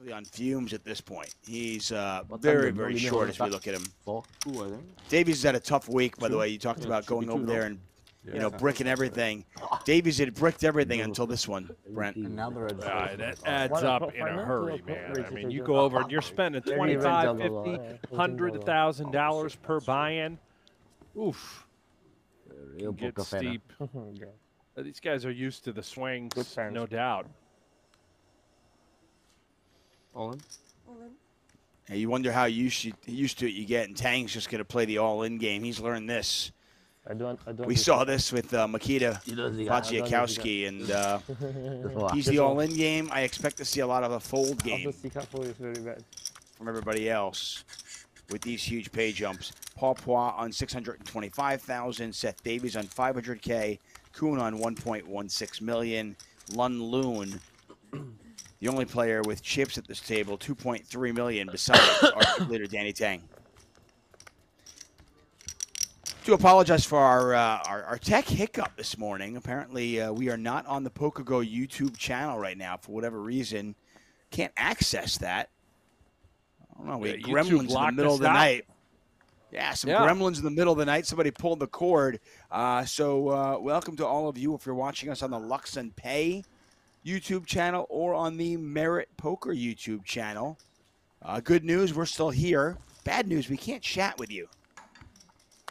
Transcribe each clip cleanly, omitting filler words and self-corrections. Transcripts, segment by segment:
on fumes at this point. He's very, very short as we look at him. Davies has had a tough week, by the way. You talked about going over there and, you know, bricking everything. Davies had bricked everything until this one, Brent. That adds up in a hurry, man. I mean, you go over and you're spending $25, $50, $100,000 per buy-in. Oof. It gets steep. These guys are used to the swings, no doubt. All in? Yeah, you wonder how used to it you get, and Tang's just going to play the all-in game. He's learned this. We saw this with Makita Wadziakowski, and he's the all-in game. I expect to see a lot of a fold game from everybody else with these huge pay jumps. Paul Poit on 625,000, Seth Davies on 500K, Kuhn on 1.16 million, Lun Loon, the only player with chips at this table, 2.3 million, besides our leader Danny Tang. To apologize for our tech hiccup this morning. Apparently, we are not on the PokerGo YouTube channel right now for whatever reason. Can't access that. I don't know. We had gremlins in the middle of the night. Yeah, some gremlins in the middle of the night. Somebody pulled the cord. So welcome to all of you if you're watching us on the luxonpay YouTube channel or on the Merit Poker YouTube channel. Good news, we're still here. Bad news, we can't chat with you.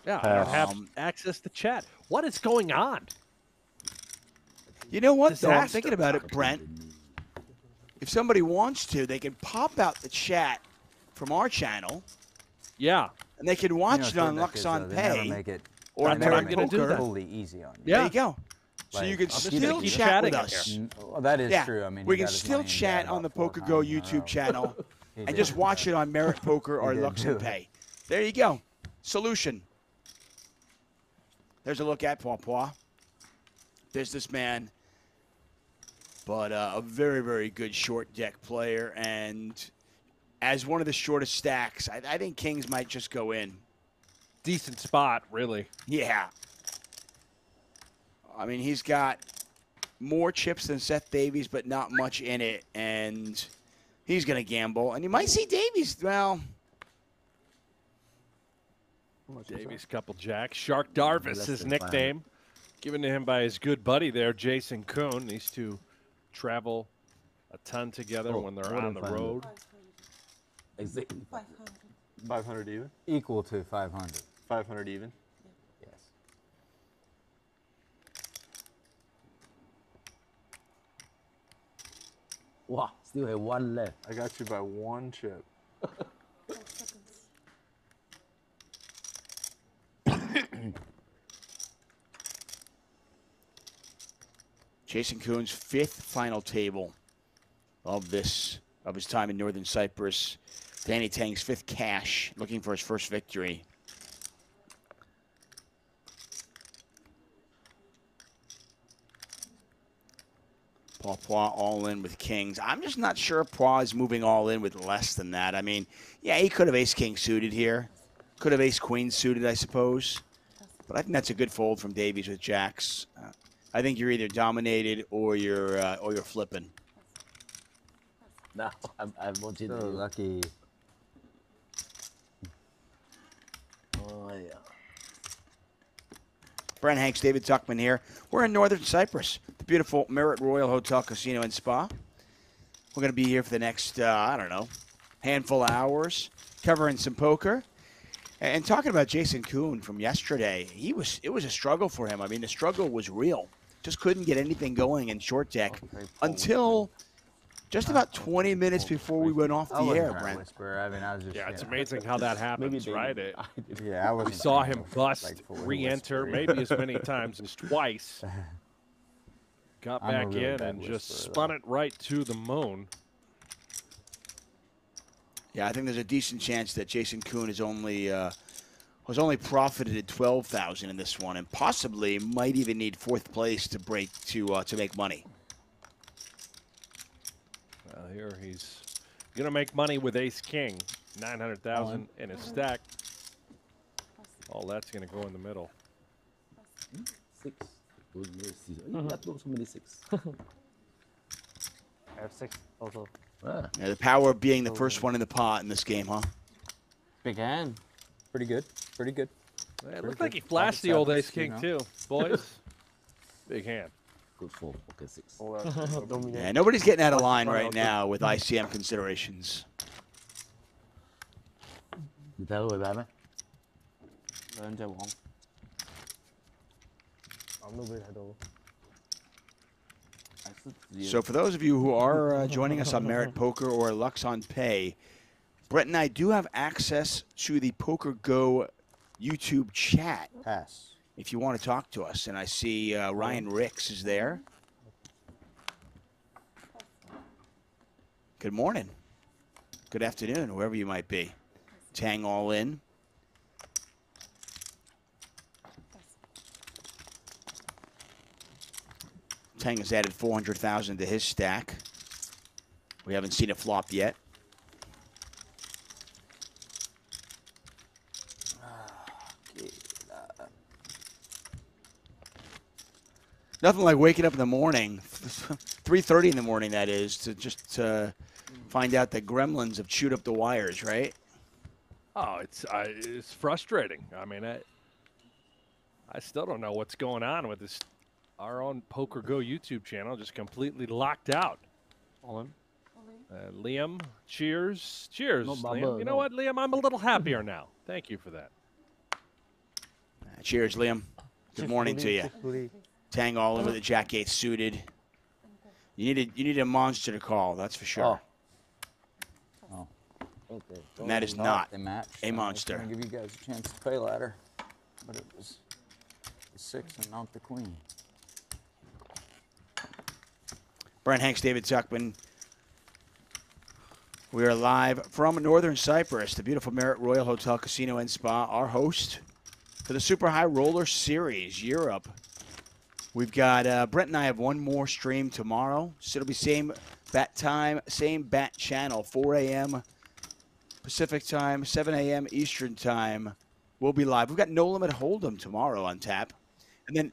Yeah, I don't have access to chat. What is going on? You know what, though? I'm thinking about it, Brent. If somebody wants to, they can pop out the chat from our channel. Yeah. And they can watch it on luxonpay or on Merit Poker. Totally easy on you. There you go. So you can still chat with us. Well, that is true. I mean, we can still chat on the PokerGo YouTube channel and just watch it on Merit Poker or luxonpay. There you go. Solution. There's a look at Paul Poit. Businessman, but a very, very good short deck player. And as one of the shortest stacks, I think Kings might just go in. Decent spot, really. Yeah. I mean, he's got more chips than Seth Davies, but not much in it. And he's going to gamble. And you might see Davies, well... Davies, couple jacks. Shark Darvis, his nickname, given to him by his good buddy there, Jason Kuhn. These two travel a ton together when they're on the road. Exactly. 500 even? Equal to 500. 500 even? Yes. Wow, still have one left. I got you by one chip. Jason Kuhn's fifth final table of his time in Northern Cyprus. Danny Tang's fifth cash, looking for his first victory. Paul Poit all in with kings. I'm just not sure Poit is moving all in with less than that. I mean, yeah, he could have ace-king suited here. Could have ace-queen suited, I suppose. But I think that's a good fold from Davies with jacks. I think you're either dominated or you're flipping. No, I'm so lucky. Oh yeah. Brent Hanks, David Tuckman here. We're in Northern Cyprus, the beautiful Merit Royal Hotel, Casino, and Spa. We're going to be here for the next, I don't know, handful of hours, covering some poker. And talking about Jason Kuhn from yesterday, it was a struggle for him. I mean, the struggle was real. Just couldn't get anything going in short deck until just about 20 minutes before we went off the air, Brent. Yeah, it's amazing how that happens, right? We saw him bust, re-enter, maybe as many times as twice. Got back in and just spun it right to the moon. Yeah, I think there's a decent chance that Jason Kuhn is only profited at 12,000 in this one, and possibly might even need fourth place to break to make money. Well, here he's gonna make money with Ace King, 900,000 in his stack. All that's gonna go in the middle. 6. You have so many 6. I have 6 also. Yeah, the power of being the first one in the pot in this game, huh? Big hand. Pretty good. Pretty good. It looked like he flashed the old ace king too, boys. Big hand. Good fold. Okay, 6. Yeah, nobody's getting out of line right now with ICM considerations. Đi theo rồi bạn ấy. Lên chơi bóng. So for those of you who are joining us on Merit Poker or luxonpay, Brett and I do have access to the PokerGo YouTube chat. Pass. If you want to talk to us. And I see Ryan Ricks is there. Good morning. Good afternoon, wherever you might be. Tang all in. Tang has added 400,000 to his stack. We haven't seen it flop yet. Nothing like waking up in the morning, 3:30 in the morning, that is, to just find out that gremlins have chewed up the wires, right? Oh, it's frustrating. I mean, I still don't know what's going on with this. Our own PokerGo YouTube channel just completely locked out. All in. Liam, cheers. Cheers, Liam. You know what, Liam? I'm a little happier now. Thank you for that. Cheers, Liam. Good morning to you. Tang all over the Jack-8 suited. You needed a monster to call, that's for sure. Oh. Okay. And that is not a monster. I'm going to give you guys a chance to pay ladder. But it was the 6 and not the queen. Brent Hanks, David Zuckman. We are live from Northern Cyprus, the beautiful Merit Royal Hotel, Casino, and Spa. Our host for the Super High Roller Series, Europe. We've got, Brent and I have one more stream tomorrow. So it'll be same bat time, same bat channel, 4 a.m. Pacific time, 7 a.m. Eastern time. We'll be live. We've got No Limit Hold'em tomorrow on tap. And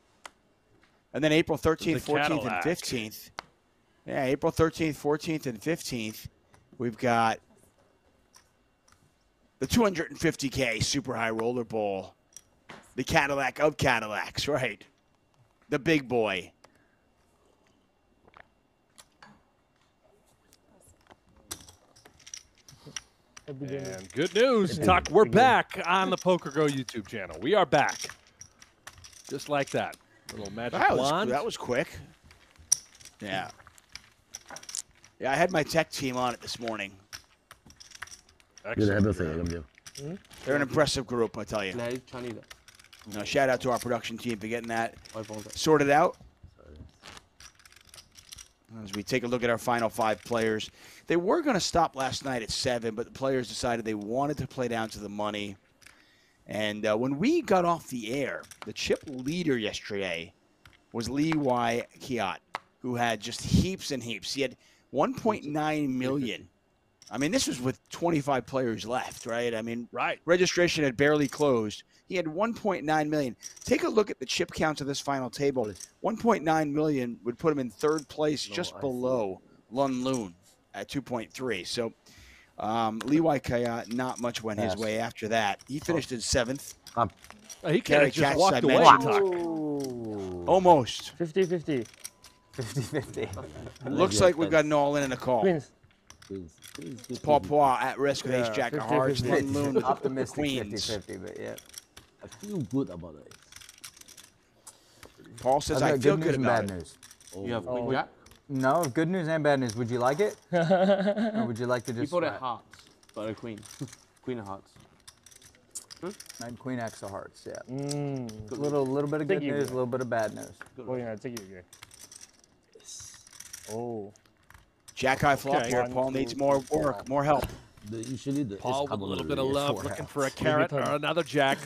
then April 13th, 14th, and 15th. Yeah, April 13th, 14th, and 15th. We've got the 250K Super High Roller Bowl. The Cadillac of Cadillacs, right? The big boy. And good news, Tuck, we're back on the PokerGo YouTube channel. We are back. Just like that. Little magic wand. That was quick. Yeah. Yeah, I had my tech team on it this morning. Excellent. They're an impressive group, I tell you. Shout out to our production team for getting that sorted out. As we take a look at our final 5 players. They were going to stop last night at 7, but the players decided they wanted to play down to the money. And when we got off the air, the chip leader yesterday was Lee Y. Kiat, who had just heaps and heaps. He had 1.9 million. I mean, this was with 25 players left, right? I mean, registration had barely closed. He had 1.9 million. Take a look at the chip counts of this final table. 1.9 million would put him in 3rd place, just below Lun Loon at 2.3. So Lee Y. Kayat, not much went his way after that. He finished in 7th. He kind of just walked away. Almost. 50-50. 50-50. Looks like we've got an all-in and a call. Queens. Paul Poir at risk with ace jack of hearts. Lun Loon with Optimistic queens. 50-50, but yeah. I feel good about it. Paul says I feel good about it. Bad news. You have queen jack? No, good news and bad news. Would you like it? Or would you like to just... You put it hearts, but a queen. Queen of hearts. And queen X of hearts, yeah. Little bit of good news, a little bit of bad news. Oh. Jack high flop here. Paul needs more work, more help. Usually the Paul with a little bit of love, looking for a carrot or another jack.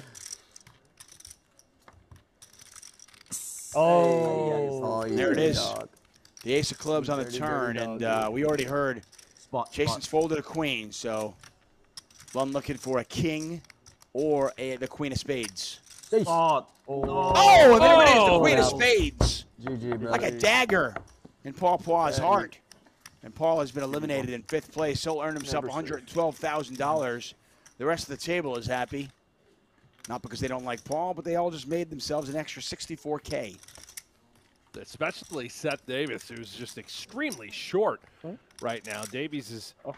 Oh, there it is. The ace of clubs on the turn, and we already heard Jason's folded a queen, so Lun looking for a king or the queen of spades. Oh, and then it is the queen of spades. GG, Like a dagger in Paul Poir's heart. And Paul has been eliminated in 5th place. He'll earn himself $112,000. The rest of the table is happy. Not because they don't like Paul, but they all just made themselves an extra $64K. Especially Seth Davis, who's just extremely short right now. Davies is, I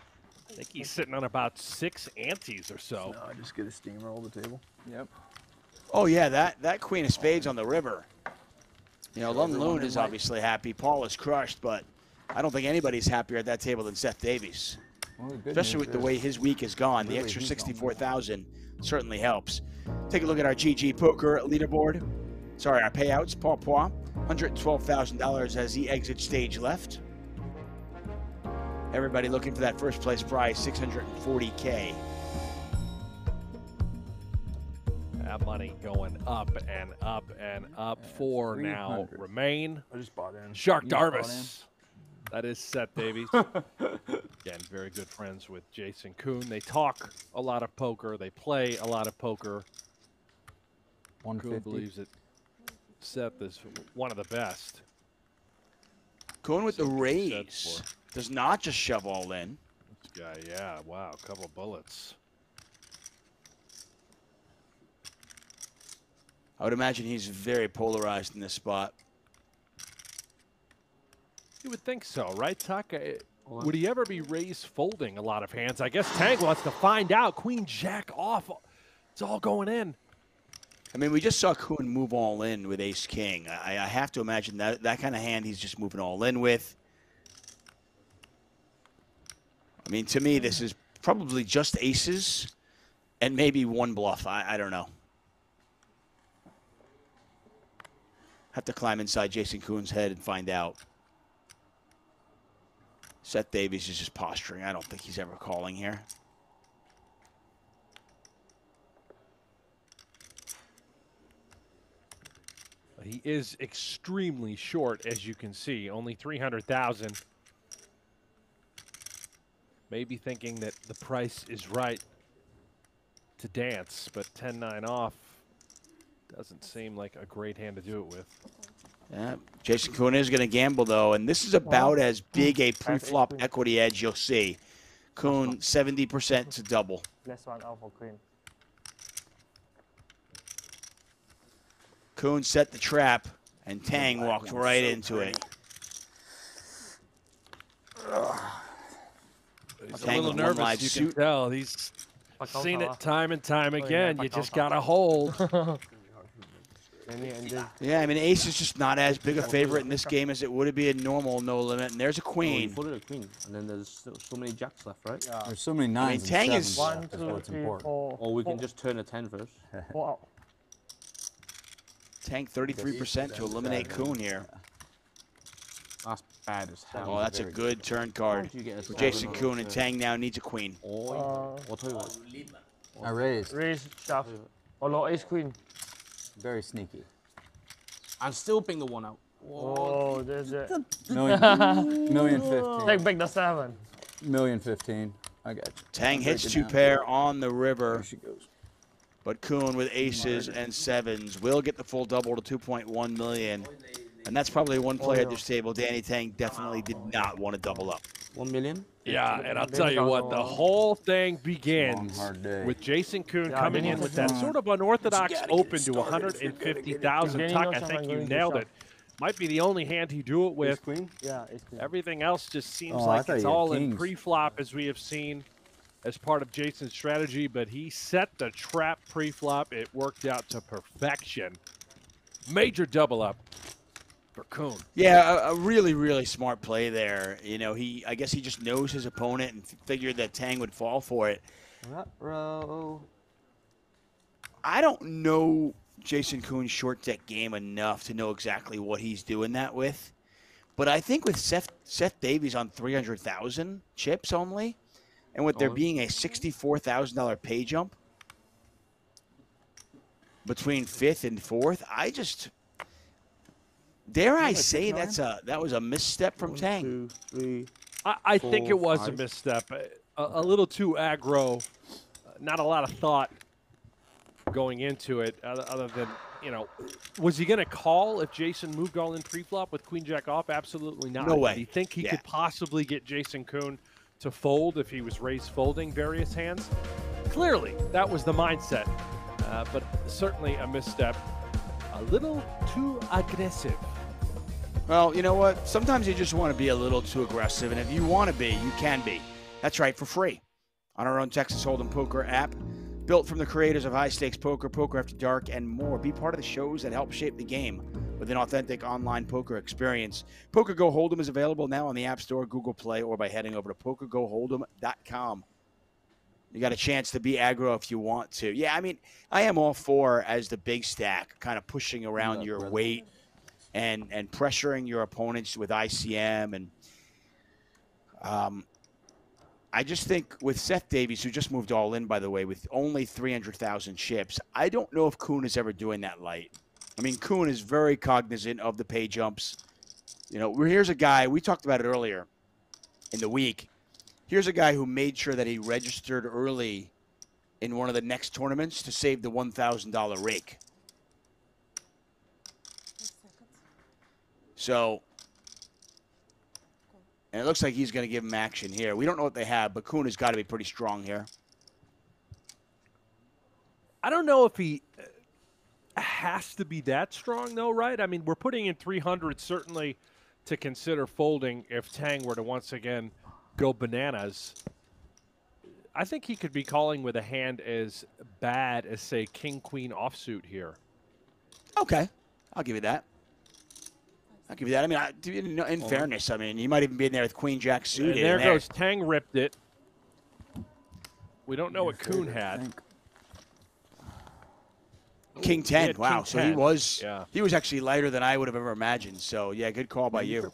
think he's sitting on about 6 antes or so. No, I just get a steamroll the table. Yep. Oh, yeah, that queen of spades on the river. You know, Lund Loon is obviously happy. Paul is crushed, but I don't think anybody's happier at that table than Seth Davies. Well, especially with the way his week has gone. The extra $64,000 certainly helps. Take a look at our ggpoker leaderboard. Sorry, our payouts. Paul Poix, $112,000 as he exits stage left. Everybody looking for that first place prize, $640K. That money going up and up and up for now. Remain. I just bought in. Shark Darvis. That is Seth Davies. Again, very good friends with Jason Kuhn. They talk a lot of poker. They play a lot of poker. Kuhn believes that Seth is one of the best. Kuhn with the raise. Does not just shove all in. This guy, yeah, wow, a couple of bullets. I would imagine he's very polarized in this spot. You would think so, right, Tuck? Would he ever be raised folding a lot of hands? I guess Tang wants to find out. Queen Jack off. It's all going in. I mean, we just saw Kuhn move all in with Ace King. I have to imagine that kind of hand he's just moving all in with. I mean, to me, this is probably just aces and maybe one bluff. I don't know. Have to climb inside Jason Kuhn's head and find out. Seth Davies is just posturing. I don't think he's ever calling here. He is extremely short, as you can see. Only 300,000. Maybe thinking that the price is right to dance, but 10-9 off doesn't seem like a great hand to do it with. Yeah, Jason Kuhn is going to gamble, though, and this is about as big a pre-flop equity edge you'll see. Kuhn, 70% to double. Last one out for Queen. Kuhn set the trap, and Tang walked right into it. He's a little nervous, you can tell. He's seen it time and time again. You just got to hold. Yeah, I mean, ace is just not as big a favorite in this game as it would be in normal no limit. And there's a queen. Oh, you a queen, and then there's still so many jacks left, right? Yeah. There's so many nines. I mean, Tang is 1, 2, 3, 4. Or we can just turn a 10 first. Tang 33% to eliminate Kuhn here. That's bad as hell. Oh, that's a good turn card for Jason Kuhn, and Tang now needs a queen. What do you want? I raised. Raise, shove. Or low ace queen. Very sneaky. I'm still picking the one out. Oh, there's it. Million 15. Take back the 7. Million 15. I got you. Tang hits 2 pair on the river. There she goes. But Kuhn with aces and sevens will get the full double to 2.1 million. And that's probably one player at this table. Danny Tang definitely did not want to double up. 1 million? Yeah, and I'll tell you what, the whole thing begins with Jason Kuhn coming in with that sort of unorthodox open to 150,000. Tuck, I think you nailed it. Might be the only hand he do it with. Yeah, ace queen. Everything else just seems like it's all in pre-flop, as we have seen as part of Jason's strategy, but he set the trap pre-flop. It worked out to perfection. Major double up for Kuhn. Yeah, a really, really smart play there. You know, I guess he just knows his opponent and figured that Tang would fall for it. I don't know Jason Kuhn's short deck game enough to know exactly what he's doing that with. But I think with Seth Davies on 300,000 chips only, and with there being a $64,000 pay jump between 5th and 4th, I just dare I say that was a misstep from Tang. 2, 3. I think it was a misstep. A little too aggro. Not a lot of thought going into it, other than, you know, was he going to call if Jason moved all in pre-flop with queen jack off? Absolutely not. No way. Do you think he could possibly get Jason Kuhn to fold if he was raised folding various hands? Clearly, that was the mindset, but certainly a misstep. A little too aggressive. Well, you know what? Sometimes you just want to be a little too aggressive, and if you want to be, you can be. That's right, for free. On our own Texas Hold'em Poker app, built from the creators of High Stakes Poker, Poker After Dark, and more. Be part of the shows that help shape the game with an authentic online poker experience. PokerGO Hold'em is available now on the App Store, Google Play, or by heading over to PokerGoHold'em.com. You got a chance to be aggro if you want to. Yeah, I mean, I am all for, as the big stack, kind of pushing around your weight and pressuring your opponents with ICM. And I just think with Seth Davies, who just moved all in, by the way, with only 300,000 chips, I don't know if Kuhn is ever doing that light. I mean, Kuhn is very cognizant of the pay jumps. You know, here's a guy, we talked about it earlier in the week. Here's a guy who made sure that he registered early in one of the next tournaments to save the $1,000 rake. So, and it looks like he's going to give him action here. We don't know what they have, but Kuhn has got to be pretty strong here. I don't know if he has to be that strong, though, right? I mean, we're putting in 300 certainly to consider folding if Tang were to once again go bananas. I think he could be calling with a hand as bad as, say, king-queen offsuit here. Okay, I'll give you that. I'll give you that. I mean, in fairness, I mean, he might even be in there with queen jack suited. And there goes Tang, ripped it. We don't know what Kuhn had. King 10. Wow. King So 10. he was actually lighter than I would have ever imagined. So yeah, good call by you.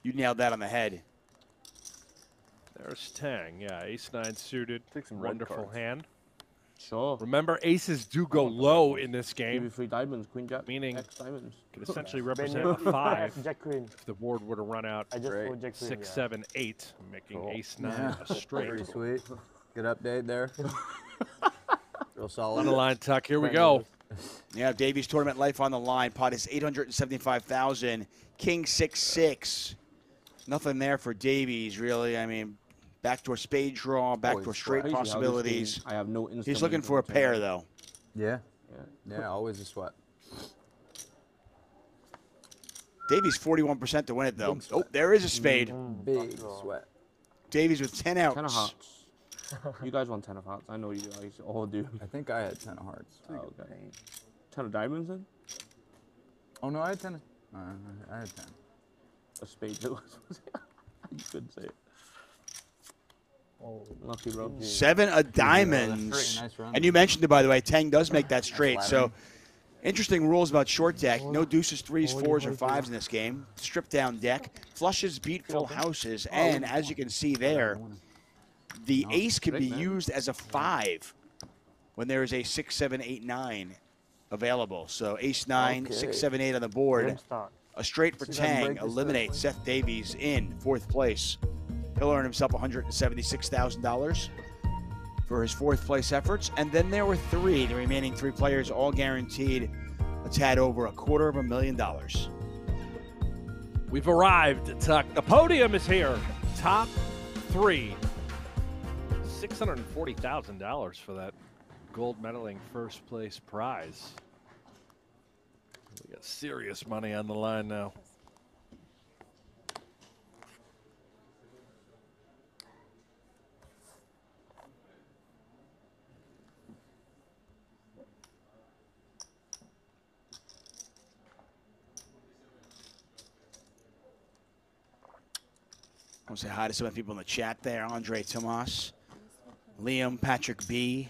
You nailed that on the head. There's Tang. Yeah, ace-9 suited. Wonderful hand. Sure. Remember, aces do go low in this Give game. you 3 diamonds, queen jack, meaning X diamonds. Could essentially represent a 5 Jack queen. if the board were to run out I just fold Jack queen. 6, 7, 8, making ace-9 a straight. Pretty sweet. Good update there. Real solid. On the line, Tuck. Here we go. Yeah, Davies tournament life on the line. Pot is 875,000. King 6-6. Nothing there for Davies, really. I mean, backdoor spade draw, backdoor straight Crazy how this possibilities. game, I have no instant. He's looking for a pair, though. Yeah. Yeah, always a sweat. Davies 41% to win it, though. Oh, there is a spade. Big sweat. Davies with 10 outs. 10 of hearts. You guys want 10 of hearts. I know you guys all do. I think I had 10 of hearts. Oh, okay. 10 of diamonds then? Oh, no, I had 10. I had 10. A spade. You couldn't say it. Oh, lucky, bro. 7 of diamonds. Nice run. And you mentioned it, by the way. Tang does make that straight. So, interesting rules about short deck. No deuces, 3s, 4s, or 5s in this game. Stripped down deck. Flushes beat full houses. And as you can see there, the ace can be used as a 5 when there is a 6, 7, 8, 9 available. So ace-9, 6, 7, 8 on the board. A straight for Tang eliminates Seth Davies in 4th place. He'll earn himself $176,000 for his 4th place efforts. And then there were 3. The remaining 3 players all guaranteed a tad over $250,000. We've arrived, Tuck. The podium is here. Top 3. $640,000 for that gold medaling first place prize. We got serious money on the line now. I want to say hi to some of the people in the chat there. Andre Tomas, Liam, Patrick B.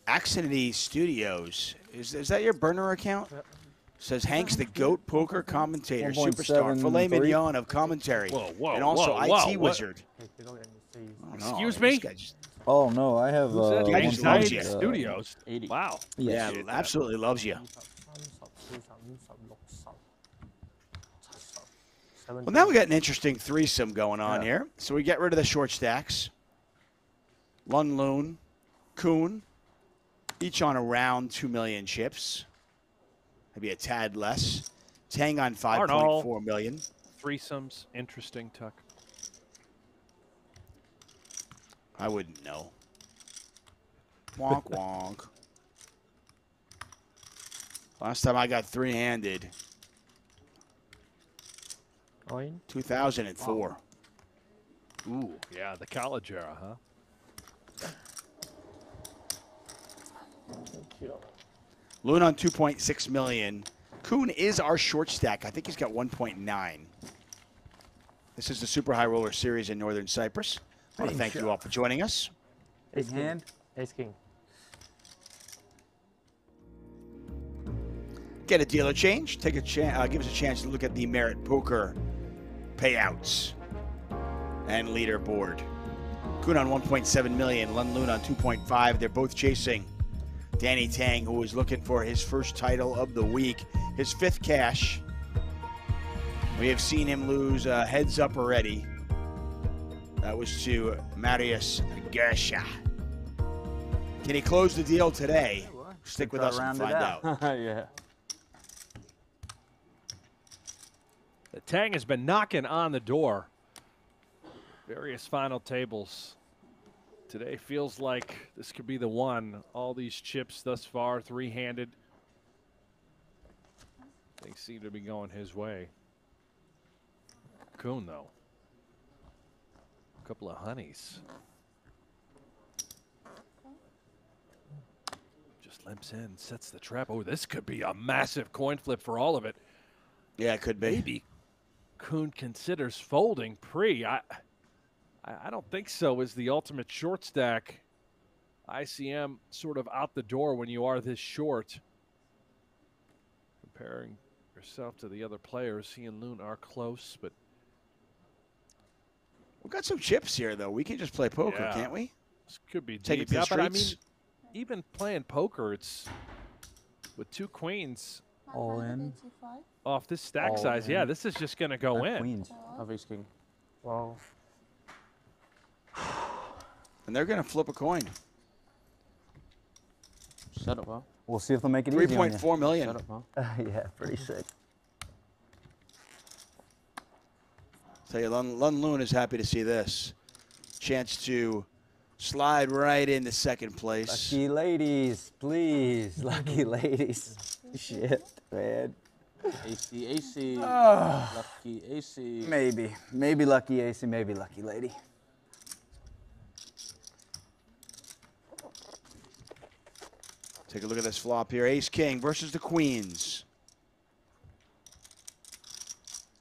Accidity Studios. Is that your burner account? Yep. Says Hank's the GOAT poker commentator, superstar, filet mignon of commentary. Whoa, and also IT wizard. Excuse me? Oh, no, I have Anxiety Studios. 80. Wow. Yeah, absolutely loves you. Well, now we got an interesting threesome going on here. So we get rid of the short stacks. Lun Loon, Kuhn, each on around 2 million chips. Maybe a tad less. Tang on 5.4 million. Threesomes, interesting, Tuck. I wouldn't know. Wonk, wonk. Last time I got three-handed. 2004. Ooh, yeah, the college era, huh? Loon on 2.6 million. Kuhn is our short stack. I think he's got 1.9. This is the Super High Roller Series in Northern Cyprus. I want to thank you all for joining us. Ace hand. Ace king. Get a dealer change. Take a give us a chance to look at the Merit Poker payouts and leaderboard. Kuhn on 1.7 million. Lun Loon on 2.5. They're both chasing Danny Tang, who is looking for his first title of the week, his 5th cash. We have seen him lose heads up already. That was to Marius Gersha. Can he close the deal today? Stick with us and find out. Yeah. The Tang has been knocking on the door. Various final tables. Today feels like this could be the one. All these chips thus far, three-handed. Things seem to be going his way. Kuhn, though. A couple of honeys. Just limps in, sets the trap. Oh, this could be a massive coin flip for all of it. Yeah, it could be. Maybe Kuhn considers folding pre. I don't think so as the ultimate short stack. ICM sort of out the door when you are this short. Comparing yourself to the other players, he and Loon are close, but we've got some chips here, though. We can just play poker, can't we? This could be Take deep. it to the But I streets. mean, even playing poker, it's with 2 queens All in. off this stack All size. in. Yeah, this is just going to go in. Queens. Have ace king. Wow. And they're going to flip a coin. Set up, huh? We'll see if they'll make it easy on you. 3.4 million. Set up, huh? Yeah, pretty sick. Tell you, Lun Loon is happy to see this. Chance to slide right into second place. Lucky ladies, please. Lucky ladies. Shit, man. AC, AC. Lucky AC. Maybe. Maybe lucky AC, maybe lucky lady. Take a look at this flop here. Ace King versus the Queens.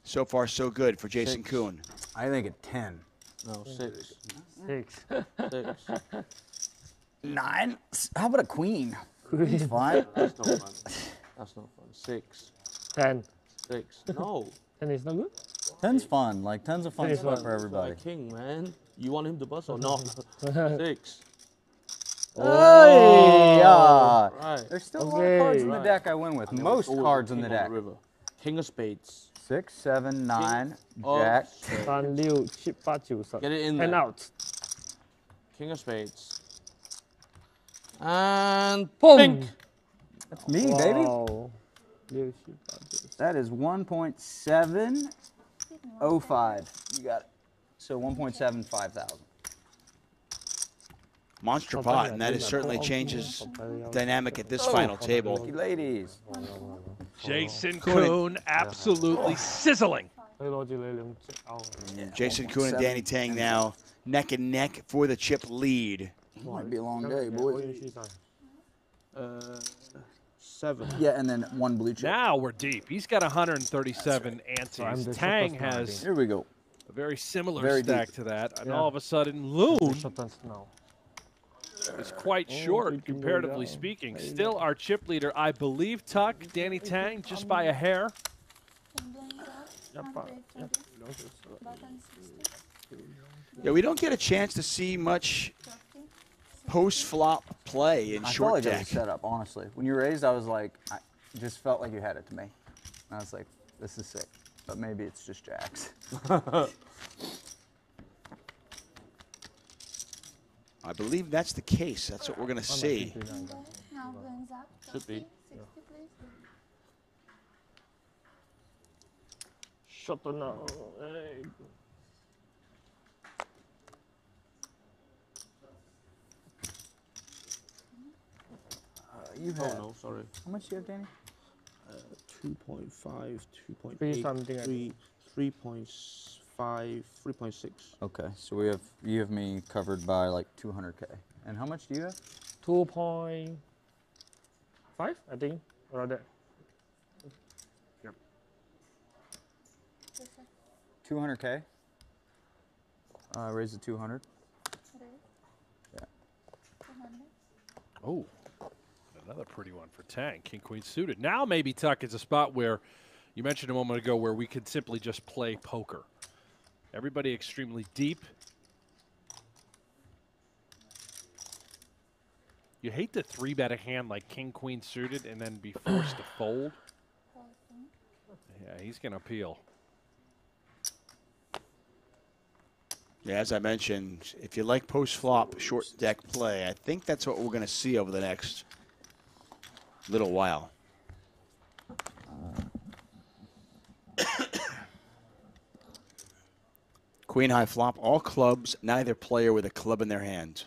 So far, so good for Jason Kuhn. I think a 10. No, 6. 6. 6. 9? How about a queen? Queen's fine. That's not fun. That's not fun. 6. 10. 6. No. 10 is not good? 10's fun. Like, 10's a fun Ten is spot fun. for everybody. King, man. You want him to bust or not? 6. Oh, yeah. Right. There's still a lot of cards in the deck I win with. Most Always cards a in the king on deck. river. King of spades. 6, 7, 9, of jack. spades. 3, 6, 7, 8, 9, 10. Get it in And there. out. King of spades. And Boom. pink. That's me, baby. Wow. 6, 7, 8. That is 1.705. You got it. So 1.75 thousand. Monster pot, and that is certainly changes dynamic at this final table. Lucky ladies. Jason Kuhn absolutely sizzling. Jason Kuhn and Danny Tang now neck and neck for the chip lead. Might be a long day, boys. 7. Yeah, and then one blue chip. Now we're deep. He's got 137 antes. Tang has Here we go. a very similar Very stack deep. to that. And all of a sudden, Loon now. is quite short, comparatively speaking. Still our chip leader, I believe, Tuck, Danny Tang, just by a hair. Yeah, we don't get a chance to see much post-flop play in I felt short like it deck. was set up, honestly. When you raised, I was like, I just felt like you had it to me. And I was like, this is sick. But maybe it's just jacks. I believe that's the case. That's what we're going to see. Should be. Shut the no. Hey. You Oh have. no, sorry. How much do you have, Danny? 2.5, 3 2.8, something. 3.5, 3.6. Okay, so you have me covered by like 200K. And how much do you have? 2.5, I think, around that. 200K. Raise it 200. Yeah. Oh, another pretty one for Tang. King, queen suited. Now maybe, Tuck, is a spot where you mentioned a moment ago where we could simply just play poker. Everybody extremely deep. You hate to 3-bet a hand like king, queen suited and then be forced to fold. Yeah, he's going to peel. Yeah, as I mentioned, if you like post-flop short deck play, I think that's what we're going to see over the next little while. Queen high flop, all clubs, neither player with a club in their hand.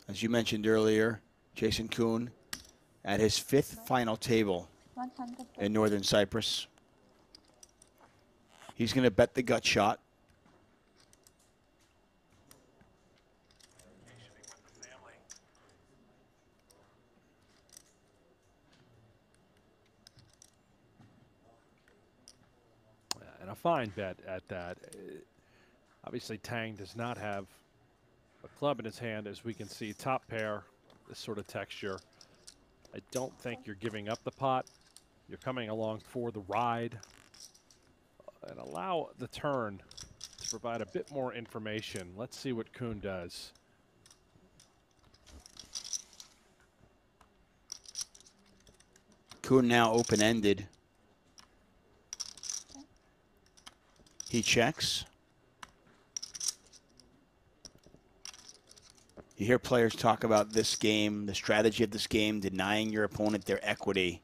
As you mentioned earlier, Jason Kuhn at his 5th final table in Northern Cyprus. He's going to bet the gut shot. And a fine bet at that. Obviously, Tang does not have a club in his hand, as we can see. Top pair, this sort of texture. I don't think you're giving up the pot. You're coming along for the ride. And allow the turn to provide a bit more information. Let's see what Kuhn does. Kuhn now open-ended. He checks. You hear players talk about this game, the strategy of this game, denying your opponent their equity.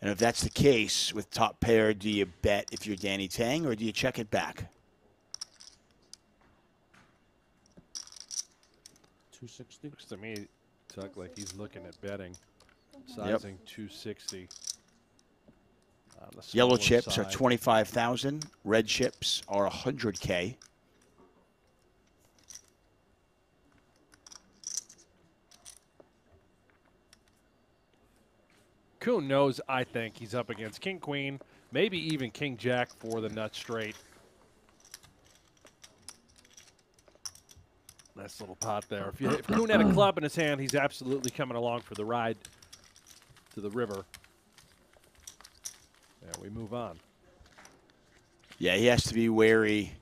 And if that's the case with top pair, do you bet if you're Danny Tang, or do you check it back? 260. Looks to me, Tuck, like he's looking at betting. Sizing 260. Yellow chips are 25,000. Red chips are 100K. Kuhn knows, I think, he's up against king, queen, maybe even king, jack for the nut straight. Nice little pot there. If Kuhn had a club in his hand, he's absolutely coming along for the ride to the river. And we move on. Yeah, he has to be wary.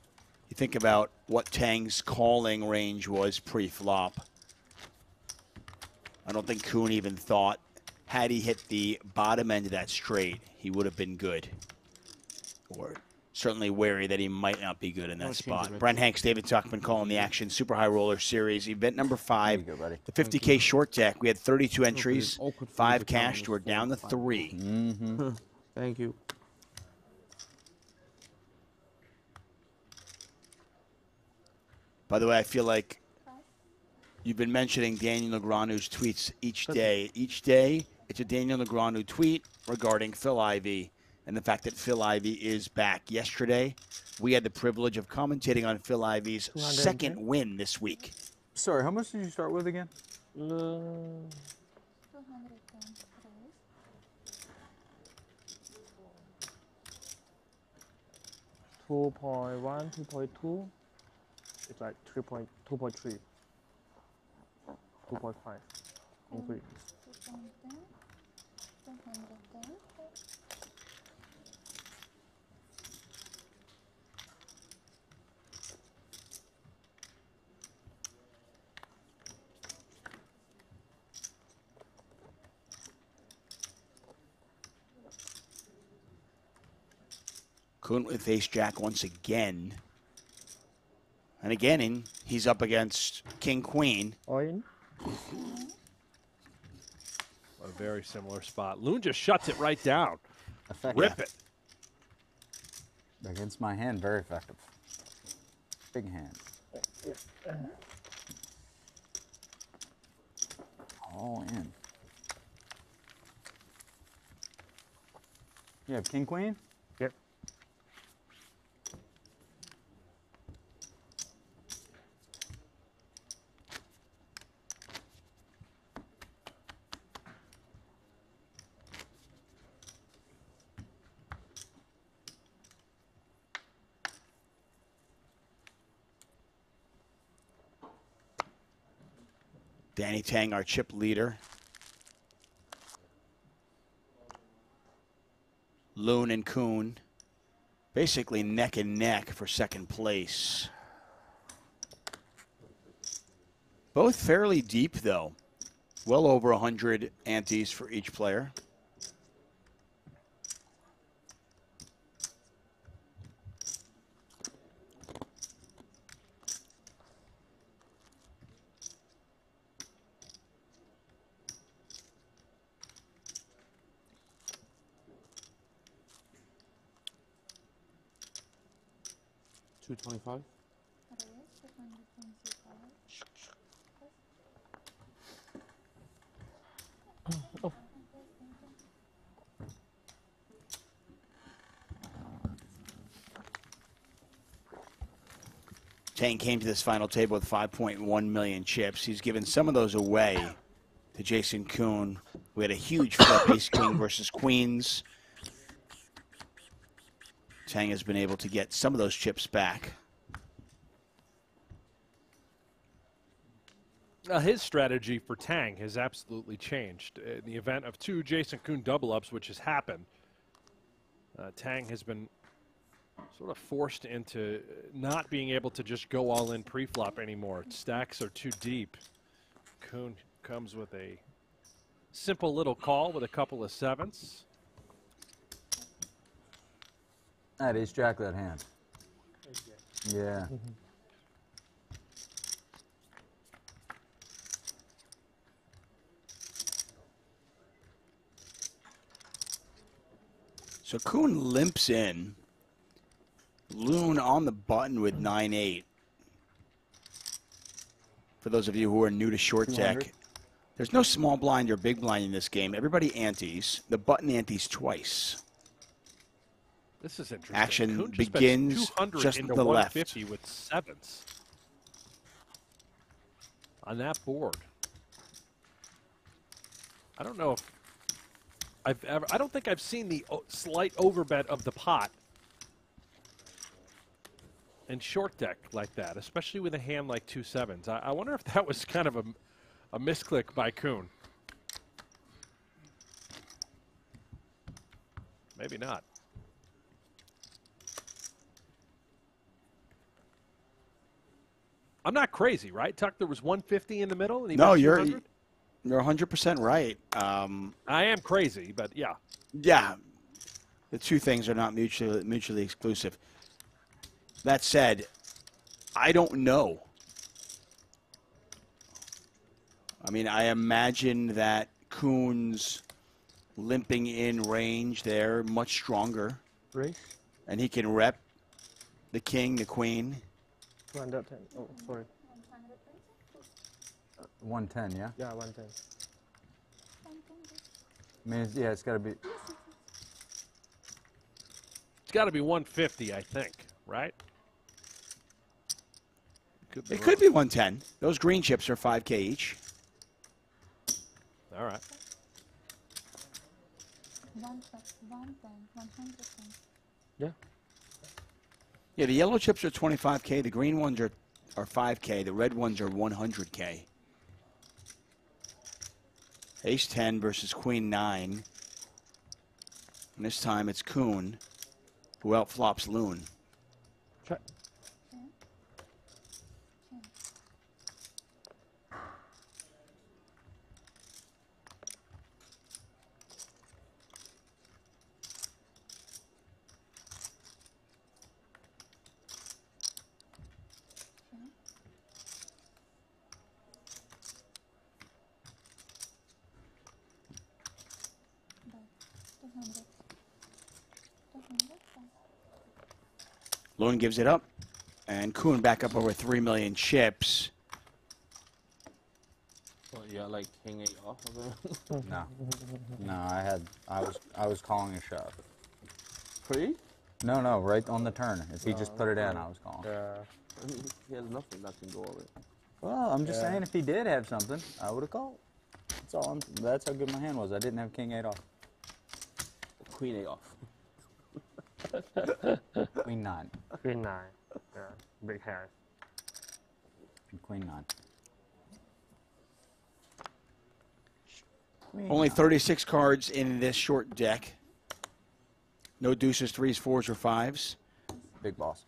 You think about what Tang's calling range was pre-flop. I don't think Kuhn even thought, had he hit the bottom end of that straight, he would have been good. Or certainly wary that he might not be good in that spot. Brent Hanks, David Tuckman calling the action. Super High Roller Series. Event number 5, the 50K short deck. We had 32 entries, 5 cashed. We're down to 3. Mm-hmm. Thank you. By the way, I feel like you've been mentioning Daniel Negreanu's tweets each day. Each day, it's a Daniel Negreanu tweet regarding Phil Ivey and the fact that Phil Ivey is back. Yesterday, we had the privilege of commentating on Phil Ivey's second win this week. Sorry, how much did you start with again? 2.1, 2.2. It's like 2.3, 2.5. Queen. Kuhn with ace-jack once again. And again, he's up against king-queen. Oin. A very similar spot. Loon just shuts it right down. Effective. Rip it. Against my hand, very effective. Big hand. All in. You have king, queen? Yep. Danny Tang, our chip leader. Loon and Kuhn basically neck and neck for second place. Both fairly deep, though. Well over 100 antes for each player. $225. Tang came to this final table with 5.1 million chips. He's given some of those away to Jason Kuhn. We had a huge flip, ace king versus queens. Tang has been able to get some of those chips back. His strategy for Tang has absolutely changed. In the event of two Jason Kuhn double-ups, which has happened, Tang has been sort of forced into not being able to just go all in pre-flop anymore. Stacks are too deep. Kuhn comes with a simple little call with a couple of sevens. That is jack that hand. Yeah. So Kuhn limps in. Loon on the button with 9-8. For those of you who are new to short deck, there's no small blind or big blind in this game. Everybody antes. The button antes twice. This is interesting. Action begins just to the left. 150 with sevens on that board. I don't know if I don't think I've seen the slight overbet of the pot in short deck like that, especially with a hand like 2 sevens. I wonder if that was kind of a misclick by Kuhn. Maybe not. I'm not crazy, right? Tuck, there was 150 in the middle, and he No, bet you're 200? 100% right. I am crazy, but yeah. Yeah, the two things are not mutually exclusive. That said, I don't know. I mean, I imagine that Kuhn's limping in range there much stronger. Raise. And he can rep the king, the queen. 210. Oh, sorry. 110, yeah? Yeah, 110. I mean, yeah, it's got to be. It's got to be 150, I think, right? It could be 110. Those green chips are 5K each. All right. 110. Yeah. Yeah, the yellow chips are 25K. The green ones are 5K. The red ones are 100K. Ace-10 versus Queen-9. And this time it's Kuhn who outflops Loon. Check. Loon gives it up, and Kuhn back up over 3 million chips. Well, yeah, like king 8 off of it. No. No, I was calling a shove. Free? No, right on the turn. If he just put it in, I was calling. Yeah. He has nothing that can go over it. Well, I'm just saying if he did have something, I would have called. That's all. That's how good my hand was. I didn't have king 8 off. Queen 8 off. Queen 9. Queen 9. Yeah. Big hand. And Queen 9. Only 36 cards in this short deck. No deuces, threes, fours, or fives. Big boss.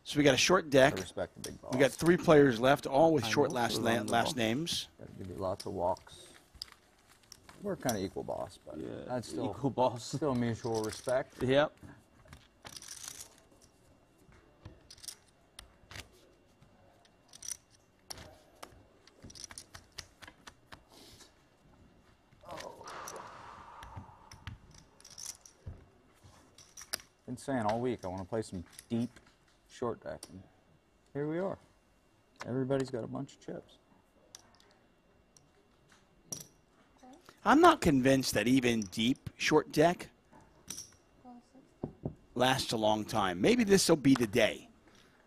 So we got a short deck. I respect the big boss. We got 3 players left, all with short last boss. names. Gotta give you lots of walks. We're kind of equal boss, but Yeah, that's still equal boss. Still mutual respect. Yep. Been saying all week I want to play some deep short deck, and here we are. Everybody's got a bunch of chips. I'm not convinced that even deep short deck lasts a long time. Maybe this will be the day.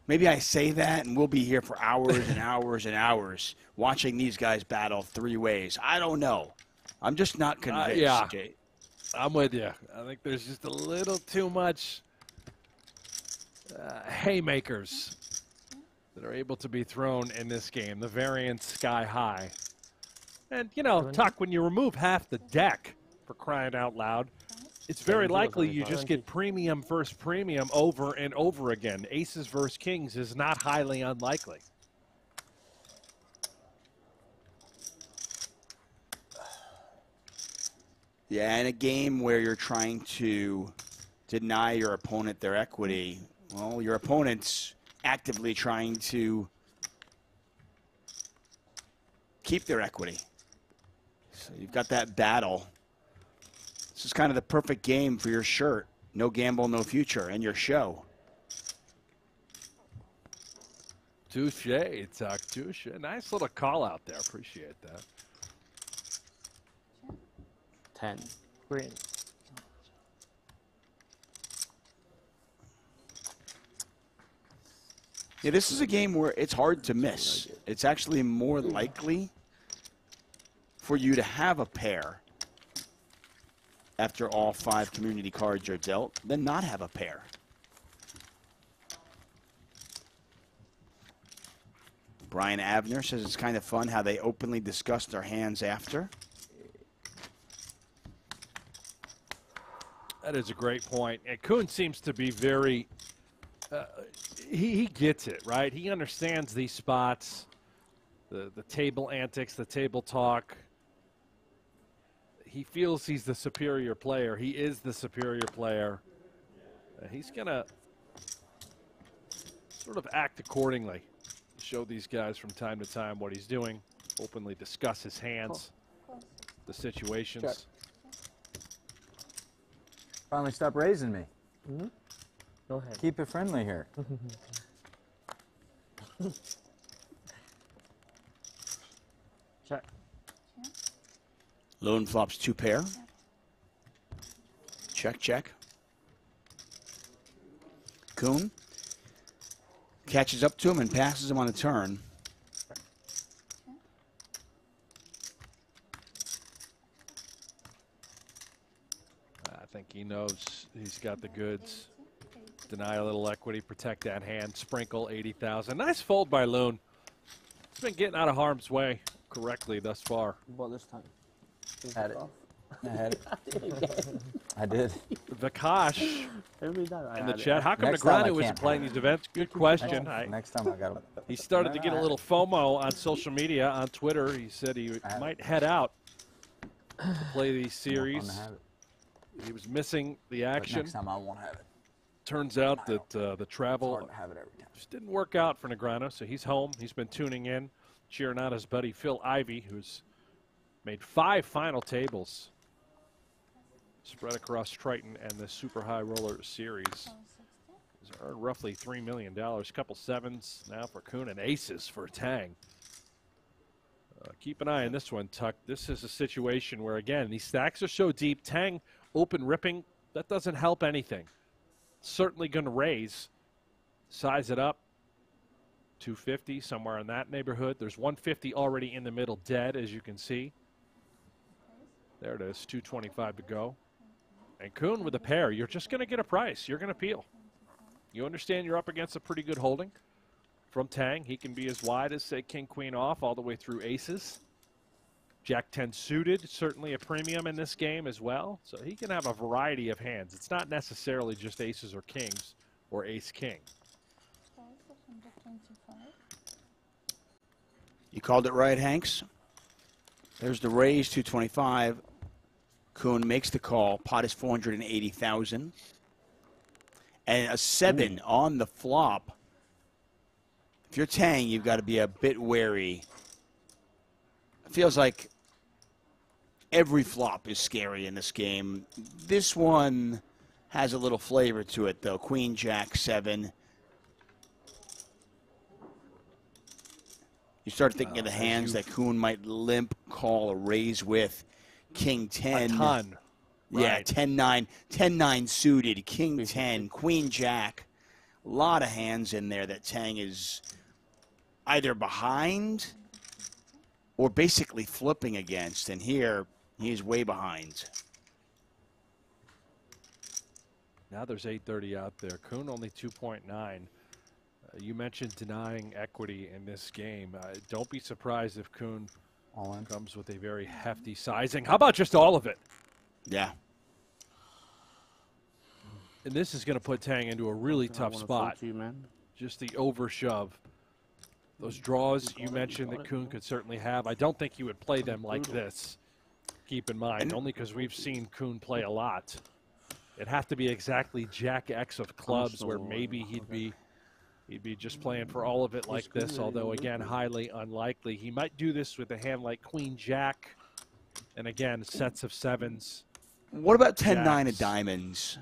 Maybe I say that and we'll be here for hours and hours and hours watching these guys battle 3 ways. I don't know. I'm just not convinced. Yeah. Jay. I'm with you. I think there's just a little too much haymakers that are able to be thrown in this game. The variance sky high. And, you know, Tuck, when you remove half the deck, for crying out loud, it's very likely you just get premium versus premium over and over again. Aces versus kings is not highly unlikely. Yeah, in a game where you're trying to deny your opponent their equity, well, your opponent's actively trying to keep their equity. So you've got that battle. This is kind of the perfect game for your shirt. No gamble, no future, and your show. Touche, Tuck, touche. Nice little call out there. Appreciate that. 10. Green. Yeah, this is a game where it's hard to miss. It's actually more likely for you to have a pair after all 5 community cards are dealt than not have a pair. Brian Abner says it's kind of fun how they openly discuss their hands after. That is a great point. And Kuhn seems to be very, he gets it, right? He understands these spots, the table antics, the table talk. He feels he's the superior player. He is the superior player. He's going to sort of act accordingly. Show these guys from time to time what he's doing. Openly discuss his hands, the situations. Check. Finally stop raising me. Mm-hmm. Go ahead. Keep it friendly here. Check. Lone flops 2 pair. Check, check. Kuhn catches up to him and passes him on a turn. I think he knows he's got the goods. Deny a little equity, protect that hand, sprinkle 80,000. Nice fold by Loon. He's been getting out of harm's way correctly thus far. About this time. Had it. I had it. I did. Vakash Every time I in the had it. chat. How come Next time I Negreanu isn't can't. playing these events? Good question. Next time I got him. He started to get a little FOMO on social media, on Twitter. He said he might head out to play these series. He was missing the action. Next time I won't have it. Turns out that the travel Hard to have it every time. just didn't work out for Negreanu, so he's home. He's been tuning in, cheering on his buddy Phil Ivey, who's made 5 final tables spread across Triton and the Super High Roller Series. He's earned roughly $3 million. A couple sevens now for Kuhn and aces for Tang. Keep an eye on this one, Tuck. This is a situation where, again, these stacks are so deep. Tang open ripping, that doesn't help anything. Certainly going to raise. Size it up. 250, somewhere in that neighborhood. There's 150 already in the middle dead, as you can see. There it is, 225 to go. And Kuhn with a pair, you're just going to get a price. You're going to peel. You understand you're up against a pretty good holding from Tang. He can be as wide as, say, king, queen off, all the way through aces. Jack 10 suited, certainly a premium in this game as well. So he can have a variety of hands. It's not necessarily just aces or kings or ace-king. You called it right, Hanks. There's the raise, 225. Kuhn makes the call. Pot is 480,000. And a 7 on the flop. If you're Tang, you've got to be a bit wary. It feels like every flop is scary in this game. This one has a little flavor to it, though. Queen, Jack, 7. You start thinking of the hands that Kuhn might limp call a raise with. King 10. A ton. Yeah, Right. 10-9. 10-9 suited. King 10. Queen Jack. A lot of hands in there that Tang is either behind or basically flipping against. And here, he's way behind. Now there's 830 out there. Kuhn only 2.9. You mentioned denying equity in this game. Don't be surprised if Kuhn comes with a very hefty sizing. How about just all of it? Yeah. And this is going to put Tang into a really tough spot. Just the overshove. Those draws you mentioned that Kuhn could certainly have. I don't think he would play them like this. Keep in mind, only because we've seen Kuhn play a lot. It'd have to be exactly Jack X of clubs where maybe he'd be just playing for all of it like this, although, again, highly unlikely. He might do this with a hand like Queen Jack, and, again, sets of 7s. What about 10-9 of diamonds?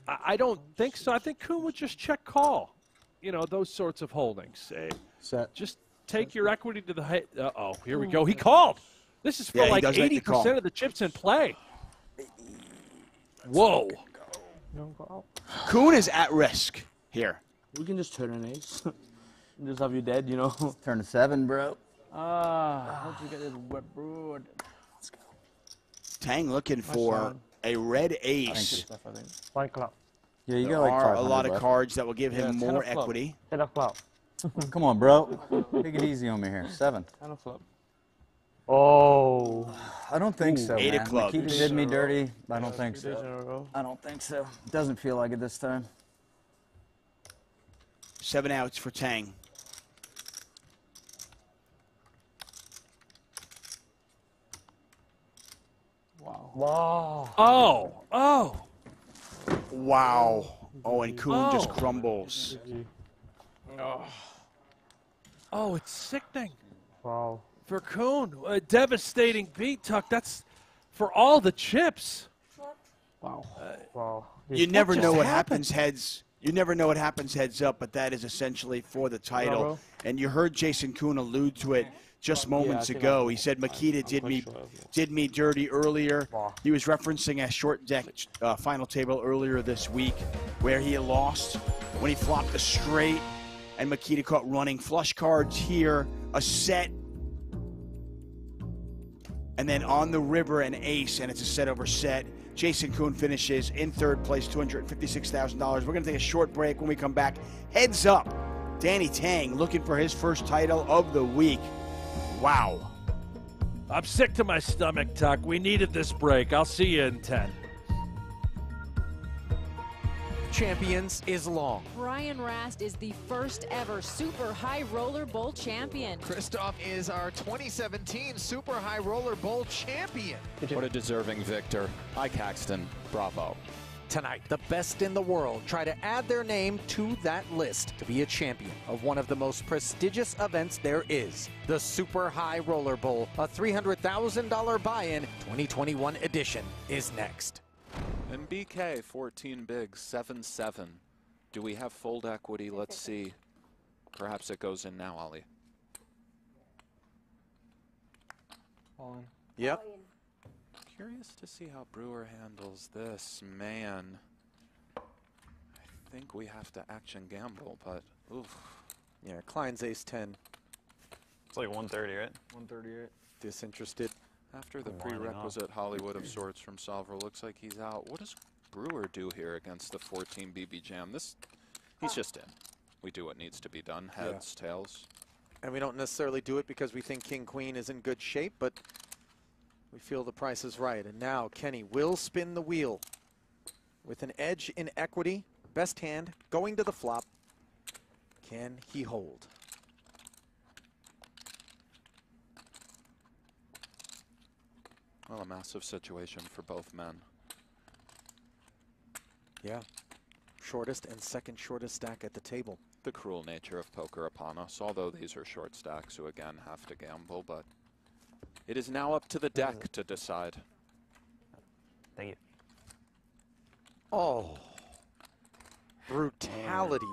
I don't think so. I think Kuhn would just check call, you know, those sorts of holdings. Just take your equity to the head. Uh-oh, here we go. He called. This is for like 80% of the chips in play. Whoa. Kuhn is at risk here. We can just turn an ace. Just have you dead, you know. Turn a 7, bro. How'd you get this wet broad? Let's go. Tang looking for a red ace. One club. Yeah, you There got like are a 500 lot of left. cards that will give him more equity. 10 o'clock. Come on, bro. Take it easy on me here. 7. Kind of flip. Oh. I don't think so, 8 man. of clubs. Nikita did me dirty. I don't think Days in so. a row. I don't think so. Doesn't feel like it this time. 7 outs for Tang. Wow. Wow. Oh. Wow. Oh, and Kuhn just crumbles. Oh, it's sickening. Wow. For Kuhn, a devastating beat, Tuck. That's for all the chips. Wow. Wow. You never just know what happened? happens heads. You never know what happens heads up, but that is essentially for the title. And you heard Jason Kuhn allude to it just moments ago. He said Makita did me dirty earlier. He was referencing a short deck final table earlier this week where he lost when he flopped a straight and Makita caught running flush cards here, a set, and then on the river an ace, and it's a set over set. Jason Kuhn finishes in third place, $256,000. We're going to take a short break. When we come back, heads up, Danny Tang looking for his first title of the week. Wow. I'm sick to my stomach, Tuck. We needed this break. I'll see you in 10. Champions is long. Brian Rast is the first ever Super High Roller Bowl champion. Christoph is our 2017 Super High Roller Bowl champion. What a deserving victor. Hi, Caxton. Bravo. Tonight, the best in the world try to add their name to that list to be a champion of one of the most prestigious events there is, the Super High Roller Bowl. A $300,000 buy-in 2021 edition is next. And BK, 14 bigs, 7-7. Do we have fold equity? Let's see. Perhaps it goes in now, Ollie. All in. Yep. Curious to see how Brewer handles this. Man, I think we have to action gamble, but oof. Yeah, Klein's ace-10. It's like 130, right? 138. Disinterested. After the prerequisite Hollywood of sorts from Solver, looks like he's out. What does Brewer do here against the 14 BB Jam? He's just in. We do what needs to be done. Heads, tails. And we don't necessarily do it because we think King-Queen is in good shape, but we feel the price is right. And now Kenny will spin the wheel with an edge in equity. Best hand going to the flop. Can he hold? Well, a massive situation for both men. Yeah. Shortest and second shortest stack at the table. The cruel nature of poker upon us, although these are short stacks who again have to gamble, but it is now up to the deck to decide. Thank you. Oh. Brutality.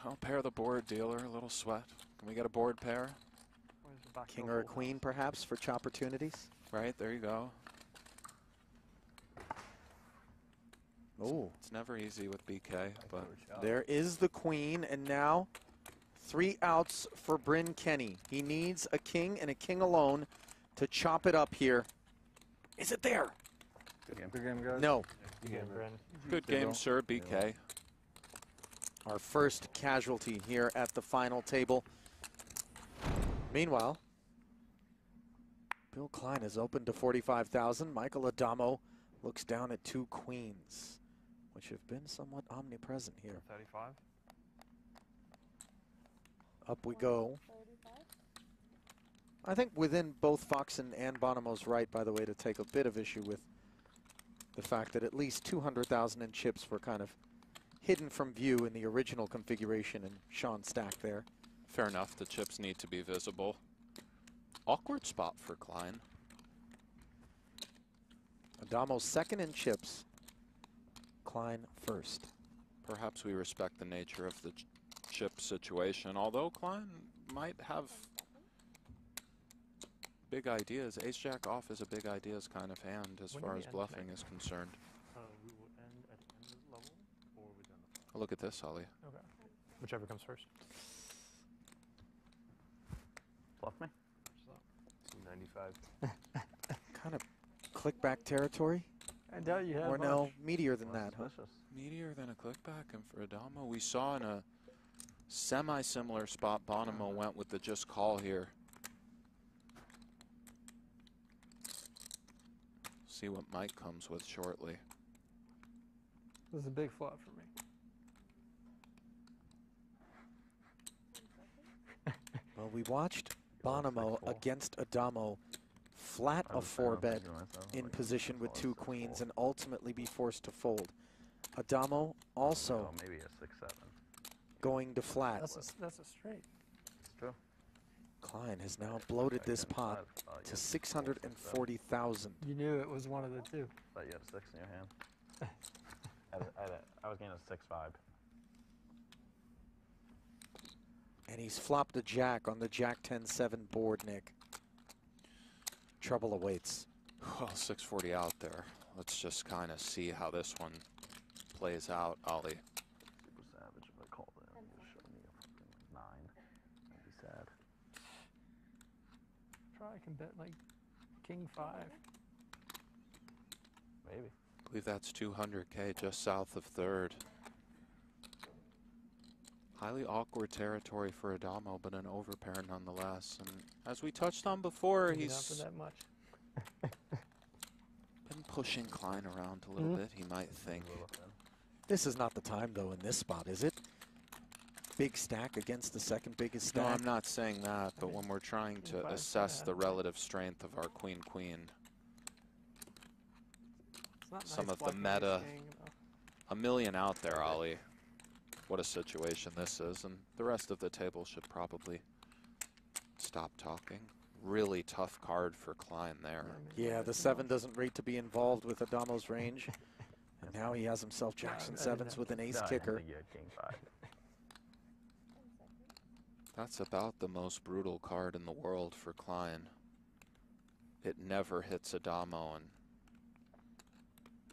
I'll pair the board, dealer. A little sweat. Can we get a board pair? King or a queen, perhaps, for opportunities? Right, there you go. Oh. It's never easy with BK, but There is the queen, and now 3 outs for Bryn Kenny. He needs a king and a king alone to chop it up here. Is it there? Good game. Good game, guys. No. Good game, Bryn. Good game, sir, BK. Our first casualty here at the final table. Meanwhile, Bill Klein is open to 45,000. Michael Adamo looks down at 2 queens, which have been somewhat omnipresent here. 35. Up we go. I think within both Foxen and Bonomo's right, by the way, to take a bit of issue with the fact that at least 200,000 in chips were kind of hidden from view in the original configuration and Sean's stack there. Fair enough, the chips need to be visible. Awkward spot for Klein. Adamo second in chips. Klein first. Perhaps we respect the nature of the chip situation, although Klein might have big ideas. Ace-Jack off is a big ideas kind of hand as far as bluffing is concerned. We will end at the end of the level, or are we done the Look at this, Ollie. Okay. Whichever comes first. Bluff me? 95. Kind of click-back territory? I doubt you have Or no, meatier than that, huh? Meatier than a clickback, and for Adamo, we saw in a semi-similar spot, Bonomo went with the just call here. See what Mike comes with shortly. This is a big flop for me. Well, we watched Bonomo against Adamo flat a 4-bet in position with 2 queens and ultimately be forced to fold. Adamo also maybe a 6-7. going to flat. That's a straight. It's true. Klein has now bloated this pot to 640,000. You knew it was one of the two. Thought you had a 6 in your hand. I was getting a 6-5. And he's flopped a jack on the Jack 10-7 board, Nick. Trouble awaits. Well, 640 out there. Let's just kind of see how this one plays out, Ollie. Super savage if I called it. Just show me a fucking 9. I'd be sad. Try can bet like king 5. Maybe. I believe that's 200K just south of third. Highly awkward territory for Adamo, but an overpair nonetheless. And as we touched on before, Maybe not for he's that much. Been pushing Klein around a little bit, he might think. This is not the time, though, in this spot, is it? Big stack against the second biggest stack. No, I'm not saying that, but when we're trying to assess the relative strength of our queen-queen, some of the meta, $1 million out there, Ollie. What a situation this is, and the rest of the table should probably stop talking. Really tough card for Klein there. Yeah, the 7 doesn't rate to be involved with Adamo's range. And now he has himself Jackson 7s with an ace kicker. That's about the most brutal card in the world for Klein. It never hits Adamo and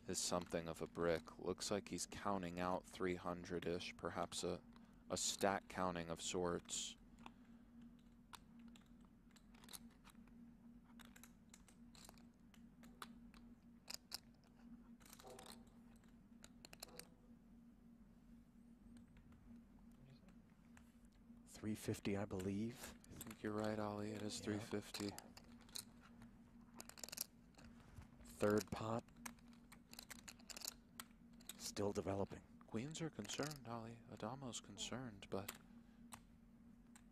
is something of a brick. Looks like he's counting out 300-ish, perhaps a stack counting of sorts. $350, I believe. I think you're right, Ollie. It is $350. Third pot. Still developing. Queens are concerned, Ollie. Adamo's concerned, but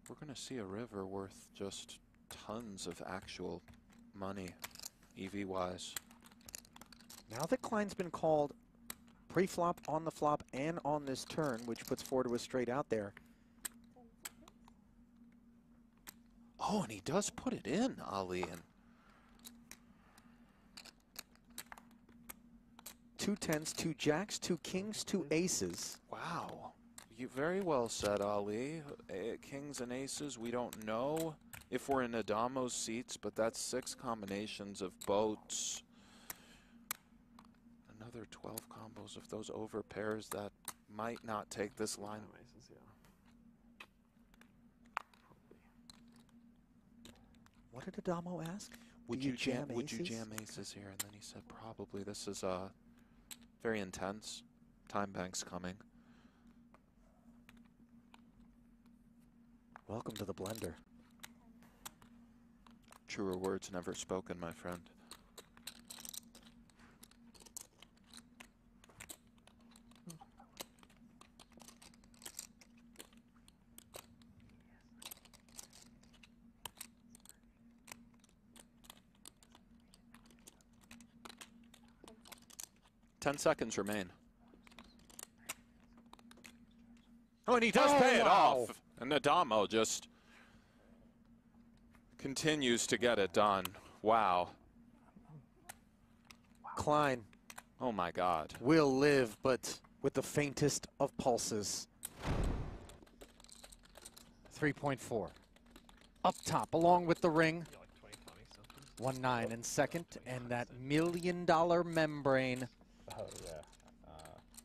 we're going to see a river worth just tons of actual money, EV-wise. Now that Klein's been called pre-flop, on the flop, and on this turn, which puts 4 to a straight out there. Oh, and he does put it in, Ollie. And 2 10s, 2 jacks, 2 kings, 2 aces. Wow. You very well said, Ali. Kings and aces, we don't know if we're in Adamo's seats, but that's 6 combinations of boats. Another 12 combos of those over pairs that might not take this line. What did Adamo ask? Would you jam aces here? And then he said probably. This is very intense. Time bank's coming. Welcome to the blender. Truer words never spoken, my friend. $10 seconds remain. Oh, and he does pay it off. And Adamo just continues to get it done. Wow. Klein. Oh, my God. Will live, but with the faintest of pulses. 3.4. Up top, along with the ring. 1-9 in second, and that $1 million membrane. Oh, yeah.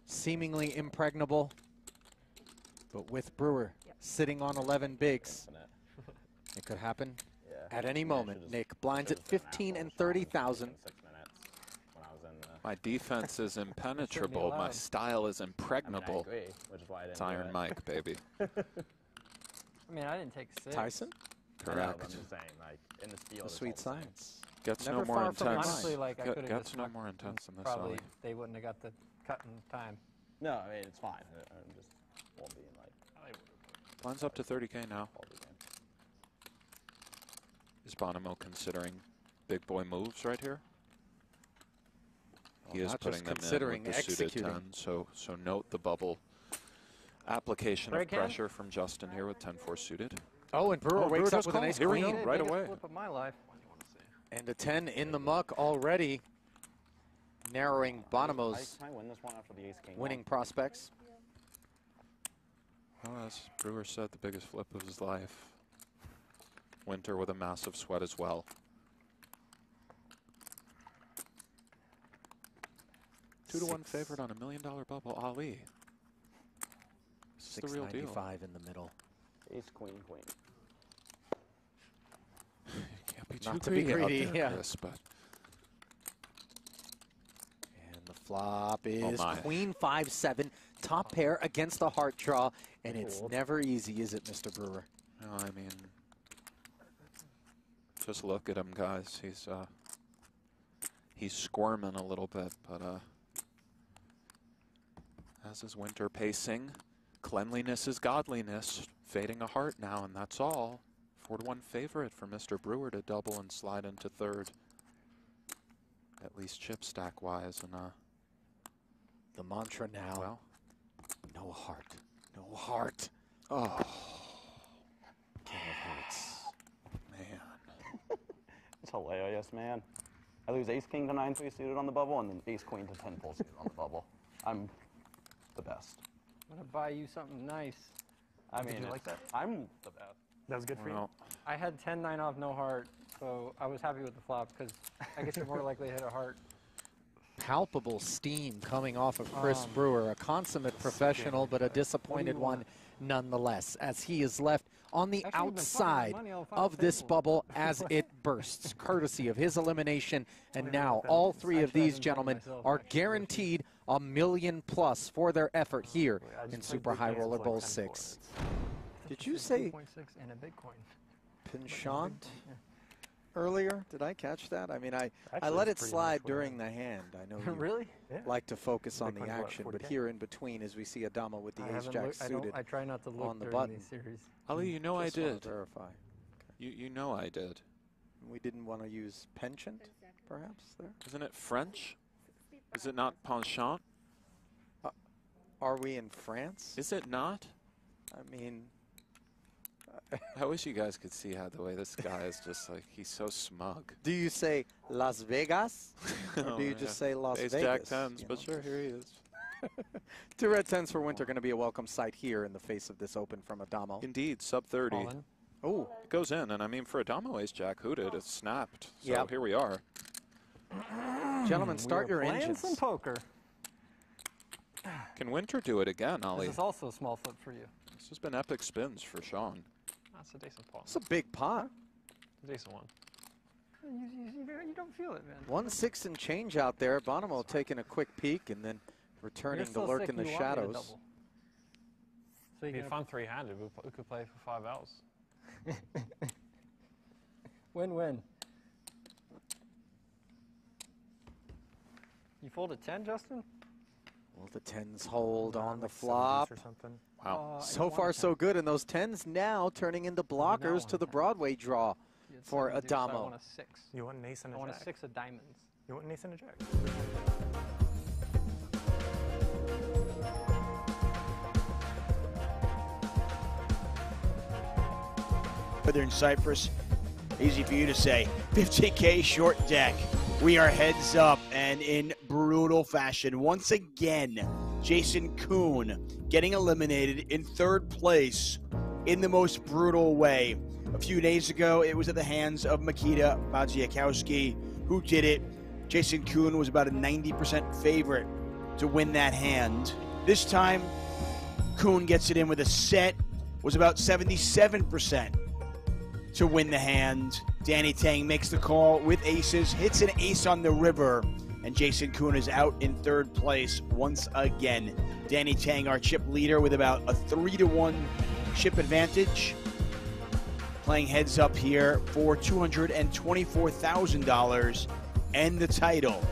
Seemingly impregnable, but with Brewer sitting on 11 bigs, it could happen at any moment. Nick, blinds at 15 and 30,000. My defense is impenetrable. My style is impregnable. I agree, which is why I didn't It's Iron Mike, baby. I mean, I didn't take 6. Tyson? Correct. I know, I'm just saying, like, in the field, The sweet science. Gets Never no more far from intense. Honestly, like, I could have Gets just no more intense than this, probably Ollie. they wouldn't have got the cut in time. No, I mean, it's fine. I just won't be in, like... Blinds up to 30K now. Is Bonomo considering big boy moves right here? He is not putting just them considering, in with the suited 10, so note the bubble application of pressure from Justin here with 10-4 suited. Oh, and Brewer wakes up with an ace Here we queen. go, right away. Flip of my life. And a 10 in the muck already, narrowing Bonomo's Can I win this one after the ace king? winning prospects. Well, as Brewer said, the biggest flip of his life. Winter with a massive sweat as well. Two to 1 favorite on $1 million bubble. Ali. This is the real deal. 695 in the middle. Ace, queen, queen. You can't be too Not to be greedy greedy, out yeah. there, Chris, but And the flop is my. queen 5-7, top pair against the heart draw, and it's never easy, is it, Mr. Brewer? no, I mean, just look at him, guys. He's He's squirming a little bit, but as is Winter pacing. Cleanliness is godliness. Fading a heart now, and that's all. 4-1 favorite for Mr. Brewer to double and slide into third. At least chip stack wise, and the mantra now. Well, no heart. No heart. Oh. It hurts. Man. It's hilarious, man. I lose ace-king to 9-3 suited on the bubble, and then ace-queen to 10-full suited on the bubble. I'm the best. I'm gonna buy you something nice. I mean, you like that? I'm the best. That was good for you? I had 10-9 off, no heart, so I was happy with the flop because I guess you're more likely to hit a heart. Palpable steam coming off of Chris Brewer, a consummate professional, but a disappointed one nonetheless, as he is left on the outside of this bubble as it bursts, courtesy of his elimination. And now all three of these gentlemen are guaranteed $1 million+ for their effort here in Super High Roller Bowl 6. Did you say 2.6 and a Bitcoin? penchant earlier? Did I catch that? I mean, I let it slide during the hand. I know you really like to focus on the action, but here in between, as we see Adama with the ace-jack suited I try not to look on the during button. these series. Ali, you know I did. Verify. You know I did. We didn't want to use penchant, perhaps, there? Isn't it French? Is it not penchant? Are we in France? Is it not? I mean... I wish you guys could see how the way this guy is just like, he's so smug. Do you say Las Vegas? Or do you just say Las Vegas? Ace-jack tens, but sure, here he is. 2 red tens for Winter, going to be a welcome sight here in the face of this open from Adamo. Indeed, sub 30. Oh, it goes in, and I mean, for Adamo ace-jack, who did? It snapped. So here we are. Gentlemen, start your playing engines. some poker. Can Winter do it again, Ali? This is also a small flip for you. This has been epic spins for Sean. That's a decent pot. It's a big pot. A decent one. You don't feel it, man. 1-6 and change out there. Bonomo taking a quick peek and then returning to lurk in the shadows. So if I'm three-handed, we could play for 5 hours. Win-win. You fold a 10, Justin? Will the 10s hold on the flop? Or something. Wow. So far, so good. And those 10s now turning into blockers to the Broadway draw for Adamo. I want a 6. You want an ace and a jack? I want a 6 of diamonds. You want an ace and a jack? Whether in Cyprus, easy for you to say, 50K short deck. We are heads up, and in brutal fashion, once again, Jason Kuhn getting eliminated in third place in the most brutal way. A few days ago, it was at the hands of Makita Badziakowski, who did it. Jason Kuhn was about a 90% favorite to win that hand. This time, Kuhn gets it in with a set, was about 77% to win the hand. Danny Tang makes the call with aces, hits an ace on the river, and Jason Kuhn is out in third place once again. Danny Tang, our chip leader, with about a 3-1 chip advantage. Playing heads up here for $224,000 and the title.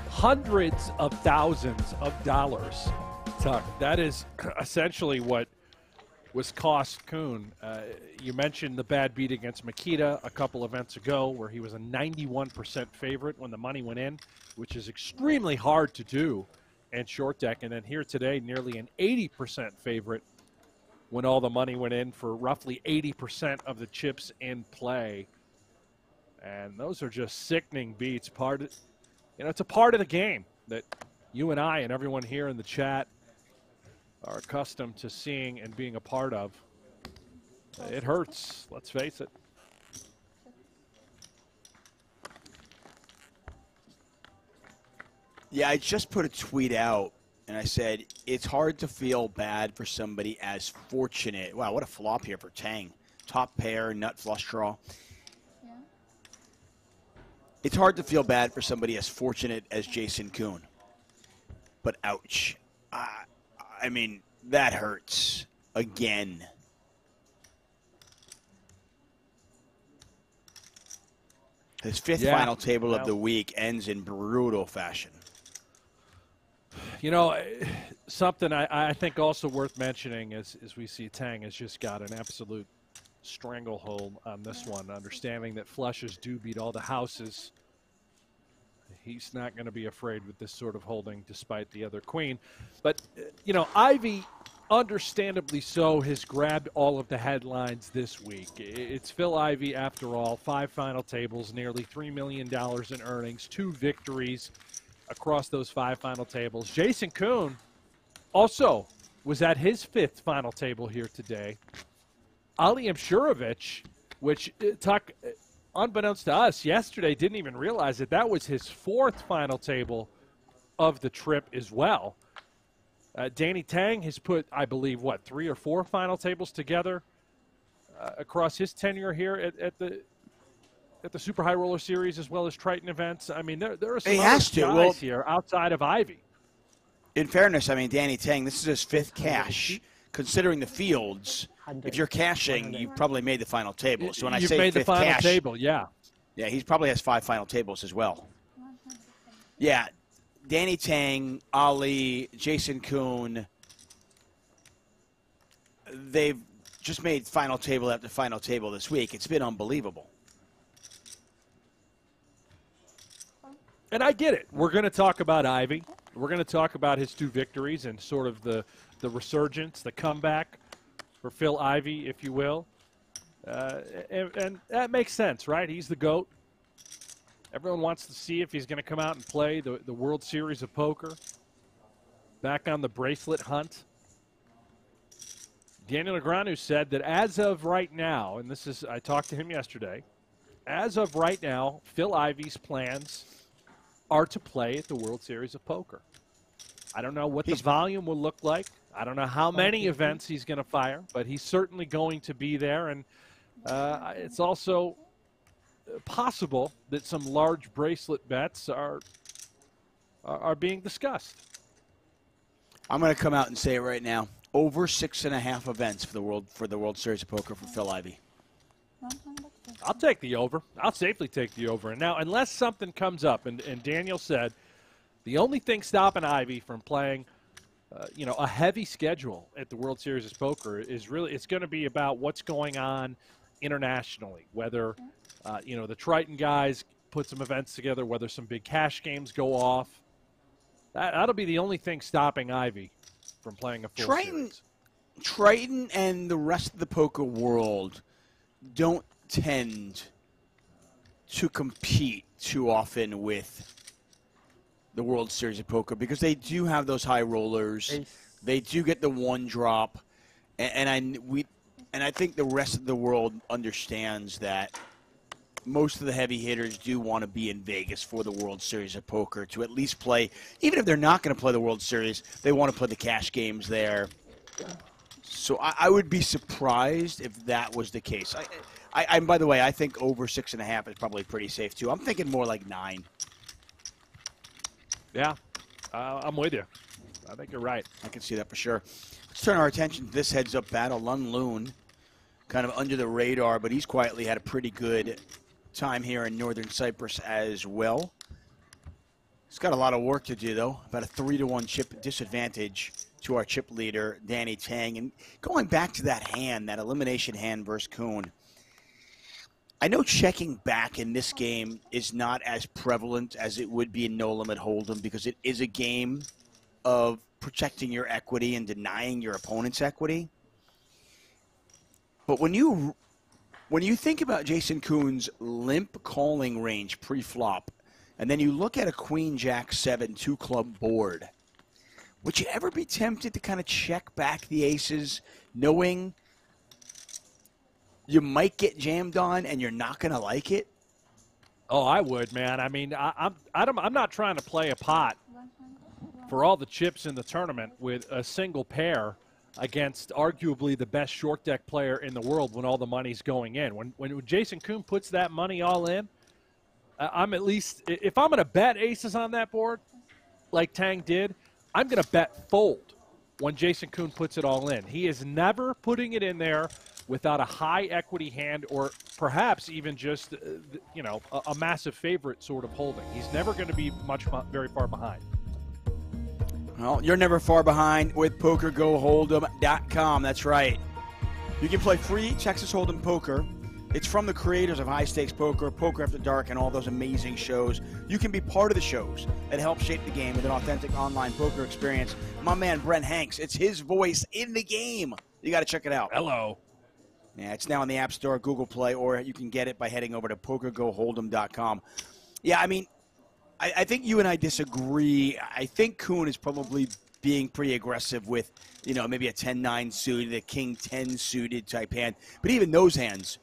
Hundreds of thousands of dollars, Tuck. That is essentially what was cost Kuhn. You mentioned the bad beat against Makita a couple events ago where he was a 91% favorite when the money went in, which is extremely hard to do in short deck. And then here today, nearly an 80% favorite when all the money went in for roughly 80% of the chips in play. And those are just sickening beats. It's a part of the game that you and I and everyone here in the chat are accustomed to seeing and being a part of. It hurts, let's face it. Yeah, I just put a tweet out, and I said, it's hard to feel bad for somebody as fortunate. Wow, what a flop here for Tang. Top pair, nut flush draw. Yeah. It's hard to feel bad for somebody as fortunate as Jason Kuhn. But ouch. I mean, that hurts again. His fifth final table of the week ends in brutal fashion. You know, something I think also worth mentioning is we see Tang has just got an absolute stranglehold on this one, understanding that flushes do beat all the houses. He's not going to be afraid with this sort of holding despite the other queen. But, you know, Ivy, understandably so, has grabbed all of the headlines this week. It's Phil Ivey, after all, 5 final tables, nearly $3 million in earnings, 2 victories across those 5 final tables. Jason Kuhn also was at his 5th final table here today. Ali Mshurovich, which, Tuck, unbeknownst to us yesterday, didn't even realize that was his 4th final table of the trip as well. Danny Tang has put, I believe, 3 or 4 final tables together across his tenure here at the Super High Roller Series as well as Triton events. I mean, there are some other guys here outside of Ivy. In fairness, I mean, Danny Tang, this is his 5th cash. Considering the fields, if you're cashing, you've probably made the final table. So when I say made the 5th final cash, table, yeah. Yeah, he probably has 5 final tables as well. Yeah, Danny Tang, Ali, Jason Kuhn, they've just made final table after final table this week. It's been unbelievable. And I get it. We're going to talk about Ivy. We're going to talk about his 2 victories and sort of the resurgence, the comeback for Phil Ivey, if you will. And that makes sense, right? He's the GOAT. Everyone wants to see if he's going to come out and play the World Series of Poker. Back on the bracelet hunt. Daniel Negreanu said that as of right now, and this is, I talked to him yesterday, as of right now, Phil Ivey's plans are to play at the World Series of Poker. I don't know what the volume will look like. I don't know how many events he's going to fire, but he's certainly going to be there. And it's also possible that some large bracelet bets are being discussed. I'm going to come out and say it right now. Over 6.5 events for the World Series of Poker for Phil Ivey. I'll take the over. I'll safely take the over. And now, unless something comes up, and Daniel said, the only thing stopping Ivey from playing, a heavy schedule at the World Series of Poker is really, it's going to be about what's going on internationally, whether, the Triton guys put some events together, whether some big cash games go off. That'll be the only thing stopping Ivey from playing a full series. Triton and the rest of the poker world don't tend to compete too often with the World Series of Poker because they do have those high rollers. They do get the one drop, and I think the rest of the world understands that most of the heavy hitters do want to be in Vegas for the World Series of Poker to at least play. Even if they're not going to play the World Series, they want to play the cash games there. So I would be surprised if that was the case. I by the way, I think over 6.5 is probably pretty safe too. I'm thinking more like 9. Yeah, I'm with you. I think you're right. I can see that for sure. Let's turn our attention to this heads-up battle. Lun Loon, kind of under the radar, but he's quietly had a pretty good time here in northern Cyprus as well. He's got a lot of work to do, though. About a 3-to-1 chip disadvantage to our chip leader, Danny Tang. And going back to that hand, that elimination hand versus Kuhn, I know checking back in this game is not as prevalent as it would be in No Limit Hold'em because it is a game of protecting your equity and denying your opponent's equity. But when you think about Jason Kuhn's limp calling range pre-flop, and then you look at a Queen Jack 7 2-club board, would you ever be tempted to kind of check back the aces, knowing you might get jammed on and you're not going to like it? Oh, I would, man. I mean, I'm not trying to play a pot for all the chips in the tournament with a single pair against arguably the best short deck player in the world when all the money's going in. When Jason Kuhn puts that money all in, I'm at least, if I'm going to bet aces on that board, like Tang did, I'm going to bet fold when Jason Kuhn puts it all in. He is never putting it in there without a high equity hand or perhaps even just, you know, a massive favorite sort of holding. He's never going to be very far behind. Well, you're never far behind with PokerGoHold'em.com. That's right. You can play free Texas Hold'em poker. It's from the creators of High Stakes Poker, Poker After Dark, and all those amazing shows. You can be part of the shows that help shape the game with an authentic online poker experience. My man, Brent Hanks, it's his voice in the game. You got to check it out. Hello. Yeah, it's now in the App Store, Google Play, or you can get it by heading over to PokerGoHold'em.com. Yeah, I mean, I think you and I disagree. I think Kuhn is probably being pretty aggressive with, you know, maybe a 10-9 suited, a King-10 suited type hand. But even those hands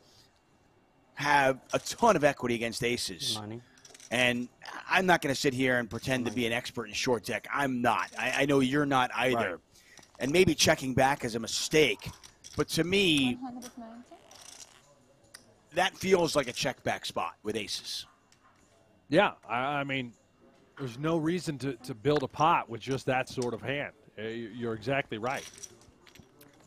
have a ton of equity against aces. Money. And I'm not going to sit here and pretend to be an expert in short deck. I'm not. I know you're not either. Right. And maybe checking back is a mistake. But to me, that feels like a check back spot with aces. Yeah, I mean, there's no reason to build a pot with just that sort of hand. You're exactly right.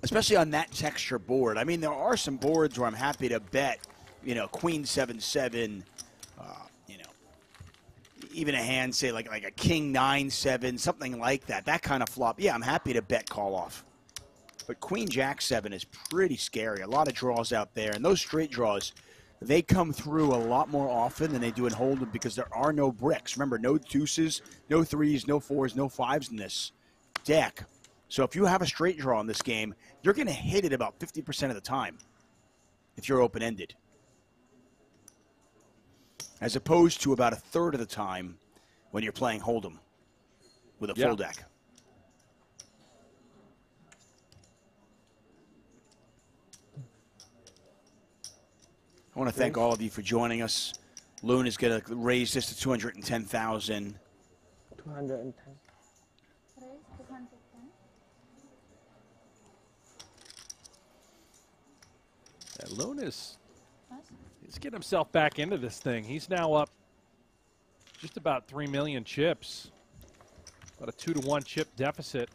Especially on that texture board. I mean, there are some boards where I'm happy to bet, you know, Queen 7-7, you know, even a hand, say, like a King 9-7, something like that. That kind of flop. Yeah, I'm happy to bet call off. But Queen Jack 7 is pretty scary. A lot of draws out there. And those straight draws, they come through a lot more often than they do in Hold'em because there are no bricks. Remember, no deuces, no threes, no fours, no fives in this deck. So if you have a straight draw in this game, you're going to hit it about 50% of the time if you're open-ended, as opposed to about a third of the time when you're playing Hold'em with a full deck. I want to thank all of you for joining us. Loon is going to raise this to 210,000. 210. Loon is he's getting himself back into this thing. He's now up just about 3 million chips. About a 2-to-1 chip deficit.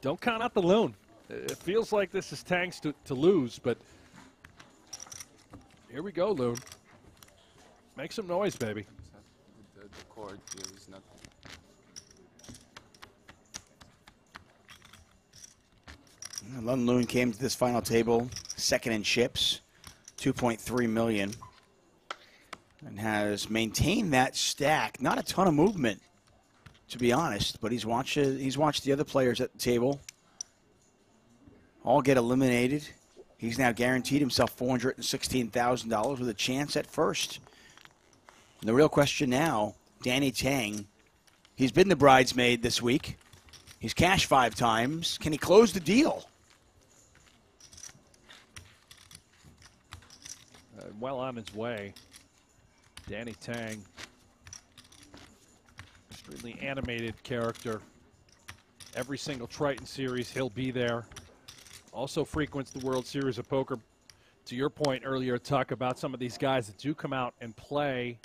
Don't count out the Loon. It feels like this is Tang's to lose, but here we go, Loon. Make some noise, baby. The cord is nothing. London Loon came to this final table second in chips, 2.3 million, and has maintained that stack. Not a ton of movement, to be honest, but he's watched the other players at the table all get eliminated. He's now guaranteed himself $416,000 with a chance at first. And the real question now, Danny Tang, he's been the bridesmaid this week. He's cashed 5 times. Can he close the deal? Well on his way. Danny Tang, extremely animated character. Every single Triton series, he'll be there. Also frequents the World Series of Poker. To your point earlier, Tuck, about some of these guys that do come out and play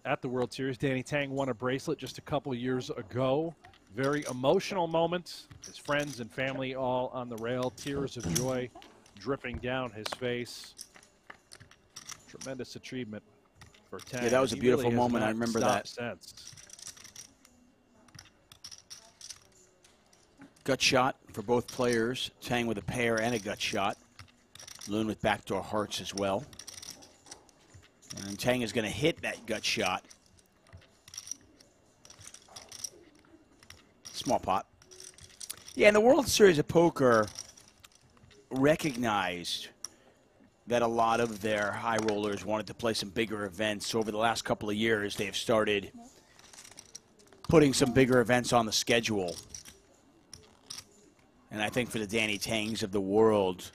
at the World Series. Danny Tang won a bracelet just a couple years ago. Very emotional moment. His friends and family all on the rail. Tears of joy dripping down his face. Tremendous achievement for Tang. Yeah, that was a beautiful moment. I remember that. Since. Gut shot for both players. Tang with a pair and a gut shot. Loon with backdoor hearts as well. And Tang is going to hit that gut shot. Small pot. Yeah, and the World Series of Poker recognized that a lot of their high rollers wanted to play some bigger events. Over the last couple of years, they've started putting some bigger events on the schedule. And I think for the Danny Tangs of the world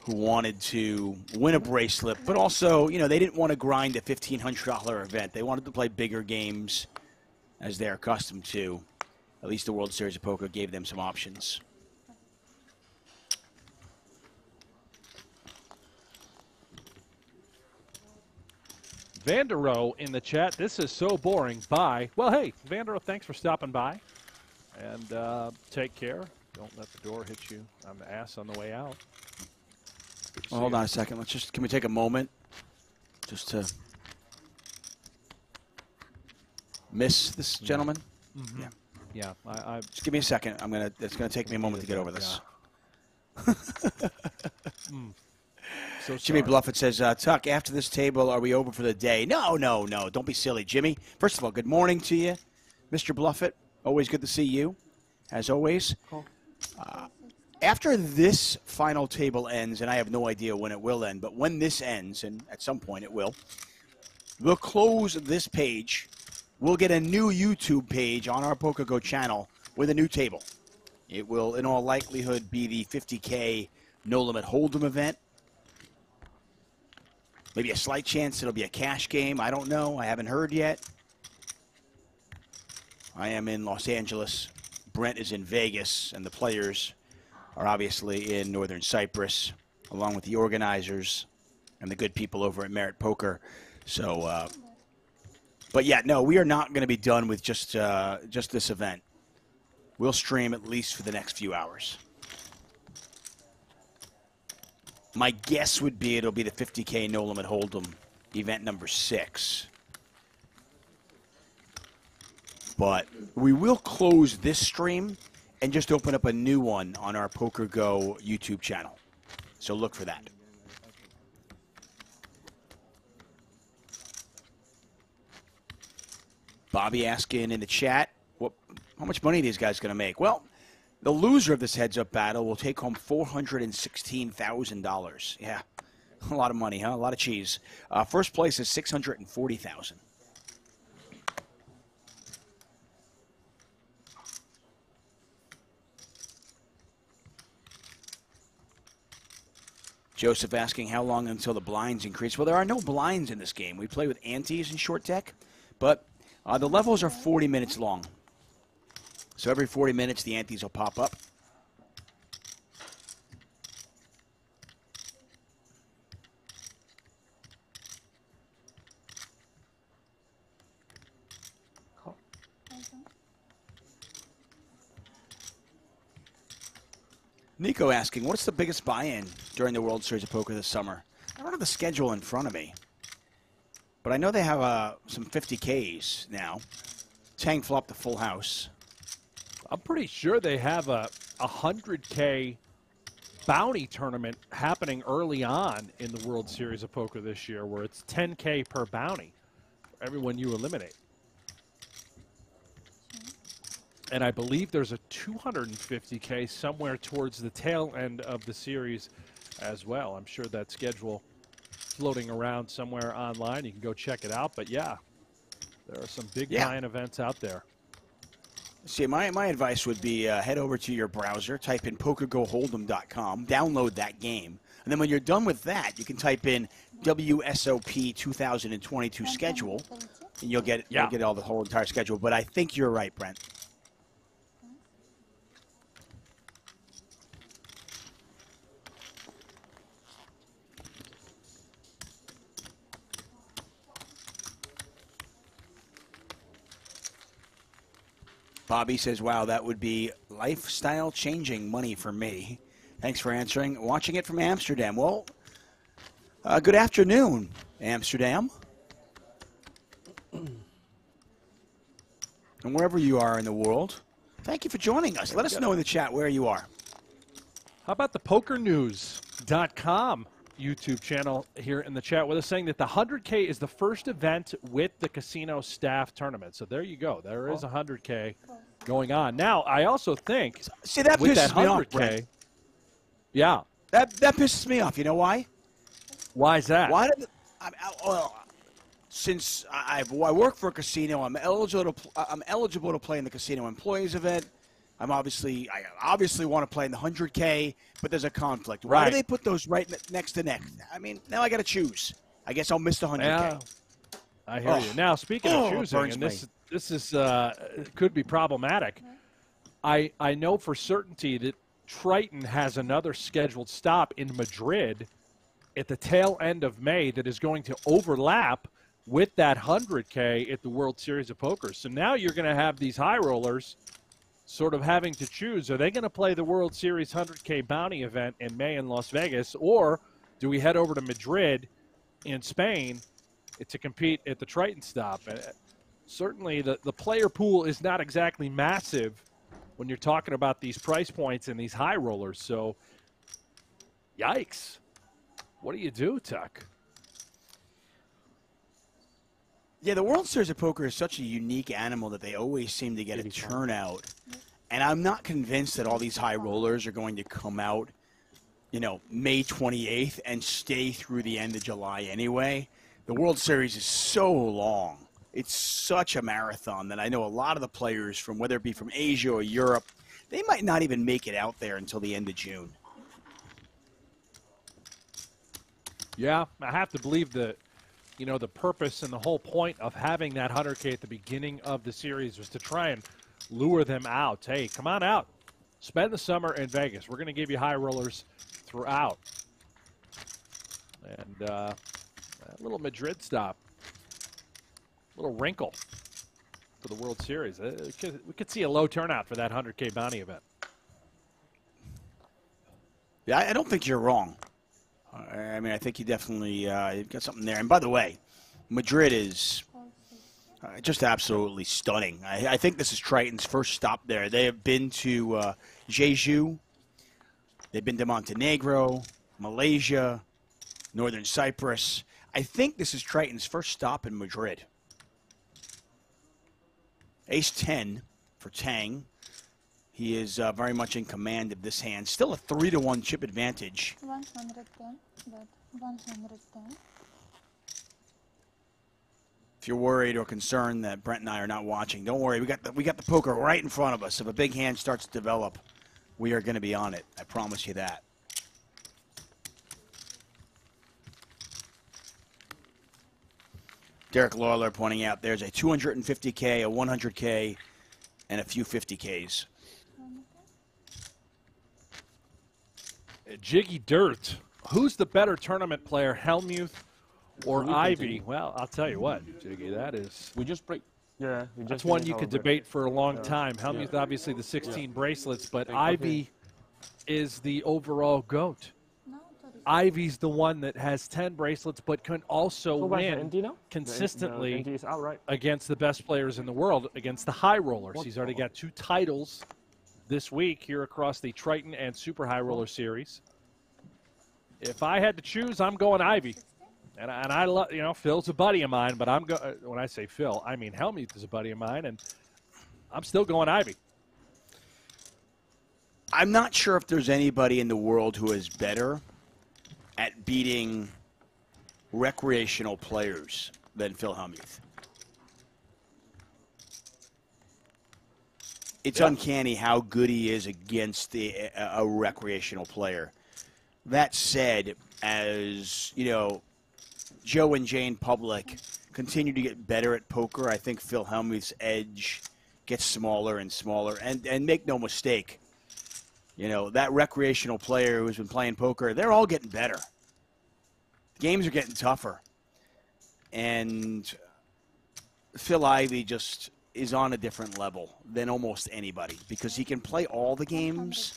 who wanted to win a bracelet, but also, you know, they didn't want to grind a $1,500 event. They wanted to play bigger games as they're accustomed to. At least the World Series of Poker gave them some options. Vandero in the chat. This is so boring. Bye. Well, hey, Vandero, thanks for stopping by. And take care. Don't let the door hit you on the ass on the way out. Well, hold on a second. Can we take a moment just to miss this gentleman? Mm-hmm. Yeah. Yeah. Just give me a second. It's gonna take me a moment to get over this. So Jimmy Bluffett says, Tuck, after this table, are we over for the day? No. Don't be silly, Jimmy. First of all, good morning to you, Mr. Bluffett. Always good to see you, as always. After this final table ends, and I have no idea when it will end, but when this ends, and at some point it will, we'll close this page. We'll get a new YouTube page on our PokerGO channel with a new table. It will, in all likelihood, be the 50K No Limit Hold'em event. Maybe a slight chance it'll be a cash game. I don't know. I haven't heard yet. I am in Los Angeles. Brent is in Vegas, and the players are obviously in Northern Cyprus, along with the organizers and the good people over at Merit Poker. So, but yeah, no, we are not going to be done with just this event. We'll stream at least for the next few hours. My guess would be it'll be the 50K No Limit Hold'em event number 6. But we will close this stream and just open up a new one on our PokerGO YouTube channel. So look for that. Bobby asking in the chat, how much money are these guys going to make? Well, the loser of this heads-up battle will take home $416,000. Yeah, a lot of money, huh? A lot of cheese. First place is $640,000. Joseph asking how long until the blinds increase. Well, there are no blinds in this game. We play with antes in short deck, but the levels are 40 minutes long. So every 40 minutes, the antes will pop up. Nico asking, what's the biggest buy-in during the World Series of Poker this summer? I don't have the schedule in front of me, but I know they have some 50Ks now. Tang flopped the full house. I'm pretty sure they have a 100K bounty tournament happening early on in the World Series of Poker this year, where it's 10K per bounty for everyone you eliminate. And I believe there's a 250K somewhere towards the tail end of the series as well. I'm sure that schedule floating around somewhere online. You can go check it out. But yeah, there are some big buy-in events out there. See, my advice would be head over to your browser, type in PokerGoHold'em.com, download that game, and then when you're done with that, you can type in WSOP 2022 schedule, and you'll get all the whole entire schedule. But I think you're right, Brent. Bobby says, wow, that would be lifestyle-changing money for me. Thanks for answering. Watching it from Amsterdam. Well, good afternoon, Amsterdam. And wherever you are in the world, thank you for joining us. Let us know in the chat where you are. How about the PokerNews.com YouTube channel here in the chat with us saying that the 100K is the first event with the casino staff tournament. So there you go. There is 100K going on. Now, I also think see, that with pisses that 100K, me off, Brent. Yeah. That pisses me off. You know why? Why is that? Why did since I work for a casino, I'm eligible to play in the casino employees event. I obviously want to play in the 100K, but there's a conflict. Why do they put those right next to neck? I mean, now I got to choose. I guess I'll miss the 100K. Yeah, I hear you. Now, speaking of choosing, and this is could be problematic. I know for certainty that Triton has another scheduled stop in Madrid at the tail end of May that is going to overlap with that 100K at the World Series of Poker. So now you're going to have these high rollers sort of having to choose. Are they going to play the World Series 100K bounty event in May in Las Vegas, or do we head over to Madrid in Spain to compete at the Triton stop? Certainly the player pool is not exactly massive when you're talking about these price points and these high rollers. So, yikes. What do you do, Tuck? Yeah, the World Series of Poker is such a unique animal that they always seem to get a turnout. And I'm not convinced that all these high rollers are going to come out, you know, May 28th and stay through the end of July anyway. The World Series is so long. It's such a marathon that I know a lot of the players, from whether it be from Asia or Europe, they might not even make it out there until the end of June. Yeah, I have to believe that, you know, the purpose and the whole point of having that 100K at the beginning of the series was to try and lure them out. Hey, come on out. Spend the summer in Vegas. We're going to give you high rollers throughout. And a little Madrid stop. Little wrinkle for the World Series. We could see a low turnout for that 100K bounty event. Yeah, I don't think you're wrong. I mean, I think you definitely you've got something there. And by the way, Madrid is just absolutely stunning. I think this is Triton's first stop there. They have been to Jeju. They've been to Montenegro, Malaysia, Northern Cyprus. I think this is Triton's first stop in Madrid. Ace-10 for Tang. He is very much in command of this hand. Still a 3-to-1 chip advantage. 110, but 110. If you're worried or concerned that Brent and I are not watching, don't worry. We got the poker right in front of us. If a big hand starts to develop, we are going to be on it. I promise you that. Derek Lawler pointing out there's a 250K, a 100K, and a few 50Ks. Jiggy Dirt. Who's the better tournament player, Helmuth or Ivy? Well, I'll tell you what, Jiggy, that is. We just break. Yeah, that's one you could debate for a long time. Helmuth, obviously, the 16 bracelets, but Ivy is the overall GOAT. Ivy's the one that has 10 bracelets, but can also win consistently against the best players in the world, against the high rollers. He's already got 2 titles this week here across the Triton and Super High Roller Series. If I had to choose, I'm going Ivy. And I love, you know, Phil's a buddy of mine, but when I say Phil, I mean Helmuth is a buddy of mine, and I'm still going Ivy. I'm not sure if there's anybody in the world who is better at beating recreational players than Phil Helmuth. It's uncanny how good he is against a recreational player. That said, as you know, Joe and Jane Public continue to get better at poker, I think Phil Helmuth's edge gets smaller and smaller. And make no mistake, you know, that recreational player who's been playing poker, they're all getting better. The games are getting tougher. And Phil Ivey just is on a different level than almost anybody because he can play all the games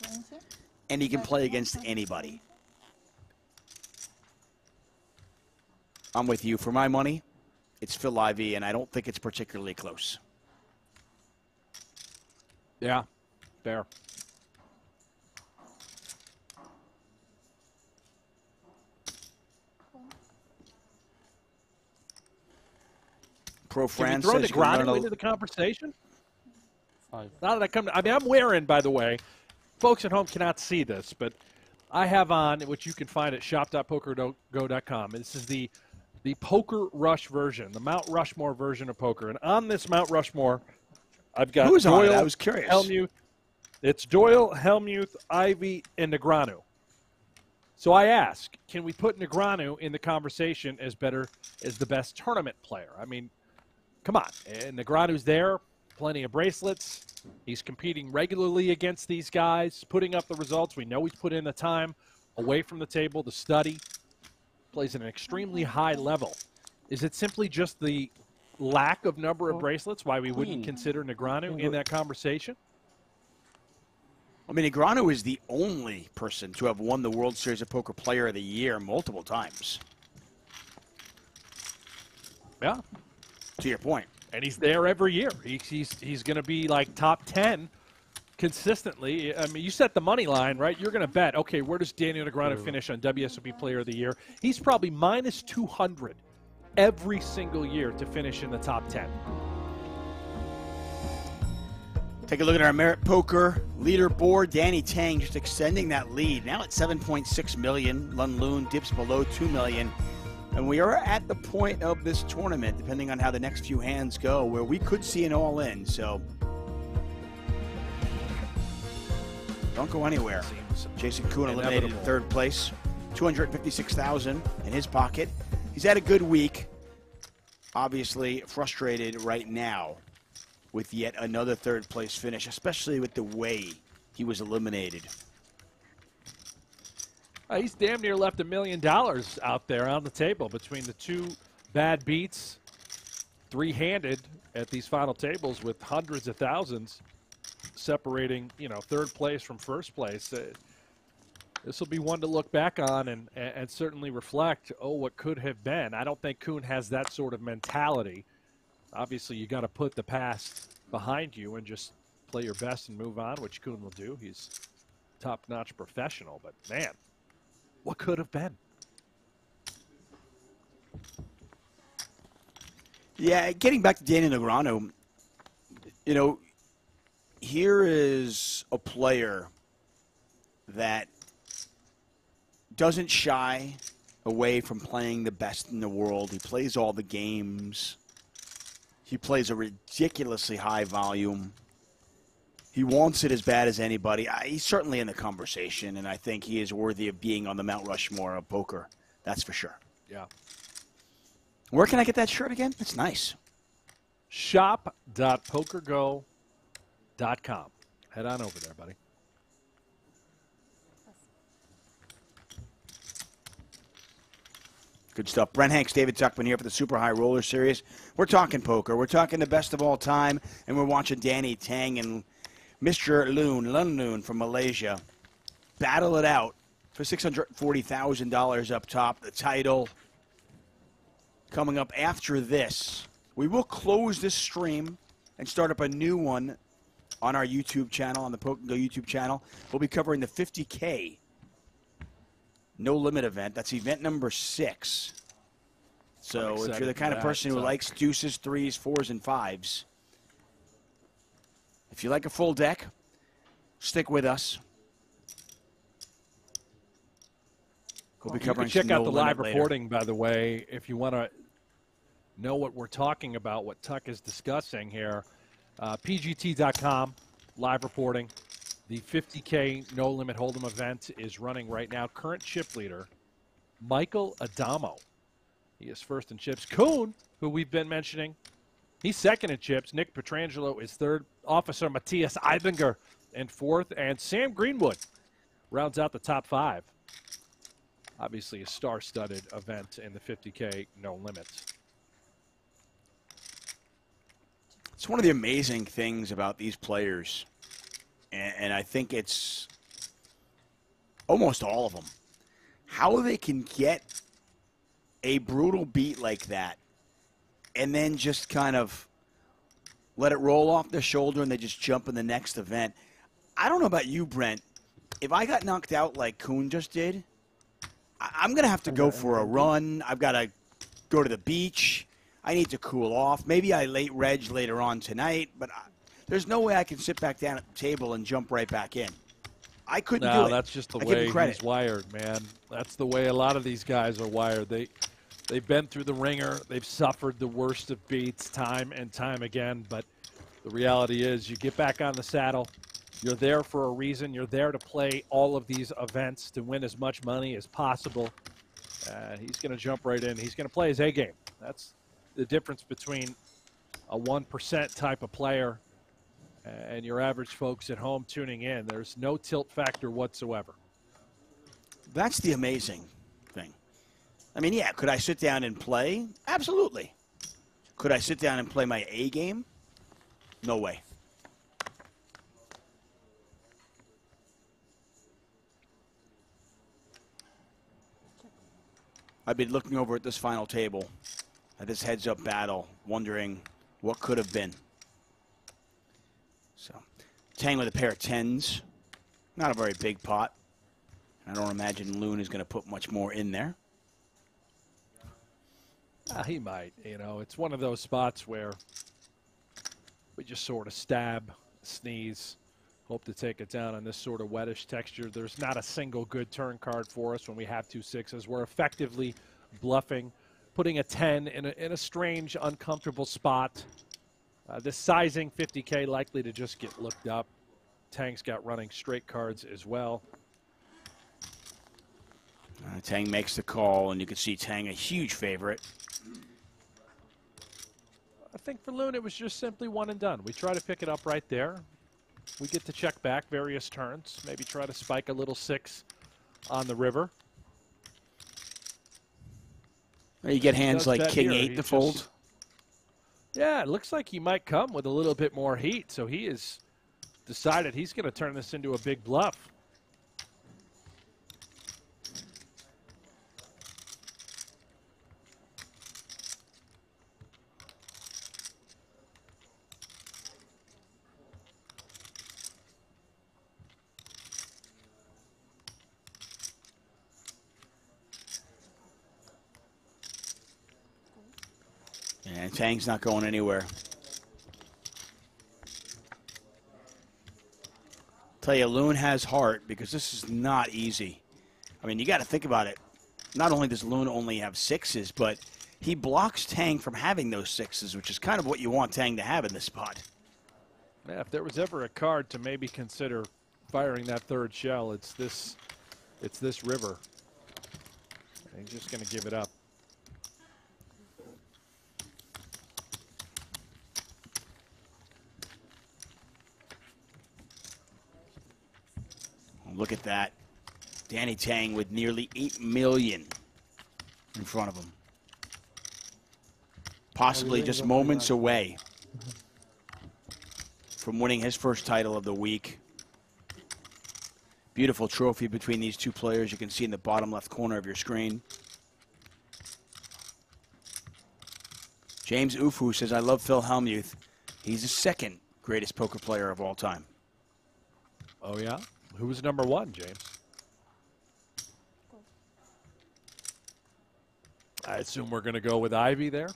and he can play against anybody. I'm with you. For my money, it's Phil Ivey, and I don't think it's particularly close. Yeah, fair. Pro France throw says Negrano into the conversation? Now that I come to, I mean, I'm wearing, by the way, folks at home cannot see this, but I have on, which you can find at shop.pokergo.com. This is the Poker Rush version, the Mount Rushmore version of poker. And on this Mount Rushmore, I've got Who's Doyle, on it? I was curious. Helmuth. It's Doyle, Helmuth, Ivy, and Negrano. So I ask, can we put Negrano in the conversation as the best tournament player? I mean, come on. And Negrano's there, plenty of bracelets. He's competing regularly against these guys, putting up the results. We know he's put in the time away from the table to study. Plays at an extremely high level. Is it simply just the lack of number of bracelets why we wouldn't consider Negrano in that conversation? I mean, Negreanu is the only person to have won the World Series of Poker Player of the Year multiple times. Yeah. To your point. And he's there every year. He's going to be like top 10 consistently. I mean, you set the money line, right? You're going to bet, okay, where does Daniel Negreanu finish on WSOP Player of the Year? He's probably minus 200 every single year to finish in the top 10. Take a look at our Merit Poker leaderboard. Danny Tang just extending that lead. Now at 7.6 million. Lun Loon dips below 2 million. And we are at the point of this tournament, depending on how the next few hands go, where we could see an all-in. So don't go anywhere. Jason Kuhn eliminated in third place. $256,000 in his pocket. He's had a good week. Obviously frustrated right now with yet another third-place finish, especially with the way he was eliminated. He's damn near left $1 million out there on the table between the two bad beats, three-handed at these final tables with hundreds of thousands separating, you know, third place from first place. This will be one to look back on and certainly reflect, oh, what could have been. I don't think Kuhn has that sort of mentality. Obviously, you got to put the past behind you and just play your best and move on, which Kuhn will do. He's top-notch professional, but man, what could have been? Yeah, getting back to Daniel Negreanu, you know, here is a player that doesn't shy away from playing the best in the world. He plays all the games. He plays a ridiculously high volume. He wants it as bad as anybody. He's certainly in the conversation, and I think he is worthy of being on the Mount Rushmore of poker. That's for sure. Yeah. Where can I get that shirt again? It's nice. Shop.pokergo.com. Head on over there, buddy. Good stuff. Brent Hanks, David Tuckman here for the Super High Roller Series. We're talking poker. We're talking the best of all time, and we're watching Danny Tang and Mr. Lun Loon from Malaysia battle it out for $640,000 up top. The title coming up after this. We will close this stream and start up a new one on our YouTube channel, on the PokerGO YouTube channel. We'll be covering the 50K No Limit event. That's event number 6. So if you're the kind of person who likes deuces, threes, fours, and fives, if you like a full deck, stick with us. We'll be covering you can check out the live later. reporting, by the way, if you want to know what we're talking about, what Tuck is discussing here. PGT.com, live reporting. The 50K No Limit Hold'em event is running right now. Current chip leader, Michael Adamo. He is first in chips. Kuhn, who we've been mentioning, he's second in chips. Nick Petrangelo is third. Officer Matthias Eibinger in fourth. And Sam Greenwood rounds out the top 5. Obviously a star-studded event in the 50K No Limits. It's one of the amazing things about these players, and I think it's almost all of them, how they can get a brutal beat like that and then just kind of let it roll off their shoulder and they just jump in the next event. I don't know about you, Brent. If I got knocked out like Kuhn just did, I'm going to have to go for a run. I've got to go to the beach. I need to cool off. Maybe I late reg later on tonight, but there's no way I can sit back down at the table and jump right back in. I couldn't do it. No, that's just the way he's wired, man. That's the way a lot of these guys are wired. They've been through the ringer. They've suffered the worst of beats time and time again, but the reality is you get back on the saddle. You're there for a reason. You're there to play all of these events to win as much money as possible. He's going to jump right in. He's going to play his A game. That's the difference between a 1% type of player and your average folks at home tuning in. There's no tilt factor whatsoever. That's the amazing thing. I mean, yeah, could I sit down and play? Absolutely. Could I sit down and play my A game? No way. I've been looking over at this final table, at this heads-up battle, wondering what could have been. So, Tang with a pair of 10s. Not a very big pot. I don't imagine Loon is going to put much more in there. He might. You know, it's one of those spots where we just sort of stab, sneeze, hope to take it down on this sort of wettish texture. There's not a single good turn card for us when we have 2 6s. We're effectively bluffing, putting a 10 in a strange, uncomfortable spot. This sizing 50K likely to just get looked up. Tang's got running straight cards as well. Tang makes the call, and you can see Tang a huge favorite. I think for Loon, it was just simply one and done. We try to pick it up right there. We get to check back various turns, maybe try to spike a little 6 on the river. You get hands like King 8 to fold. Yeah, it looks like he might come with a little bit more heat, so he has decided he's going to turn this into a big bluff. And Tang's not going anywhere. Tell you, Loon has heart because this is not easy. I mean, you got to think about it. Not only does Loon only have 6s, but he blocks Tang from having those 6s, which is kind of what you want Tang to have in this spot. Yeah, if there was ever a card to maybe consider firing that third shell, it's this river. He's just going to give it up. Look at that. Danny Tang with nearly 8 million in front of him. Possibly just moments away from winning his first title of the week. Beautiful trophy between these two players. You can see in the bottom left corner of your screen. James Ufu says, I love Phil Hellmuth. He's the second greatest poker player of all time. Oh, yeah? Who was number 1, James? I assume we're going to go with Ivy there.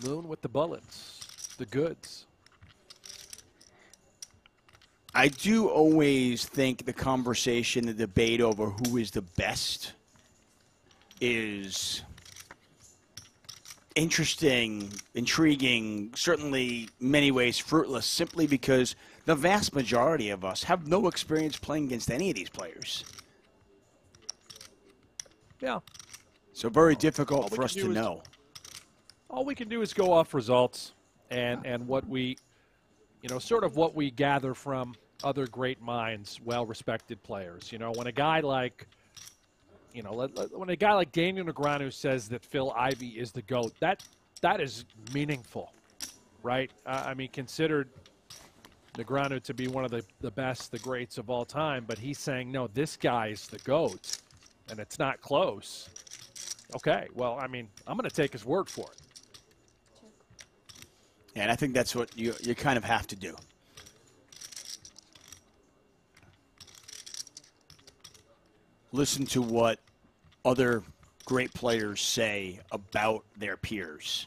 Loon with the bullets, the goods. I do always think the conversation, the debate over who is the best is interesting, intriguing, certainly many ways fruitless, simply because the vast majority of us have no experience playing against any of these players. Yeah. So very difficult for us to know. All we can do is go off results and what we, you know, sort of what we gather from other great minds, well-respected players. You know, when a guy like, you know, when a guy like Daniel Negreanu says that Phil Ivey is the GOAT, that is meaningful, right? I mean, considered Negreanu to be one of the best, the greats of all time, but he's saying, no, this guy is the GOAT, and it's not close. Okay, well, I mean, I'm going to take his word for it. And I think that's what you kind of have to do. Listen to what other great players say about their peers.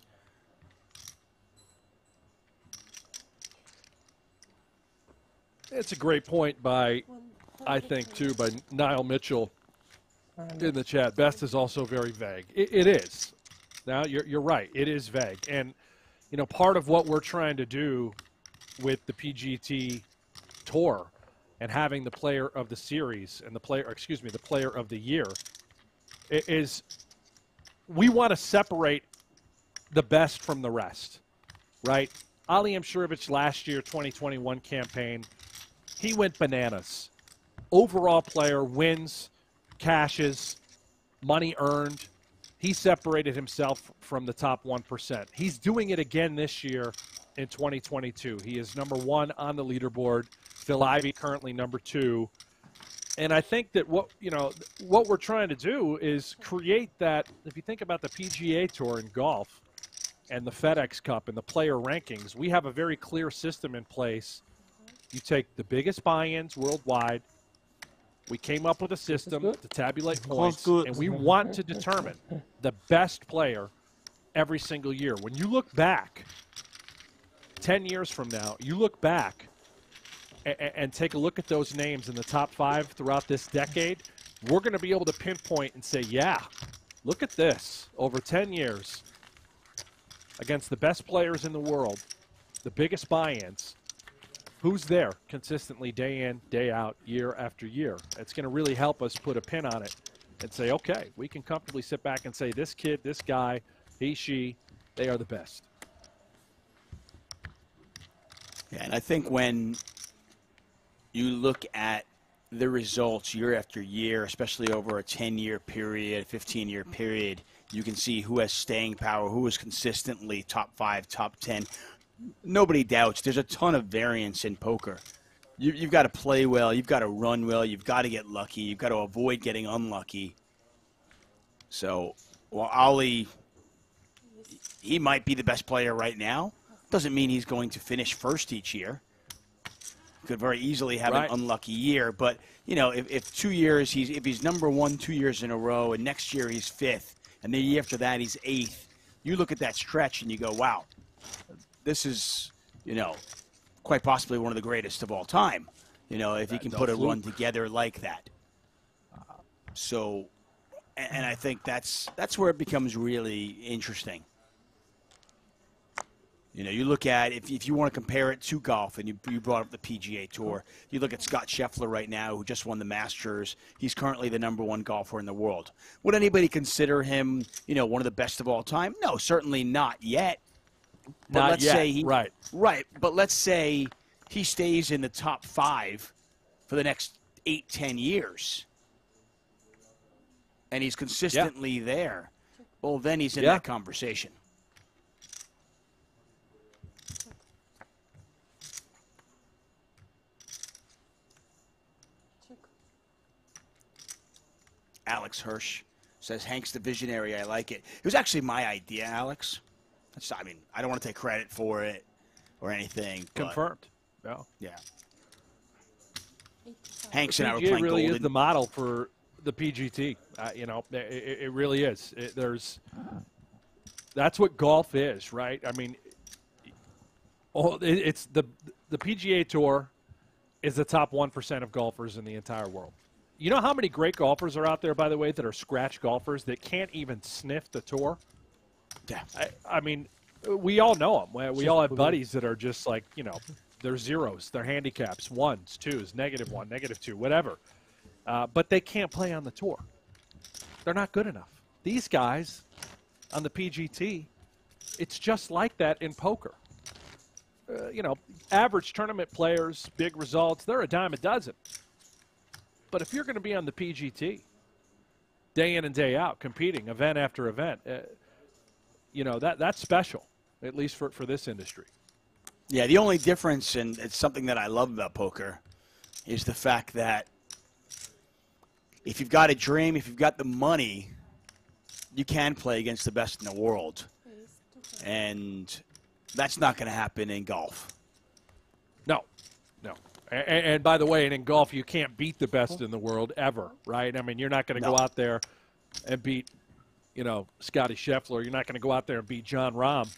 It's a great point by, I think, too, by Niall Mitchell in the chat. Best is also very vague. It is. Now, you're right. It is vague. And, you know, part of what we're trying to do with the PGT Tour and having the player of the series and the player of the year is we want to separate the best from the rest, right? Ali Mshirovich last year, 2021 campaign, he went bananas. Overall player, wins, cashes, money earned. He separated himself from the top 1%. He's doing it again this year in 2022. He is number 1 on the leaderboard. Phil Ivey currently number 2. And I think that what we're trying to do is create that. If you think about the PGA Tour in golf and the FedEx Cup and the player rankings, we have a very clear system in place. You take the biggest buy-ins worldwide. We came up with a system to tabulate points, and we want to determine the best player every single year. When you look back 10 years from now, you look back and take a look at those names in the top 5 throughout this decade, we're going to be able to pinpoint and say, yeah, look at this. Over 10 years, against the best players in the world, the biggest buy-ins, who's there consistently day in, day out, year after year? It's going to really help us put a pin on it and say, okay, we can comfortably sit back and say, this kid, this guy, he, she, they are the best. Yeah, and I think when you look at the results year after year, especially over a 10-year period, 15-year period, you can see who has staying power, who is consistently top 5, top 10. Nobody doubts there's a ton of variance in poker. You've got to play well, you've got to run well, you've got to get lucky, you've got to avoid getting unlucky. So, while Ali, he might be the best player right now, doesn't mean he's going to finish first each year. Could very easily have an unlucky year, but if 2 years if he's number 1 2 years in a row, and next year he's 5th, and the year after that he's 8th, you look at that stretch and you go, wow, this is quite possibly one of the greatest of all time. If he can put a run together like that. So, and I think that's where it becomes really interesting. You look at, if you want to compare it to golf, and you brought up the PGA Tour, you look at Scott Scheffler right now, who just won the Masters. He's currently the number 1 golfer in the world. Would anybody consider him, one of the best of all time? No, certainly not yet. But Not let's yet, say right. But let's say he stays in the top 5 for the next 8-10 years, and he's consistently there. Well, then he's in that conversation. Alex Hirsch says, Hank's the visionary. I like it. It was actually my idea, Alex. I mean, I don't want to take credit for it or anything. Confirmed. No. Yeah. Hanks and I were PGA playing really Golden. is the model for the PGT. It really is. That's what golf is, right? I mean, it's the PGA Tour is the top 1% of golfers in the entire world. You know how many great golfers are out there, by the way, that are scratch golfers that can't even sniff the tour? Yeah. I mean, we all know them. We all have buddies that are just like, they're zeros, they're handicaps, 1s, 2s, -1, -2, whatever. But they can't play on the tour. They're not good enough. These guys on the PGT, it's just like that in poker. Average tournament players, big results, they're a dime a dozen. But if you're going to be on the PGT, day in and day out, competing event after event, that's special, at least for this industry. Yeah, the only difference, and it's something that I love about poker, is the fact that if you've got a dream, if you've got the money, you can play against the best in the world. And that's not going to happen in golf. No. And by the way, and in golf, you can't beat the best in the world ever, right? I mean, you're not going to go out there and beat, Scotty Scheffler. You're not going to go out there and beat John Rahm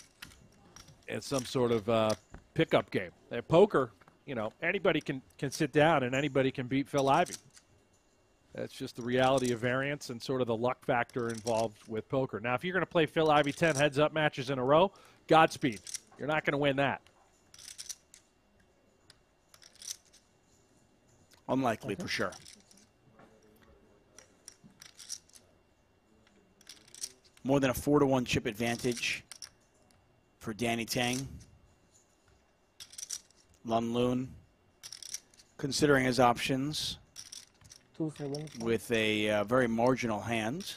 in some sort of pickup game. At poker, anybody can sit down and anybody can beat Phil Ivey. That's just the reality of variance and sort of the luck factor involved with poker. Now, if you're going to play Phil Ivey 10 heads-up matches in a row, Godspeed. You're not going to win that. Unlikely, for sure. More than a 4-to-1 chip advantage for Danny Tang. Lun Loon, considering his options with a very marginal hand.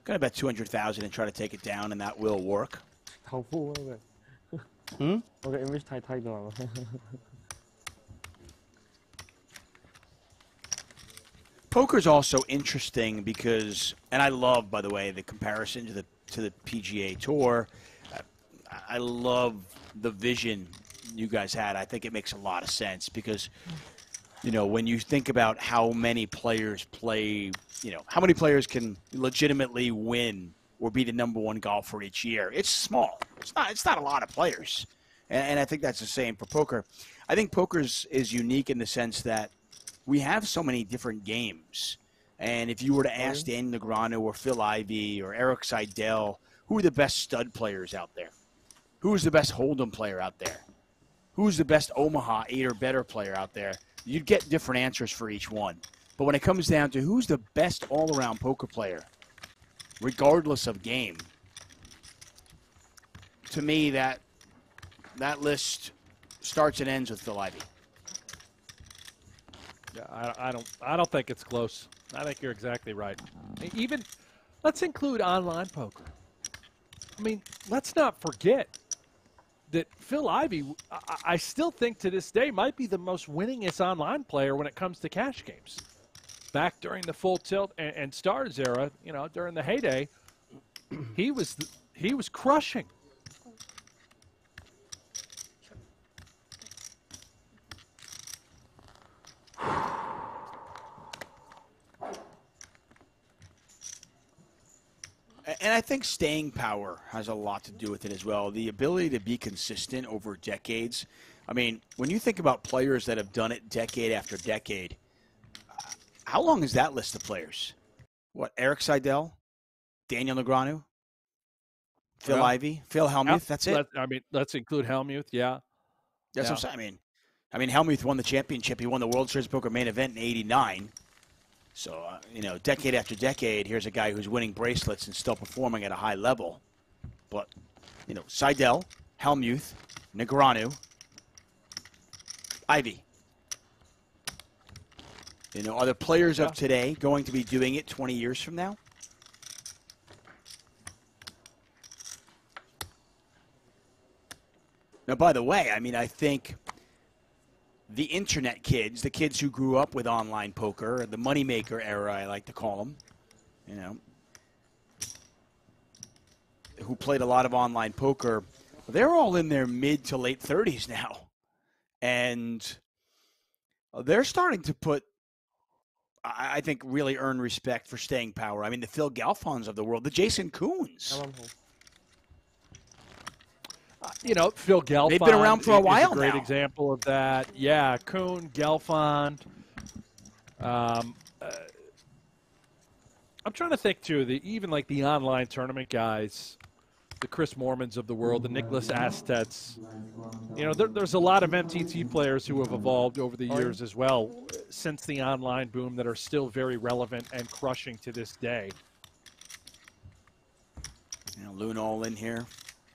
Gonna bet 200,000 and try to take it down, and that will work. Poker's also interesting because, and I love, by the way, the comparison to the PGA Tour. I love the vision you guys had. I think it makes a lot of sense because, you know, when you think about how many players play, you know, how many players can legitimately win or be the #1 golfer each year, it's small. It's not a lot of players. And I think that's the same for poker. I think poker is unique in the sense that we have so many different games. And if you were to ask Dan Negreanu or Phil Ivey or Eric Seidel, who are the best stud players out there? Who's the best Hold'em player out there? Who's the best Omaha 8 or better player out there? You'd get different answers for each one. But when it comes down to who's the best all-around poker player, regardless of game, to me that list starts and ends with Phil Ivey. Yeah, I don't think it's close. I think you're exactly right. Even let's include online poker. I mean, let's not forget that Phil Ivey, I still think to this day, might be the most winningest online player when it comes to cash games. Back during the Full Tilt and Stars era, you know, during the heyday, he was crushing. And I think staying power has a lot to do with it as well. The ability to be consistent over decades. I mean, when you think about players that have done it decade after decade, how long is that list of players? What, Eric Seidel, Daniel Negreanu, Phil Ivey, Phil Hellmuth, that's it? I mean, let's include Hellmuth, yeah. That's what I'm saying. I mean, Hellmuth won the championship. He won the World Series Poker main event in '89. So, you know, decade after decade, here's a guy who's winning bracelets and still performing at a high level. But, you know, Seidel, Hellmuth, Negreanu, Ivey. You know, are the players of today going to be doing it 20 years from now? Now, by the way, I mean, I think the internet kids, the kids who grew up with online poker, the moneymaker era, I like to call them, you know, who played a lot of online poker, they're all in their mid to late 30s now. And they're starting to put, I think, really earn respect for staying power. I mean, the Phil Galfons of the world, the Jason Koons. You know, Phil Gelfond. They've been around for a while now. A great now. example of that. Yeah, Kuhn, Gelfond. I'm trying to think, too, even like the online tournament guys, the Chris Mormons of the world, the Nicholas Astets. You know, there's a lot of MTT players who have evolved over the years as well since the online boom that are still very relevant and crushing to this day. You know, Loon all in here.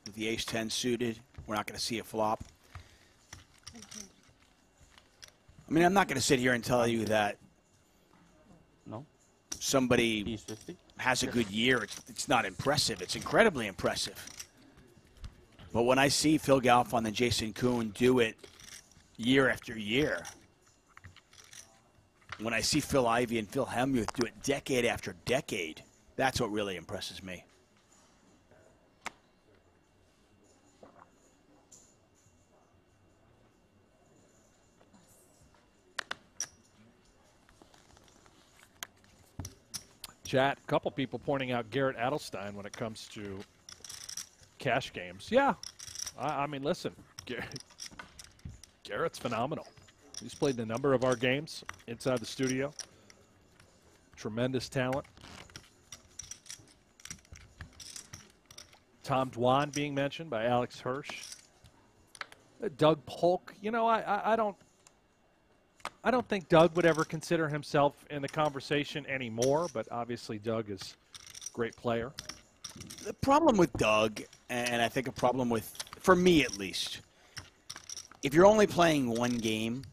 With the ace-10 suited, we're not going to see a flop. I mean, I'm not going to sit here and tell you that somebody has a good year. It's not impressive. It's incredibly impressive. But when I see Phil Galfond and Jason Koon do it year after year, when I see Phil Ivey and Phil Hellmuth do it decade after decade, that's what really impresses me. Chat, a couple people pointing out Garrett Adelstein when it comes to cash games. Yeah, I mean, listen, Garrett's phenomenal. He's played in a number of our games inside the studio. Tremendous talent. Tom Dwan being mentioned by Alex Hirsch. Doug Polk. You know, I don't think Doug would ever consider himself in the conversation anymore, but obviously Doug is a great player. The problem with Doug, and I think a problem with, for me at least, if you're only playing one game,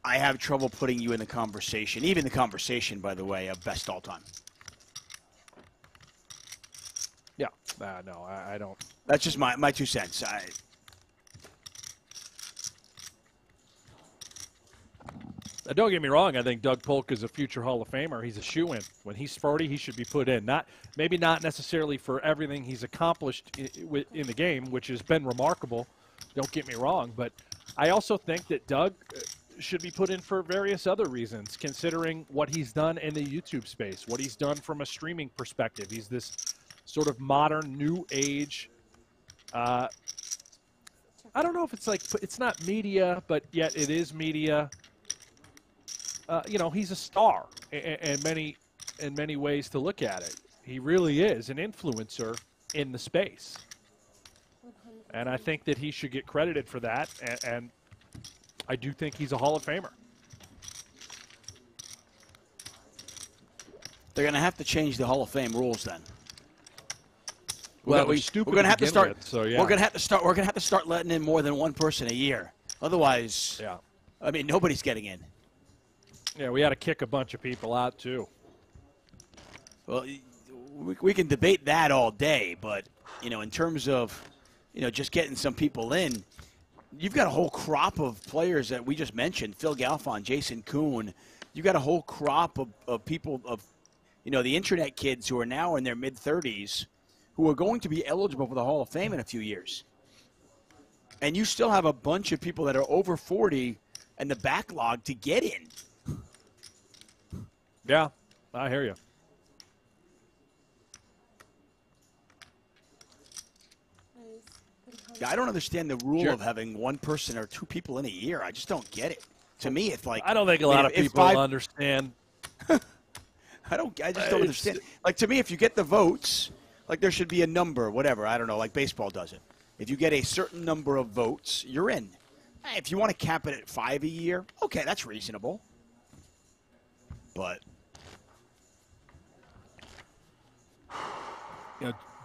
I have trouble putting you in the conversation, even the conversation, by the way, of best all-time. Yeah, no, I don't. That's just my 2 cents. Don't get me wrong. I think Doug Polk is a future Hall of Famer. He's a shoo-in. When he's 40, he should be put in. Maybe not necessarily for everything he's accomplished in the game, which has been remarkable. Don't get me wrong. But I also think that Doug should be put in for various other reasons, considering what he's done in the YouTube space, what he's done from a streaming perspective. He's this sort of modern, new age. I don't know if it's like, it's not media, but yet it is media. You know, he's a star in many ways to look at it. He really is an influencer in the space. And I think that he should get credited for that, and I do think he's a Hall of Famer. They're going to have to change the Hall of Fame rules then. Well, we're going to have to start. So yeah, we're going to have to start letting in more than one person a year. Otherwise, yeah. I mean, nobody's getting in. Yeah, we had to kick a bunch of people out too. Well, we can debate that all day, but you know, in terms of just getting some people in, you've got a whole crop of players that we just mentioned: Phil Galfond, Jason Kuhn. You've got a whole crop of people the internet kids who are now in their mid-30s who are going to be eligible for the Hall of Fame in a few years. And you still have a bunch of people that are over 40 and the backlog to get in. Yeah, I hear you. Yeah, I don't understand the rule of having one person or two people in a year. I just don't get it. To me, it's like, I don't think a lot of people understand. I just don't understand. Like, to me, if you get the votes, like there should be a number, whatever. I don't know, like baseball does it. If you get a certain number of votes, you're in. If you want to cap it at 5 a year, okay, that's reasonable. But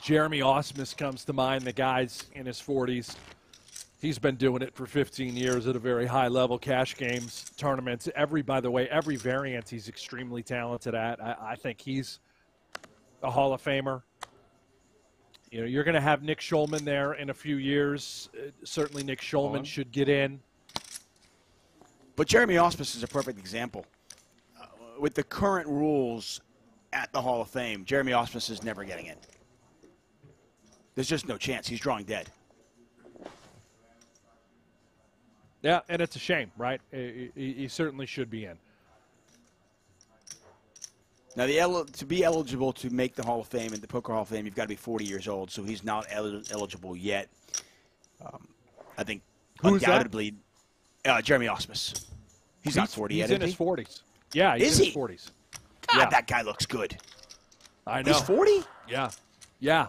Jeremy Osmus comes to mind, the guy's in his 40s. He's been doing it for 15 years at a very high level, cash games, tournaments. By the way, every variant he's extremely talented at. I think he's a Hall of Famer. You're going to have Nick Schulman there in a few years. Certainly Nick Schulman should get in. But Jeremy Osmus is a perfect example. With the current rules at the Hall of Fame, Jeremy Osmus is never getting in. There's just no chance. He's drawing dead. Yeah, and it's a shame, right? He certainly should be in. Now, to be eligible to make the Hall of Fame and the Poker Hall of Fame, you've got to be 40 years old, so he's not eligible yet. I think undoubtedly Jeremy Osmus. He's not 40 yet, He's in his 40s. Yeah, he's in his 40s. God, that guy looks good. I know. He's 40? Yeah. Yeah.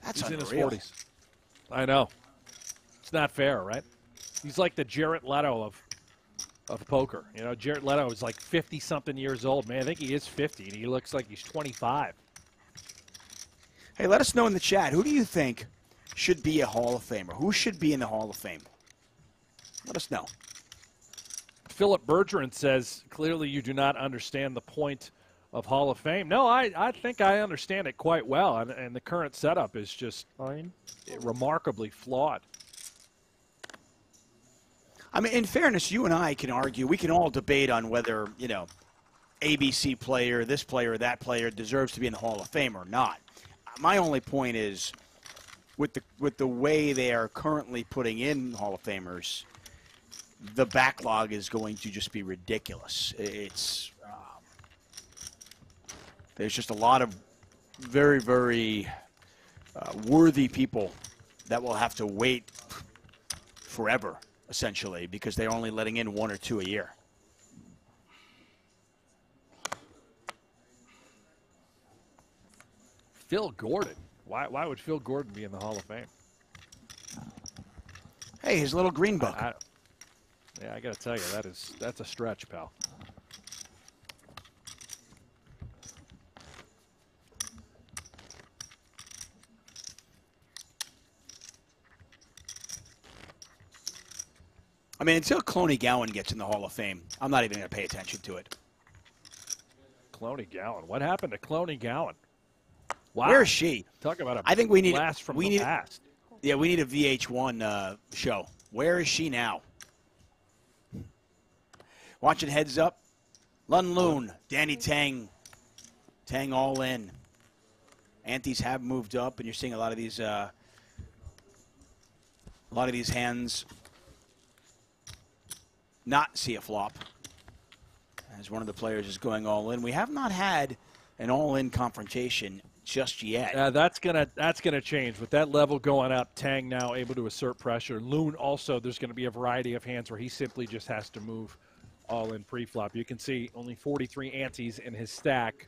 That's he's unreal. in his 40s. I know. It's not fair, right? He's like the Jared Leto of poker. Jared Leto is like 50-something years old. Man, I think he is 50, and he looks like he's 25. Hey, let us know in the chat. Who do you think should be a Hall of Famer? Who should be in the Hall of Fame? Let us know. Philip Bergeron says, clearly you do not understand the point of Hall of Fame. No, I think I understand it quite well, and the current setup is just remarkably flawed. I mean, in fairness, you and I can argue. We can all debate on whether, ABC player, this player, that player deserves to be in the Hall of Fame or not. My only point is, with the way they are currently putting in Hall of Famers, the backlog is going to just be ridiculous. It's there's just a lot of very, very worthy people that will have to wait forever, essentially, because they're only letting in 1 or 2 a year. Phil Gordon. Why would Phil Gordon be in the Hall of Fame? Hey, his little green book. Yeah, I got to tell you, that's a stretch, pal. I mean, until Cloney Gowan gets in the Hall of Fame, I'm not even going to pay attention to it. Cloney Gowan. What happened to Cloney Gowan? Wow. Where is she? Talk about a I think we need blast from the past. Yeah, we need a VH1 show. Where is she now? Watching heads up. Lun Loon, Danny Tang. Tang all in. Antes have moved up, and you're seeing a lot of these hands not see a flop as one of the players is going all in. We have not had an all-in confrontation just yet. That's gonna change with that level going up. Tang now able to assert pressure. Loon also, there's going to be a variety of hands where he simply just has to move all in pre-flop. You can see only 43 antes in his stack.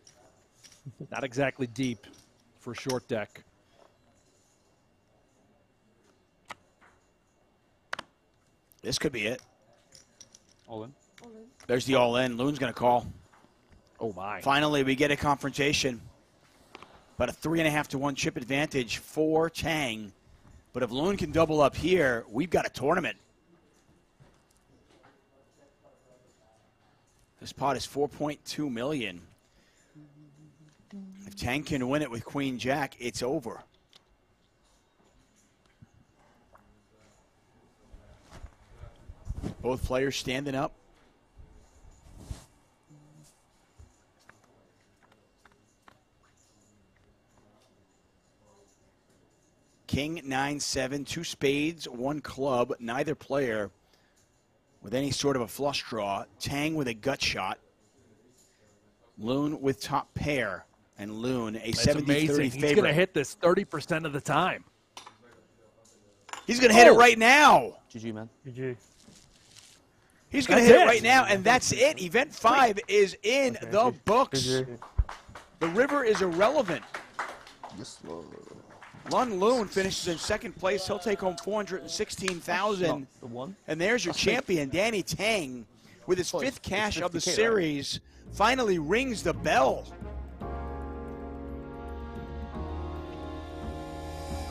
Not exactly deep for short deck. This could be it. All in. There's the all in. Loon's going to call. Oh, my. Finally, we get a confrontation. But a 3.5 to 1 chip advantage for Tang. But if Loon can double up here, we've got a tournament. This pot is $4.2 million. If Tang can win it with Queen Jack, it's over. Both players standing up. King 9-7, 2 spades, 1 club, neither player with any sort of a flush draw. Tang with a gut shot. Loon with top pair. And Loon, a 70-30 favorite. He's going to hit this 30% of the time. He's going to hit it right now. GG, man. GG. He's going to hit it right now, and that's it. Event 5 is in the books. The river is irrelevant. Yes, Lord. Lun Loon finishes in second place. He'll take home $416,000. The one. And there's your champion, Danny Tang, with his 5th cash of the series, finally rings the bell.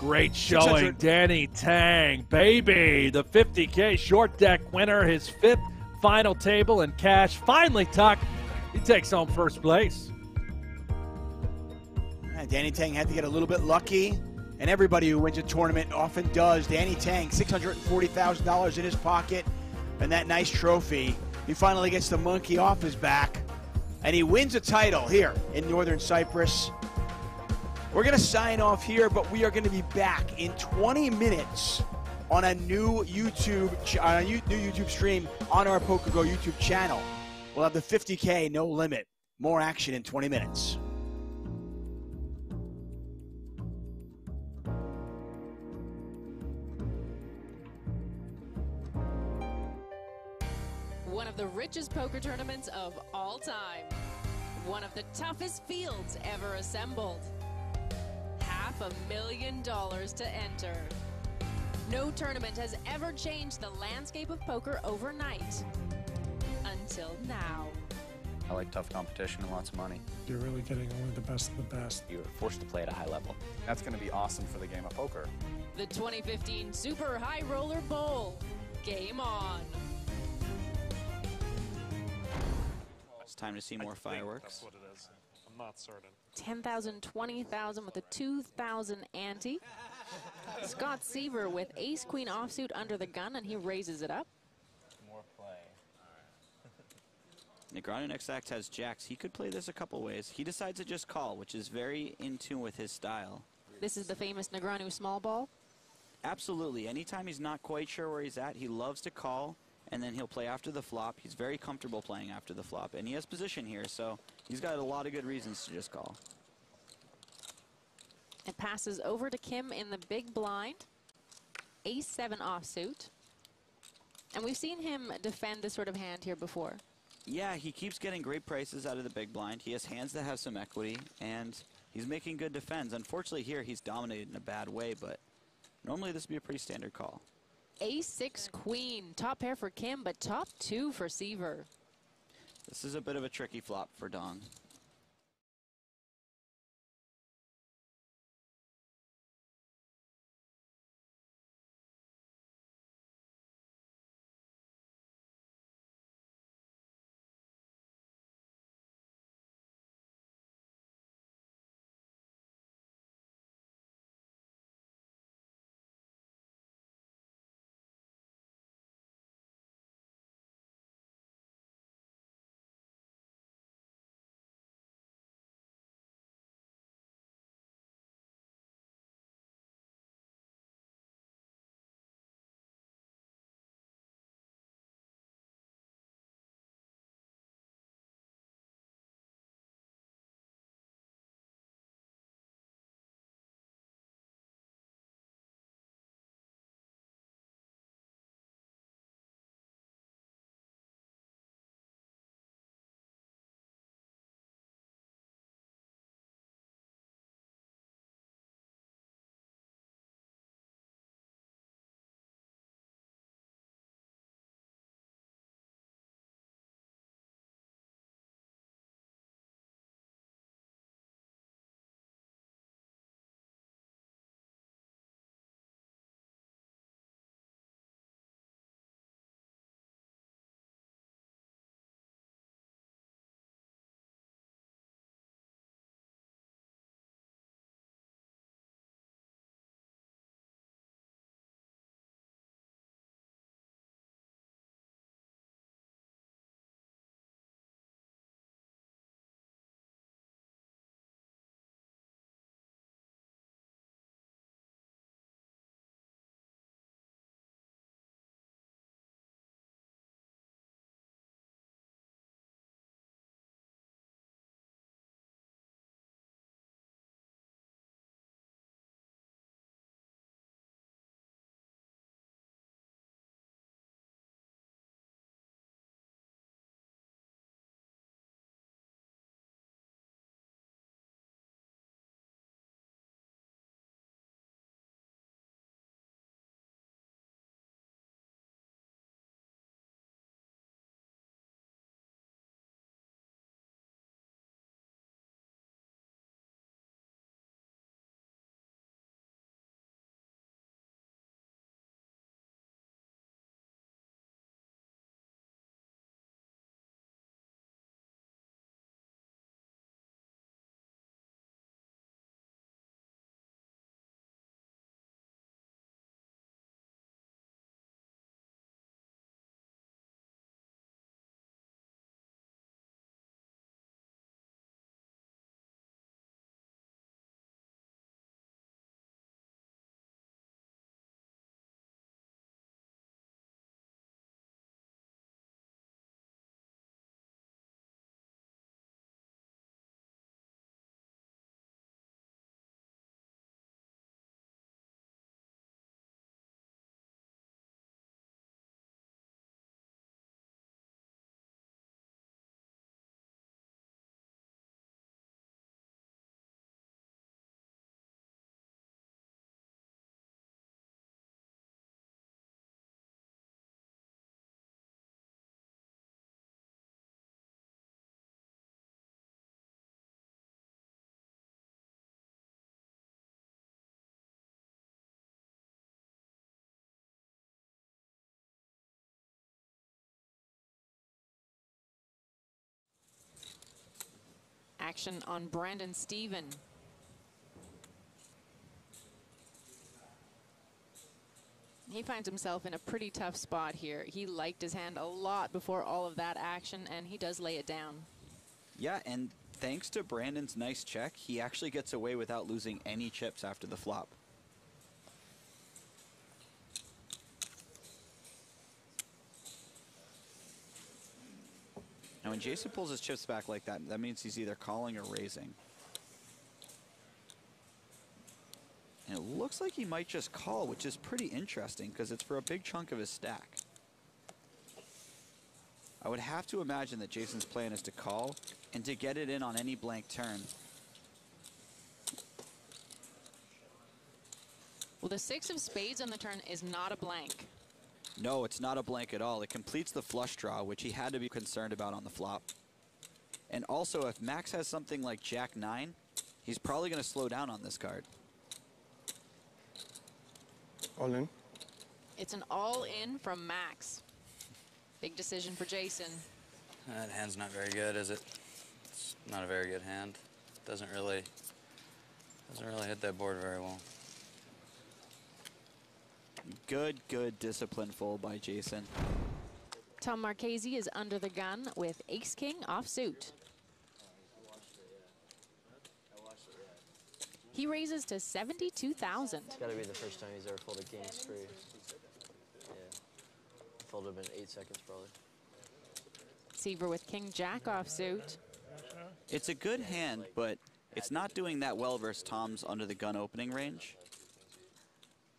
Great showing, Danny Tang, baby. The 50K short deck winner, his 5th final table and cash. Finally, Tuck, he takes home first place. Danny Tang had to get a little bit lucky, and everybody who wins a tournament often does. Danny Tang, $640,000 in his pocket, and that nice trophy. He finally gets the monkey off his back, and he wins a title here in Northern Cyprus. We're going to sign off here, but we are going to be back in 20 minutes on a new YouTube stream on our PokerGO YouTube channel. We'll have the 50K no limit. More action in 20 minutes. One of the richest poker tournaments of all time. One of the toughest fields ever assembled. $500,000 to enter. No tournament has ever changed the landscape of poker overnight. Until now. I like tough competition and lots of money. You're really getting only the best of the best. You're forced to play at a high level. That's going to be awesome for the game of poker. The 2015 Super High Roller Bowl. Game on. It's time to see more fireworks. That's what it is. I'm not certain. 10,000, 20,000 with a 2,000 ante. Scott Seaver with ace-queen offsuit under the gun, and he raises it up. More play. Negreanu next act has jacks. He could play this a couple ways. He decides to just call, which is very in tune with his style. This is the famous Negreanu small ball? Absolutely. Anytime he's not quite sure where he's at, he loves to call, and then he'll play after the flop. He's very comfortable playing after the flop, and he has position here, so he's got a lot of good reasons to just call. It passes over to Kim in the big blind. Ace-7 offsuit. And we've seen him defend this sort of hand here before. Yeah, he keeps getting great prices out of the big blind. He has hands that have some equity, and he's making good defends. Unfortunately here, he's dominated in a bad way, but normally this would be a pretty standard call. Ace-6 queen. Top pair for Kim, but top 2 for Seaver. This is a bit of a tricky flop for Dong. action on Brandon Steven. He finds himself in a pretty tough spot here. He liked his hand a lot before all of that action, and he does lay it down. Yeah, and thanks to Brandon's nice check, he actually gets away without losing any chips after the flop. Now, when Jason pulls his chips back like that, that means he's either calling or raising. And it looks like he might just call, which is pretty interesting because it's for a big chunk of his stack. I would have to imagine that Jason's plan is to call and to get it in on any blank turn. Well, the 6 of spades on the turn is not a blank. No, it's not a blank at all. It completes the flush draw, which he had to be concerned about on the flop. And also, if Max has something like Jack-9, he's probably going to slow down on this card. All in. It's an all-in from Max. Big decision for Jason. That hand's not very good, is it? It's not a very good hand. Doesn't really hit that board very well. Good discipline fold by Jason. Tom Marchese is under the gun with ace-king offsuit. He raises to 72,000. It's got to be the first time he's ever folded king straight. Yeah. Folded in 8 seconds probably. Seaver with king-jack offsuit. It's a good hand, but it's not doing that well versus Tom's under the gun opening range.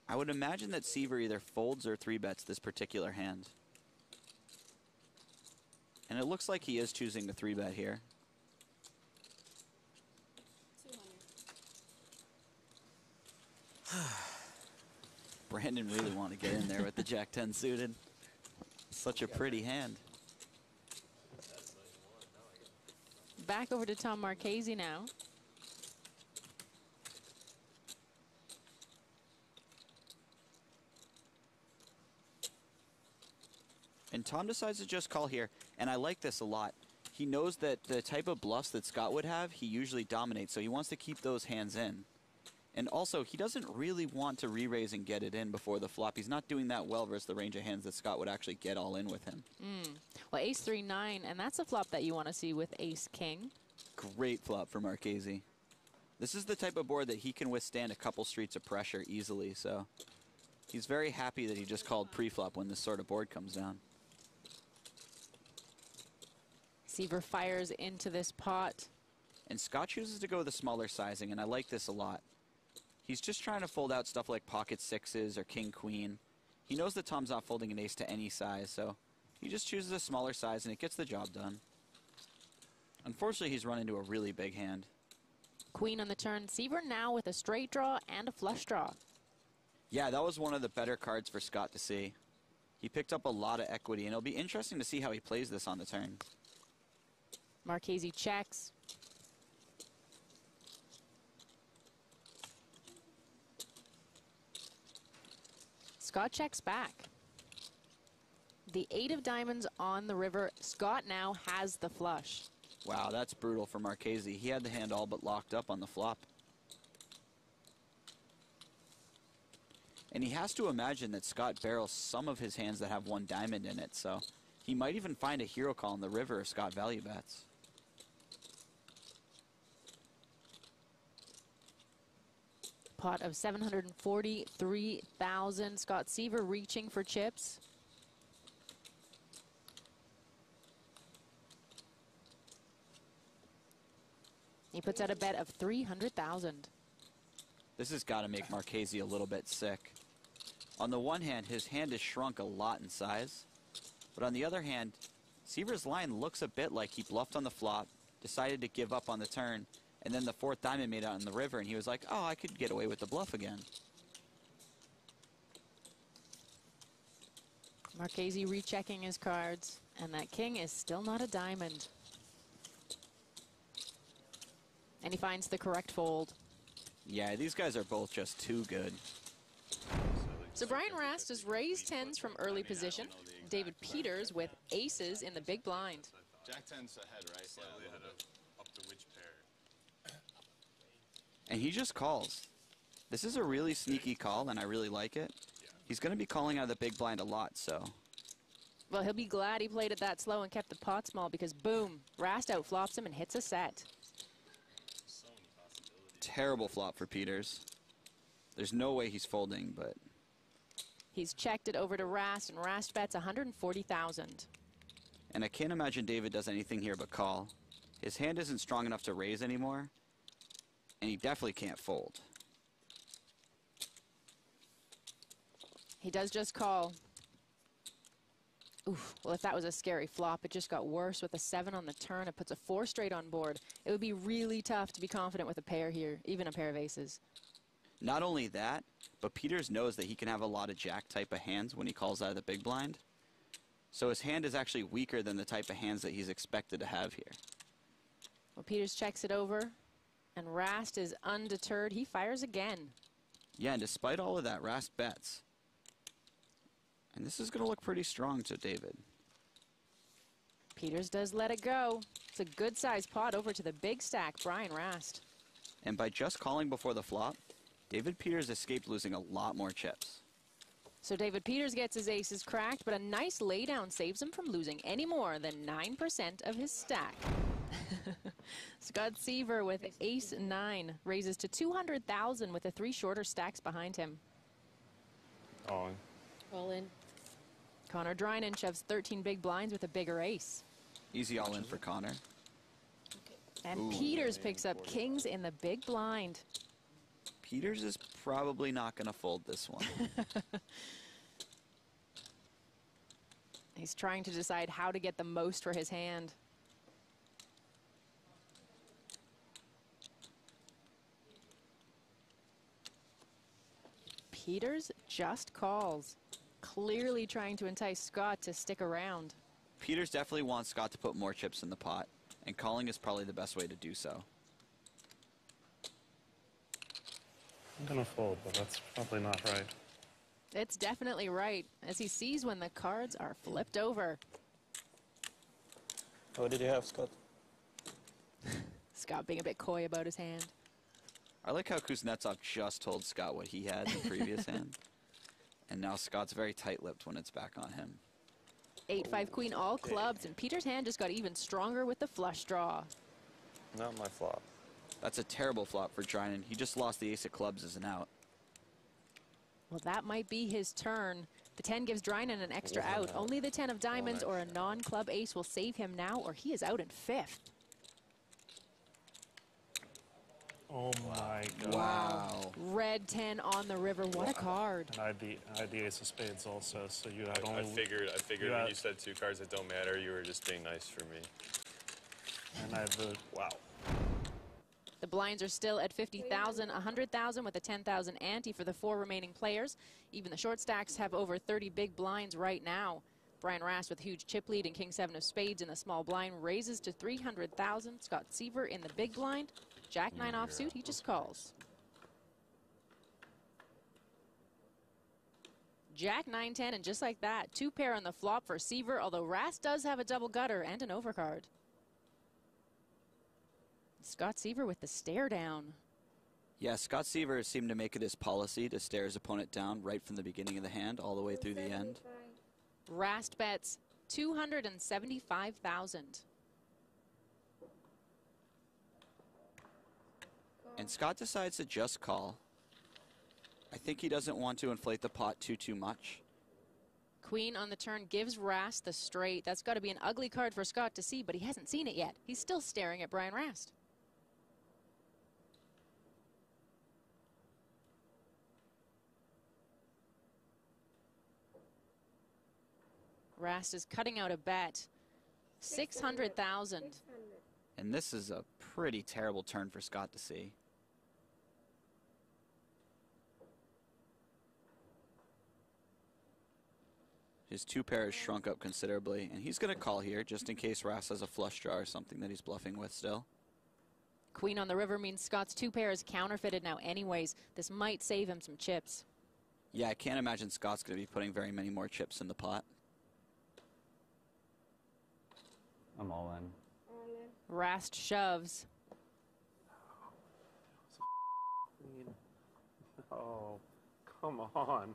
I would imagine that Seaver either folds or 3-bets this particular hand. And it looks like he is choosing the 3-bet here. Brandon really wanted to get in there with the Jack-10 suited. Such a pretty hand. Back over to Tom Marchese now. And Tom decides to just call here, and I like this a lot. He knows that the type of bluffs that Scott would have, he usually dominates, so he wants to keep those hands in. And also, he doesn't really want to re-raise and get it in before the flop. He's not doing that well versus the range of hands that Scott would actually get all in with him. Well, ace-3-9, and that's a flop that you want to see with ace-king. Great flop for Marchese. This is the type of board that he can withstand a couple streets of pressure easily, so he's very happy that he just called pre-flop when this sort of board comes down. Seaver fires into this pot. And Scott chooses to go with the smaller sizing, and I like this a lot. He's just trying to fold out stuff like pocket 6s or king-queen. He knows that Tom's not folding an ace to any size, so he just chooses a smaller size, and it gets the job done. Unfortunately, he's run into a really big hand. Queen on the turn. Seaver now with a straight draw and a flush draw. Yeah, that was one of the better cards for Scott to see. He picked up a lot of equity, and it'll be interesting to see how he plays this on the turn. Marchese checks. Scott checks back. The 8 of diamonds on the river. Scott now has the flush. Wow, that's brutal for Marchese. He had the hand all but locked up on the flop. And he has to imagine that Scott barrels some of his hands that have 1 diamond in it, so he might even find a hero call in the river if Scott value bets. Pot of 743,000. Scott Seaver reaching for chips. He puts out a bet of 300,000. This has got to make Marchese a little bit sick. On the one hand, his hand has shrunk a lot in size. But on the other hand, Seaver's line looks a bit like he bluffed on the flop, decided to give up on the turn, and then the 4th diamond made out in the river, and he was like, oh, I could get away with the bluff again. Marchese rechecking his cards, and that king is still not a diamond. And he finds the correct fold. Yeah, these guys are both just too good. So Brian Rast has raised 10s from early position. David Peters with aces in the big blind. Jack 10's ahead, right? Slightly ahead of up to which pair? And he just calls. This is a really sneaky call, and I really like it. He's going to be calling out of the big blind a lot, so. Well, he'll be glad he played it that slow and kept the pot small because, boom, Rast outflops him and hits a set. Terrible flop for Peters. There's no way he's folding, but. He's checked it over to Rast, and Rast bets 140,000. And I can't imagine David does anything here but call. His hand isn't strong enough to raise anymore, and he definitely can't fold. He does just call. Oof, well, if that was a scary flop, it just got worse with a 7 on the turn. It puts a 4 straight on board. It would be really tough to be confident with a pair here, even a pair of aces. Not only that, but Peters knows that he can have a lot of jack type of hands when he calls out of the big blind. So his hand is actually weaker than the type of hands that he's expected to have here. Well, Peters checks it over, and Rast is undeterred. He fires again. Yeah, and despite all of that, Rast bets. And this is going to look pretty strong to David. Peters does let it go. It's a good-sized pot over to the big stack, Brian Rast. And by just calling before the flop, David Peters escaped losing a lot more chips. So David Peters gets his aces cracked, but a nice laydown saves him from losing any more than 9% of his stack. Scott Seaver with ace-9 raises to 200,000 with the 3 shorter stacks behind him. All in. All in. Connor Drynan shoves 13 big blinds with a bigger ace. Easy all in for Connor. And Ooh. Peters picks up kings in the big blind. Peters is probably not going to fold this one. He's trying to decide how to get the most for his hand. Peters just calls, clearly trying to entice Scott to stick around. Peters definitely wants Scott to put more chips in the pot, and calling is probably the best way to do so. I'm going to fold, but that's probably not right. It's definitely right, as he sees when the cards are flipped over. What did you have, Scott? Scott being a bit coy about his hand. I like how Kuznetsov just told Scott what he had in the previous hand. And now Scott's very tight-lipped when it's back on him. 8-5 queen, all clubs, and Peters' hand just got even stronger with the flush draw. Not my flop. That's a terrible flop for Drynan. He just lost the ace of clubs as an out. Well, that might be his turn. The 10 gives Drynan an extra out. Only the 10 of diamonds or a non-club ace will save him now, or he is out in 5th. Oh my god. Wow. Red 10 on the river. What a card. And I had the ace of spades also, so you had only... I figured when you said 2 cards that don't matter, you were just being nice for me. And I have the... Wow. The blinds are still at 50,000, 100,000 with a 10,000 ante for the 4 remaining players. Even the short stacks have over 30 big blinds right now. Brian Rast with huge chip lead and king 7 of spades in the small blind raises to 300,000. Scott Seaver in the big blind. Jack 9 offsuit, he just calls. Jack 9-10, and just like that, 2 pair on the flop for Seaver, although Rast does have a double gutter and an overcard. Scott Seaver with the stare down. Yeah, Scott Seaver seemed to make it his policy to stare his opponent down right from the beginning of the hand all the way through the end. Rast bets 275,000. And Scott decides to just call. I think he doesn't want to inflate the pot too much. Queen on the turn gives Rast the straight. That's got to be an ugly card for Scott to see, but he hasn't seen it yet. He's still staring at Brian Rast. Rast is cutting out a bet. 600,000. And this is a pretty terrible turn for Scott to see. His 2 pairs shrunk up considerably, and he's going to call here just in case Rast has a flush draw or something that he's bluffing with still. Queen on the river means Scott's 2 pair is counterfeited now anyways. This might save him some chips. Yeah, I can't imagine Scott's going to be putting very many more chips in the pot. I'm all in. Rast shoves. Oh, come on.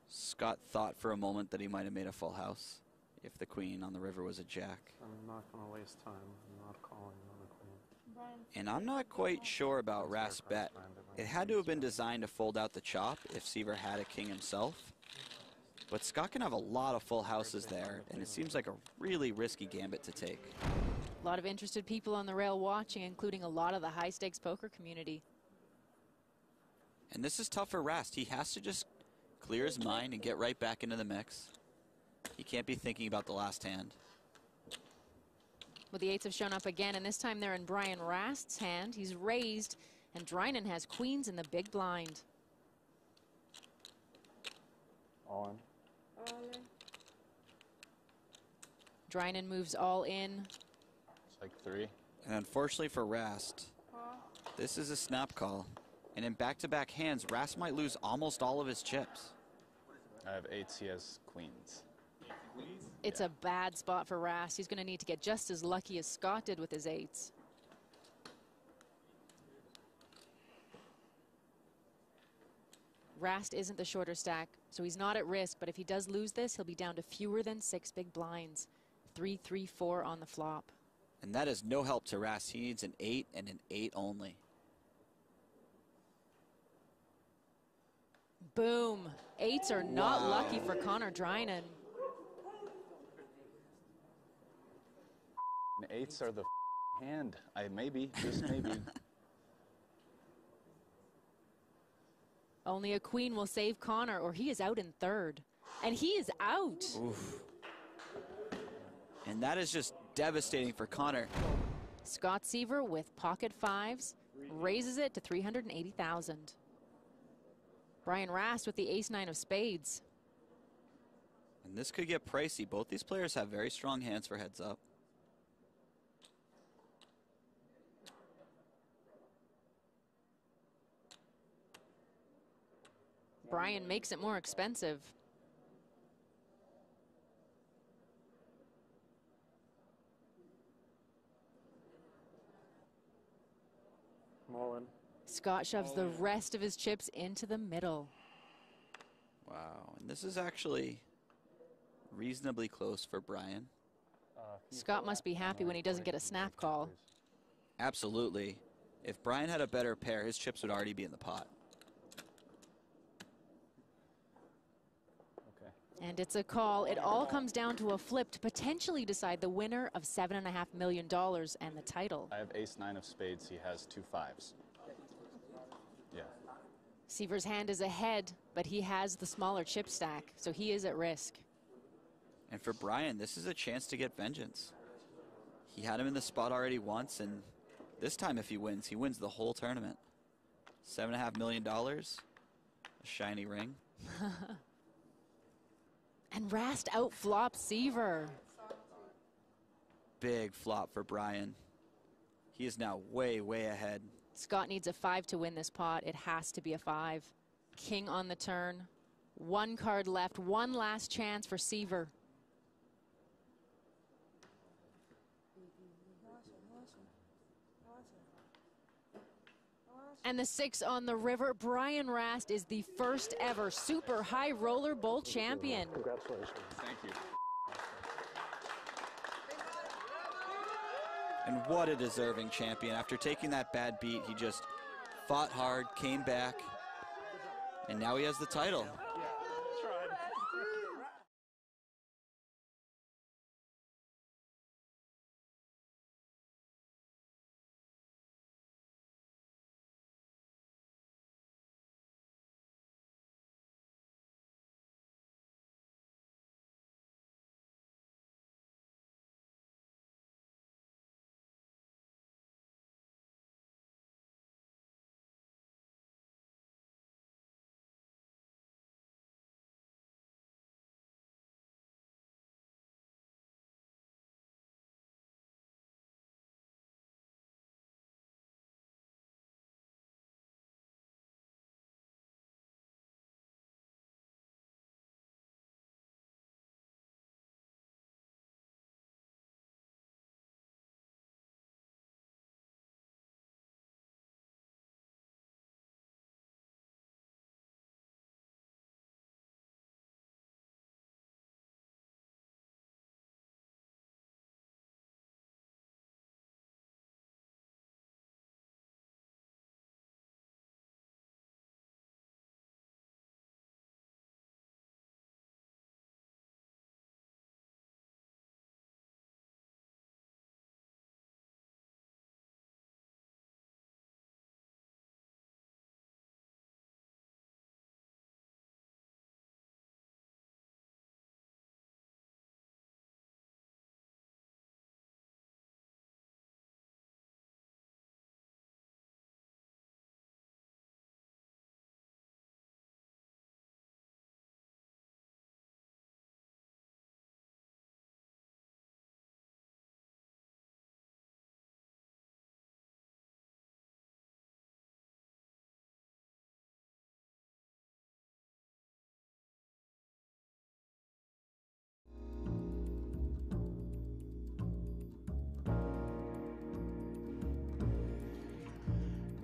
Scott thought for a moment that he might have made a full house if the queen on the river was a jack. I'm not going to waste time. I'm not calling on the queen. And I'm not quite sure about Rast's bet. It had to have been designed to fold out the chop if Seaver had a king himself. But Scott can have a lot of full houses there, and it seems like a really risky gambit to take. A lot of interested people on the rail watching, including a lot of the high-stakes poker community. And this is tough for Rast. He has to just clear his mind and get right back into the mix. He can't be thinking about the last hand. Well, the eights have shown up again, and this time they're in Brian Rast's hand. He's raised, and Drinan has queens in the big blind. On. Drinan moves all in. It's like 3. And unfortunately for Rast, this is a snap call. And in back-to-back hands, Rast might lose almost all of his chips. I have 8s, he has queens. It's a bad spot for Rast. He's going to need to get just as lucky as Scott did with his eights. Rast isn't the shorter stack, so he's not at risk, but if he does lose this, he'll be down to fewer than 6 big blinds. 3-3-4 on the flop. And that is no help to Rast. He needs an 8 and an 8 only. Boom. Eights are not lucky for Connor Drinan. And 8s are the hand. Maybe, just maybe. Only a queen will save Connor, or he is out in third. And he is out. Oof. And that is just devastating for Connor. Scott Seaver with pocket fives raises it to 380,000. Brian Rast with the ace-9 of spades. And this could get pricey. Both these players have very strong hands for heads up. Brian makes it more expensive. Mullen. Scott shoves the rest of his chips into the middle. Wow, and this is actually reasonably close for Brian. Scott must be happy when he doesn't get a snap call. Absolutely. If Brian had a better pair, his chips would already be in the pot. And it's a call. It all comes down to a flip to potentially decide the winner of $7.5 million and the title. I have ace-9 of spades, he has 2 5s. Yeah. Seaver's hand is ahead, but he has the smaller chip stack, so he is at risk. And for Brian, this is a chance to get vengeance. He had him in the spot already once, and this time if he wins the whole tournament. $7.5 million, a shiny ring. And Rast outflops Seaver. Big flop for Brian. He is now way, way ahead. Scott needs a 5 to win this pot. It has to be a 5. King on the turn. 1 card left. One last chance for Seaver. And the 6 on the river. Brian Rast is the first ever super high roller bowl champion. Congratulations. Thank you. And what a deserving champion. After taking that bad beat, he just fought hard, came back, and now he has the title.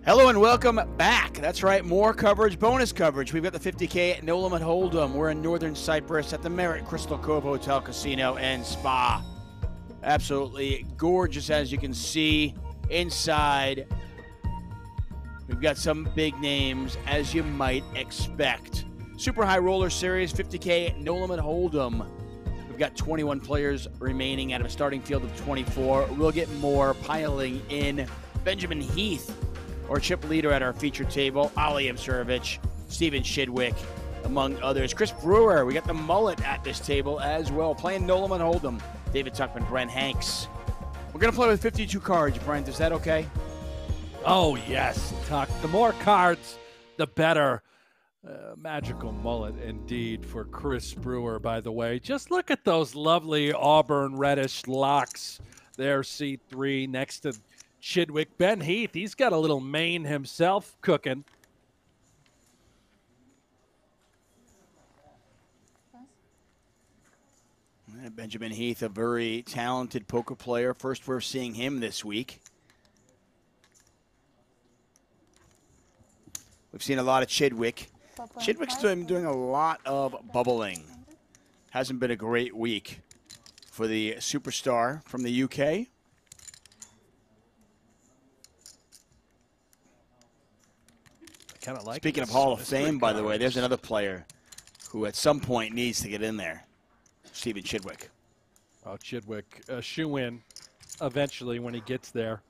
Hello and welcome back. That's right, more coverage, bonus coverage. We've got the 50K No Limit Hold'em. We're in northern Cyprus at the Merit Crystal Cove Hotel, Casino, and Spa. Absolutely gorgeous, as you can see inside. We've got some big names, as you might expect. Super High Roller Series, 50K No Limit Hold'em. We've got 21 players remaining out of a starting field of 24. We'll get more piling in. Benjamin Heath, our chip leader at our feature table, Ali Imsurovic, Steven Shidwick, among others. Chris Brewer, we got the mullet at this table as well, playing No Limit Hold'em. David Tuckman, Brent Hanks. We're going to play with 52 cards, Brent. Is that okay? Oh, yes, Tuck. The more cards, the better. Magical mullet indeed for Chris Brewer, by the way. Just look at those lovely auburn reddish locks there, C3, next to Chidwick. Ben Heath, he's got a little mane himself cooking. Benjamin Heath, a very talented poker player. First we're seeing him this week. We've seen a lot of Chidwick. Chidwick's doing a lot of bubbling. Hasn't been a great week for the superstar from the UK. Like Speaking of Hall of Fame, by the way, there's another player who at some point needs to get in there. Steven Chidwick. Oh, Chidwick, a shoe-in eventually when he gets there.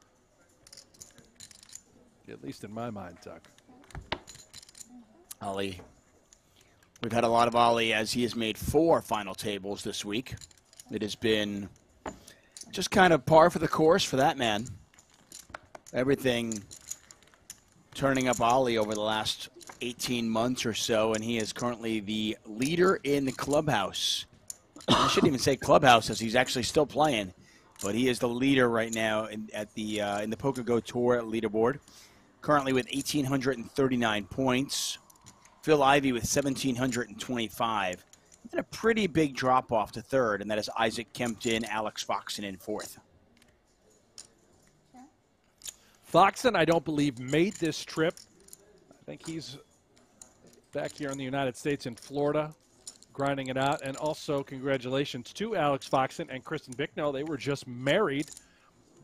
At least in my mind, Tuck. Ali. We've had a lot of Ali as he has made 4 final tables this week. It has been just kind of par for the course for that man. Everything turning up Ali over the last 18 months or so, and he is currently the leader in the clubhouse. I shouldn't even say clubhouse as he's actually still playing, but he is the leader right now in the PokerGO Tour leaderboard. Currently with 1,839 points. Phil Ivey with 1,725. And a pretty big drop-off to third, and that is Isaac Kempton, Alex Foxen in fourth. Foxen, I don't believe, made this trip. I think he's back here in the United States in Florida, grinding it out. And also, congratulations to Alex Foxen and Kristen Bicknell. They were just married,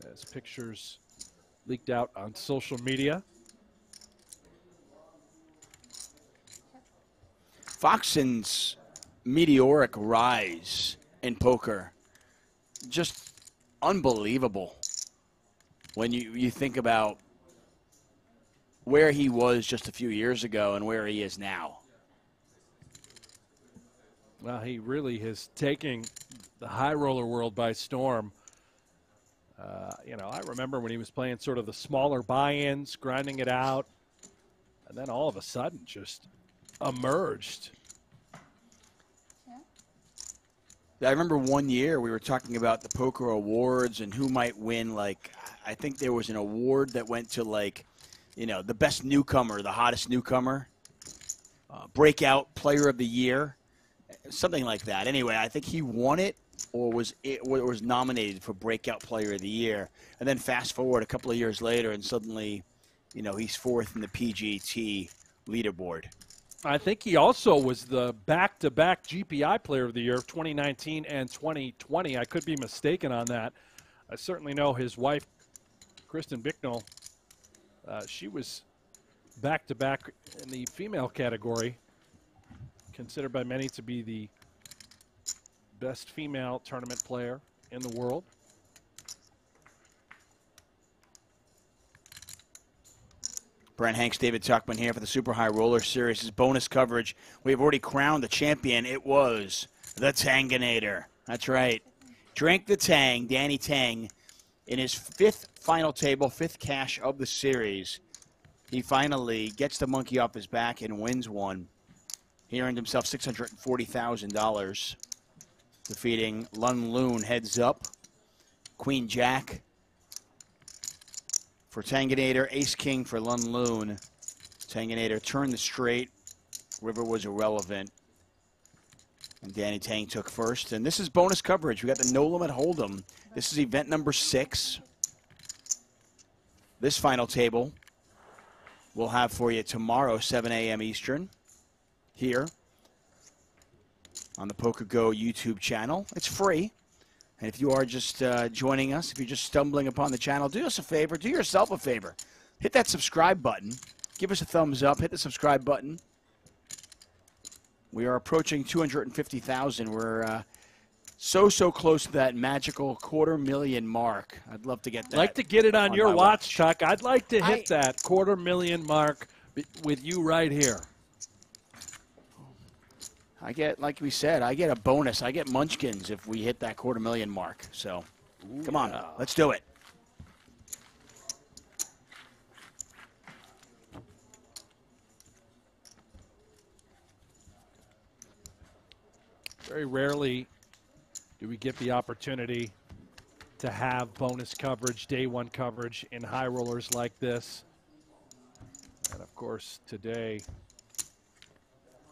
as pictures leaked out on social media. Foxen's meteoric rise in poker, just unbelievable when you think about where he was just a few years ago and where he is now. Well, he really is taking the high roller world by storm. You know, I remember when he was playing sort of the smaller buy-ins, grinding it out, and then all of a sudden just emerged. I remember one year we were talking about the poker awards and who might win. Like, I think there was an award that went to, like, you know, the best newcomer, the hottest newcomer, breakout player of the year, something like that. Anyway, I think he won it or was nominated for breakout player of the year. And then fast forward a couple of years later, and suddenly, you know, he's fourth in the PGT leaderboard. I think he also was the back-to-back GPI Player of the Year of 2019 and 2020. I could be mistaken on that. I certainly know his wife, Kristen Bicknell, she was back-to-back in the female category, considered by many to be the best female tournament player in the world. Brent Hanks, David Tuckman here for the Super High Roller Series' bonus coverage. We have already crowned the champion. It was the Tanganator. That's right. Drank the Tang, Danny Tang, in his 5th final table, 5th cash of the series. He finally gets the monkey off his back and wins one. He earned himself $640,000, defeating Lun Loon heads up, Queen Jack for Tanganator, Ace King for Lun Loon. Tanganator turned the straight. River was irrelevant. And Danny Tang took first. And this is bonus coverage. We got the No Limit Hold'em. This is event number 6. This final table we'll have for you tomorrow, 7 a.m. Eastern, here on the PokerGO YouTube channel. It's free. And if you are just joining us, if you're just stumbling upon the channel, do us a favor. Do yourself a favor. Hit that subscribe button. Give us a thumbs up. Hit the subscribe button. We are approaching 250,000. We're so close to that magical 250,000 mark. I'd love to get that. I'd like to get it on your watch, Chuck. I'd like to hit that 250,000 mark with you right here. I get, like we said, I get a bonus. I get munchkins if we hit that 250,000 mark. So, come on, let's do it. Very rarely do we get the opportunity to have bonus coverage, day one coverage in high rollers like this. And, of course, today,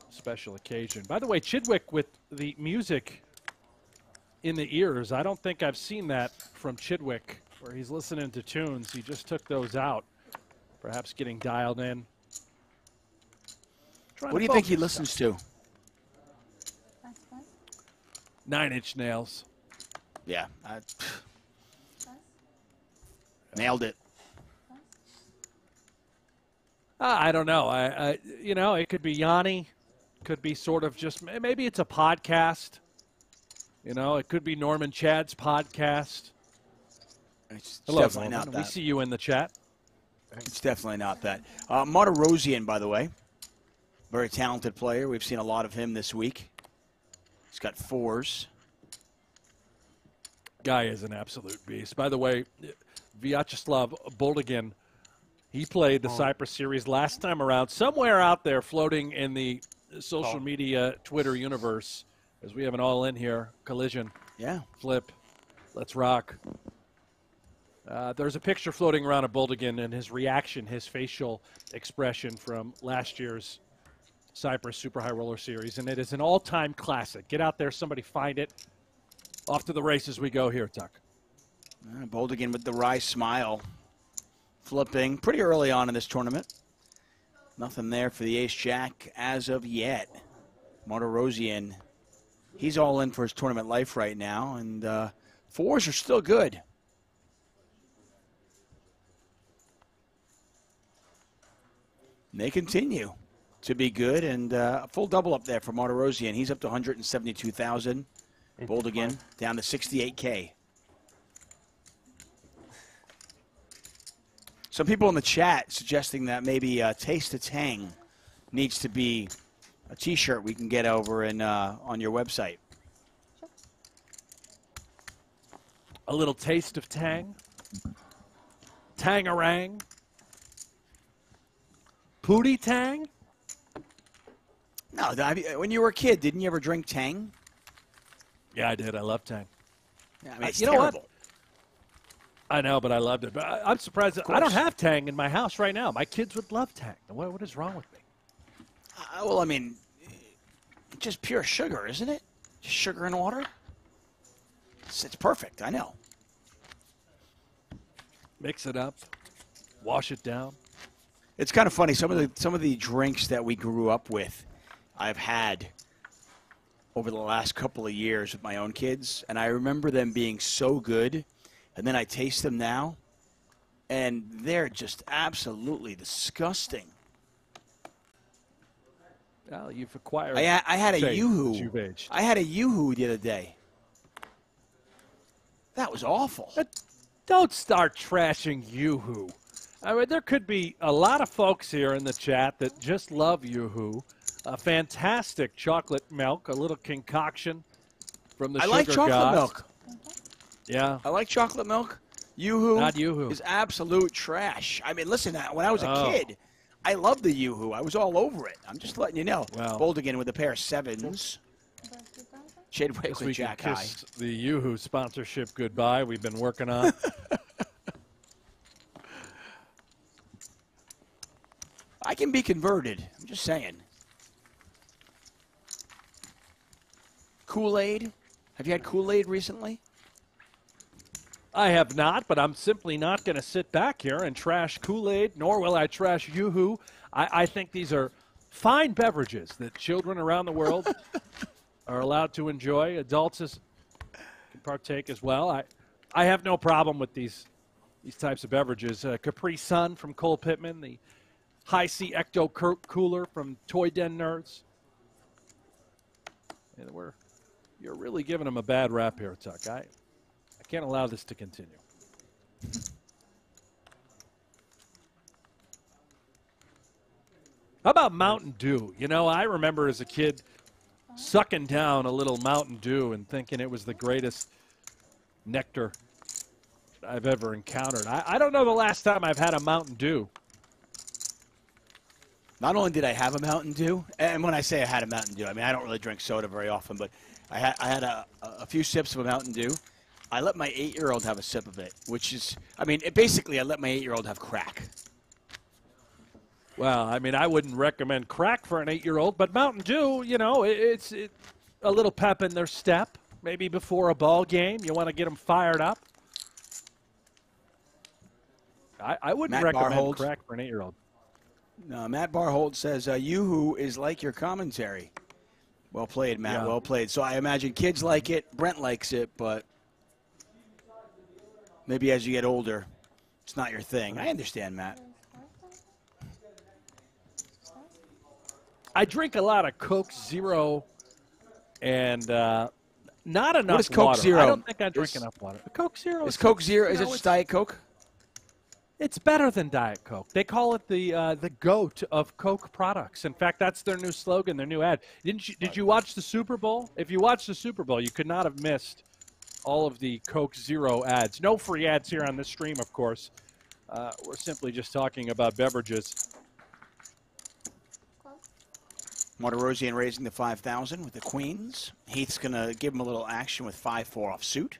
special occasion. By the way, Chidwick with the music in the ears. I don't think I've seen that from Chidwick, where he's listening to tunes. He just took those out, perhaps getting dialed in. What do you think he listens to? 9 Inch Nails. Yeah. Nailed it. I don't know. You know, it could be Yanni. Could be sort of just, maybe it's a podcast. You know, it could be Norman Chad's podcast. It's Hello, definitely Norman. not that. We see you in the chat. It's definitely not that. Martirosian, by the way, very talented player. We've seen a lot of him this week. He's got 4s. Guy is an absolute beast. By the way, Vyacheslav Boldigin, he played the Cyprus series last time around, somewhere out there floating in the social media Twitter universe, as we have an all-in here. Collision. Yeah. Flip. Let's rock. There's a picture floating around of Boldigin and his reaction, his facial expression from last year's Cyprus Super High Roller Series, and it is an all-time classic. Get out there, somebody find it. Off to the races we go here, Tuck. Boldigin with the wry smile. Flipping pretty early on in this tournament. Nothing there for the ace-jack as of yet. Martirosian, he's all in for his tournament life right now, and 4s are still good. And they continue to be good, and a full double up there for Martirosian. He's up to 172,000. Boldigin down to 68K. Some people in the chat suggesting that maybe Taste of Tang needs to be a T-shirt we can get over in, on your website. A little taste of Tang. Tangarang. Pootie Tang? No, when you were a kid, didn't you ever drink Tang? Yeah, I did. I love Tang. Yeah, I mean, it's you terrible. know what? I know, but I loved it. But I'm surprised. I don't have Tang in my house right now. My kids would love Tang. What is wrong with me? Well, I mean, just pure sugar, isn't it? Just sugar and water. It's perfect. I know. Mix it up. Wash it down. It's kind of funny. Some of the drinks that we grew up with, I've had over the last couple of years with my own kids, and I remember them being so good, and then I taste them now, and they're just absolutely disgusting. Well, you've acquired. I had a Yoo-hoo. You've aged. I had a Yoo-hoo the other day. That was awful. Don't start trashing Yoo-hoo. I mean, there could be a lot of folks here in the chat that just love Yoo-hoo. A fantastic chocolate milk, a little concoction from the sugar like chocolate gods. milk. Yeah. I like chocolate milk. Yoo-hoo Not Yoo-hoo. is absolute trash. I mean, listen, when I was a kid, I loved the Yoo-hoo. I was all over it. I'm just letting you know. Well, Boldigin with a pair of 7s. Chidwick with Jack High. Kiss the Yoo-hoo sponsorship goodbye we've been working on. I can be converted. I'm just saying. Kool-Aid. Have you had Kool-Aid recently? I have not, but I'm simply not going to sit back here and trash Kool-Aid, nor will I trash Yoo-Hoo. I think these are fine beverages that children around the world are allowed to enjoy. Adults can partake as well. I have no problem with these types of beverages. Capri Sun from Cole Pittman, the High C Ecto Cooler from Toy Den Nerds. And you're really giving them a bad rap here, Tuck. I can't allow this to continue. How about Mountain Dew? You know, I remember as a kid sucking down a little Mountain Dew and thinking it was the greatest nectar I've ever encountered. I don't know the last time I've had a Mountain Dew. Not only did I have a Mountain Dew, and when I say I had a Mountain Dew, I mean I don't really drink soda very often, but I had a few sips of a Mountain Dew. I let my 8-year-old have a sip of it, which is, I mean, basically I let my 8-year-old have crack. Well, I mean, I wouldn't recommend crack for an 8-year-old, but Mountain Dew, you know, it's a little pep in their step. Maybe before a ball game, you want to get them fired up. I wouldn't recommend crack for an 8-year-old. No, Matt Barhold says, Yoo-Hoo is like your commentary. Well played, Matt. Yeah. Well played. So I imagine kids like it. Brent likes it, but maybe as you get older, it's not your thing. I understand, Matt. I drink a lot of Coke Zero and not enough What is Coke water. Zero? I don't think I drink enough water. Coke Zero. Is Coke Zero, is it just Diet Coke? It's better than Diet Coke. They call it the GOAT of Coke products. In fact, that's their new slogan, their new ad. Did you watch the Super Bowl? If you watched the Super Bowl, you could not have missed all of the Coke Zero ads. No free ads here on this stream, of course. We're simply just talking about beverages. Martirosian raising the 5,000 with the queens. Heath's going to give him a little action with 5-4 offsuit.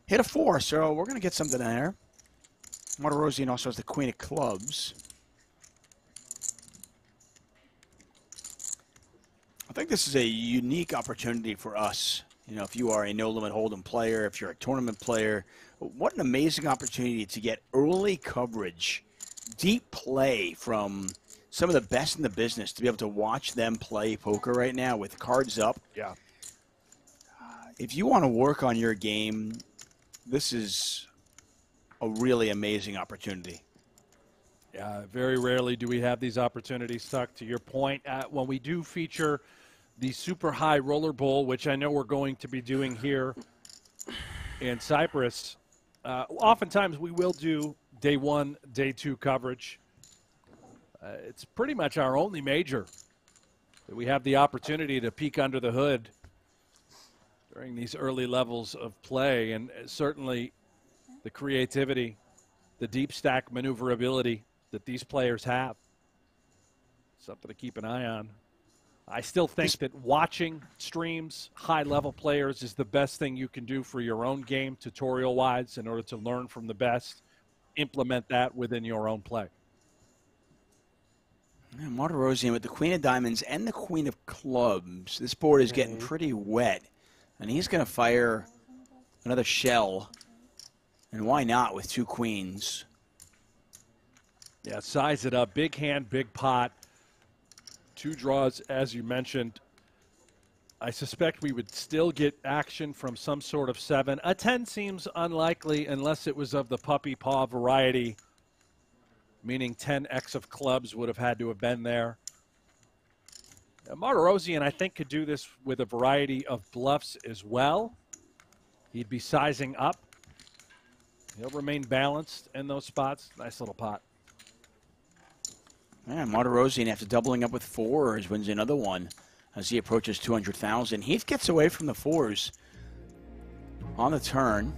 Hit a 4, so we're going to get something there. Martirosian also has the queen of clubs. I think this is a unique opportunity for us. You know, if you are a no-limit hold'em player, if you're a tournament player, what an amazing opportunity to get early coverage, deep play from some of the best in the business, to be able to watch them play poker right now with cards up. Yeah. If you want to work on your game, this is a really amazing opportunity. Yeah, very rarely do we have these opportunities, Tuck. To your point, when we do feature the Super High Roller Bowl, which I know we're going to be doing here in Cyprus, oftentimes we will do day 1, day 2 coverage. It's pretty much our only major that we have the opportunity to peek under the hood during these early levels of play, and certainly the creativity, the deep stack maneuverability that these players have. Something to keep an eye on. I still think that watching streams, high-level players, is the best thing you can do for your own game, tutorial-wise, in order to learn from the best. Implement that within your own play. Yeah, Martirosian with the queen of diamonds and the queen of clubs. This board is getting pretty wet, and he's going to fire another shell. And why not with 2 queens? Yeah, size it up. Big hand, big pot. 2 draws, as you mentioned. I suspect we would still get action from some sort of 7. A 10 seems unlikely unless it was of the puppy paw variety, meaning 10x of clubs would have had to have been there. Martirosian, I think, could do this with a variety of bluffs as well. He'd be sizing up. He'll remain balanced in those spots. Nice little pot. Yeah, Martirosian, after doubling up with 4s, wins another one as he approaches 200,000. Heath gets away from the 4s on the turn.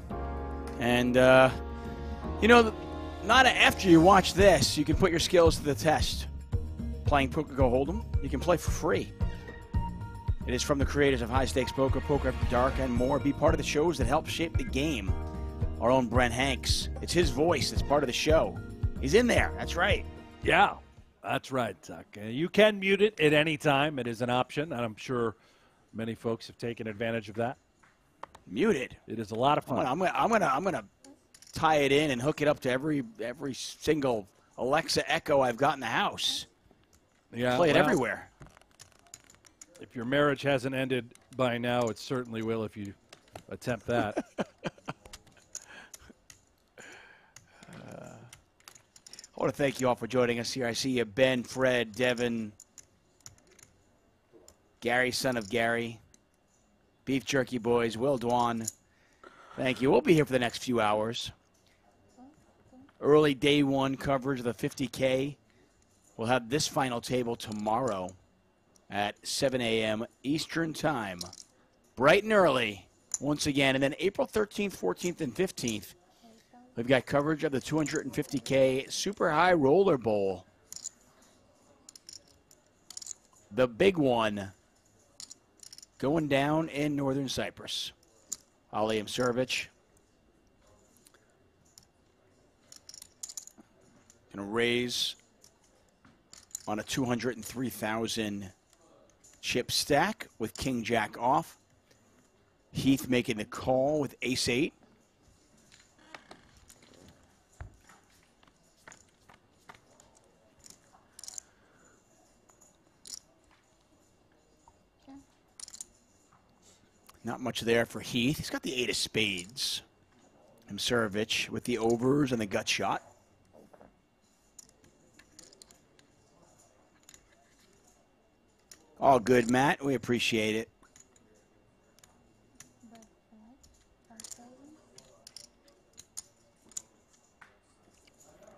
And, you know, not after you watch this, you can put your skills to the test. Playing PokerGO Hold'em, you can play for free. It is from the creators of High Stakes Poker, Poker After Dark, and more. Be part of the shows that help shape the game. Our own Brent Hanks. It's his voice that's part of the show. He's in there. That's right. Yeah, that's right, Tuck. You can mute it at any time. It is an option, and I'm sure many folks have taken advantage of that. Muted. It is a lot of fun. I'm gonna tie it in and hook it up to every single Alexa Echo I've got in the house. Yeah, play it everywhere. If your marriage hasn't ended by now, it certainly will if you attempt that. I want to thank you all for joining us here. I see you, Ben, Fred, Devin, Gary, son of Gary, Beef Jerky Boys, Will Dwan. Thank you. We'll be here for the next few hours. Early day one coverage of the 50K. We'll have this final table tomorrow at 7 a.m. Eastern Time. Bright and early, once again. And then April 13th, 14th, and 15th, we've got coverage of the 250K Super High Roller Bowl. The big one going down in Northern Cyprus. Ali Imserovic going to raise on a 203,000 chip stack with King Jack off. Heath making the call with Ace 8. Not much there for Heath. He's got the 8 of spades. Imserovic with the overs and the gut shot. All good, Matt. We appreciate it.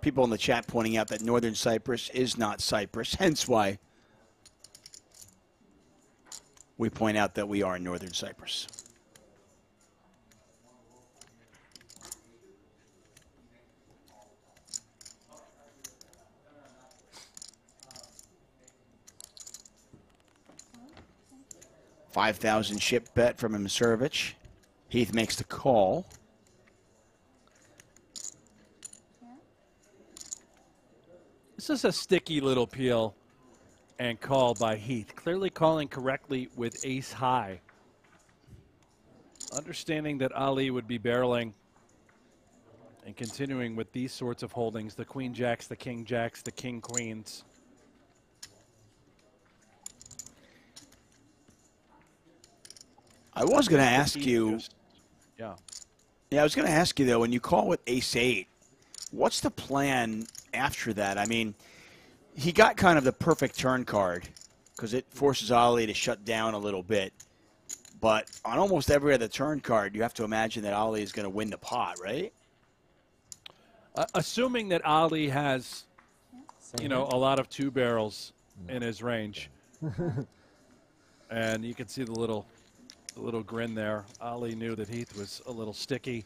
People in the chat pointing out that Northern Cyprus is not Cyprus, hence why we point out that we are in Northern Cyprus. $5,000 chip bet from Imserovic. Heath makes the call. This is a sticky little peel and call by Heath. Clearly calling correctly with ace high. Understanding that Ali would be barreling and continuing with these sorts of holdings, the queen jacks, the king jacks, the king queens. I was going to ask you. Yeah, I was going to ask you, though, when you call with ace 8, what's the plan after that? I mean, he got kind of the perfect turn card because it forces Ali to shut down a little bit. But on almost every other turn card, you have to imagine that Ali is going to win the pot, right? Assuming that Ali has, a lot of 2 barrels in his range. And you can see the little grin there. Ali knew that Heath was a little sticky.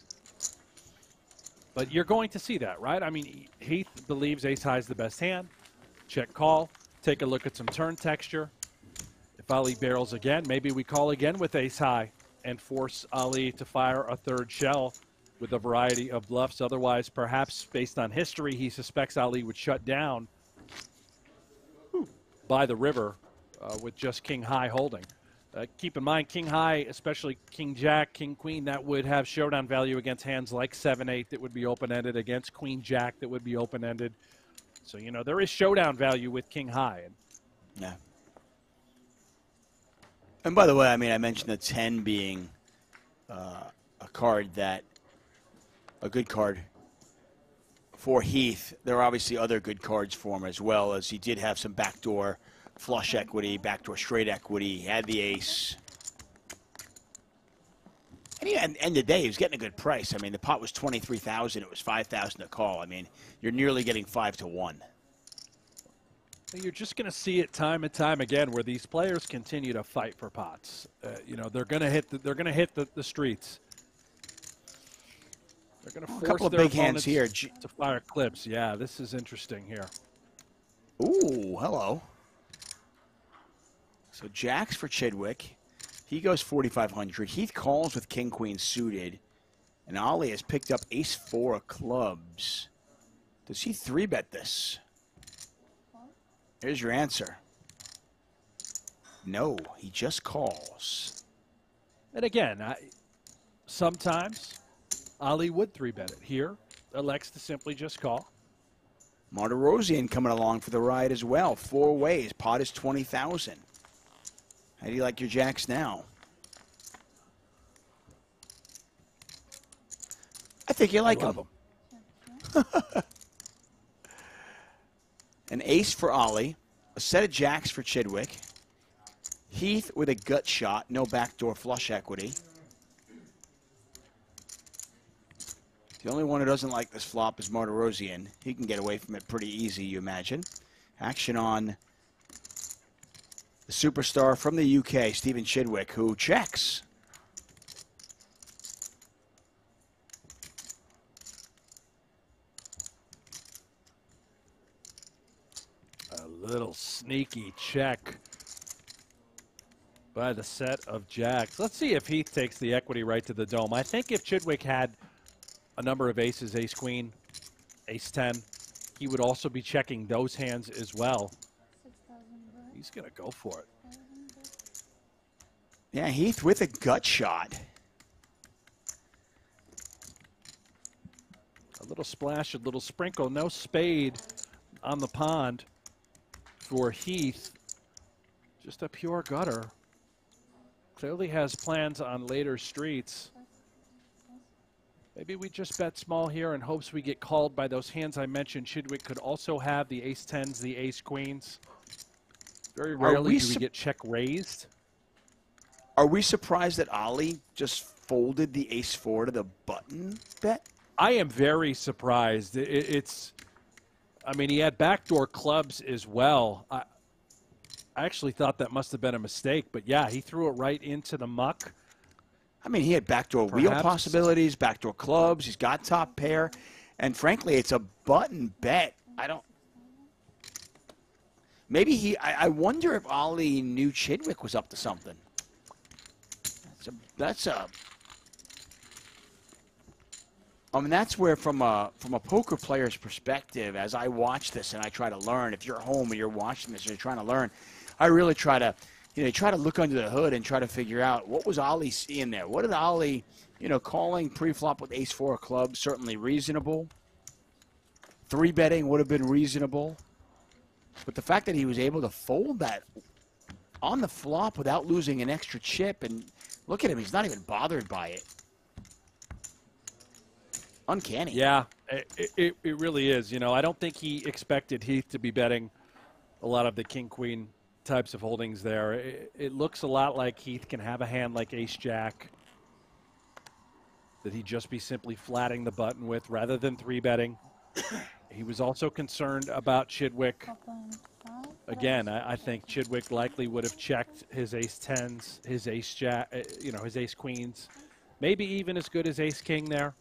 But you're going to see that, right? I mean, Heath believes ace high is the best hand. Check call. Take a look at some turn texture. If Ali barrels again, maybe we call again with ace high and force Ali to fire a third shell with a variety of bluffs. Otherwise, perhaps based on history, he suspects Ali would shut down by the river with just king high holding. Keep in mind, king high, especially king jack, king queen, that would have showdown value against hands like 7-8 that would be open-ended, against queen jack that would be open-ended. So, there is showdown value with king high. Yeah. And by the way, I mean, I mentioned the 10 being a good card for Heath. There are obviously other good cards for him as well, as he did have some backdoor flush equity, backdoor straight equity. He had the ace. And at the end of the day, he was getting a good price. I mean, the pot was $23,000. It was $5,000 to call. I mean, you're nearly getting 5 to 1. You're just going to see it time and time again where these players continue to fight for pots. They're going to hit the streets. They're going to force a couple of their big hands opponents here to fire clips. Yeah, this is interesting here. Ooh, hello. So jacks for Chidwick. He goes 4,500. Heath calls with king queen suited, and Ali has picked up ace 4 of clubs. Does he 3-bet this? Here's your answer. No, he just calls. And again, sometimes Ali would 3-bet it. Here, elects to simply just call. Martirosian coming along for the ride as well. 4 ways. Pot is 20,000. How do you like your jacks now? I think you like them. An ace for Ollie, a set of jacks for Chidwick, Heath with a gut shot, no backdoor flush equity. The only one who doesn't like this flop is Martirosian. He can get away from it pretty easy, you imagine. Action on the superstar from the UK, Stephen Chidwick, who checks. A little sneaky check by the set of jacks. Let's see if Heath takes the equity right to the dome. I think if Chidwick had a number of aces, ace queen, ace 10, he would also be checking those hands as well. He's going to go for it. Yeah, Heath with a gut shot. A little splash, a little sprinkle. No spade on the pond for Heath. Just a pure gutter. Clearly has plans on later streets. Maybe we just bet small here in hopes we get called by those hands I mentioned. Chidwick could also have the ace 10s, the ace queens. Very rarely do we get check raised. Are we surprised that Ollie just folded the ace 4 to the button bet? I am very surprised. I mean, he had backdoor clubs as well. I actually thought that must have been a mistake, but yeah, he threw it right into the muck. I mean, he had backdoor wheel possibilities, backdoor clubs. He's got top pair. And frankly, it's a button bet. Maybe I wonder if Ollie knew Chidwick was up to something. I mean, that's where from a poker player's perspective, as I watch this and I try to learn, if you're home and you're watching this and you're trying to learn, I really try to, try to look under the hood and try to figure out what was Ollie seeing there. What did Ollie, calling pre-flop with ace 4 clubs, certainly reasonable. 3-betting would have been reasonable. But the fact that he was able to fold that on the flop without losing an extra chip, and look at him, he's not even bothered by it. Uncanny. Yeah, it really is. I don't think he expected Heath to be betting a lot of the king-queen types of holdings there. It looks a lot like Heath can have a hand like ace-jack that he'd just be simply flatting the button with rather than 3-betting. He was also concerned about Chidwick. Again, I think Chidwick likely would have checked his ace-10s, his ace-jack, his ace-queens, maybe even as good as ace-king there.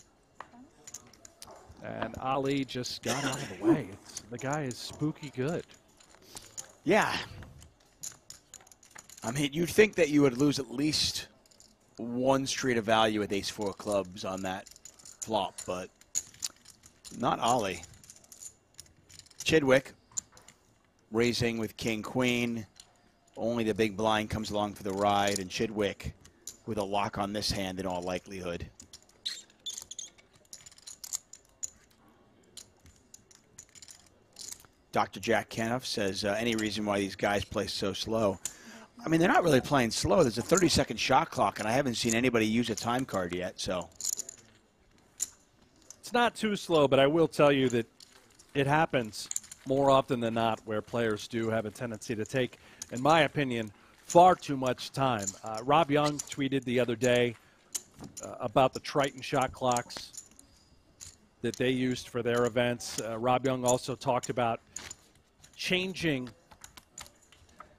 And Ali just got out of the way. The guy is spooky good. Yeah. I mean, you'd think that you would lose at least one street of value with ace 4 clubs on that flop, but not Ali. Chidwick raising with king queen. Only the big blind comes along for the ride, and Chidwick with a lock on this hand in all likelihood. Dr. Jack Kenoff says, any reason why these guys play so slow? I mean, they're not really playing slow. There's a 30-second shot clock, and I haven't seen anybody use a time card yet, so. It's not too slow, but I will tell you that it happens more often than not where players do have a tendency to take, in my opinion, far too much time. Rob Young tweeted the other day about the Triton shot clocks that they used for their events. Rob Young also talked about changing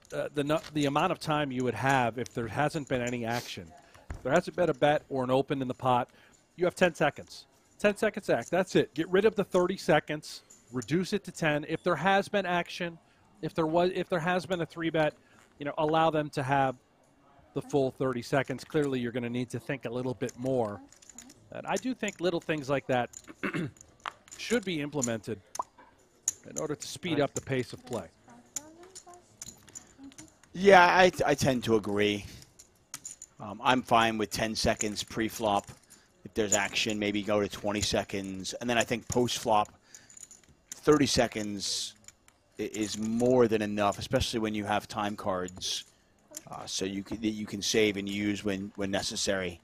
the amount of time you would have if there hasn't been any action. If there hasn't been a bet or an open in the pot, you have 10 seconds. 10 seconds act, that's it. Get rid of the 30 seconds, reduce it to 10. If there has been action, if there has been a 3-bet, allow them to have the full 30 seconds. Clearly you're going to need to think a little bit more. And I do think little things like that should be implemented in order to speed up the pace of play. Yeah, I tend to agree. I'm fine with 10 seconds pre-flop. If there's action, maybe go to 20 seconds. And then I think post-flop, 30 seconds is more than enough, especially when you have time cards, so you can save and use when necessary.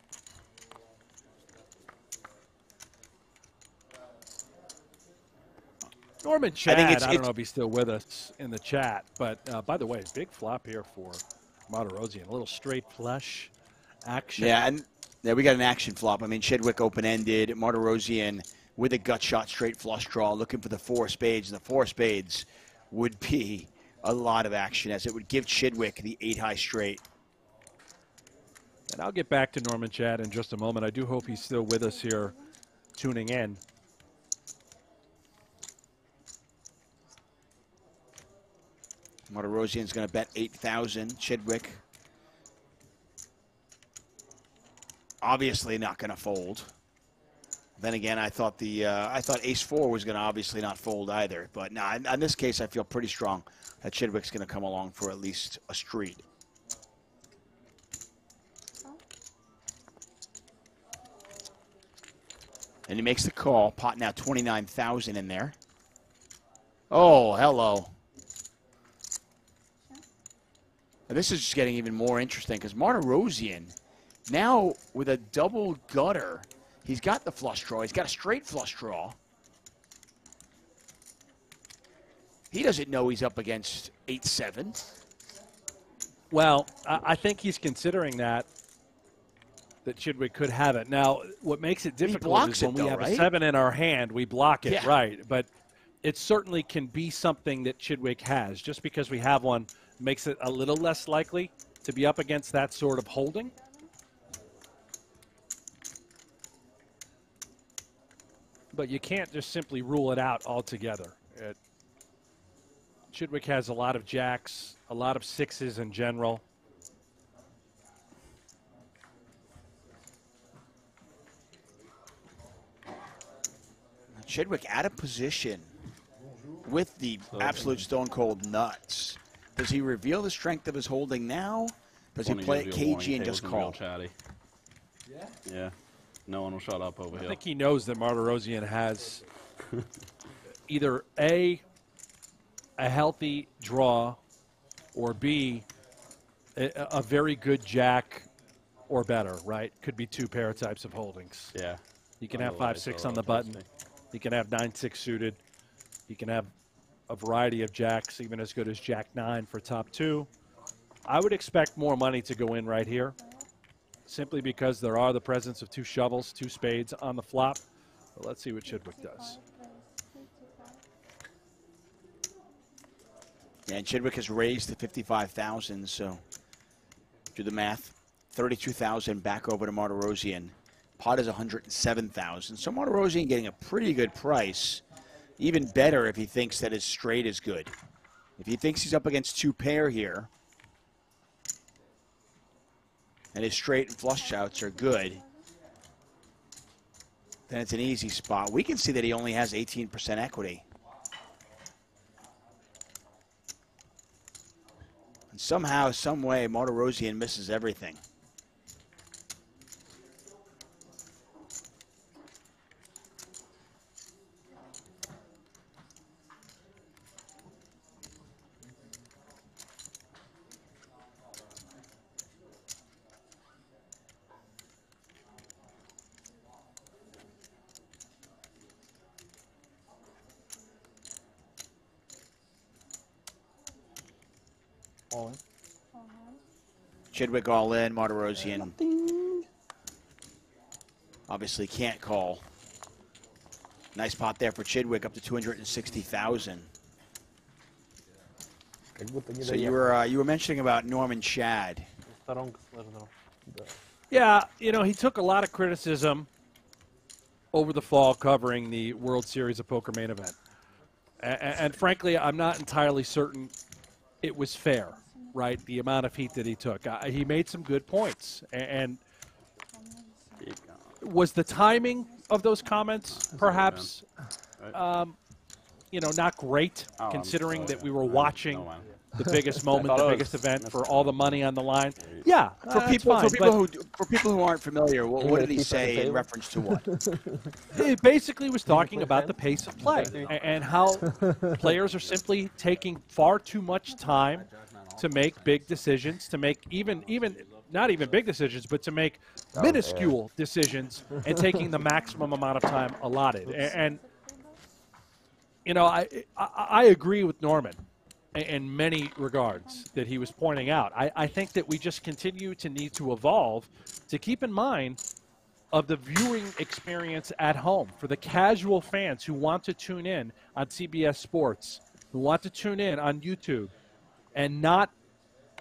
Norman Chad, I don't know if he's still with us in the chat, but by the way, big flop here for Martirosian. A little straight flush action. Yeah, and we got an action flop. I mean, Chidwick open-ended, Martirosian with a gut shot straight flush draw, looking for the 4 spades. And the 4 spades would be a lot of action, as it would give Chidwick the 8 high straight. And I'll get back to Norman Chad in just a moment. I do hope he's still with us here, tuning in. Martirosian's going to bet 8,000. Chidwick obviously not going to fold. Then again, I thought Ace-4 was going to obviously not fold either. But no, in this case, I feel pretty strong that Chidwick's going to come along for at least a street. And he makes the call. Pot now 29,000 in there. Oh, hello. And this is just getting even more interesting because Martirosian, now with a double gutter, he's got the flush draw. He's got a straight flush draw. He doesn't know he's up against 8-7. Well, I think he's considering that Chidwick could have it. Now, what makes it difficult is when we have a 7 in our hand, we block it, right? But it certainly can be something that Chidwick has. Just because we have one makes it a little less likely to be up against that sort of holding. But you can't just simply rule it out altogether. Chidwick has a lot of jacks, a lot of 6s in general. Chidwick out of position with the absolute stone cold nuts. Does he reveal the strength of his holding now? Does he play it cagey and just call? Yeah. No one will shut up over here. I think he knows that Martirosian has either A, a healthy draw, or B, a very good jack or better, right? Could be 2 pair types of holdings. Yeah. He can have 5-6 on the button. He can have 9-6 suited. He can have a variety of jacks, even as good as Jack-9 for top 2. I would expect more money to go in right here, simply because there are the presence of 2 shovels, 2 spades on the flop. But let's see what Chidwick does. Yeah, and Chidwick has raised to 55,000, so do the math. 32,000 back over to Martirosian. Pot is 107,000. So Martirosian getting a pretty good price. Even better if he thinks that his straight is good. If he thinks he's up against 2 pair here, and his straight and flush outs are good, then it's an easy spot. We can see that he only has 18% equity. And somehow, some way, Martirosian misses everything. All in. Chidwick all in, Martirosian obviously can't call. Nice pot there for Chidwick, up to 260,000. So you were mentioning about Norman Chad. Yeah, you know, he took a lot of criticism over the fall covering the World Series of Poker main event. And frankly, I'm not entirely certain it was fair, right? The amount of heat that he took. He made some good points. And was the timing of those comments perhaps you know, not great, considering that we were watching the biggest moment, the biggest event for all the money on the line. Yeah, for people who aren't familiar, what did he say in reference to what? He basically was talking about the pace of play and how players are simply taking far too much time to make big decisions, to make even not even big decisions, but to make minuscule decisions and taking the maximum amount of time allotted. And you know, I agree with Norman in many regards that he was pointing out. I think that we just continue to need to evolve to keep in mind of the viewing experience at home for the casual fans who want to tune in on CBS Sports, who want to tune in on YouTube and not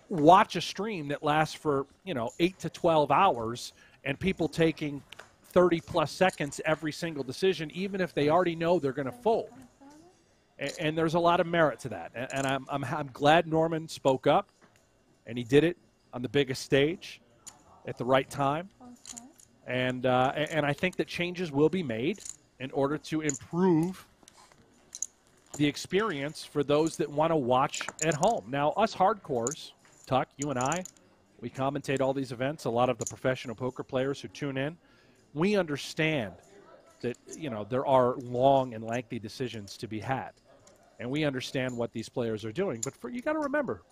watch a stream that lasts for, you know, 8 to 12 hours and people taking 30-plus seconds every single decision, even if they already know they're going to fold. And there's a lot of merit to that. And I'm glad Norman spoke up, and he did it on the biggest stage at the right time. And I think that changes will be made in order to improve the experience for those that want to watch at home. Now, us hardcores, Tuck, you and I, we commentate all these events. A lot of the professional poker players who tune in, we understand that, you know, there are long and lengthy decisions to be had. And we understand what these players are doing. But you got to remember,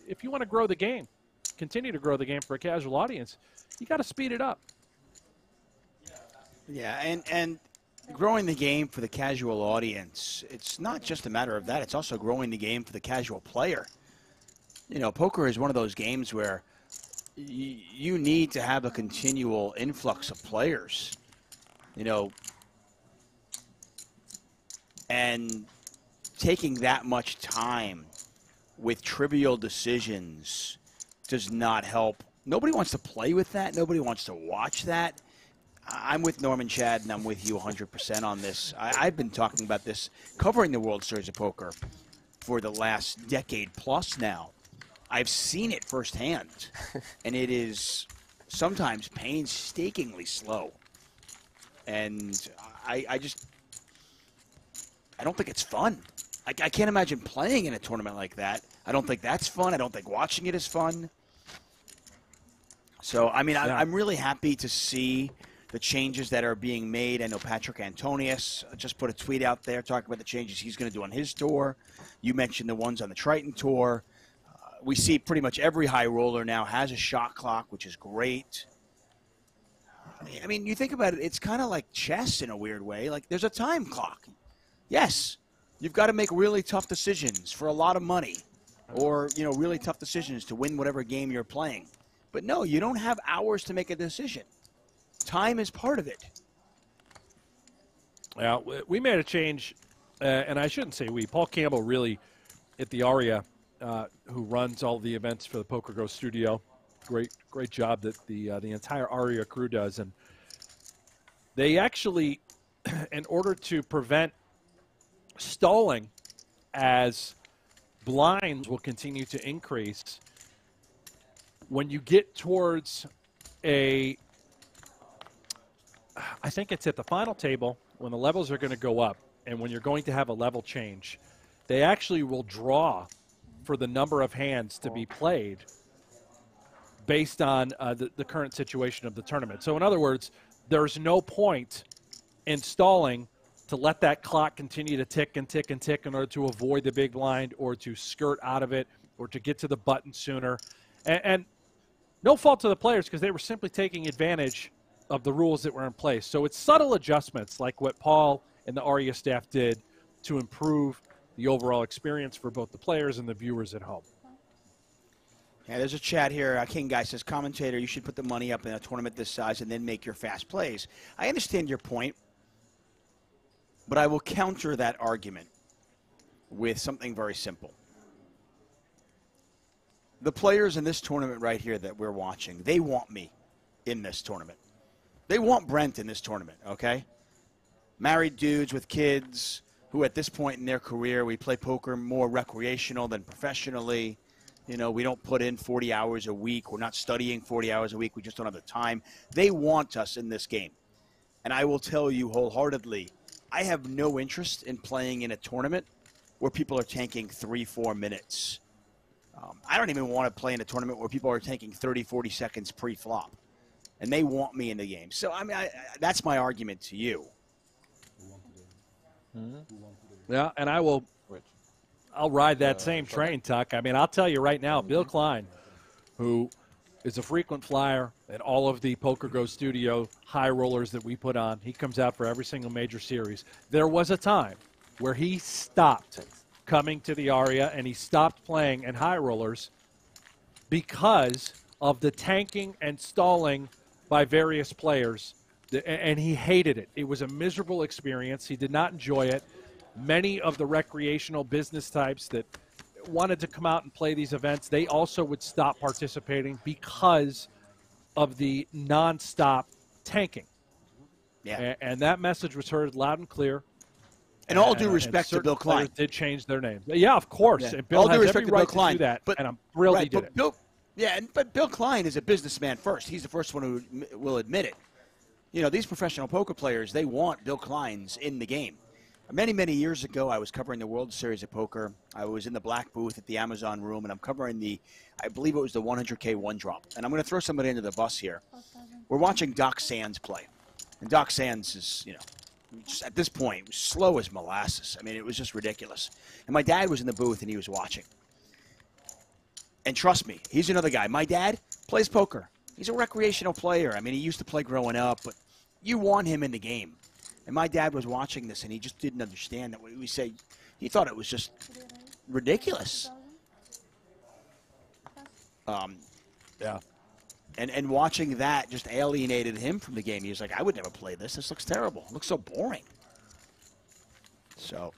if you want to grow the game, continue to grow the game for a casual audience, you got to speed it up. Yeah, and growing the game for the casual audience, it's not just a matter of that. It's also growing the game for the casual player. You know, poker is one of those games where you need to have a continual influx of players, you know, and taking that much time with trivial decisions does not help. Nobody wants to play with that. Nobody wants to watch that. I'm with Norman Chad, and I'm with you 100% on this. I've been talking about this, covering the World Series of Poker for the last decade plus now. I've seen it firsthand, and it is sometimes painstakingly slow. And I don't think it's fun. I can't imagine playing in a tournament like that. I don't think that's fun. I don't think watching it is fun. So, I mean, I'm really happy to see the changes that are being made. I know Patrick Antonius just put a tweet out there talking about the changes he's going to do on his tour. You mentioned the ones on the Triton Tour. We see pretty much every high roller now has a shot clock, which is great. I mean, you think about it, it's kind of like chess in a weird way. Like, there's a time clock. Yes, you've got to make really tough decisions for a lot of money or, you know, really tough decisions to win whatever game you're playing. But no, you don't have hours to make a decision. Time is part of it. Yeah, we made a change, and I shouldn't say we. Paul Campbell really, at the Aria, who runs all the events for the PokerGO studio, great job that the entire Aria crew does. And they actually, in order to prevent stalling as blinds will continue to increase, when you get towards I think it's at the final table when the levels are going to go up and when you're going to have a level change, they actually will draw for the number of hands to be played based on the current situation of the tournament. So in other words, there's no point in stalling to let that clock continue to tick and tick and tick in order to avoid the big blind or to skirt out of it or to get to the button sooner. And no fault to the players because they were simply taking advantage of the rules that were in place. So it's subtle adjustments like what Paul and the Aria staff did to improve the overall experience for both the players and the viewers at home. Yeah, there's a chat here. King Guy says, commentator, you should put the money up in a tournament this size and then make your fast plays. I understand your point, but I will counter that argument with something very simple. The players in this tournament right here that we're watching, they want me in this tournament. They want Brent in this tournament, okay? Married dudes with kids who at this point in their career, we play poker more recreational than professionally. You know, we don't put in 40 hours a week. We're not studying 40 hours a week. We just don't have the time. They want us in this game. And I will tell you wholeheartedly, I have no interest in playing in a tournament where people are tanking 3-4 minutes. I don't even want to play in a tournament where people are tanking 30-40 seconds pre-flop, and they want me in the game. So, I mean, that's my argument to you. Yeah, and I'll ride that same train, Tuck. I mean, I'll tell you right now, Bill Klein, who is a frequent flyer at all of the PokerGo studio high rollers that we put on. He comes out for every single major series. There was a time where he stopped coming to the Aria and he stopped playing in high rollers because of the tanking and stalling by various players, and he hated it. It was a miserable experience. He did not enjoy it. Many of the recreational business types that wanted to come out and play these events, they also would stop participating because of the nonstop tanking. Yeah. And that message was heard loud and clear. And all due respect to Bill Klein. Did change their names. Yeah, of course. Yeah. And Bill all has due respect every to right Bill Klein, to do that, but, and I'm thrilled right, he did it. But Bill Klein is a businessman first. He's the first one who will admit it. You know, these professional poker players, they want Bill Klein's in the game. Many, many years ago, I was covering the World Series of Poker. I was in the black booth at the Amazon room, and I'm covering I believe it was the 100K one drop. And I'm going to throw somebody into the bus here. We're watching Doc Sands play. And Doc Sands is, you know, just at this point, slow as molasses. I mean, it was just ridiculous. And my dad was in the booth, and he was watching. And trust me, he's another guy. My dad plays poker. He's a recreational player. I mean, he used to play growing up, but you want him in the game. And my dad was watching this, and he just didn't understand that. We say, he thought it was just ridiculous. Yeah. And watching that just alienated him from the game. He was like, I would never play this. This looks terrible. It looks so boring. So,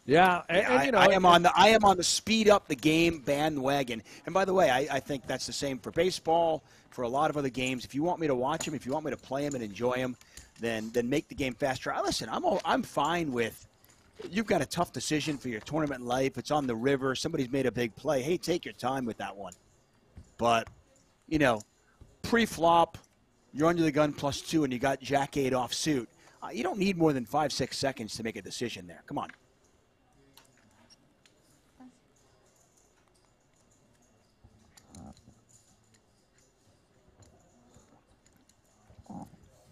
yeah, you know, I am on the speed up the game bandwagon. And by the way, I think that's the same for baseball, for a lot of other games. If you want me to watch them, if you want me to play them and enjoy them, then make the game faster. Listen, I'm fine with. You've got a tough decision for your tournament life. It's on the river. Somebody's made a big play. Hey, take your time with that one. But, you know, pre-flop, you're under the gun +2, and you got Jack-8 offsuit. You don't need more than 5-6 seconds to make a decision there. Come on.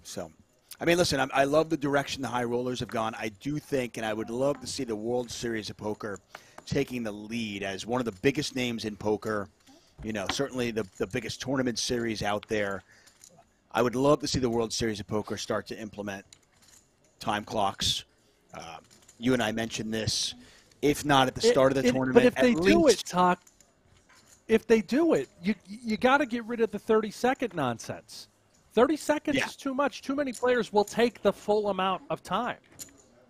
So, I mean, listen, I love the direction the high rollers have gone. I do think, and I would love to see the World Series of Poker taking the lead as one of the biggest names in poker. You know, certainly the biggest tournament series out there. I would love to see the World Series of Poker start to implement time clocks. You and I mentioned this. If not at the start of the tournament, but if they do it, Tuck, if they do it, you got to get rid of the 30-second nonsense. 30 seconds is too much. Too many players will take the full amount of time.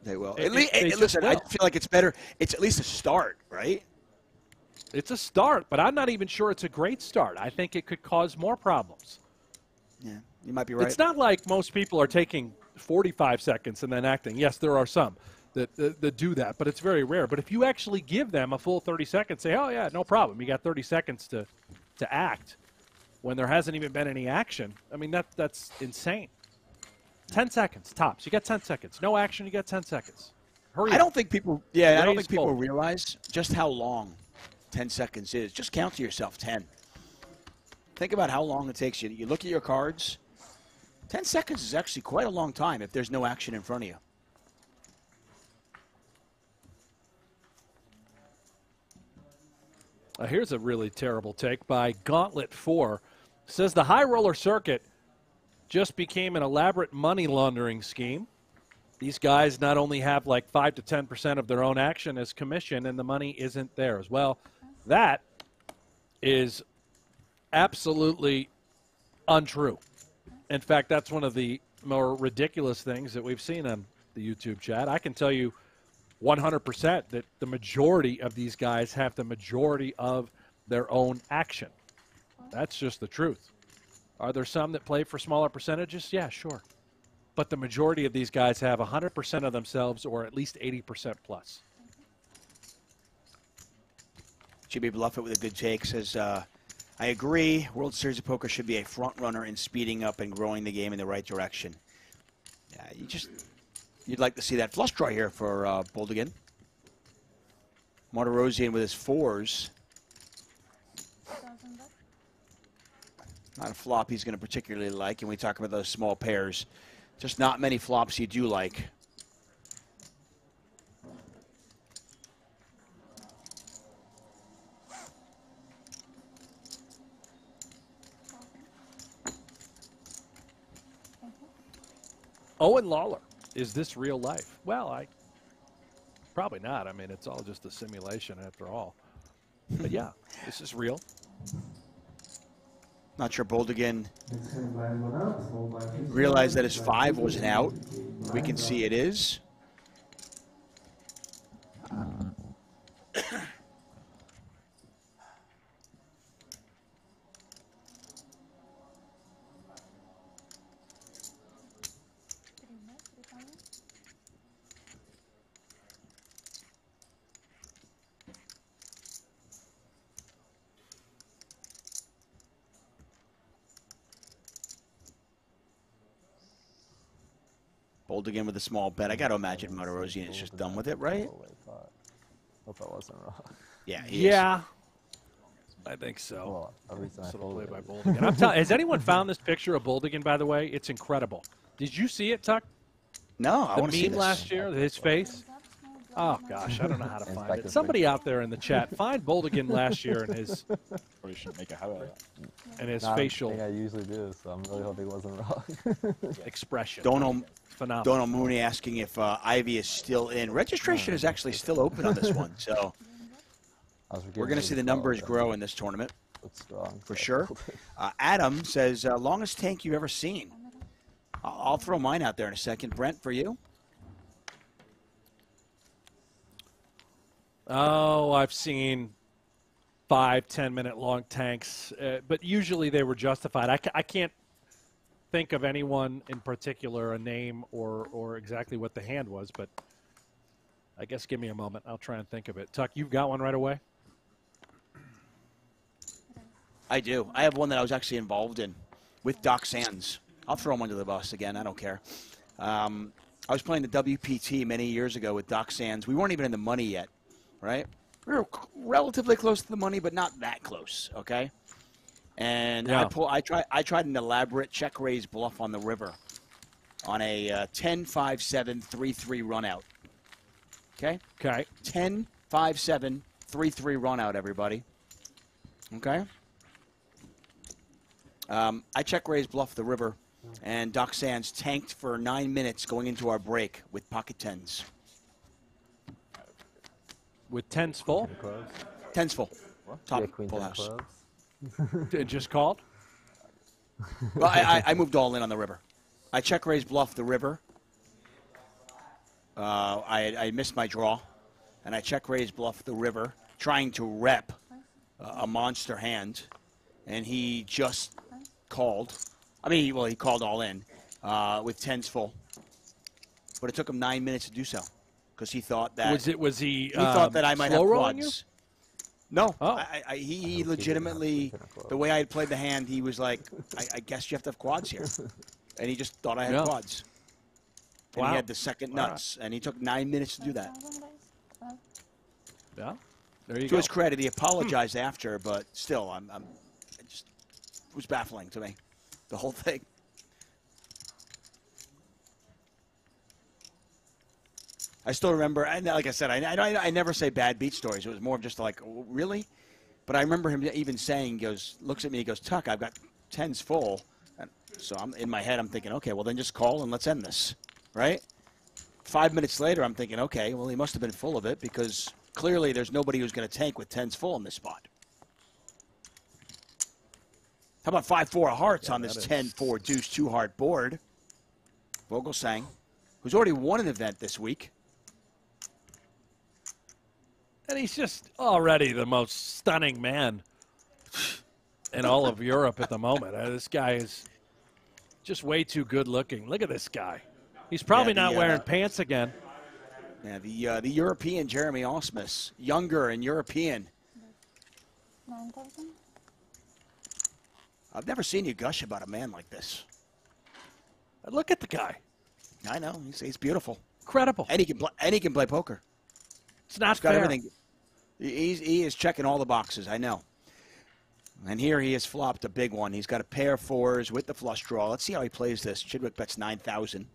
They will. Listen, I feel like it's better. It's at least a start, right? It's a start, but I'm not even sure it's a great start. I think it could cause more problems. Yeah, you might be right. It's not like most people are taking 45 seconds and then acting. Yes, there are some that do that, but it's very rare. But if you actually give them a full 30 seconds, say, oh, yeah, no problem. You got 30 seconds to act when there hasn't even been any action. I mean, that's insane. 10 seconds, tops. You got 10 seconds. No action, you got 10 seconds. Hurry up. I don't think people realize just how long 10 seconds is. Just count to yourself 10. Think about how long it takes you. You look at your cards. 10 seconds is actually quite a long time if there's no action in front of you. Here's a really terrible take by Gauntlet 4. Says the high roller circuit just became an elaborate money laundering scheme. These guys not only have like 5 to 10% of their own action as commission, and the money isn't theirs. Well, that is absolutely untrue. In fact, that's one of the more ridiculous things that we've seen on the YouTube chat. I can tell you 100% that the majority of these guys have the majority of their own action. That's just the truth. Are there some that play for smaller percentages? Yeah, sure. But the majority of these guys have 100% of themselves, or at least 80% plus. Jimmy Bluffett with a good take says, I agree. World Series of Poker should be a front runner in speeding up and growing the game in the right direction. Yeah, You'd like to see that flush draw here for Boldigan. Martirosian with his 4s. Not a flop he's going to particularly like, and we talk about those small pairs. Just not many flops you do like. Owen Lawler, is this real life? Well, probably not. I mean, it's all just a simulation after all. But yeah, this is real. Not sure Boldigan realized that his 5 wasn't out. We can see it is. Boldigan with a small bet. I got to imagine Martirosian is just done with it, right? Hope I wasn't wrong. Yeah, he is. I think so. Well, every time I Sort of fold play it. by Boldigan. I'm telling. Has anyone found this picture of Boldigan, by the way? It's incredible. Did you see it, Tuck? No, I want to see The this. meme last year, his face. Oh gosh, I don't know how to find it. Somebody out there in the chat, find Boldigan last year and his. Or you shouldn't make a habit of that. And his Not facial. I think I usually do, so I'm really hoping it wasn't wrong. Expression. Donald Mooney asking if Ivy is still in. Registration is actually still open on this one, so we're going to see the numbers grow in this tournament. Strong, for sure. Adam says, longest tank you've ever seen. I'll throw mine out there in a second. Brent, for you? Oh, I've seen 5-10 minute long tanks, but usually they were justified. I can't think of anyone in particular, a name or exactly what the hand was, but I guess give me a moment. I'll try and think of it. Tuck, you've got one right away? I do. I have one that I was actually involved in with Doc Sands. I'll throw him under the bus again. I don't care. I was playing the WPT many years ago with Doc Sands. We weren't even in the money yet, right? We were relatively close to the money, but not that close, okay? And Yeah. I tried an elaborate check raise bluff on the river on a 10-5-7 3-3 run out. Okay? Okay. 10-5-7 3-3 run out, everybody. Okay? I check raise bluff the river, and Doc Sands tanked for 9 minutes going into our break with pocket tens. With tens full? Tens full. Top queen full ten house. clubs. Just called? Well, I moved all in on the river. I check raise bluff the river. I missed my draw, and I check raise bluff the river, trying to rep a monster hand, and he just called. I mean, well, he called all in with tens full, but it took him 9 minutes to do so because he thought that was he thought that I might have slow rolling quads. you? No, Oh. he legitimately, the way I had played the hand, he was like, I guess you have to have quads here, and he just thought I had Yeah. quads. And Wow. he had the second nuts, and he took 9 minutes to do that. Yeah. There you To go. his credit, he apologized after, but still, it just was baffling to me, the whole thing. I still remember, and like I said, I never say bad beat stories. It was more of just like, oh, really? But I remember him even saying, looks at me, he goes, Tuck, I've got tens full. And so in my head, I'm thinking, okay, well, then just call and let's end this, right? 5 minutes later, I'm thinking, okay, well, he must have been full of it because clearly there's nobody who's going to tank with tens full in this spot. How about 5-4 of hearts on this 10-4 deuce 2 heart board? Vogelsang, who's already won an event this week. And he's just already the most stunning man in all of Europe at the moment. This guy is just way too good looking. Look at this guy. He's probably not wearing pants again. Yeah, the European Jeremy Osmus, younger and European. 9,000. I've never seen you gush about a man like this. Look at the guy. I know, he's beautiful. Incredible. And he can play poker. It's not He's got fair. everything. He is checking all the boxes, I know. And here he has flopped a big one. He's got a pair of fours with the flush draw. Let's see how he plays this. Chidwick bets 9,000.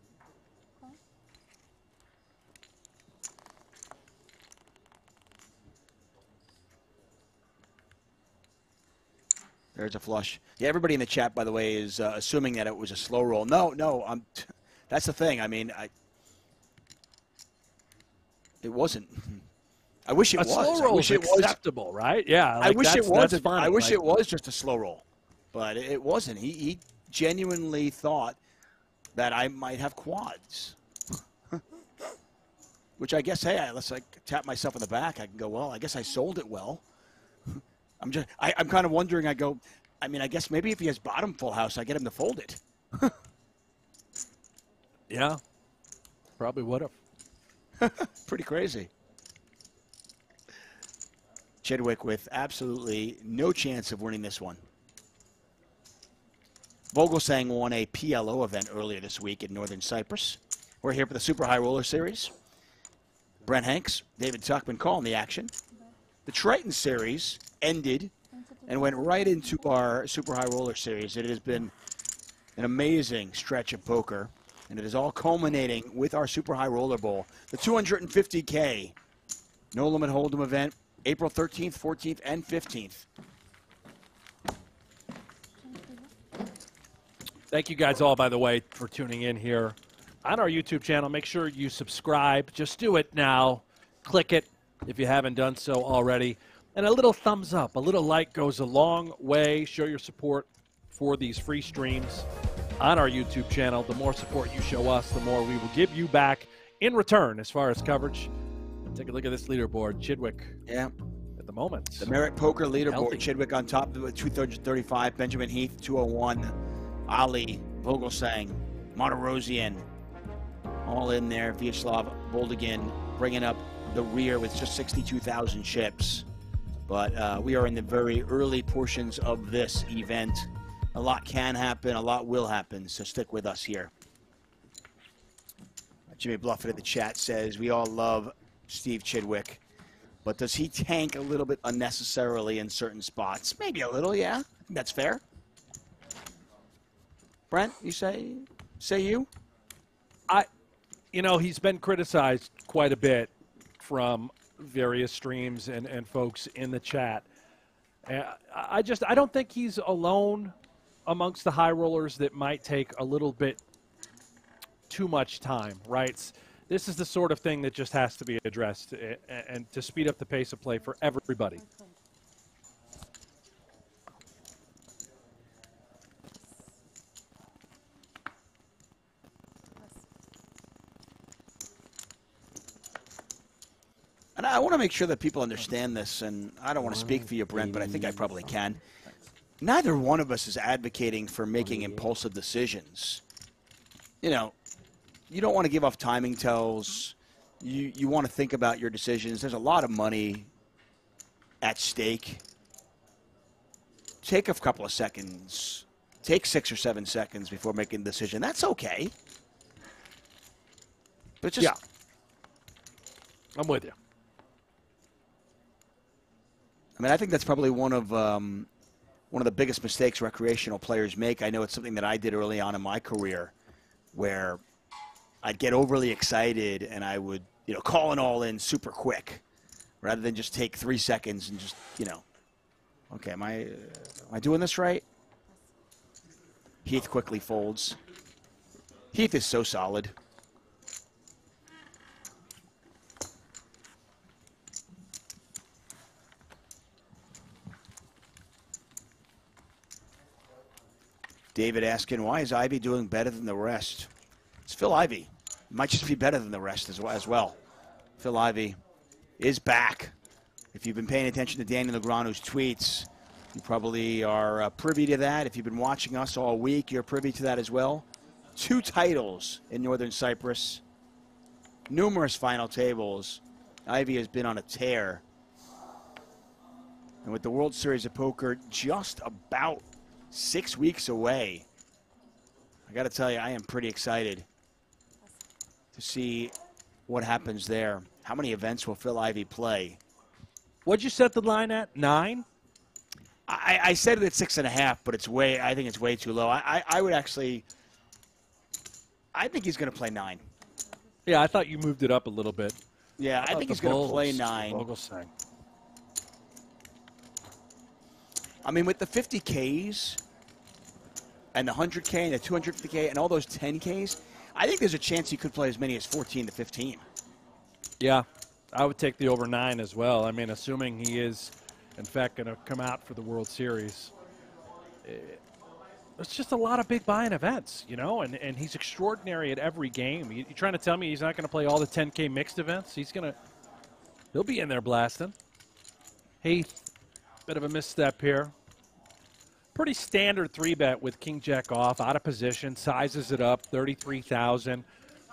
There's a flush. Yeah, everybody in the chat, by the way, is assuming that it was a slow roll. No, that's the thing. I mean, it wasn't. I wish it was. Slow roll is acceptable, right? Yeah. I wish it was. Funny. I wish it was just a slow roll, but it wasn't. He genuinely thought that I might have quads, which I guess, hey, unless I tap myself in the back, I can go, well, I guess I sold it well. I'm kind of wondering. I go, I mean, I guess maybe if he has bottom full house, I get him to fold it. Yeah, probably would have. Pretty crazy. Chidwick with absolutely no chance of winning this one. Vogelsang won a PLO event earlier this week in Northern Cyprus. We're here for the Super High Roller Series. Brent Hanks, David Tuckman calling the action. The Triton Series ended and went right into our Super High Roller Series. It has been an amazing stretch of poker, and it is all culminating with our Super High Roller Bowl, the 250K No Limit Hold'em event, April 13th, 14th, and 15th. Thank you guys all, by the way, for tuning in here on our YouTube channel. Make sure you subscribe. Just do it now. Click it if you haven't done so already. And a little thumbs up, a little like goes a long way. Show your support for these free streams on our YouTube channel. The more support you show us, the more we will give you back in return as far as coverage. Take a look at this leaderboard. Chidwick. Yeah. At the moment. The Merit Poker leaderboard. Healthy. Chidwick on top with 235. Benjamin Heath, 201. Ali, Vogelsang, Monterosian, all in there. Vyacheslav Boldigan bringing up the rear with just 62,000 chips. But we are in the very early portions of this event. A lot can happen, a lot will happen, so stick with us here. Jimmy Bluffett in the chat says, we all love Steve Chidwick, but does he tank a little bit unnecessarily in certain spots? Maybe a little, yeah. I think that's fair. Brent, you say you? You know, he's been criticized quite a bit from various streams and folks in the chat. I don't think he's alone amongst the high rollers that might take a little bit too much time, right? This is the sort of thing that just has to be addressed and to speed up the pace of play for everybody. And I want to make sure that people understand this, and I don't want to speak for you, Brent, but I think I probably can. Neither one of us is advocating for making impulsive decisions. You know, you don't want to give off timing tells. You want to think about your decisions. There's a lot of money at stake. Take a couple of seconds. Take 6 or 7 seconds before making a decision. That's okay. But just... Yeah. I'm with you. I mean, I think that's probably one of the biggest mistakes recreational players make. I know it's something that I did early on in my career, where I'd get overly excited and I would, call an all in super quick, rather than just take 3 seconds and just, okay, am I doing this right? Heath quickly folds. Heath is so solid. David asking, why is Ivy doing better than the rest? It's Phil Ivey. Might just be better than the rest as well. Phil Ivey is back. If you've been paying attention to Danny Negreanu's tweets, you probably are privy to that. If you've been watching us all week, you're privy to that as well. 2 titles in Northern Cyprus. Numerous final tables. Ivy has been on a tear. And with the World Series of Poker just about 6 weeks away, I got to tell you, I am pretty excited to see what happens there. How many events will Phil Ivey play? What'd you set the line at? 9? I said it at 6.5, but I think it's way too low. I would actually, I think he's going to play 9. Yeah, I thought you moved it up a little bit. Yeah, I think he's going to play 9. Vogelsang. I mean, with the 50Ks and the 100K and the 250K and all those 10Ks, I think there's a chance he could play as many as 14 to 15. Yeah, I would take the over 9 as well. I mean, assuming he is, in fact, going to come out for the World Series. It's just a lot of big buy-in events, you know, and he's extraordinary at every game. You trying to tell me he's not going to play all the 10K mixed events? He'll be in there blasting. Heath, bit of a misstep here. Pretty standard 3-bet with king jack off, out of position, sizes it up, 33,000.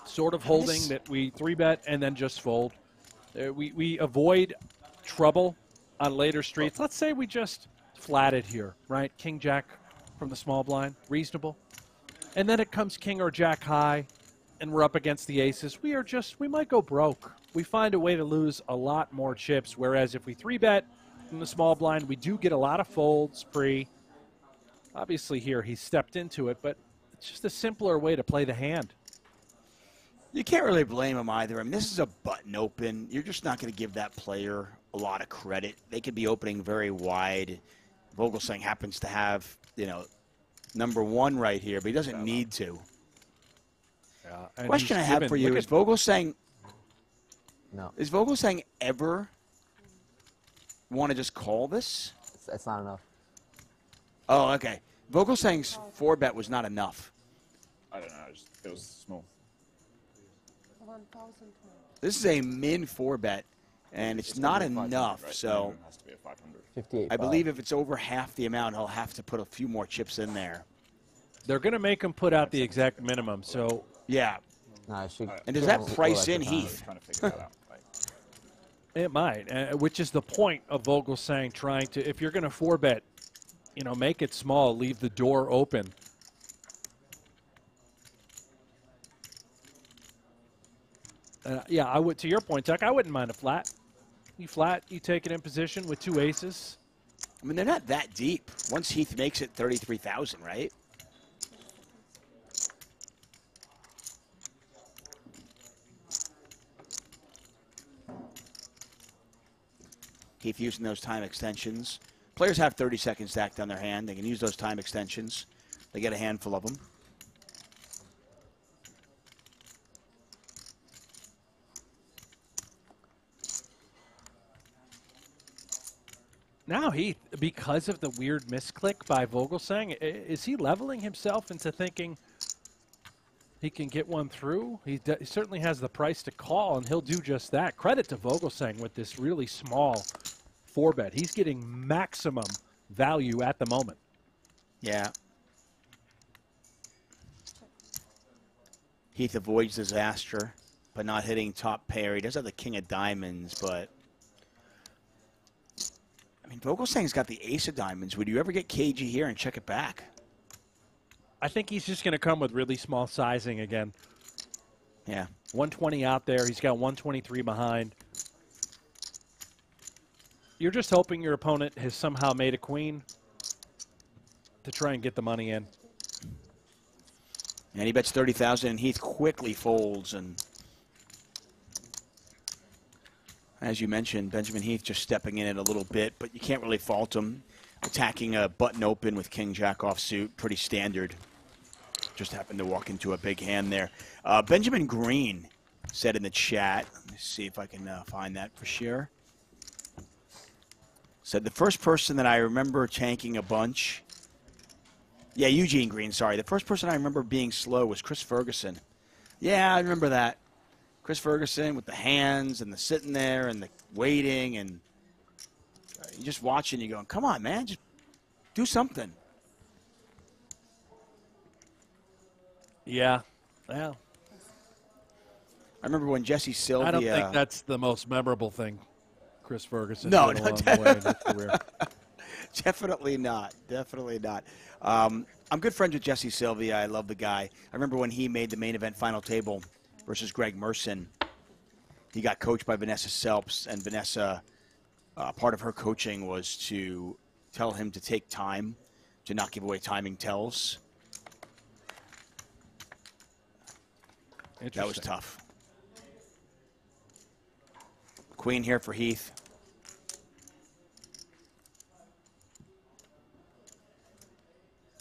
Sort of holding that we 3-bet and then just fold. We avoid trouble on later streets. Let's say we just flat it here, right? King jack from the small blind, reasonable. And then it comes king or jack high, and we're up against the aces. We might go broke. We find a way to lose a lot more chips, whereas if we 3-bet from the small blind, we do get a lot of folds pre. Obviously here he stepped into it, but it's just a simpler way to play the hand. You can't really blame him either. I mean, this is a button open. You're just not going to give that player a lot of credit. They could be opening very wide. Vogelsang happens to have, you know, number 1 right here, but he doesn't need to. Yeah, question I have for you is Vogelsang ever want to just call this? It's not enough. Oh, okay. Vogelsang's 4-bet was not enough. I don't know. It was small. This is a min 4-bet, and it's not enough. Right? So It has to be a 500. I believe if it's over half the amount, he'll have to put a few more chips in there. They're going to make him put out the exact minimum. So yeah. And does that price in Heath? It might, which is the point of Vogelsang trying to, if you're going to 4-bet, you know, make it small, leave the door open. Yeah, I would. To your point, Tuck, I wouldn't mind a flat. You flat, you take it in position with 2 aces. I mean, they're not that deep. Once Heath makes it 33,000, right? Heath using those time extensions. Players have 30 seconds stacked on their hand. They can use those time extensions. They get a handful of them. Now Heath, because of the weird misclick by Vogelsang, is he leveling himself into thinking he can get one through? He certainly has the price to call, and he'll do just that. Credit to Vogelsang with this really small 4-bet. He's getting maximum value at the moment. Yeah. Heath avoids disaster, but not hitting top pair. He does have the king of diamonds, but I mean, Vogelsang's got the ace of diamonds. Would you ever get cagey here and check it back? I think he's just going to come with really small sizing again. Yeah. 120 out there. He's got 123 behind. You're just hoping your opponent has somehow made a queen to try and get the money in. And he bets 30,000, and Heath quickly folds. And as you mentioned, Benjamin Heath just stepping in it a little bit, but you can't really fault him. Attacking a button open with king jack off suit, pretty standard. Just happened to walk into a big hand there. Benjamin Green said in the chat, let me see if I can find that for sure. Said the first person that I remember tanking a bunch. Yeah, Eugene Green, sorry. The first person I remember being slow was Chris Ferguson. Yeah, I remember that. Chris Ferguson with the hands and the sitting there and the waiting, and you're just watching, you're going, come on, man, just do something. Yeah. Well, I remember when Jesse Sylvia. I don't think that's the most memorable thing Chris Ferguson no, did along the way in his career. Definitely not. Definitely not. I'm good friends with Jesse Sylvia. I love the guy. I remember when he made the main event final table versus Greg Merson. He got coached by Vanessa Selps, and Vanessa, part of her coaching was to tell him to take time, to not give away timing tells. That was tough. Queen here for Heath.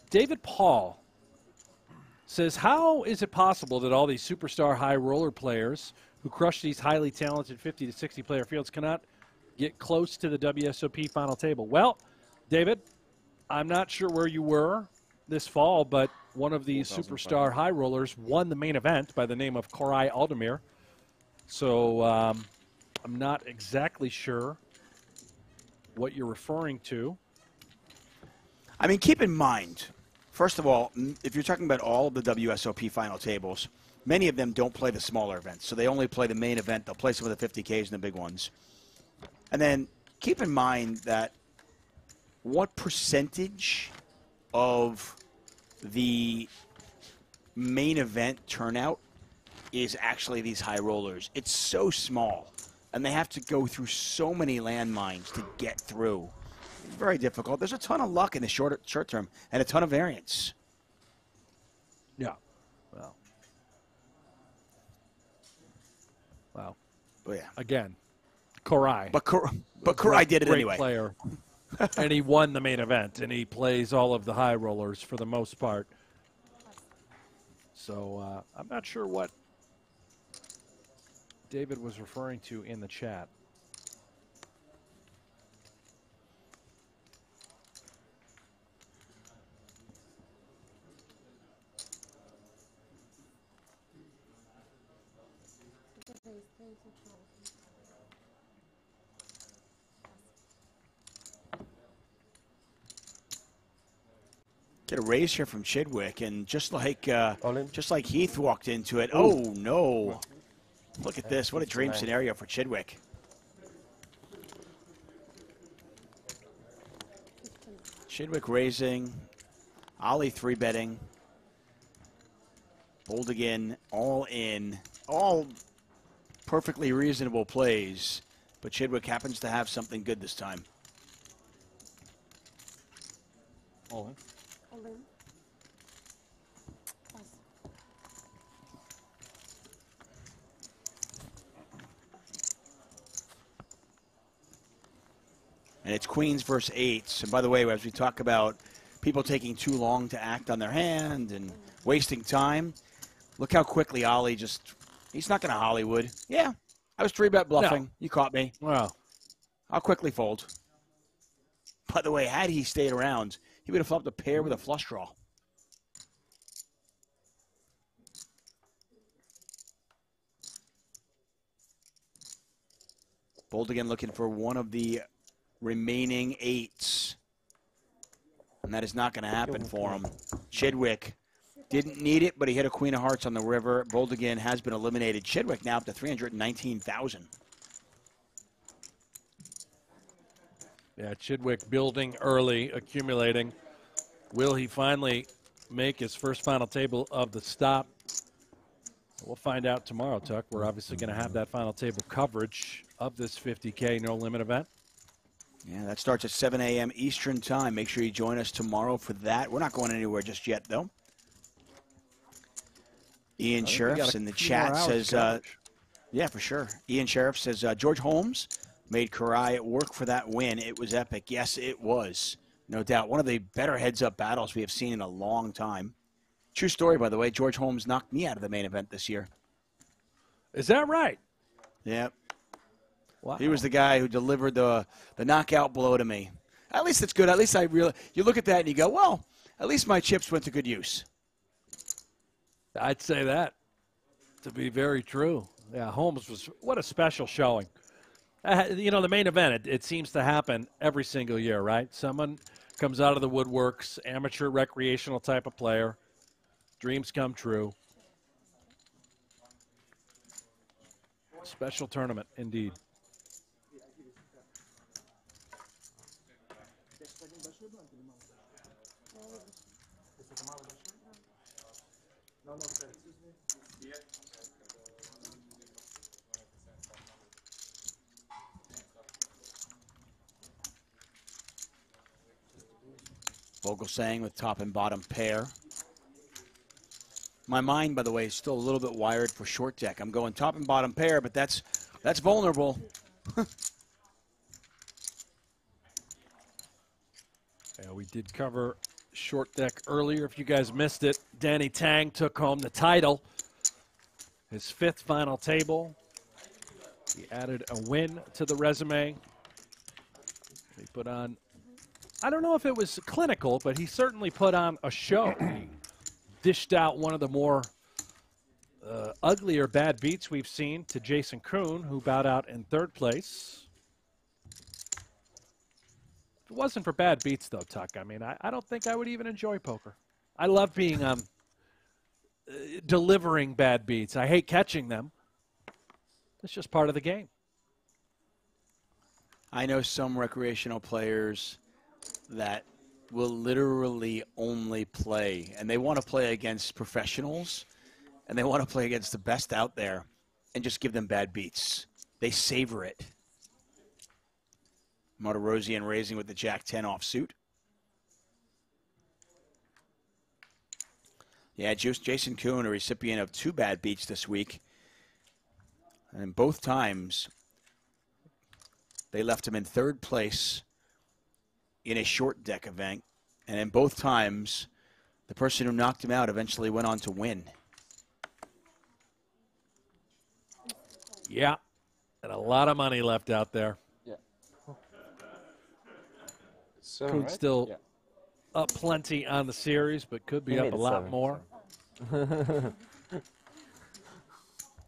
David Paul says, how is it possible that all these superstar high roller players who crush these highly talented 50 to 60 player fields cannot get close to the WSOP final table? Well, David, I'm not sure where you were this fall, but one of these superstar high rollers won the main event by the name of Koray Aldemir. So I'm not exactly sure what you're referring to. I mean, keep in mind, first of all, if you're talking about all of the WSOP final tables, many of them don't play the smaller events. So they only play the main event. They'll play some of the 50Ks and the big ones. And then keep in mind that what percentage of the main event turnout is actually these high rollers. It's so small, and they have to go through so many landmines to get through. It's very difficult. There's a ton of luck in the short term and a ton of variance. Yeah. Well. Wow. Oh, yeah. Again, Koray. But Koray did it anyway. Player. And he won the main event, and he plays all of the high rollers for the most part. So I'm not sure what David was referring to in the chat. Get a raise here from Chidwick, and just like Heath walked into it. Oh no! Look at this! What a dream scenario for Chidwick. Chidwick raising, Ollie 3-betting, Boldigan all in, all perfectly reasonable plays, but Chidwick happens to have something good this time. All in. And it's queens versus eights. And by the way, as we talk about people taking too long to act on their hand and wasting time, look how quickly Ollie he's not going to Hollywood. Yeah, I was 3-bet bluffing. No. You caught me. Wow. I'll quickly fold. By the way, had he stayed around, he would have flopped a pair with a flush draw. Boldigan looking for one of the remaining eights. And that is not going to happen for him. Chidwick didn't need it, but he hit a queen of hearts on the river. Boldigan has been eliminated. Chidwick now up to 319,000. Yeah, Chidwick building early, accumulating. Will he finally make his first final table of the stop? We'll find out tomorrow, Tuck. We're obviously going to have that final table coverage of this 50K no limit event. Yeah, that starts at 7 a.m. Eastern time. Make sure you join us tomorrow for that. We're not going anywhere just yet, though. Ian Sheriffs in the chat says, yeah, for sure. Ian Sheriff says, George Holmes made Koray work for that win. It was epic. Yes, it was. No doubt. One of the better heads-up battles we have seen in a long time. True story, by the way. George Holmes knocked me out of the main event this year. Is that right? Yep. Wow. He was the guy who delivered the knockout blow to me. At least it's good. At least you look at that and you go, well, at least my chips went to good use. I'd say that to be very true. Yeah, Holmes was, what a special showing. You know, the main event, it seems to happen every single year, right? Someone comes out of the woodworks, amateur, recreational type of player. Dreams come true. Special tournament, indeed. Vogel saying with top and bottom pair. My mind, by the way, is still a little bit wired for short deck. I'm going top and bottom pair, but that's vulnerable. Yeah, we did cover short deck earlier. If you guys missed it, Danny Tang took home the title. His 5th final table. He added a win to the resume. He put on, I don't know if it was clinical, but he certainly put on a show. He dished out one of the more uglier bad beats we've seen to Jason Kuhn, who bowed out in 3rd place. If it wasn't for bad beats, though, Tuck, I mean, I don't think I would even enjoy poker. I love being delivering bad beats. I hate catching them. It's just part of the game. I know some recreational players that will literally only play, and they want to play against professionals, and they want to play against the best out there and just give them bad beats. They savor it. Martirosian raising with the Jack-10 offsuit. Yeah, Jason Kuhn, a recipient of 2 bad beats this week. And both times, they left him in 3rd place in a short deck event. And in both times, the person who knocked him out eventually went on to win. Yeah, and a lot of money left out there. Yeah. Could right? still up plenty on the series, but could be up a lot more.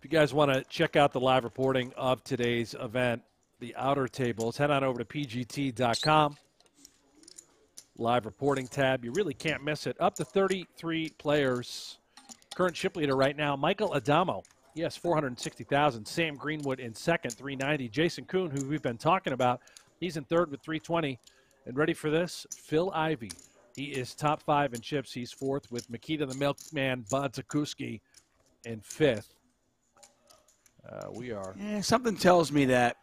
If you guys want to check out the live reporting of today's event, the outer tables, head on over to pgt.com. Live reporting tab. You really can't miss it. Up to 33 players. Current chip leader right now, Michael Adamo. He has 460,000. Sam Greenwood in 2nd, 390. Jason Kuhn, who we've been talking about, he's in 3rd with 320. And ready for this, Phil Ivey. He is top 5 in chips. He's 4th with Makita the Milkman Bodzakuski in 5th. We are. Yeah, something tells me that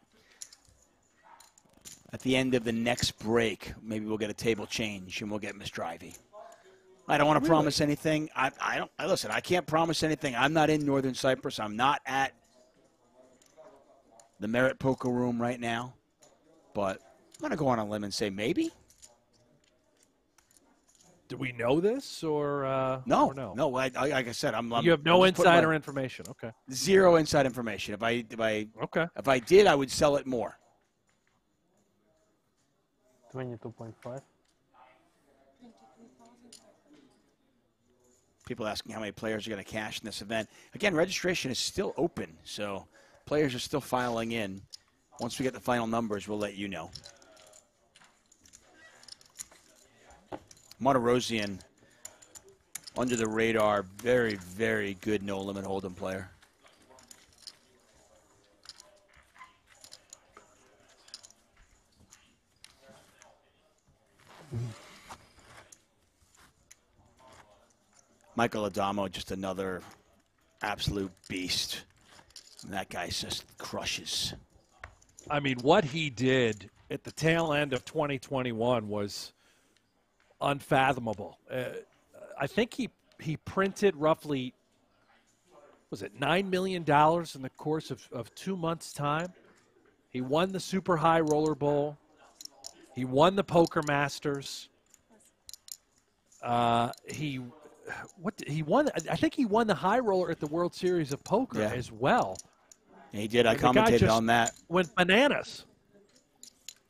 at the end of the next break, maybe we'll get a table change and we'll get Mr. Ivey. I don't want to promise anything. Listen, I can't promise anything. I'm not in Northern Cyprus. I'm not at the Merit Poker Room right now. But I'm going to go on a limb and say maybe. Do we know this or no? Or no? No. Like I said, You have no insider information. Okay. Zero inside information. If I did, I would sell it more. 22.5. People asking how many players are going to cash in this event. Again, registration is still open, so players are still filing in. Once we get the final numbers, we'll let you know. Martirosian, under the radar, very, very good no-limit hold'em player. Michael Adamo, just another absolute beast. And that guy just crushes. I mean, what he did at the tail end of 2021 was unfathomable. I think he printed roughly, was it $9 million in the course of 2 months' time? He won the Super High Roller Bowl. He won the Poker Masters. He won. I think he won the High Roller at the World Series of Poker as well. Yeah, he did. I commentated on that. Went bananas.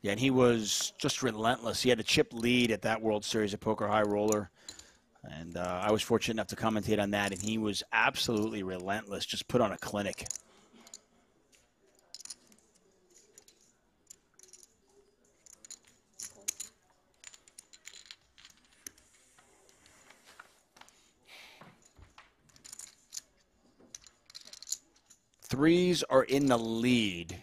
Yeah, and he was just relentless. He had a chip lead at that World Series of Poker High Roller. And I was fortunate enough to commentate on that, and he was absolutely relentless, just put on a clinic. Threes are in the lead.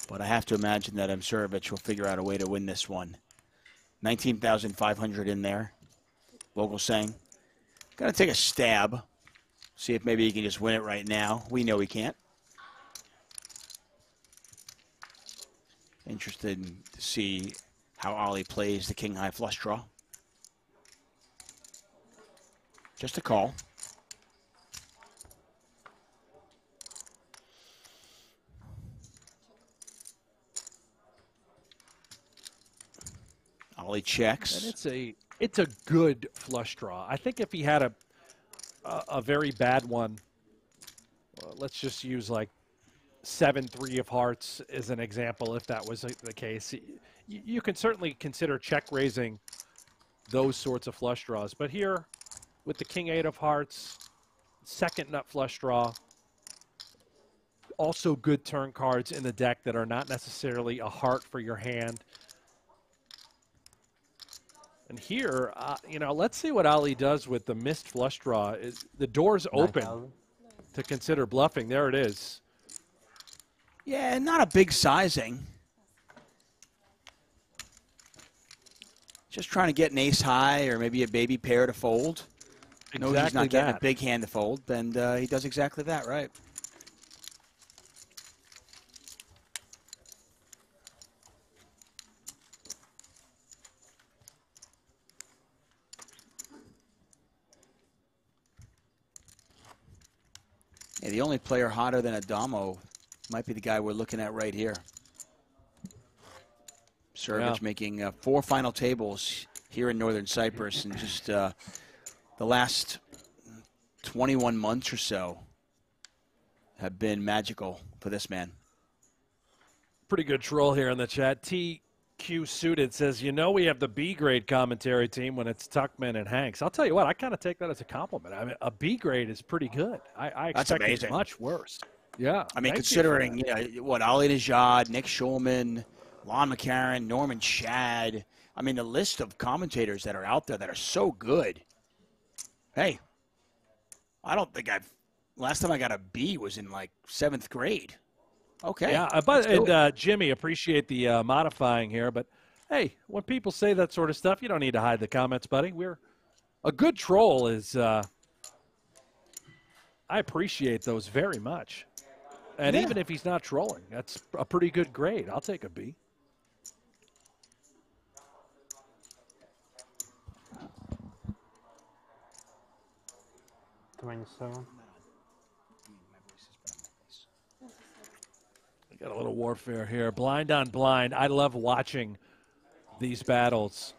But I have to imagine that Msurevich will figure out a way to win this one. 19,500 in there. Vogel saying, got to take a stab. See if maybe he can just win it right now. We know he can't. Interested to see how Ollie plays the king high flush draw. Just a call. Ollie checks. And it's a good flush draw. I think if he had a very bad one, let's just use like 7-3 of hearts as an example, if that was the case. You can certainly consider check raising those sorts of flush draws. But here, with the king 8 of hearts, second nut flush draw, also good turn cards in the deck that are not necessarily a heart for your hand. And here, you know, let's see what Ali does with the missed flush draw. The door's open to consider bluffing. There it is. Yeah, not a big sizing. Just trying to get an ace high or maybe a baby pair to fold. No, he's not getting a big hand to fold, and he does exactly that, right? Yeah, the only player hotter than Adamo might be the guy we're looking at right here. Servage making 4 final tables here in Northern Cyprus in just the last 21 months or so have been magical for this man. Pretty good troll here in the chat. TQ Suited says, you know we have the B grade commentary team when it's Tuckman and Hanks. I'll tell you what, I kind of take that as a compliment. I mean, a B grade is pretty good. I expect much worse. Yeah. I mean, considering, you know, what, Ali Najad, Nick Schulman, Lon McCarron, Norman Shad. I mean, the list of commentators that are out there that are so good. Hey, I don't think last time I got a B was in like 7th grade. Okay. Yeah, Jimmy, appreciate the modifying here, but hey, when people say that sort of stuff, you don't need to hide the comments, buddy. A good troll is, I appreciate those very much. And even if he's not trolling, that's a pretty good grade. I'll take a B. We got a little warfare here. Blind on blind. I love watching these battles.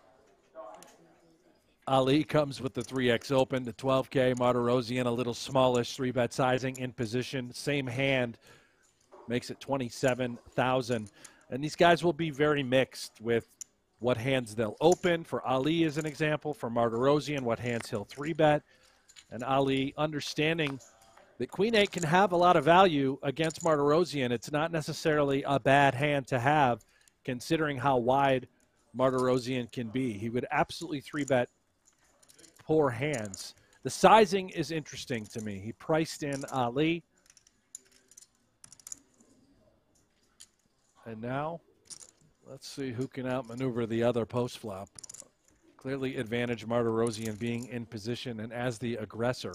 Ali comes with the 3x open, the 12K. Martirosian, a little smallish 3-bet sizing in position. Same hand makes it 27,000. And these guys will be very mixed with what hands they'll open. For Ali, as an example, for Martirosian, what hands he'll 3-bet. And Ali understanding that Queen 8 can have a lot of value against Martirosian. It's not necessarily a bad hand to have, considering how wide Martirosian can be. He would absolutely 3-bet poor hands. The sizing is interesting to me. He priced in Ali. And now, let's see who can outmaneuver the other post-flop. Clearly advantage Martirosian being in position and as the aggressor.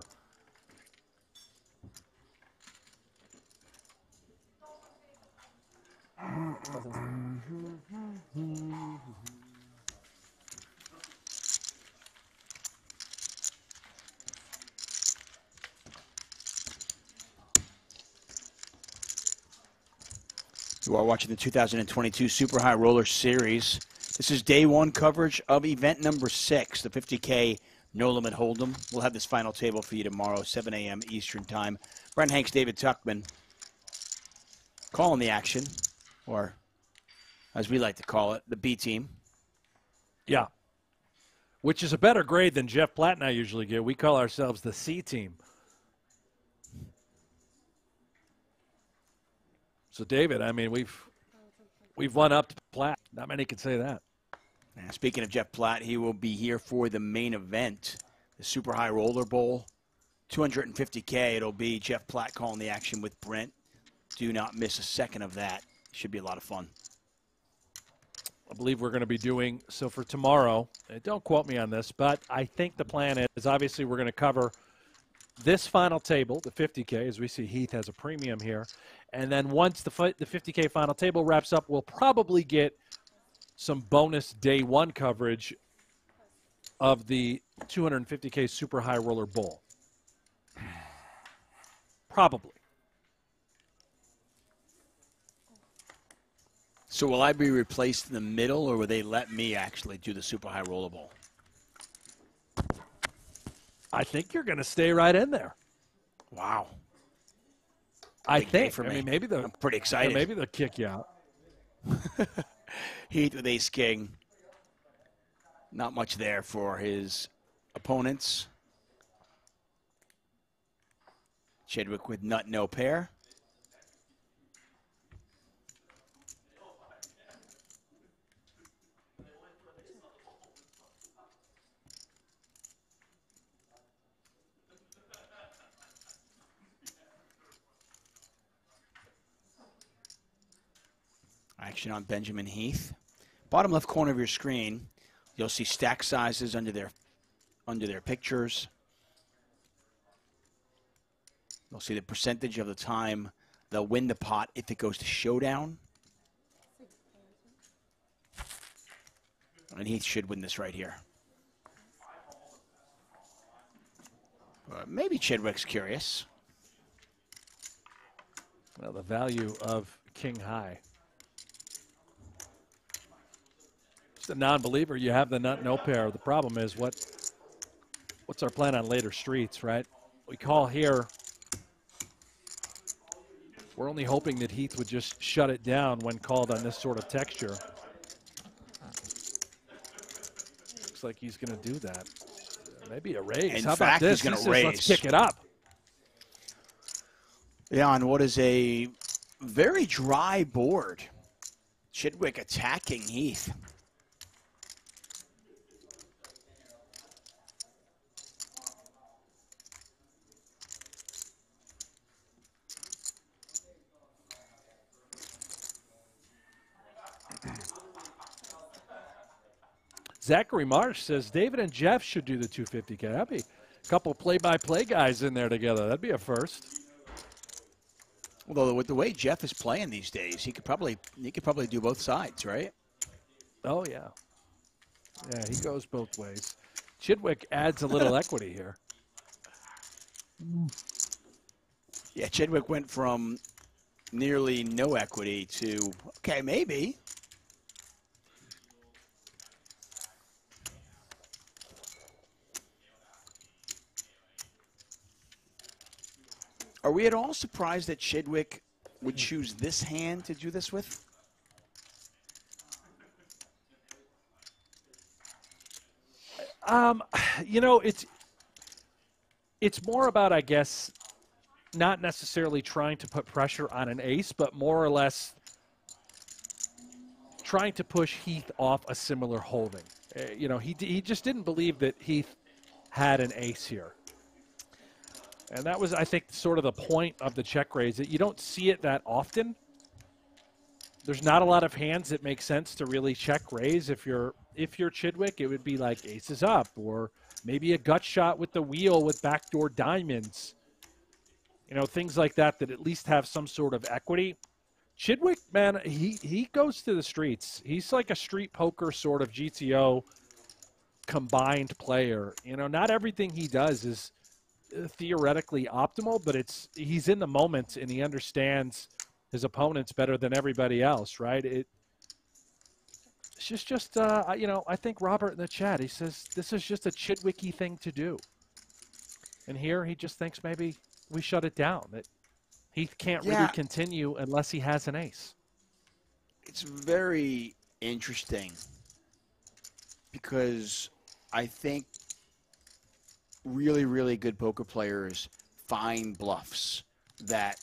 You are watching the 2022 Super High Roller Series. This is day 1 coverage of event number 6, the 50K No Limit Hold'em. We'll have this final table for you tomorrow, 7 a.m. Eastern Time. Brent Hanks, David Tuckman calling the action, or as we like to call it, the B team. Yeah, which is a better grade than Jeff Platt and I usually get. We call ourselves the C team. So, David, I mean, we've won up to Platt. Not many can say that. And speaking of Jeff Platt, he will be here for the main event, the Super High Roller Bowl. 250K, it'll be Jeff Platt calling the action with Brent. Do not miss a second of that. Should be a lot of fun. I believe we're going to be doing, so for tomorrow, don't quote me on this, but I think the plan is obviously we're going to cover this final table, the 50K, as we see Heath has a premium here. And then once the 50K final table wraps up, we'll probably get some bonus day one coverage of the 250K super high roller bowl? Probably. So will I be replaced in the middle, or will they let me actually do the super high roller bowl? I think you're going to stay right in there. Wow. I Big day think. for me. I mean, maybe I'm pretty excited. Maybe they'll kick you out. Heath with ace king. Not much there for his opponents. Chidwick with nut no pair. Action on Benjamin Heath. Bottom left corner of your screen, you'll see stack sizes under their pictures. You'll see the percentage of the time they'll win the pot if it goes to showdown. And Heath should win this right here. Maybe Chidwick's curious. Well, the value of king high. Just a non-believer, you have the nut no pair. The problem is what's our plan on later streets, right? We call here. We're only hoping that Heath would just shut it down when called on this sort of texture. Looks like he's going to do that. Maybe a raise. How about this? He's going to raise. Let's kick it up. Yeah, on what is a very dry board. Chidwick attacking Heath. Zachary Marsh says David and Jeff should do the 250K. That'd be a couple play-by-play guys in there together. That'd be a first. Although with the way Jeff is playing these days, he could probably do both sides, right? Oh yeah, yeah, he goes both ways. Chidwick adds a little equity here. Yeah, Chidwick went from nearly no equity to okay, maybe. Are we at all surprised that Chidwick would choose this hand to do this with? You know, it's more about, I guess, not necessarily trying to put pressure on an ace, but more or less trying to push Heath off a similar holding. You know, he just didn't believe that Heath had an ace here. And that was, I think, sort of the point of the check raise. That you don't see it that often. There's not a lot of hands that make sense to really check raise. If you're Chidwick, it would be like aces up, or maybe a gut shot with the wheel with backdoor diamonds. You know, things like that that at least have some sort of equity. Chidwick, man, he goes to the streets. He's like a street poker sort of GTO combined player. You know, not everything he does is theoretically optimal, but he's in the moment and he understands his opponents better than everybody else, right? It's just you know, I think Robert in the chat, he says this is just a Chidwicky thing to do. And here he just thinks maybe we shut it down, that he can't really continue unless he has an ace. It's very interesting because I think really, really good poker players find bluffs that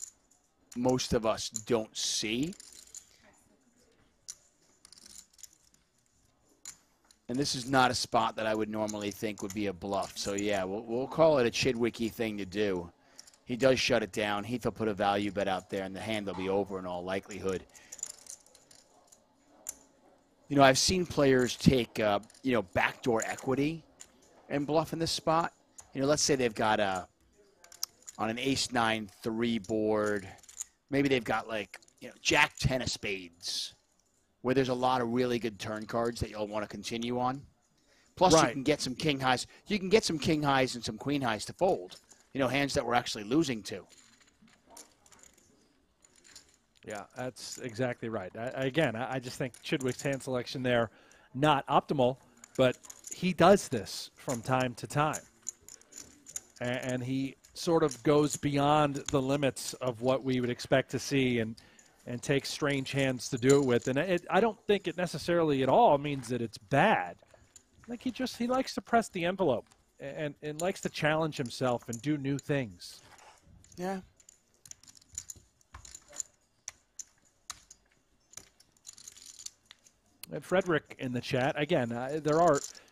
most of us don't see. And this is not a spot that I would normally think would be a bluff. So, yeah, we'll call it a Chidwicky thing to do. He does shut it down. Heath will put a value bet out there, and the hand will be over in all likelihood. You know, I've seen players take, you know, backdoor equity and bluff in this spot. You know, let's say they've got on an ace-9-3 board, maybe they've got like, you know, jack-10 of spades. where there's a lot of really good turn cards that you'll want to continue on. Plus, you can get some king highs. You can get some king highs and some queen highs to fold. You know, hands that we're actually losing to. Yeah, that's exactly right. I just think Chidwick's hand selection there, not optimal, but he does this from time to time. And he sort of goes beyond the limits of what we would expect to see and takes strange hands to do it with. And I don't think it necessarily at all means that it's bad. Like he likes to press the envelope and likes to challenge himself and do new things. Yeah. And Frederick in the chat, again,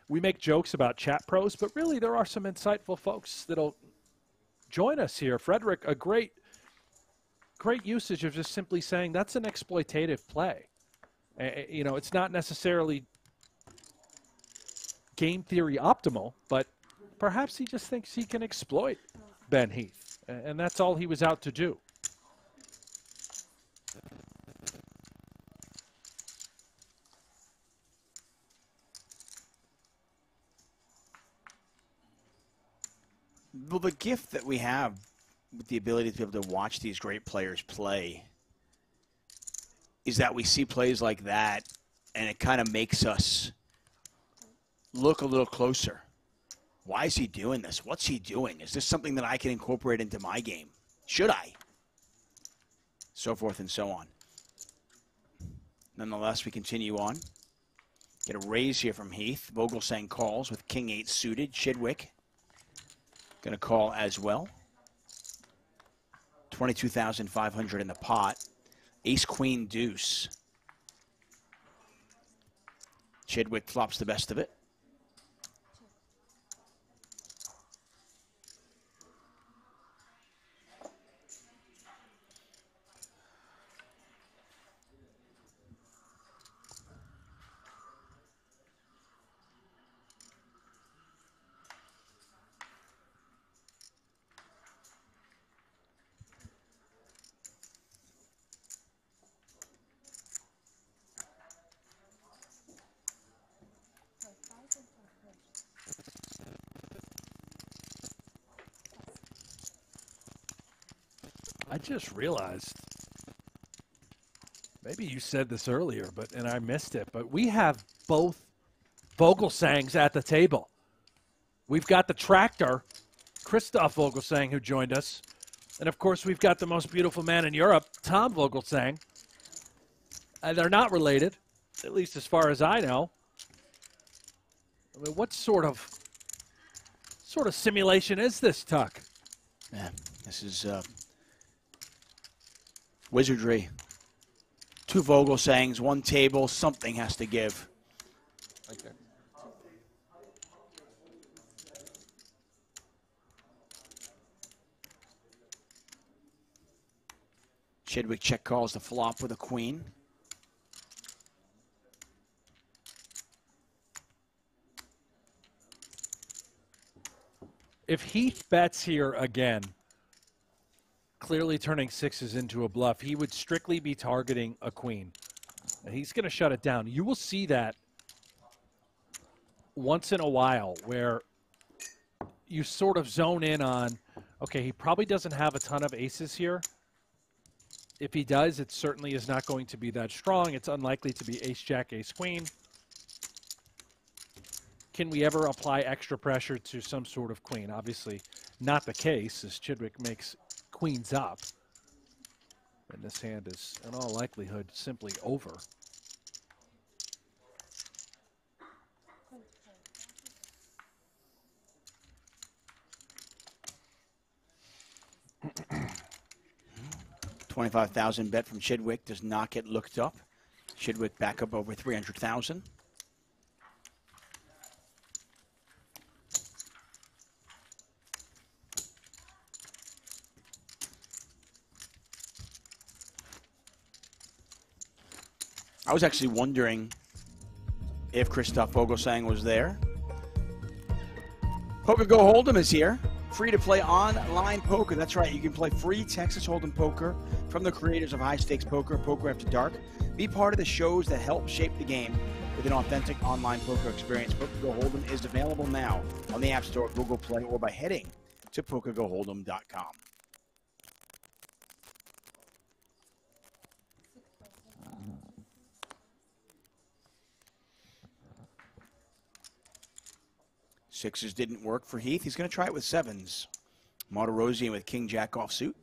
we make jokes about chat pros, but really there are some insightful folks that'll join us here. Frederick, a great usage of just simply saying that's an exploitative play. You know, it's not necessarily game theory optimal, but perhaps he just thinks he can exploit Ben Heath, and that's all he was out to do. Well, the gift that we have with the ability to be able to watch these great players play is that we see plays like that, and it kind of makes us look a little closer. Why is he doing this? What's he doing? Is this something that I can incorporate into my game? Should I? So forth and so on. Nonetheless, we continue on. Get a raise here from Heath. Vogelsang calls with King 8 suited. Chidwick going to call as well. 22,500 in the pot. Ace, Queen, Deuce. Chidwick flops the best of it. I just realized, maybe you said this earlier, and I missed it, but we have both Vogelsangs at the table. We've got the tractor, Christoph Vogelsang, who joined us. And, of course, we've got the most beautiful man in Europe, Tom Vogelsang. They're not related, at least as far as I know. I mean, what sort of simulation is this, Tuck? Yeah, this is wizardry. Two Vogelsangs, one table, something has to give. Right there. Chidwick check calls the flop with a queen. If Heath bets here again, clearly turning sixes into a bluff, he would strictly be targeting a queen. And he's going to shut it down. You will see that once in a while where you sort of zone in on, okay, he probably doesn't have a ton of aces here. If he does, it certainly is not going to be that strong. It's unlikely to be ace-jack, ace-queen. Can we ever apply extra pressure to some sort of queen? Obviously not the case, as Chidwick makes queens up. And this hand is, in all likelihood, simply over. $25,000 bet from Chidwick does not get looked up. Chidwick back up over 300,000. I was actually wondering if Christoph Vogelsang was there. PokerGO Hold'em is here. Free to play online poker. That's right. You can play free Texas Hold'em poker from the creators of High Stakes Poker, Poker After Dark. Be part of the shows that help shape the game with an authentic online poker experience. PokerGO Hold'em is available now on the App Store, Google Play, or by heading to PokerGoHold'em.com. Sixes didn't work for Heath. He's going to try it with sevens. Martirosian with King Jack offsuit.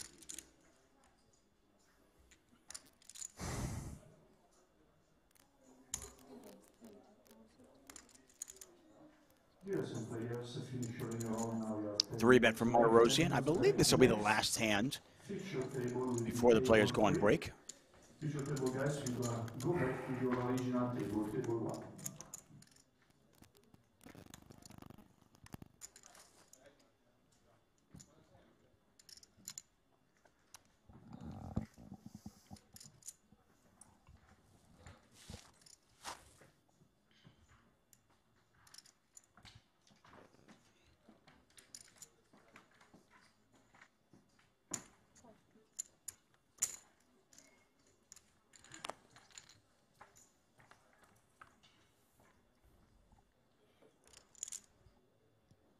Three bet from Martirosian. I believe this will be the last hand before the players go on break. Future table guys, we're gonna go back to your original table, table 1.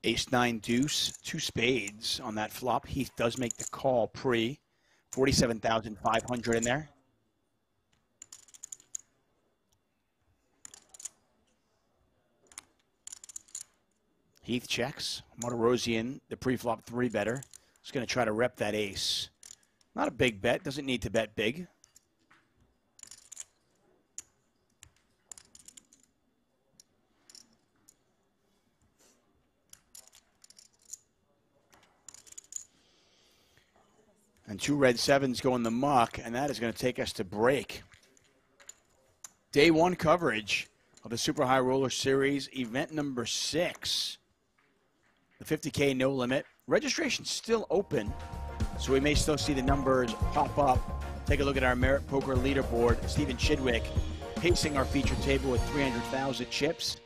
Ace-9 deuce, 2 spades on that flop. Heath does make the call pre. 47,500 in there. Heath checks. Martirosian, the pre-flop 3-better. He's going to try to rep that ace. Not a big bet. Doesn't need to bet big. And 2 red sevens go in the muck, and that is going to take us to break. Day 1 coverage of the Super High Roller Series, event number 6. The 50K no limit. Registration's still open, so we may still see the numbers pop up. Take a look at our Merit Poker leaderboard. Stephen Chidwick pacing our featured table with 300,000 chips.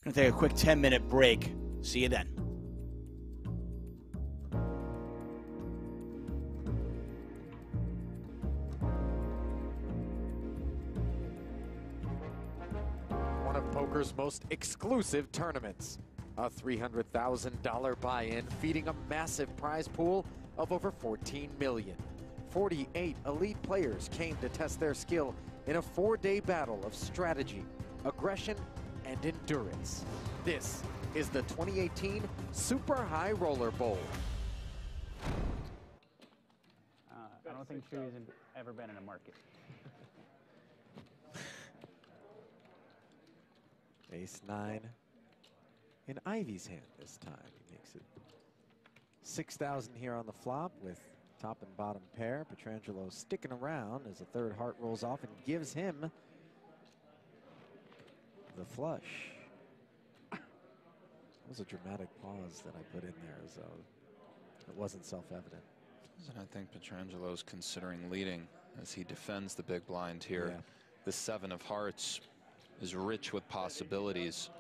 Going to take a quick 10-minute break. See you then. Poker's most exclusive tournaments. A $300,000 buy-in feeding a massive prize pool of over $14 million. 48 elite players came to test their skill in a 4-day battle of strategy, aggression, and endurance. This is the 2018 Super High Roller Bowl. I don't think Chewy's ever been in a market. Ace-9 in Ivy's hand this time. He makes it 6,000 here on the flop with top and bottom pair. Petrangelo sticking around as the third heart rolls off and gives him the flush. That was a dramatic pause that I put in there, as though it wasn't self-evident. And I think Petrangelo's considering leading as he defends the big blind here. Yeah. The 7 of hearts is rich with possibilities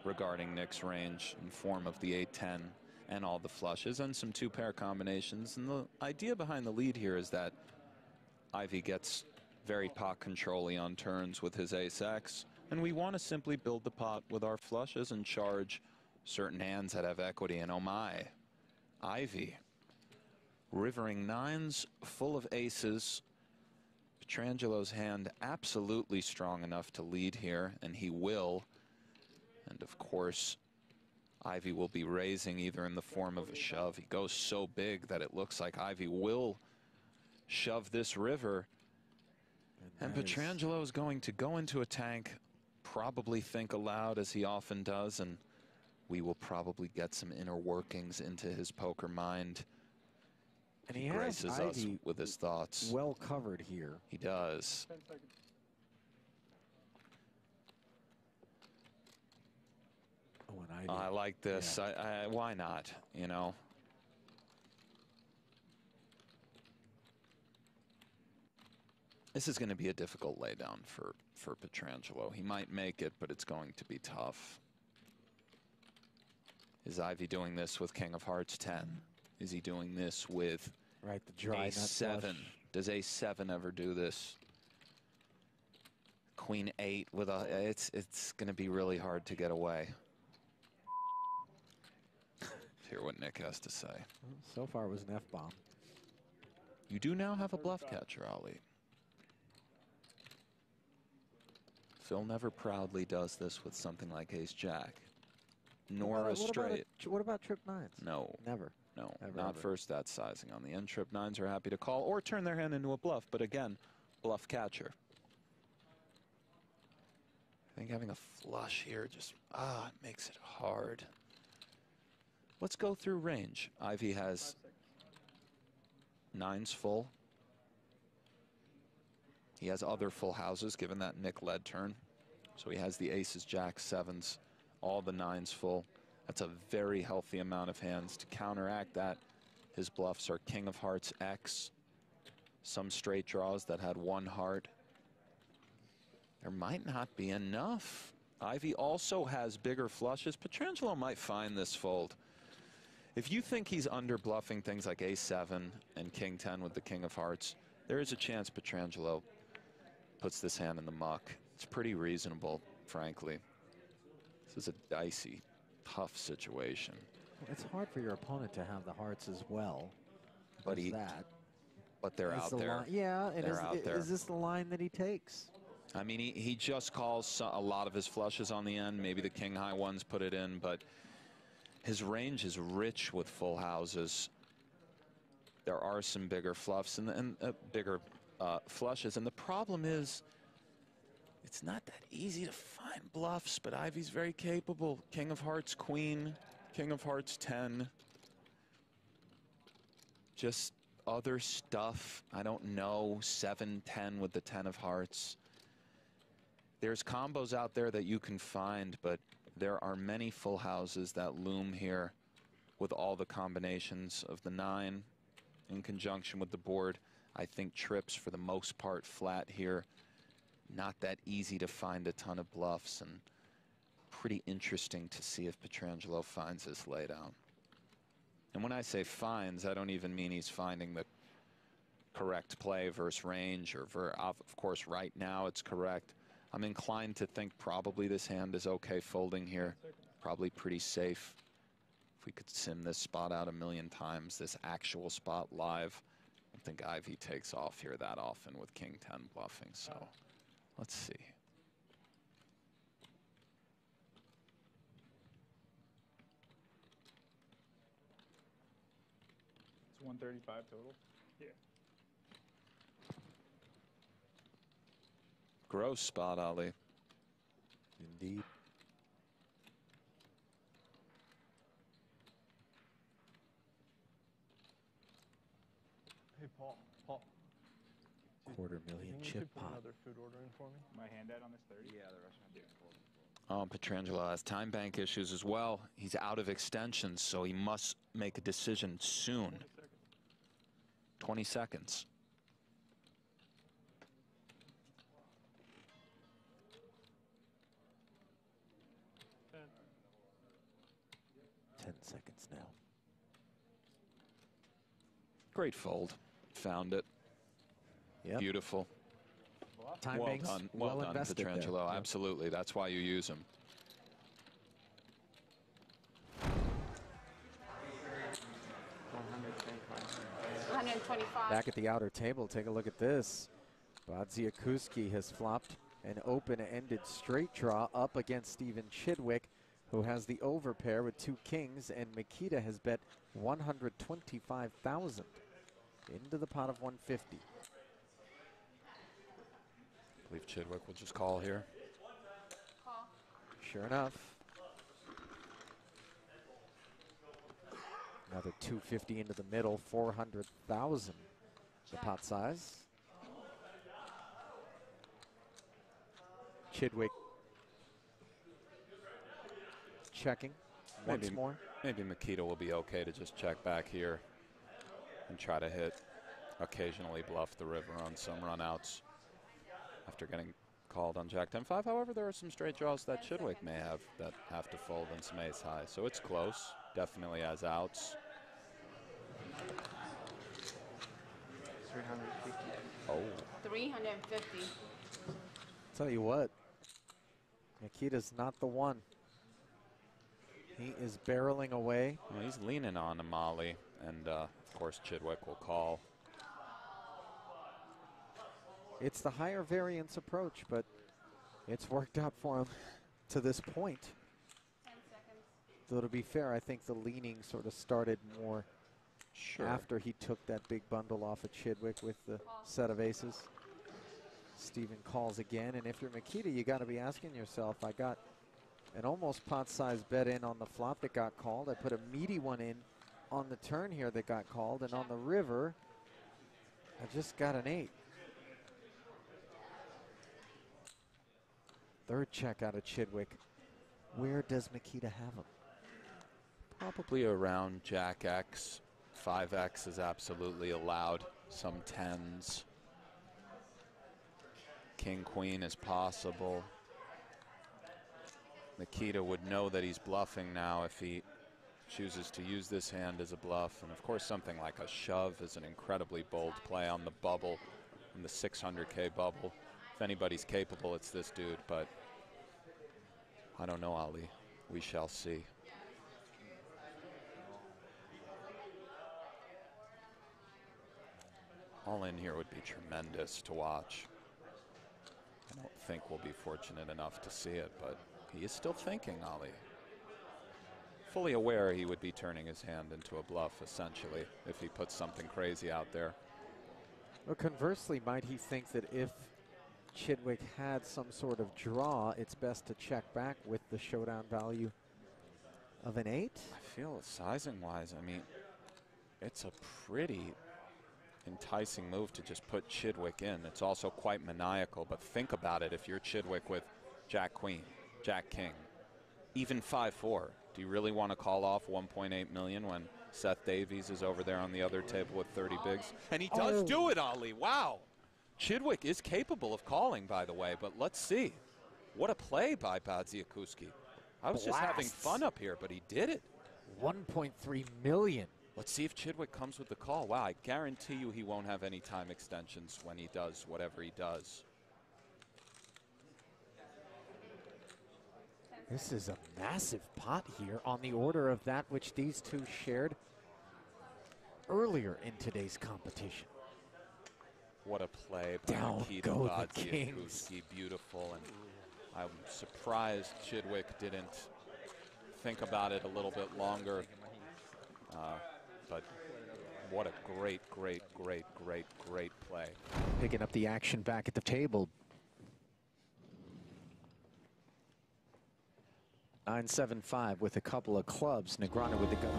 regarding Nick's range in form of the 8-10 and all the flushes and some 2-pair combinations. And the idea behind the lead here is that Ivy gets very pot control-y on turns with his ace-X, and we want to simply build the pot with our flushes and charge certain hands that have equity. And oh my, Ivy rivering 9s full of aces. Petrangelo's hand absolutely strong enough to lead here, and he will. And of course, Ivy will be raising either in the form of a shove. He goes so big that it looks like Ivy will shove this river. And Petrangelo is going to go into a tank, probably think aloud as he often does, and we will probably get some inner workings into his poker mind. And he graces has us Ivy with his thoughts. well covered here. He does. 10 seconds. Oh, and Ivy. I like this. Yeah. Why not? You know. This is going to be a difficult laydown for Petrangelo. He might make it, but it's going to be tough. Is Ivy doing this with King of Hearts 10? Is he doing this with the dry nut Ace-7? flush. Does Ace-7 ever do this? Queen 8 with a, it's going to be really hard to get away. Hear what Nick has to say. So far it was an F-bomb. You do now have a bluff catcher, Ali. Phil never proudly does this with something like Ace-Jack, nor a straight. What about trip nines? No. Never. No, Ever, not ever. first that sizing. On the end, trip nines are happy to call or turn their hand into a bluff, but again, bluff catcher. I think having a flush here just, it makes it hard. Let's go through range. Ivy has nines full. He has other full houses, given that Nick led turn. So he has the aces, jacks, sevens, all the nines full. That's a very healthy amount of hands. To counteract that, his bluffs are King of Hearts X, some straight draws that had one heart. There might not be enough. Ivy also has bigger flushes. Petrangelo might find this fold. If you think he's under bluffing things like Ace-7 and King 10 with the King of Hearts, there is a chance Petrangelo puts this hand in the muck. It's pretty reasonable, frankly. This is a dicey, tough situation. It's hard for your opponent to have the hearts as well. But they're out there. Yeah, and they're out there. Is this the line that he takes? I mean, he just calls a lot of his flushes on the end. Maybe the king high ones put it in, but his range is rich with full houses. There are some bigger fluffs and bigger flushes, and the problem is it's not that easy to find bluffs, but Ivy's very capable. King of Hearts Queen, King of Hearts 10. Just other stuff. I don't know, 7-10 with the 10 of hearts. There's combos out there that you can find, but there are many full houses that loom here with all the combinations of the 9 in conjunction with the board. I think trips for the most part flat here. Not that easy to find a ton of bluffs, and pretty interesting to see if Petrangelo finds this laydown. And when I say finds, I don't even mean he's finding the correct play versus range, or of course right now it's correct. I'm inclined to think probably this hand is okay folding here. Probably pretty safe. If we could sim this spot out a million times, this actual spot live, I don't think Ivy takes off here that often with King 10 bluffing. So let's see. It's 135 total? Yeah. Gross spot, Ali. Indeed. Hey, Paul. $250,000 chip pot. Another food order in for me? My hand out on this 30? Yeah, the restaurant. Petrangelo has time bank issues as well. He's out of extensions, so he must make a decision soon. 20 seconds. Seconds now. Great fold. Found it. Yep. Beautiful. Time well banks done. Well done, invested there. Petrangelo. Yep. Absolutely. That's why you use him. Back at the outer table, take a look at this. Badziakuski has flopped an open-ended straight draw up against Stephen Chidwick, who has the overpair with 2 kings, and Makita has bet 125,000 into the pot of 150. I believe Chidwick will just call here. Sure enough. Another 250 into the middle, 400,000 the pot size. Chidwick checking once more. Maybe Makita will be okay to just check back here and try to occasionally bluff the river on some runouts after getting called on Jack 10-5. However, there are some straight draws that Chidwick may have that have to fold and some ace high. So it's close. Definitely has outs. 350. Oh. 350. Tell you what, Nikita's not the one. He is barreling away. Well, he's leaning on Amali, and of course Chidwick will call. It's the higher variance approach, but it's worked out for him to this point. 10 seconds. Though to be fair, I think the leaning sort of started more after he took that big bundle off of Chidwick with the set of aces. Steven calls again, and if you're Mikita, you got to be asking yourself, I got an almost pot-sized bet in on the flop that got called. I put a meaty one in on the turn here that got called, and on the river, I just got an 8. Third check out of Chidwick. Where does Mikita have him? Probably around Jack X. 5X is absolutely allowed. Some 10s. King, Queen is possible. Nikita would know that he's bluffing now if he chooses to use this hand as a bluff. And of course, something like a shove is an incredibly bold play on the bubble, in the 600K bubble. If anybody's capable, it's this dude, but I don't know, Ali. We shall see. All in here would be tremendous to watch. I don't think we'll be fortunate enough to see it, but he is still thinking, Ali. Fully aware he would be turning his hand into a bluff, essentially, if he puts something crazy out there. Well, conversely, might he think that if Chidwick had some sort of draw, it's best to check back with the showdown value of an 8? I feel sizing-wise, I mean, it's a pretty enticing move to just put Chidwick in. It's also quite maniacal, but think about it. If you're Chidwick with Jack Queen, Jack King, even 5-4, do you really want to call off 1.8 million when Seth Davies is over there on the other table with 30 bigs? And he does do it, Ali. Wow. Chidwick is capable of calling, by the way, but let's see. What a play by Badziakuski. I was just having fun up here, but he did it. 1.3 million. Let's see if Chidwick comes with the call. Wow, I guarantee you he won't have any time extensions when he does whatever he does. This is a massive pot here on the order of that which these two shared earlier in today's competition. What a play by Nikita Badziakuski. Beautiful. And I'm surprised Chidwick didn't think about it a little bit longer. But what a great, great, great, great, great play. Picking up the action back at the table. 9-7-5 with a couple of clubs. Negrano with the gun.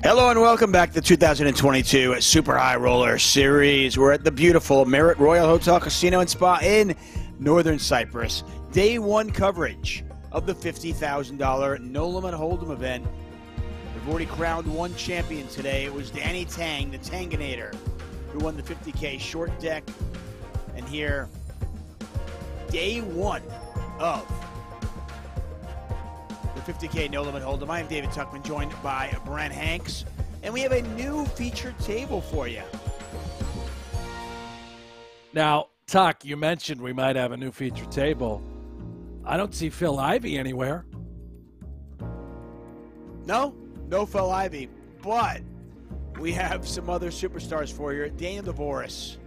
Hello and welcome back to the 2022 Super High Roller Series. We're at the beautiful Merit Royal Hotel Casino and Spa in Northern Cyprus. Day one coverage of the $50,000 No Limit Hold'em event. We've already crowned one champion today. It was Danny Tang, the Tanganator, who won the 50K short deck. And here, day one of the 50K No Limit Hold'em. I am David Tuckman, joined by Brent Hanks, and we have a new featured table for you. Now, Tuck, you mentioned we might have a new featured table. I don't see Phil Ivey anywhere. No Phil Ivey, but we have some other superstars for you. Daniel DeVoris,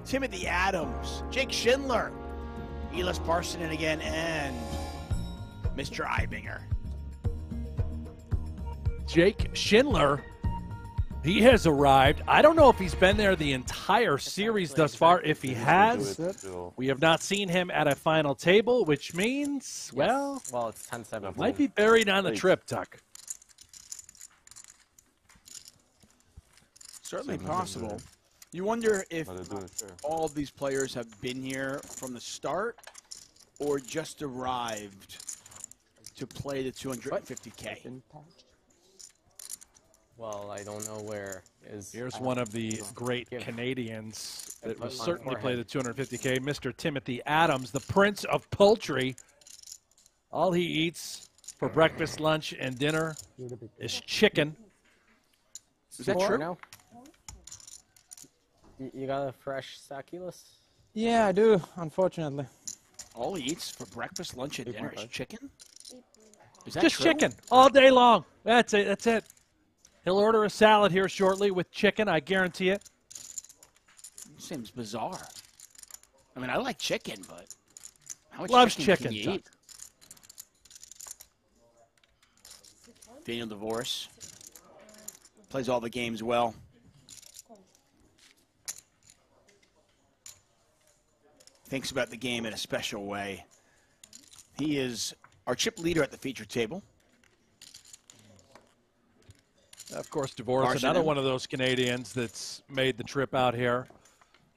Timothy Adams, Jake Schindler, Elis Parsonen again, and Mr. Eibinger. Jake Schindler, he has arrived. I don't know if he's been there the entire series thus far. If he has, we have not seen him at a final table, which means, well, it's 10-7. Might be buried on the trip, Tuck. Certainly possible. You wonder if all of these players have been here from the start or just arrived to play the 250K. Well, I don't know where is. Here's one of the great Canadians that will certainly play the 250K, Mr. Timothy Adams, the Prince of Poultry. All he eats for breakfast, lunch, and dinner is chicken. Is that true? No? You got a fresh Saculus? Yeah, I do, unfortunately. All he eats for breakfast, lunch, and dinner is chicken? Is that Just true? chicken all day long. That's it. That's it. He'll order a salad here shortly with chicken. I guarantee it. Seems bizarre. I mean, I like chicken, but how much Loves chicken can chicken. you eat? Daniel DeVoris plays all the games well. Thinks about the game in a special way. He is our chip leader at the feature table. Of course, DeVoris, another one of those Canadians that's made the trip out here.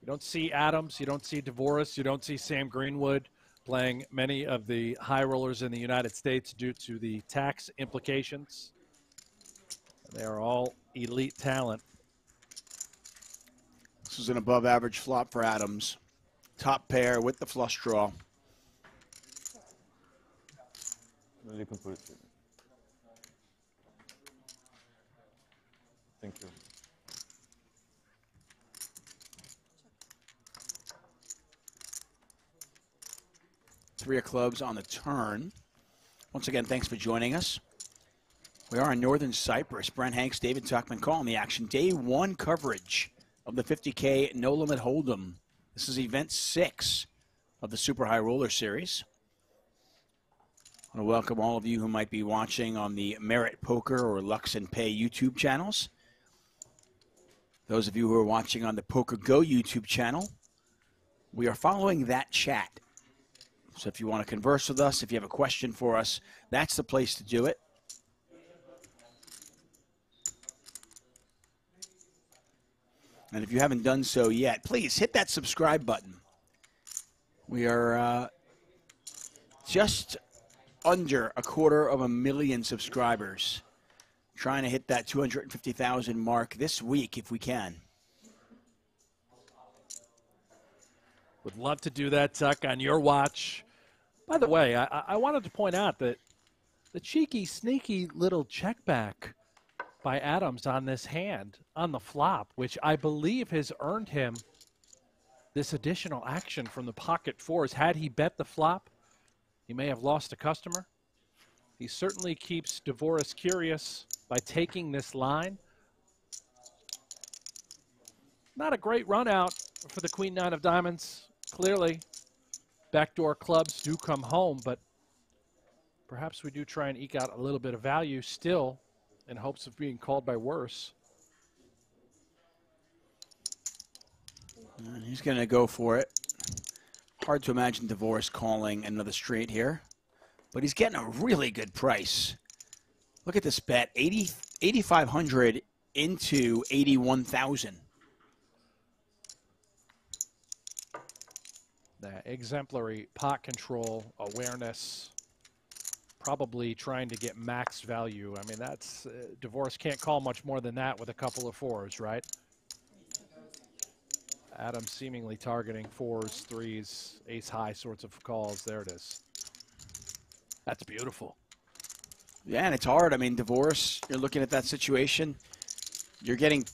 You don't see Adams, you don't see DeVoris, you don't see Sam Greenwood playing many of the high rollers in the United States due to the tax implications. They are all elite talent. This is an above average flop for Adams. Top pair with the flush draw. You can put it through. Thank you. Three of clubs on the turn. Once again, thanks for joining us. We are in northern Cyprus. Brent Hanks, David Tuckman calling the action. Day one coverage of the 50K No Limit Hold'em. This is event 6 of the Super High Roller Series. I want to welcome all of you who might be watching on the Merit Poker or luxonpay YouTube channels. Those of you who are watching on the PokerGO YouTube channel, we are following that chat. So if you want to converse with us, if you have a question for us, that's the place to do it. And if you haven't done so yet, please hit that subscribe button. We are just under 250,000 subscribers. Trying to hit that 250,000 mark this week if we can. Would love to do that, Tuck, on your watch. By the way, I wanted to point out that the cheeky, sneaky little check back by Adams on this hand on the flop, which I believe has earned him this additional action from the pocket fours. Had he bet the flop, he may have lost a customer. He certainly keeps DeVoris curious by taking this line. Not a great run out for the Queen Nine of Diamonds. Clearly, backdoor clubs do come home, but perhaps we do try and eke out a little bit of value still in hopes of being called by worse. And he's going to go for it. Hard to imagine DeVoris calling another straight here, but he's getting a really good price. Look at this bet, 8,500 into 81,000. That exemplary pot control, awareness, probably trying to get max value. I mean, that's DeVoris can't call much more than that with a couple of fours, right? Adams seemingly targeting fours, threes, ace high sorts of calls. There it is. That's beautiful. Yeah, and it's hard. I mean, DeVoris, you're looking at that situation. You're getting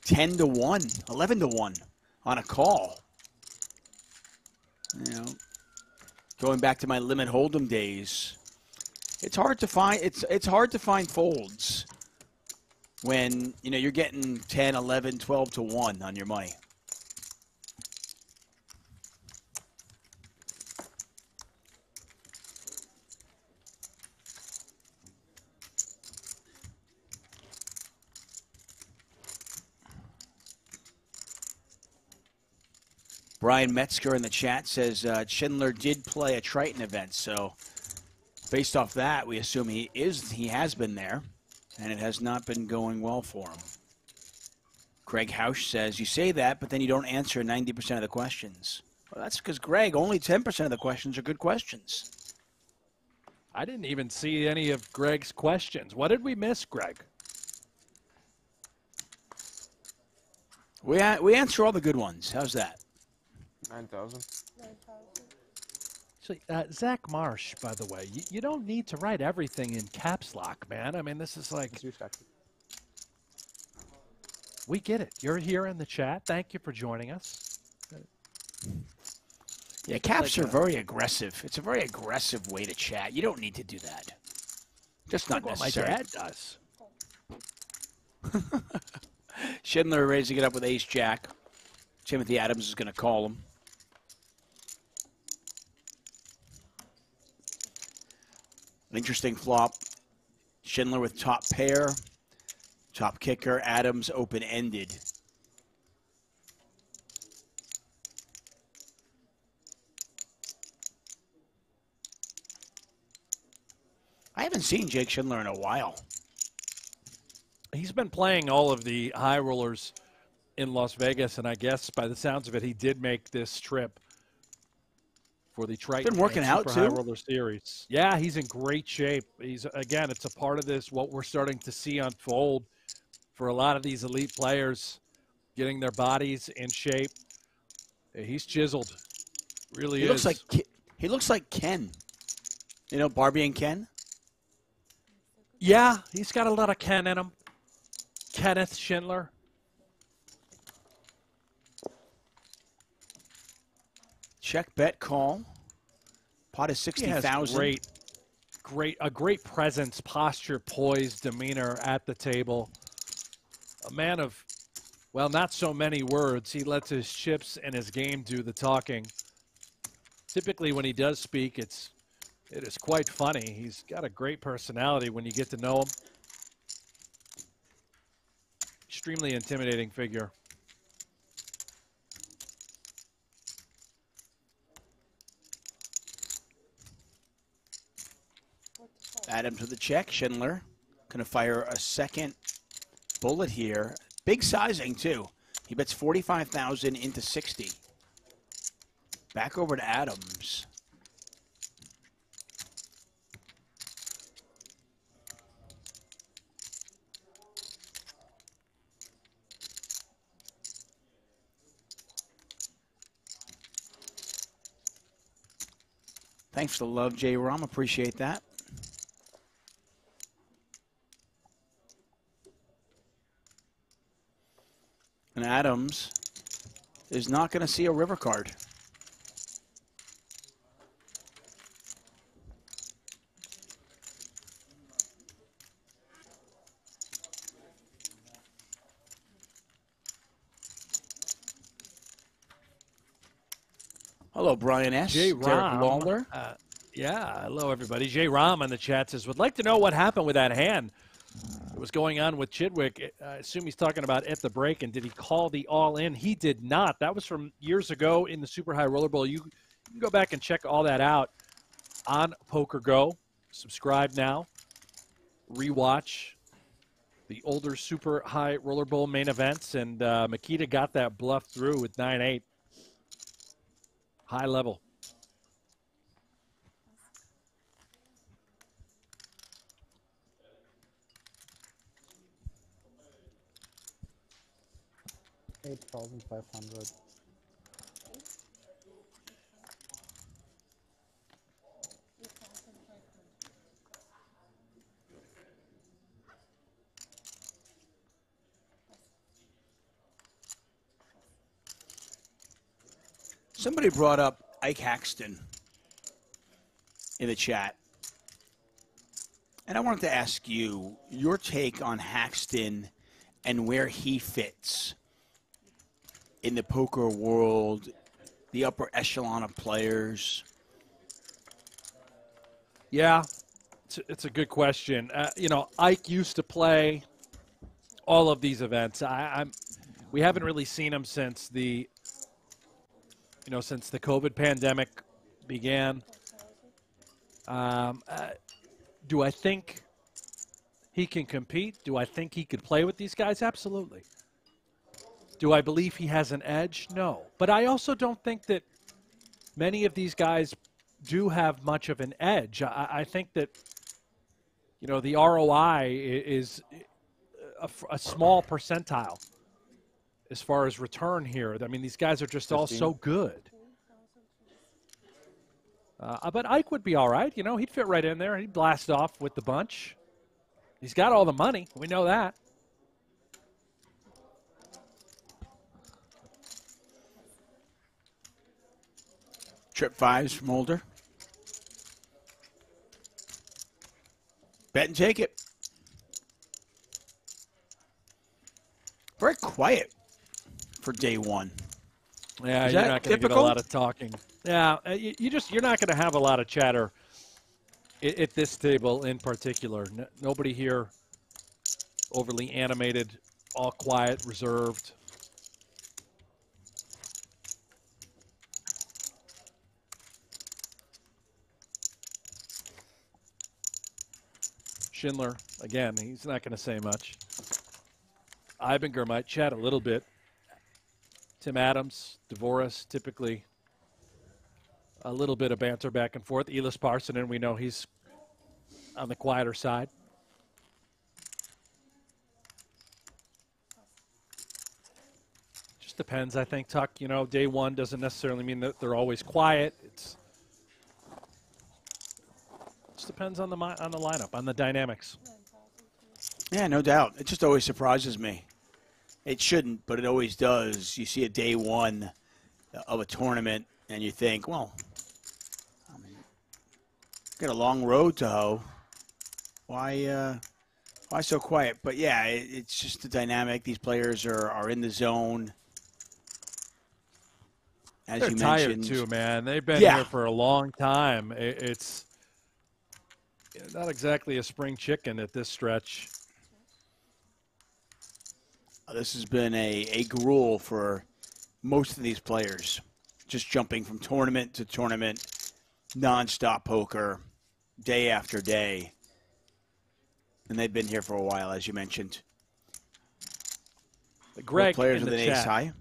10 to 1, 11 to 1 on a call. You know, going back to my limit hold'em days, it's hard to find. It's hard to find folds when you're getting 10, 11, 12 to 1 on your money. Brian Metzger in the chat says Schindler did play a Triton event, so based off that, we assume he has been there, and it has not been going well for him. Greg Hausch says, you say that, but then you don't answer 90% of the questions. Well, that's because, Greg, only 10% of the questions are good questions. I didn't even see any of Greg's questions. What did we miss, Greg? We answer all the good ones. How's that? 9,000. So, Zach Marsh, by the way, you don't need to write everything in caps lock, man. I mean, this is like... We get it. You're here in the chat. Thank you for joining us. Yeah, caps are very aggressive. It's a very aggressive way to chat. You don't need to do that. Just not necessary. What my dad does. Schindler raising it up with ace-jack. Timothy Adams is going to call him. An interesting flop. Schindler with top pair. Top kicker. Adams open-ended. I haven't seen Jake Schindler in a while. He's been playing all of the high rollers in Las Vegas, and I guess by the sounds of it, he did make this trip for the Triton been working out Super High too? Roller Series. Yeah, he's in great shape. He's again, it's a part of this what we're starting to see unfold for a lot of these elite players, getting their bodies in shape. He's chiseled, really is. He looks like Ken. You know, Barbie and Ken. Yeah, he's got a lot of Ken in him. Kenneth Schindler. Check, bet, call. Pot is 60,000. A great presence, posture, poise, demeanor at the table. A man of, well, not so many words. He lets his chips and his game do the talking. Typically, when he does speak, it is quite funny. He's got a great personality when you get to know him. Extremely intimidating figure. Adams with the check. Schindler going to fire a second bullet here. Big sizing, too. He bets 45,000 into 60. Back over to Adams. Thanks for the love, J. Rom. Appreciate that. And Adams is not going to see a river card. Hello, Brian S. J. Derek Rom. Lawler. Yeah, hello, everybody. J. Rom on the chat says, would like to know what happened with that hand. What was going on with Chidwick? I assume he's talking about at the break, and did he call the all-in? He did not. That was from years ago in the Super High Roller Bowl. You can go back and check all that out on PokerGo. Subscribe now. Rewatch the older Super High Roller Bowl main events, and Makita got that bluff through with 9-8. High level. $8,500. Somebody brought up Ike Haxton in the chat. And I wanted to ask you your take on Haxton and where he fits in the poker world, the upper echelon of players. Yeah, it's a good question. You know, Ike used to play all of these events. We haven't really seen him since the COVID pandemic began. Do I think he can compete? Do I think he could play with these guys? Absolutely. Do I believe he has an edge? No. But I also don't think that many of these guys do have much of an edge. I think that, you know, the ROI is a small percentile. as far as return here. I mean, these guys are just all so good. But Ike would be all right. You know, he'd fit right in there. He'd blast off with the bunch. He's got all the money. We know that. Trip fives from Mulder. Bet and take it. Very quiet for day one. Yeah, Is you're that not going to get a typical? lot of talking. Yeah, you're not going to have a lot of chatter at this table in particular. Nobody here overly animated, all quiet, reserved. Schindler, again, he's not going to say much. Ibinger might chat a little bit. Tim Adams, DeVoris, typically a little bit of banter back and forth. Elis Parsonen, we know he's on the quieter side. Just depends, I think, Tuck. You know, day one doesn't necessarily mean that they're always quiet. It just depends on the lineup, on the dynamics. Yeah, no doubt. It just always surprises me. It shouldn't, but it always does. You see a day one of a tournament, and you think, well, I mean, got a long road to hoe. Why so quiet? But yeah, it's just the dynamic. These players are in the zone. As They're you tired mentioned, too, man. They've been here for a long time. It's not exactly a spring chicken at this stretch. This has been a gruel for most of these players. Just jumping from tournament to tournament, nonstop poker, day after day. And they've been here for a while, as you mentioned. Greg players in with the an ace chat. high.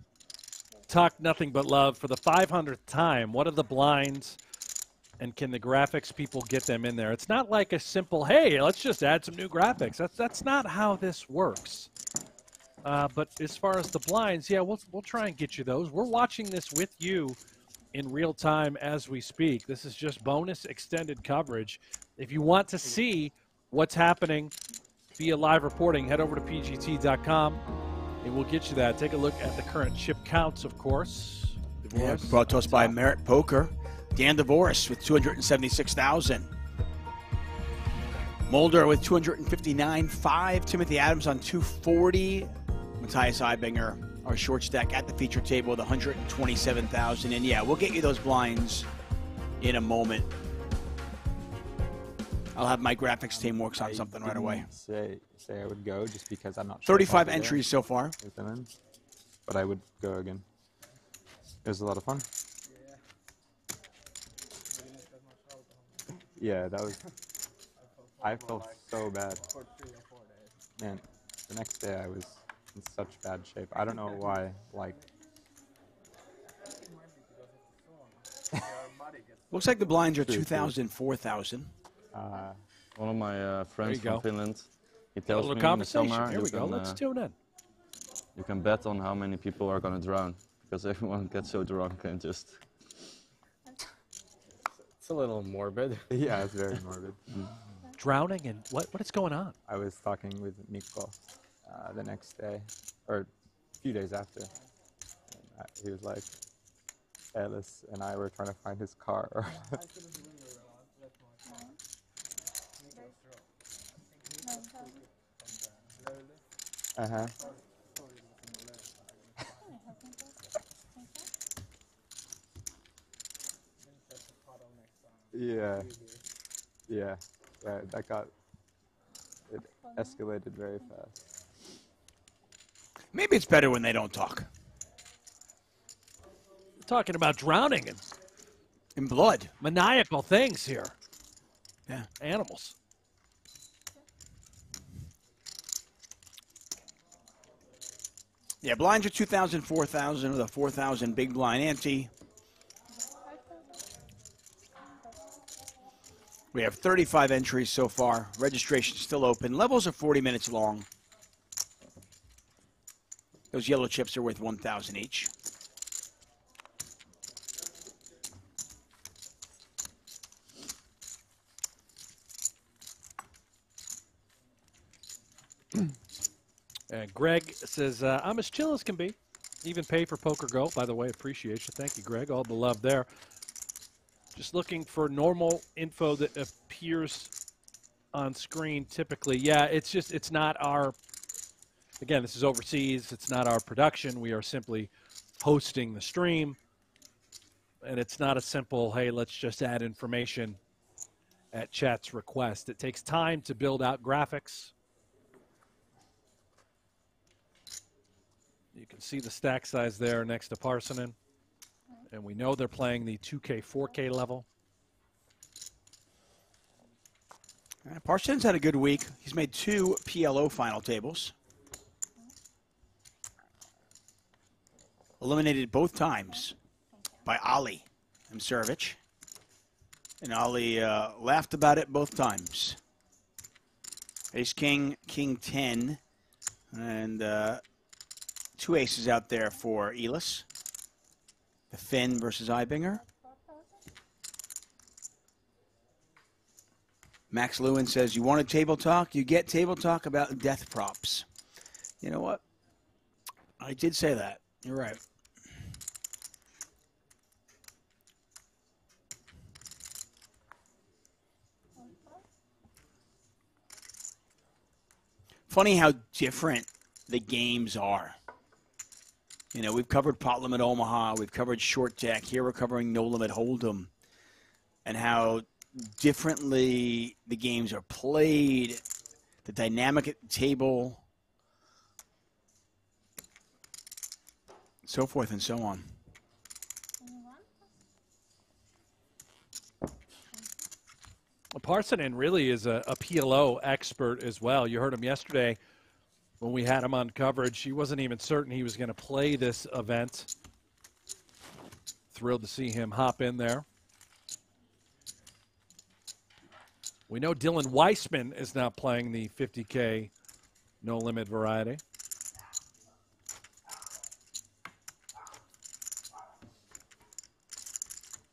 Talk nothing but love for the 500th time. What are the blinds, and can the graphics people get them in there? It's not like a simple, hey, let's just add some new graphics. That's not how this works. But as far as the blinds, yeah, we'll try and get you those. We're watching this with you in real time as we speak. This is just bonus extended coverage. If you want to see what's happening via live reporting, head over to pgt.com, and we'll get you that. Take a look at the current chip counts, of course. Yeah, brought to us by Merit Poker. Dan DeVoris with 276,000. Mulder with 259.5. Timothy Adams on 240. Matthias Ibinger, our short stack at the feature table with 127,000. And yeah, we'll get you those blinds in a moment. I'll have my graphics team works on something right away. Say I would go just because I'm not sure. 35 entries so far. But I would go again. It was a lot of fun. Yeah, that was. I felt so bad. Man, the next day I was in such bad shape. I don't know why. Like. Looks like the blinds are 2,000, 4,000. One of my friends There you from go. Finland, he A tells little me in the conversation. summer Here we go. Let's tune in. you can bet on how many people are going to drown because everyone gets so drunk and just. It's a little morbid. Yeah, it's very morbid. Drowning and what is going on? I was talking with Mikko the next day, or a few days after. And he was like, Ellis and I were trying to find his car. Uh-huh. Yeah. Yeah. Yeah, it escalated very fast. Maybe it's better when they don't talk. We're talking about drowning and in blood. Maniacal things here. Yeah. Animals. Yeah, blinds are 2,000, 4,000 with a 4,000 big blind ante. We have 35 entries so far. Registration still open. Levels are 40 minutes long. Those yellow chips are worth 1,000 each. And Greg says, I'm as chill as can be. Even pay for PokerGo. By the way, appreciate you. Thank you, Greg. All the love there. Just looking for normal info that appears on screen typically. Yeah, it's not our, again, this is overseas. It's not our production. We are simply hosting the stream. And it's not a simple, hey, let's just add information at chat's request. It takes time to build out graphics. You can see the stack size there next to Parsonen. And we know they're playing the 2K, 4K level. Parsonen's had a good week. He's made 2 PLO final tables. Eliminated both times by Ali Mserovic. And Ali laughed about it both times. Ace King, King 10, and 2 aces out there for Elis. The Finn versus Ibinger. Max Lewin says, you want a table talk? You get table talk about death props. You know what? I did say that. You're right. Funny how different the games are. You know, we've covered Pot Limit Omaha. We've covered Short Deck. Here we're covering No Limit Hold'em. And how differently the games are played, the dynamic at the table, so forth and so on. Parsonen really is a PLO expert as well. You heard him yesterday when we had him on coverage. He wasn't even certain he was going to play this event. Thrilled to see him hop in there. We know Dylan Weissman is now playing the 50K no limit variety.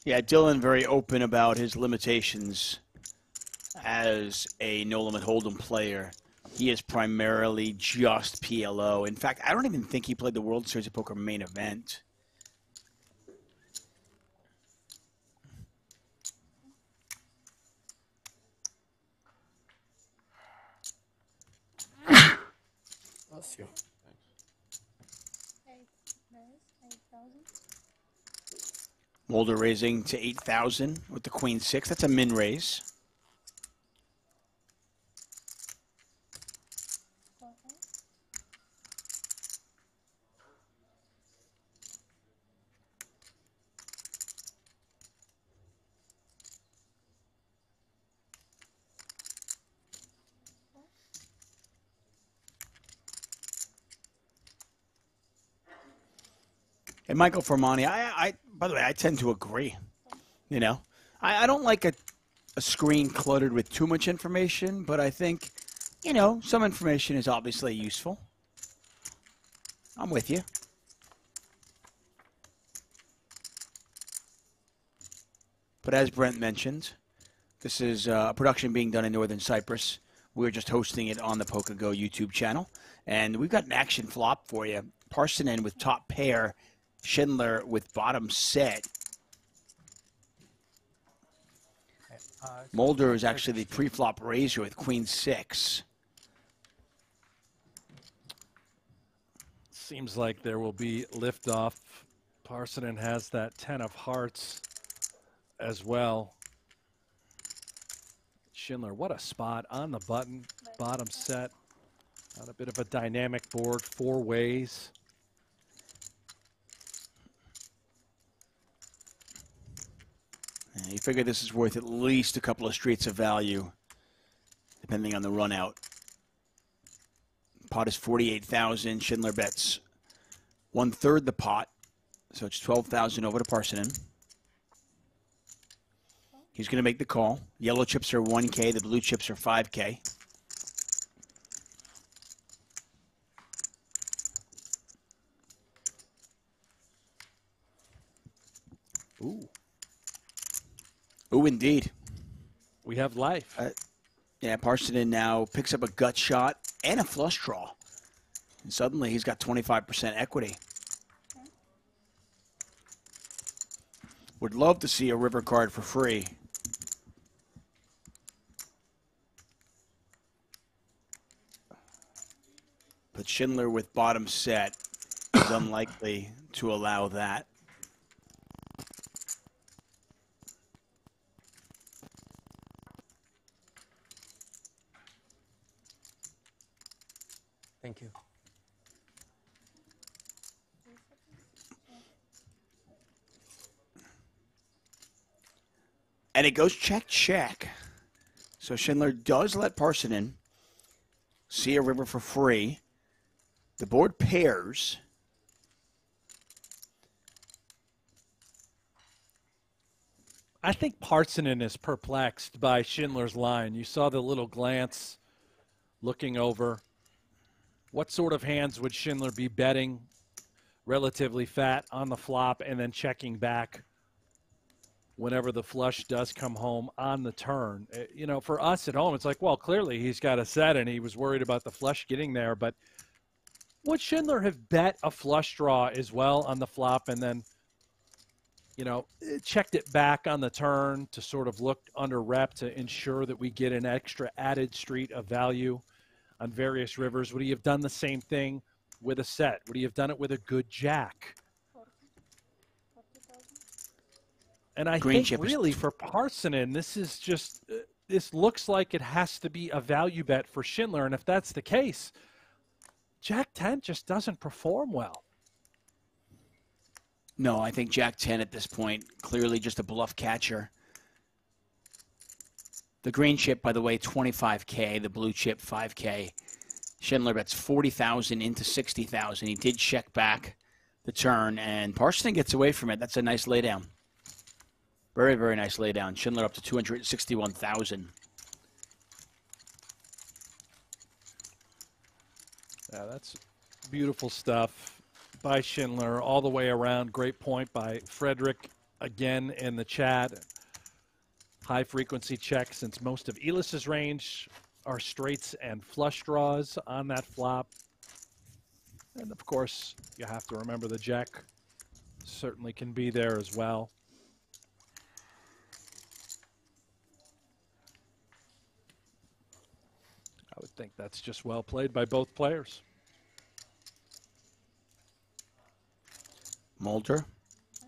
Yeah, Dylan very open about his limitations as a no limit hold'em player. He is primarily just PLO. In fact, I don't even think he played the World Series of Poker main event. Bless you. Mulder raising to 8,000 with the Queen 6. That's a min raise. And Michael Fermani, by the way, I tend to agree. You know, I don't like a screen cluttered with too much information, but I think, you know, some information is obviously useful. I'm with you. But as Brent mentioned, this is a production being done in Northern Cyprus. We're just hosting it on the PokerGo YouTube channel. And we've got an action flop for you. Parsonen with top pair. Schindler with bottom set. Mulder is actually the pre-flop raiser with Queen 6. Seems like there will be liftoff. Parsonen has that 10 of hearts as well. Schindler, what a spot on the button, bottom set. On a bit of a dynamic board, 4 ways. You figure this is worth at least a couple of streets of value, depending on the run out. Pot is 48,000. Schindler bets 1/3 the pot, so it's 12,000 over to Parsonen. He's going to make the call. Yellow chips are 1K. The blue chips are 5K. Oh, indeed. We have life. Yeah, Parsonen now picks up a gut shot and a flush draw. And suddenly he's got 25% equity. Would love to see a river card for free. But Schindler with bottom set is unlikely to allow that. Thank you. And it goes check, check. So Schindler does let Parsonen see a river for free. The board pairs. I think Parsonen is perplexed by Schindler's line. You saw the little glance looking over. What sort of hands would Schindler be betting relatively fat on the flop and then checking back whenever the flush does come home on the turn? You know, for us at home, it's like, well, clearly he's got a set and he was worried about the flush getting there. But would Schindler have bet a flush draw as well on the flop and then, you know, checked it back on the turn to sort of look under rep to ensure that we get an extra added street of value on various rivers? Would he have done the same thing with a set? Would he have done it with a good jack? And I think really for Parsonen, this is just, this looks like it has to be a value bet for Schindler. And if that's the case, Jack 10 just doesn't perform well. No, I think Jack 10 at this point, clearly just a bluff catcher. The green chip, by the way, 25K. The blue chip, 5K. Schindler bets 40,000 into 60,000. He did check back the turn, and Parsonen gets away from it. That's a nice laydown. Very, very nice laydown. Schindler up to 261,000. Yeah, that's beautiful stuff by Schindler all the way around. Great point by Frederick again in the chat. High frequency check since most of Elis's range are straights and flush draws on that flop. And of course, you have to remember the jack certainly can be there as well. I would think that's just well played by both players. Mulder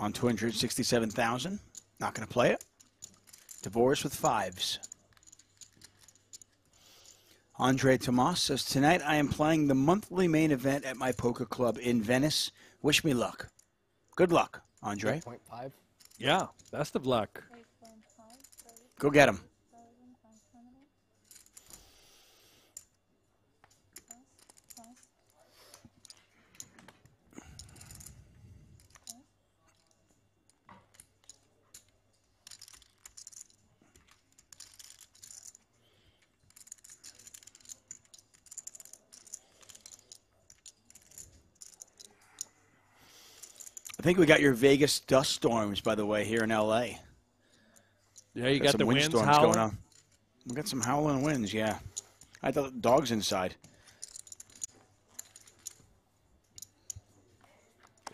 on 267,000. Not going to play it. Divorce with fives. Andre Tomas says, tonight I am playing the monthly main event at my poker club in Venice. Wish me luck. Good luck, Andre. 8.5. Yeah, best of luck. Go get him. I think we got your Vegas dust storms, by the way, here in L.A. Yeah, you got the winds storms going on. We got some howling winds, yeah. I thought the dog's inside.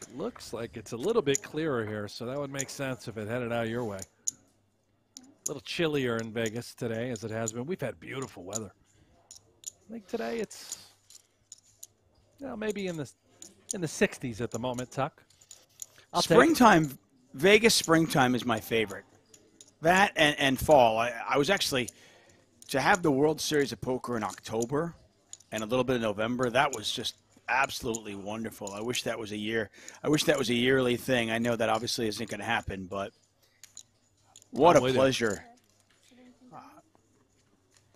It looks like it's a little bit clearer here, so that would make sense if it headed out your way. A little chillier in Vegas today, as it has been. We've had beautiful weather. I think today it's, you know, maybe in the 60s at the moment, Tuck. Springtime, Vegas springtime is my favorite. That and fall. I was actually, to have the World Series of Poker in October and a little bit of November, that was just absolutely wonderful. I wish that was a year. I wish that was a yearly thing. I know that obviously isn't going to happen, but what a pleasure.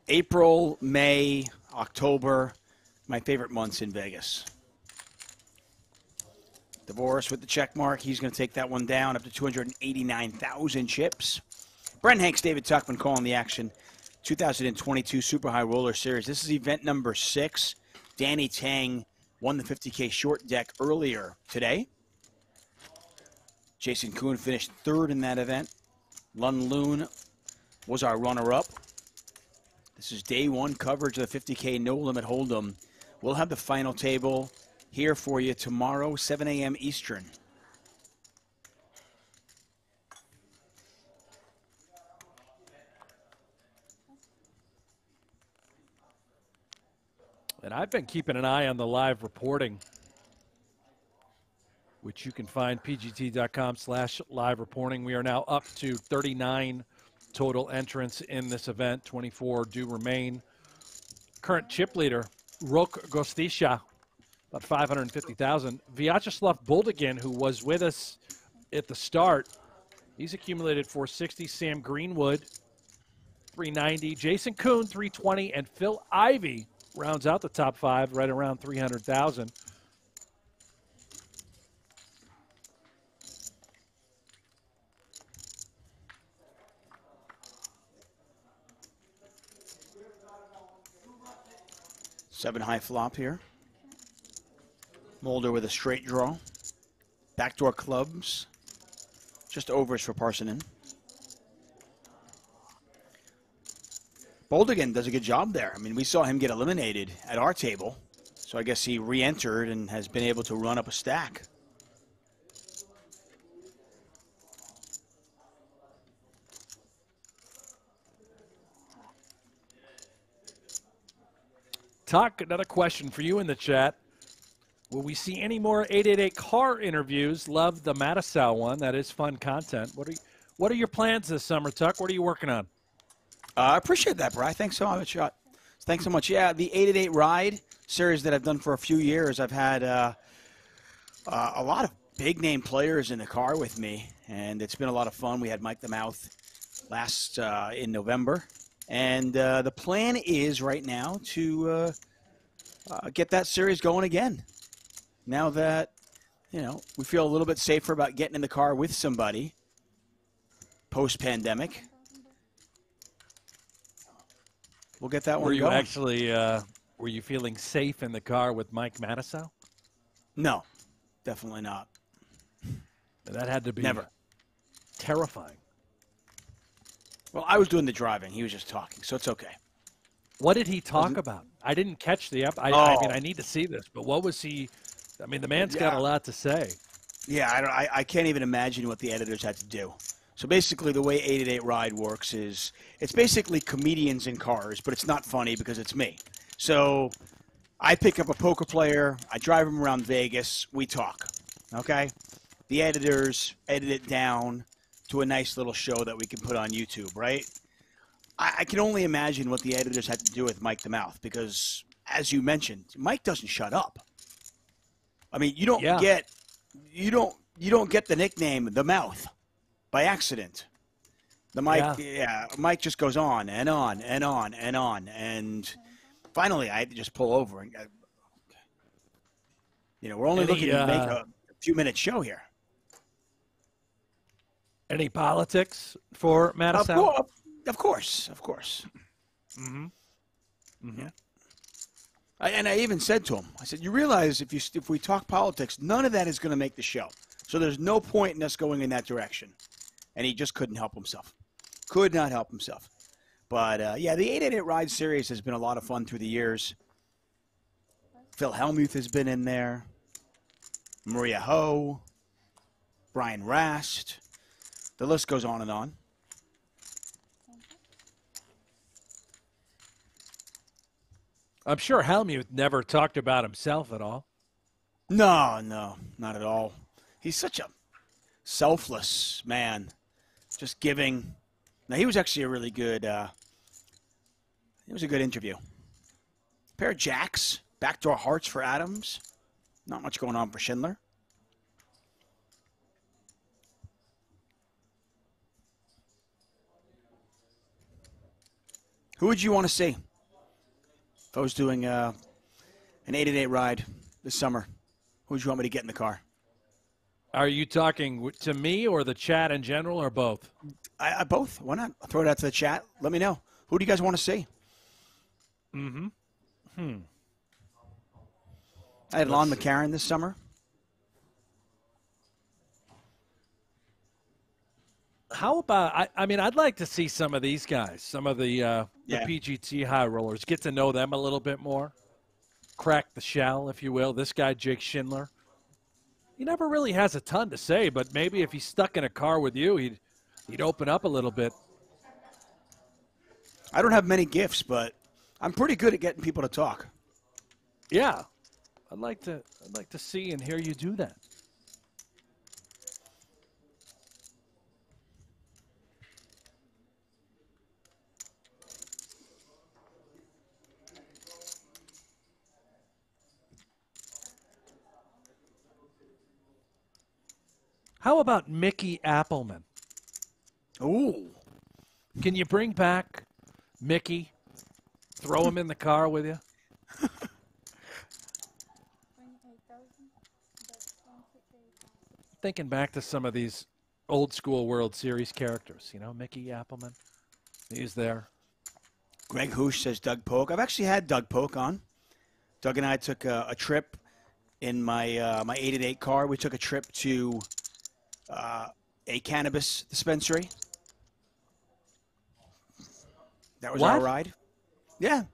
April, May, October, my favorite months in Vegas. Divorce with the check mark. He's going to take that one down up to 289,000 chips. Brent Hanks, David Tuckman calling the action. 2022 Super High Roller Series. This is event number 6. Danny Tang won the 50K short deck earlier today. Jason Kuhn finished 3rd in that event. Lun Loon was our runner-up. This is day one coverage of the 50K No Limit Hold'em. We'll have the final table here for you tomorrow, 7 a.m. Eastern. And I've been keeping an eye on the live reporting, which you can find pgt.com/live reporting. We are now up to 39 total entrants in this event. 24 do remain. Current chip leader, Rok Gostisha, about 550,000. Vyacheslav Boldigan, who was with us at the start, he's accumulated 460. Sam Greenwood, 390. Jason Kuhn, 320. And Phil Ivey rounds out the top five, right around 300,000. Seven high flop here. Mulder with a straight draw. Backdoor clubs. Just overs for Parsonen. Boldigan does a good job there. I mean, we saw him get eliminated at our table. So I guess he re-entered and has been able to run up a stack. Tuck, another question for you in the chat. Will we see any more 888 car interviews? Love the Matisau one. That is fun content. What are your plans this summer, Tuck? What are you working on? I appreciate that, Bri. Thanks so much. Thanks so much. Yeah, the 888 Ride series that I've done for a few years, I've had a lot of big-name players in the car with me, and it's been a lot of fun. We had Mike the Mouth last in November. And the plan is right now to get that series going again. Now that, you know, we feel a little bit safer about getting in the car with somebody post-pandemic. We'll get that one going. Were you actually, were you feeling safe in the car with Mike Matisau? No, definitely not. That had to be never terrifying. Well, I was doing the driving. He was just talking, so it's okay. What did he talk about? I didn't catch the I mean, I need to see this, but what was he? I mean, the man's got a lot to say. Yeah, I can't even imagine what the editors had to do. So basically, the way 888 Ride works is it's basically comedians in cars, but it's not funny because it's me. So I pick up a poker player, I drive him around Vegas, we talk, okay? The editors edit it down to a nice little show that we can put on YouTube, right? I can only imagine what the editors had to do with Mike the Mouth because, as you mentioned, Mike doesn't shut up. I mean, you don't get the nickname the Mouth by accident. The Mike, Mike just goes on and on and on and on, and finally, I had to just pull over and, you know, we're only looking to make a few-minute show here. Any politics for Matisau? Of course. Mm-hmm. Mm-hmm. Yeah. And I even said to him, I said, you realize if we talk politics, none of that is going to make the show. So there's no point in us going in that direction. And he just couldn't help himself. Could not help himself. But, yeah, the 888 Ride series has been a lot of fun through the years. Phil Hellmuth has been in there. Maria Ho. Brian Rast. The list goes on and on. I'm sure Hellmuth never talked about himself at all. No, not at all. He's such a selfless man, just giving. Now, he was actually a really good, it was a good interview. Pair of jacks, backdoor hearts for Adams. Not much going on for Schindler. Who would you want to see if I was doing an 888 Ride this summer? Who would you want me to get in the car? Are you talking to me or the chat in general or both? I both. Why not? I'll throw it out to the chat. Let me know. Who do you guys want to see? Mm-hmm. I had Lon McCarron this summer. How about, I mean, I'd like to see some of these guys, some of the PGT high rollers, get to know them a little bit more. Crack the shell, if you will. This guy, Jake Schindler, he never really has a ton to say, but maybe if he's stuck in a car with you, he'd open up a little bit. I don't have many gifts, but I'm pretty good at getting people to talk. Yeah. I'd like to see and hear you do that. How about Mickey Appleman? Ooh. Can you bring back Mickey? Throw him in the car with you? Thinking back to some of these old school World Series characters, you know, Mickey Appleman. He's there. Greg Hoosh says Doug Polk. I've actually had Doug Polk on. Doug and I took a trip in my my 888 car. We took a trip to a cannabis dispensary. That was our ride. Yeah.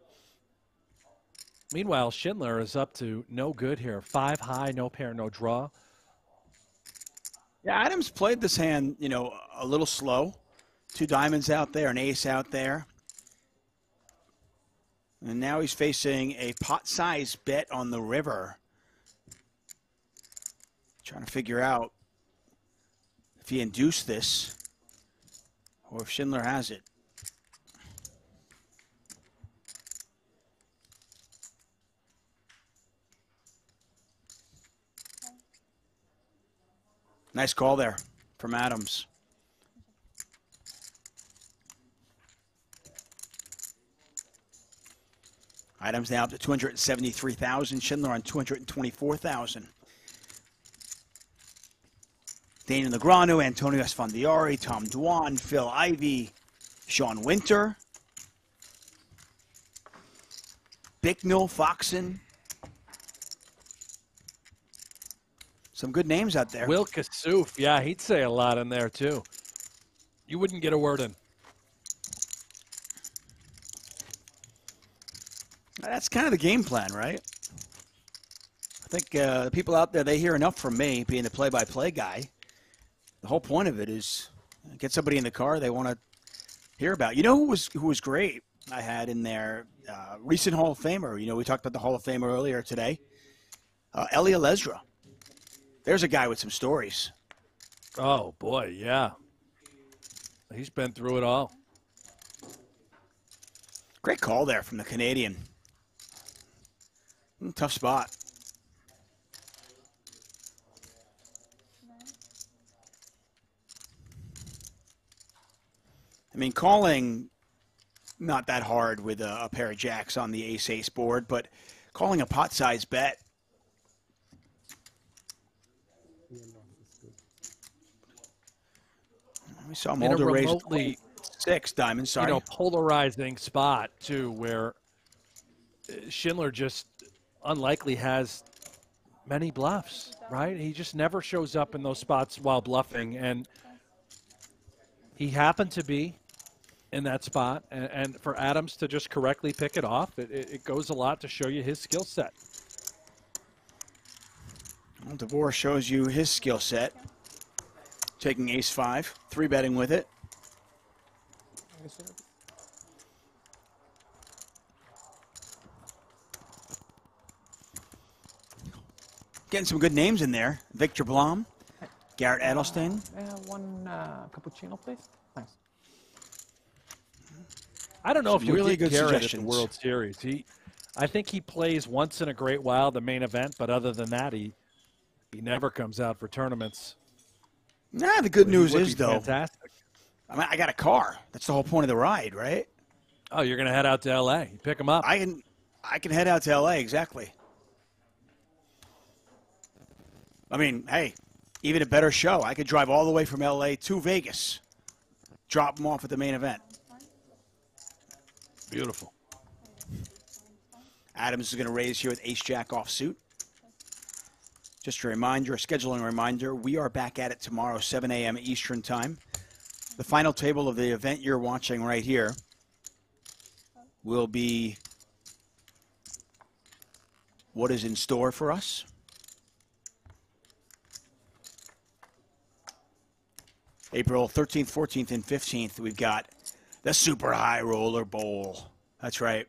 Meanwhile, Schindler is up to no good here. 5 high, no pair, no draw. Yeah, Adams played this hand, you know, a little slow. 2 diamonds out there, an ace out there. And now he's facing a pot-sized bet on the river. Trying to figure out if he induced this or if Schindler has it. Nice call there from Adams. Adams now up to 273,000. Schindler on 224,000. Daniel Negreanu, Antonio Esfandiari, Tom Dwan, Phil Ivey, Sean Winter, Bicknell, Foxen. Some good names out there. Will Kassouf, yeah, he'd say a lot in there too. You wouldn't get a word in. That's kind of the game plan, right? I think the people out there, they hear enough from me being the play-by-play guy. The whole point of it is get somebody in the car they want to hear about. You know who was great I had in there? Recent Hall of Famer. You know, we talked about the Hall of Famer earlier today. Elia Lesra. There's a guy with some stories. Oh, boy, yeah. He's been through it all. Great call there from the Canadian. Tough spot. I mean, calling not that hard with a pair of jacks on the ace-ace board, but calling a pot-sized bet. We saw Mulder raise 6 diamonds. Sorry. You know, polarizing spot, too, where Schindler just unlikely has many bluffs, right? He just never shows up in those spots while bluffing, and he happened to be in that spot, and for Adams to just correctly pick it off, it goes a lot to show you his skill set. Well, DeVore shows you his skill set. Taking ace-5, 3-betting with it. Getting some good names in there. Victor Blom, Garrett Edelstein. One cappuccino, please. Thanks. I don't know if you really get good Garrett suggestions at the World Series. I think he plays once in a great while the main event, but other than that, he never comes out for tournaments. Nah, the good news is, though, fantastic. I mean, I got a car. That's the whole point of the ride, right? Oh, you're going to head out to L.A. You pick him up. I can head out to L.A., exactly. I mean, hey, even a better show. I could drive all the way from L.A. to Vegas, drop him off at the main event. Beautiful. Adams is going to raise here with ace-jack offsuit. Just a reminder, a scheduling reminder, we are back at it tomorrow, 7 a.m. Eastern Time. The final table of the event you're watching right here will be what is in store for us. April 13th, 14th, and 15th, we've got the Super High Roller Bowl. That's right.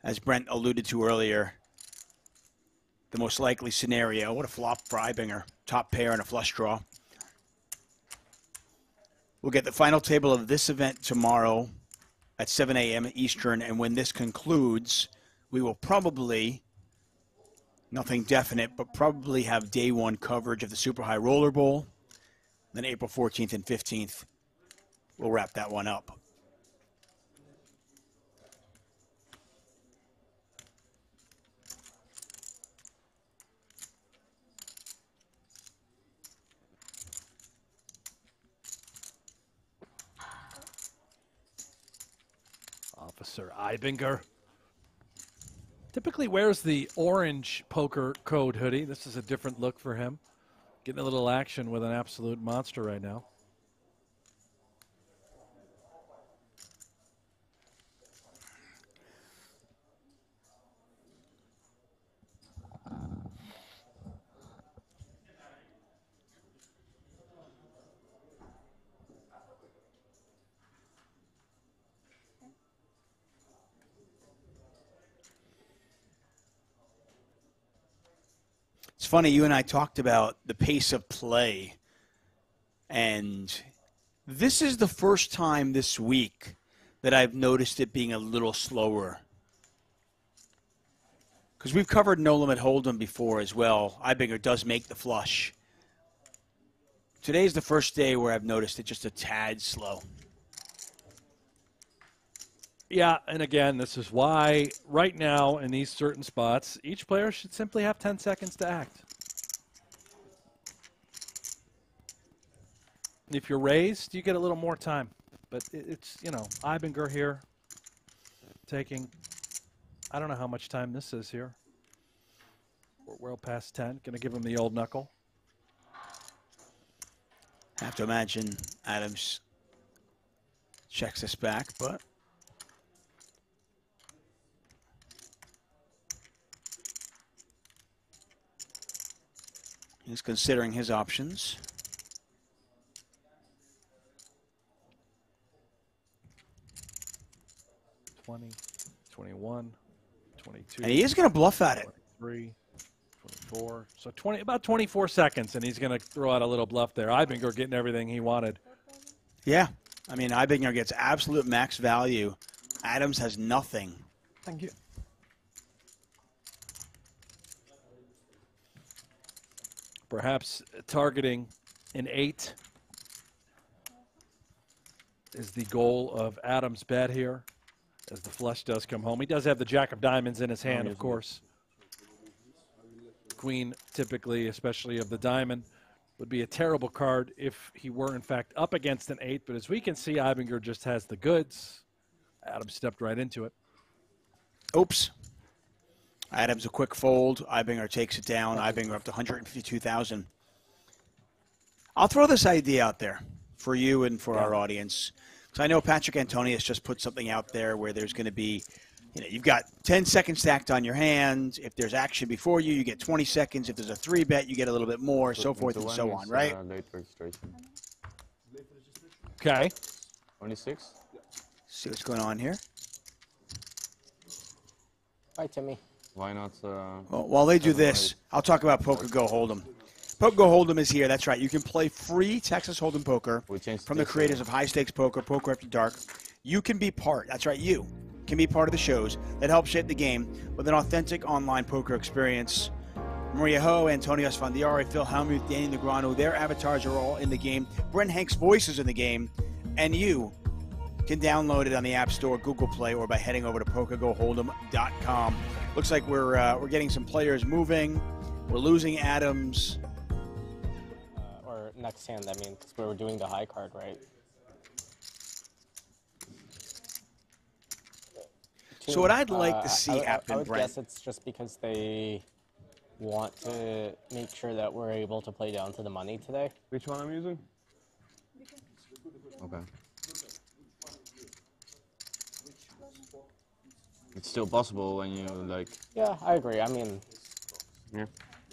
As Brent alluded to earlier, the most likely scenario, what a flop for Ibinger. Top pair and a flush draw. We'll get the final table of this event tomorrow at 7 a.m. Eastern, and when this concludes, we will probably, nothing definite, but probably have day one coverage of the Super High Roller Bowl. Then April 14th and 15th, we'll wrap that one up. Officer Ibinger typically wears the orange poker code hoodie. This is a different look for him. Getting a little action with an absolute monster right now. It's funny, you and I talked about the pace of play, and this is the first time this week that I've noticed it being a little slower. Because we've covered No Limit Hold'em before as well. Ibinger does make the flush. Today's the first day where I've noticed it just a tad slow. Yeah, and again, this is why right now in these certain spots, each player should simply have 10 seconds to act. If you're raised, you get a little more time. But it's, you know, Ibinger here taking, I don't know how much time this is here. We're well past 10. Going to give him the old knuckle. Have to imagine Adams checks this back, but he's considering his options. $20, $21, $22. And he is going to bluff at it. $23, $24. So about 24 seconds, and he's going to throw out a little bluff there. Ibinger getting everything he wanted. Yeah. I mean, Ibinger gets absolute max value. Adams has nothing. Thank you. Perhaps targeting an 8 is the goal of Adams' bet here, as the flush does come home. He does have the Jack of Diamonds in his hand, of course. Queen, typically, especially of the diamond, would be a terrible card if he were, in fact, up against an 8. But as we can see, Ibinger just has the goods. Adams stepped right into it. Oops. Adams a quick fold. Ibinger takes it down. Ibinger up to 152,000. I'll throw this idea out there for you and for our audience. So I know Patrick Antonius just put something out there where there's going to be, you know, you've got 10 seconds stacked on your hand. If there's action before you, you get 20 seconds. If there's a 3-bet, you get a little bit more, so forth and so on, right? Late registration. Okay. 26. See what's going on here. Bye, Timmy. Why not? Well, while they do this, I'll talk about PokerGO Hold'em. PokerGO Hold'em is here. That's right. You can play free Texas Hold'em poker from the creators of High Stakes Poker, Poker After Dark. You can be part. That's right. You can be part of the shows that help shape the game with an authentic online poker experience. Maria Ho, Antonio Esfandiari, Phil Hellmuth, Danny Negreanu, their avatars are all in the game. Brent Hank's voice is in the game. And you can download it on the App Store, Google Play, or by heading over to PokerGoHold'em.com. Looks like we're getting some players moving. We're losing Adams. Or next hand, I mean, because we were doing the high card, right? So what I'd like to see happen, I would Brent. guess it's just because they want to make sure that we're able to play down to the money today. Which one I'm using? Okay. It's still possible when you like. Yeah, I agree. I mean, yeah.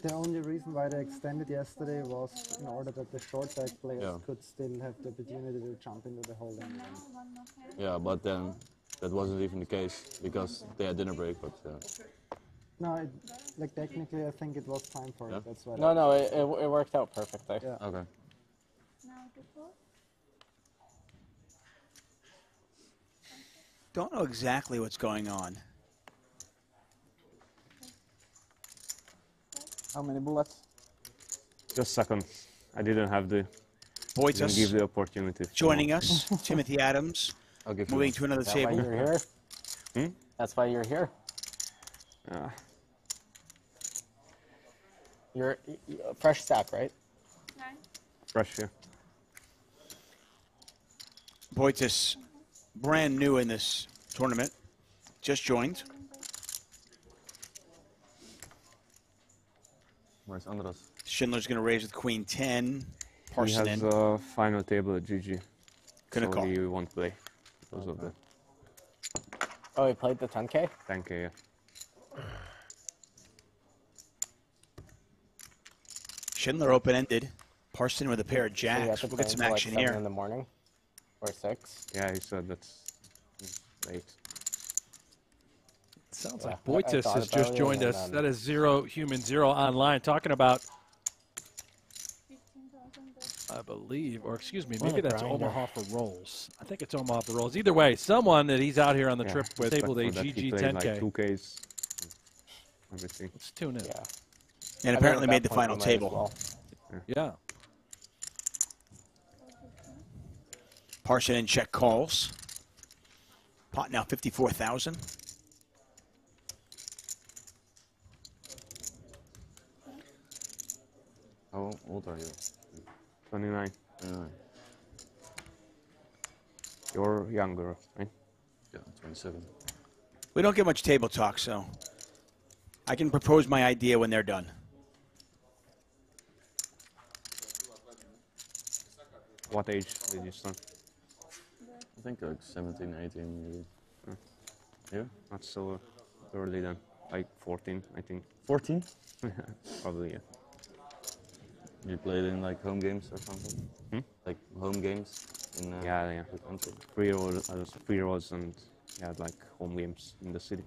The only reason why they extended yesterday was in order that the short deck players could still have the opportunity to jump into the holding game. Yeah, but then that wasn't even the case because they had dinner break. But no, like technically, I think it was time for it. That's why. No, it worked out perfectly. Yeah. Okay. Don't know exactly what's going on. How many bullets? Just second. I didn't have the. Boytas give the opportunity. Joining us, Timothy Adams. Moving to another table. Why you're here? That's why you're here. You're fresh stack, right? Fresh, yeah. Boytas, brand new in this tournament, just joined. Where's Andras? Schindler's going to raise with Queen 10. He has a final table at GG. Couldn't call. He won't play because of the. Oh, he played the 10K? 10K, yeah. Schindler open-ended. Parson with a pair of So you have jacks. to We'll play get some until, action like 7 here. in the morning? Or 6? Yeah, he said that's late. Sounds Yeah, like I Boytas thought has about just it, joined and us. then- That is Human Zero Online, talking about, I believe, or excuse me, What maybe a that's grinder. Omaha for Rolls. I think it's Omaha for Rolls. Either way, someone that he's out here on the Yeah, trip with, tabled a respect for that. He GG played 10K. like 2Ks, everything. Let's tune in. Yeah. And apparently made the final table. Well. Yeah. Parson in check calls. Pot now 54,000. How old are you? 29. 29. You're younger, right? Yeah, 27. We don't get much table talk, so I can propose my idea when they're done. What age did you start? I think like 17, 18 maybe. Yeah? That's so early then. Like 14, I think. 14? Probably, yeah. You played in like home games or something? Like home games? In, yeah. the country? 3-year-olds and yeah, like home games in the city.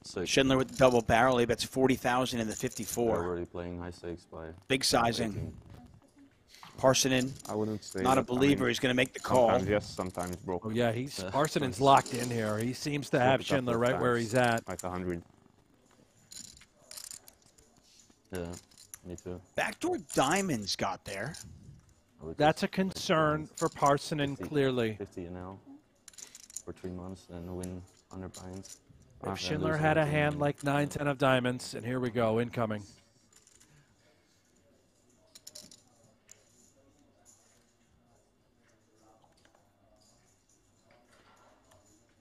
So Schindler with the double barrel. He bets 40,000 in the 54. They're already playing high stakes by big sizing. Parson in. I wouldn't say Not a that. believer. He's going to make the call. Sometimes yes, sometimes broke. Oh, yeah, Parsonen's locked in here. He seems to have Schindler right where he's at. Like 100. Yeah, me too. Backdoor diamonds got there. That's a concern for Parsonen, clearly. 50 now for 3 months and win 100 pints. If Schindler had a hand like 9-10 of diamonds, and here we go, incoming.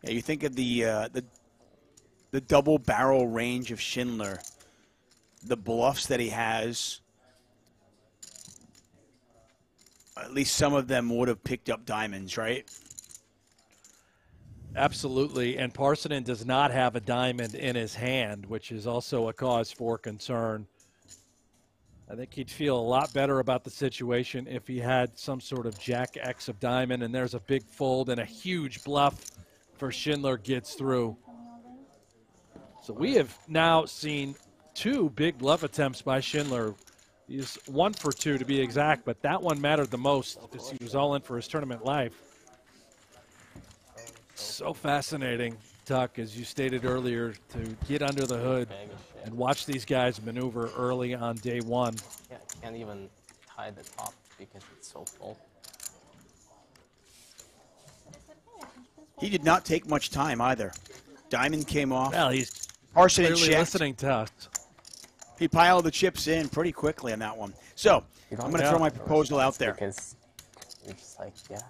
Yeah, you think of the double barrel range of Schindler, the bluffs that he has. At least some of them would have picked up diamonds, right? Absolutely, and Parsonen does not have a diamond in his hand, which is also a cause for concern. I think he'd feel a lot better about the situation if he had some sort of Jack X of diamond, and there's a big fold and a huge bluff for Schindler gets through. So we have now seen 2 big bluff attempts by Schindler. He's 1 for 2 to be exact, but that one mattered the most as he was all in for his tournament life. So fascinating, Tuck, as you stated earlier, to get under the hood and watch these guys maneuver early on day 1. Yeah, can't even tie the top because it's so full. He did not take much time either. Diamond came off. Well, he's Parsonen clearly checked. listening to us. He piled the chips in pretty quickly on that one. So I'm going to throw my proposal out there. Because you're just like, yeah.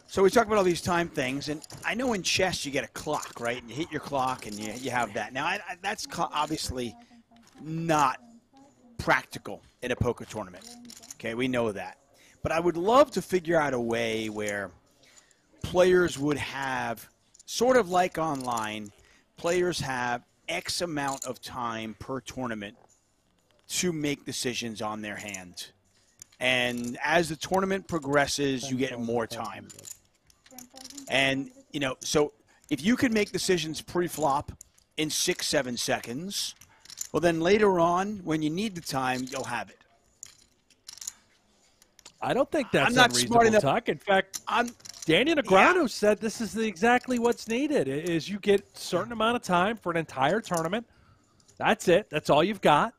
So we talk about all these time things, and I know in chess you get a clock, right? And you hit your clock, and you have that. Now, that's obviously not practical in a poker tournament. Okay, we know that. But I would love to figure out a way where players would have, sort of like online, players have X amount of time per tournament to make decisions on their hand. And as the tournament progresses, you get more time. And, you know, so if you can make decisions pre-flop in 6-7 seconds, well, then later on, when you need the time, you'll have it. I don't think that's I'm not smart enough. Tuck. In fact, Daniel Negreanu said this is exactly what's needed, is you get a certain amount of time for an entire tournament. That's it. That's all you've got.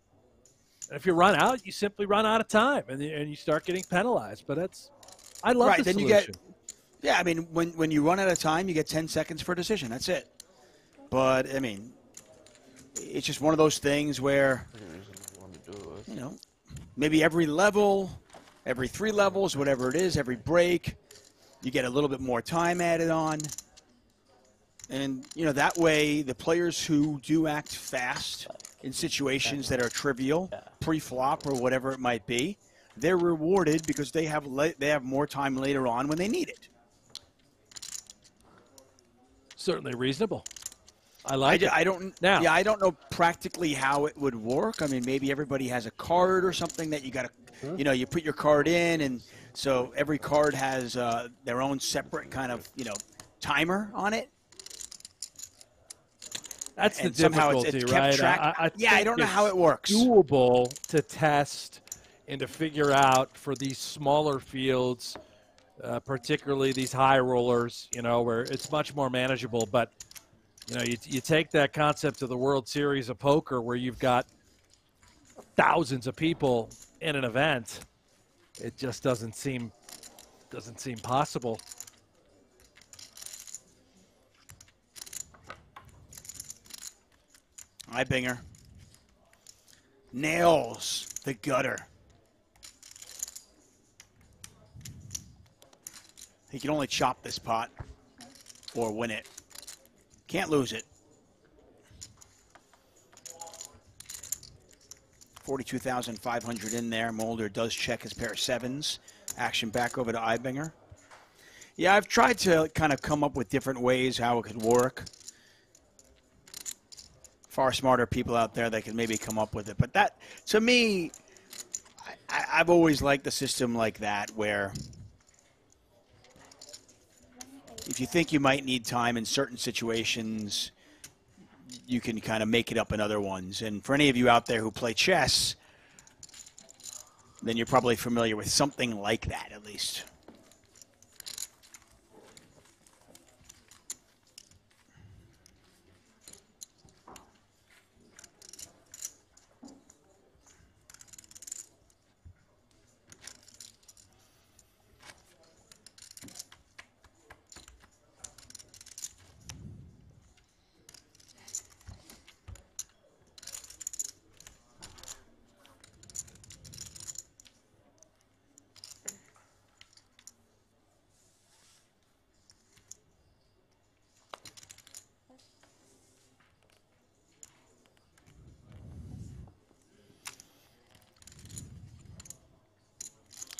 And if you run out, you simply run out of time, and you start getting penalized. But I love the solution. Yeah, I mean, when you run out of time, you get 10 seconds for a decision. That's it. But, I mean, it's just one of those things where, you know, maybe every level, every 3 levels, whatever it is, every break, you get a little bit more time added on. And, you know, that way the players who do act fast in situations that are trivial, pre-flop or whatever it might be, they're rewarded because they have more time later on when they need it. Certainly reasonable. I like it. I don't know practically how it would work. I mean, maybe everybody has a card or something that you got to, you know, you put your card in, and so every card has their own separate kind of, you know, timer on it. That's the difficulty, right? I don't know how it works. It's doable to test and to figure out for these smaller fields, particularly these high rollers, you know, where it's much more manageable. But, you know, you take that concept of the World Series of Poker where you've got thousands of people in an event, it just doesn't seem possible. Ibinger nails the gutter. He can only chop this pot or win it. Can't lose it. 42,500 in there. Mulder does check his pair of sevens. Action back over to Ibinger. Yeah, I've tried to kind of come up with different ways how it could work. Far smarter people out there that can maybe come up with it. But that, to me, I've always liked the system like that, where if you think you might need time in certain situations, you can kind of make it up in other ones. And for any of you out there who play chess, then you're probably familiar with something like that, at least.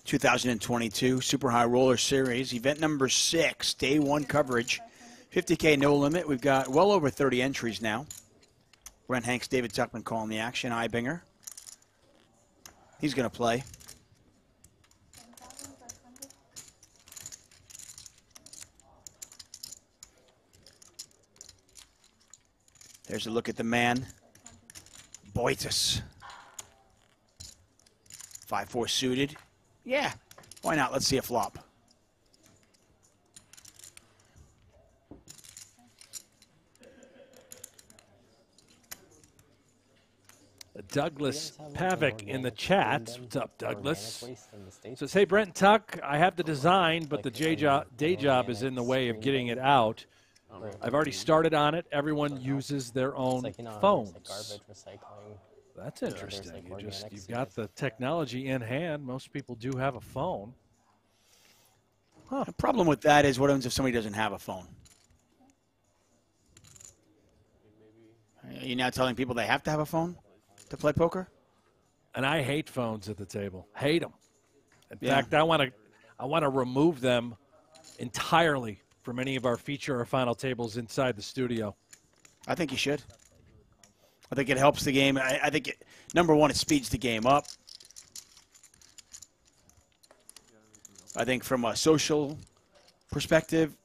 (2022) Super High Roller Series, event number 6, day 1 coverage. 50K no limit. We've got well over 30 entries now. Brent Hanks, David Tuckman calling the action. Ibinger. He's going to play. There's a look at the man. Boitus. 5-4 suited. Yeah, why not? Let's see a flop. Douglas Pavic in the chat. What's up, Douglas? Says, hey, Brent and Tuck, I have the design, but the day job is in the way of getting it out. I've already started on it. Everyone uses their own phones. That's interesting. You've got the technology in hand. Most people do have a phone. Huh. The problem with that is what happens if somebody doesn't have a phone? Are you now telling people they have to have a phone to play poker? And I hate phones at the table. Hate them. In fact, I want to remove them entirely from any of our feature or final tables inside the studio. I think you should. I think it helps the game. I think, number one, it speeds the game up. I think from a social perspective,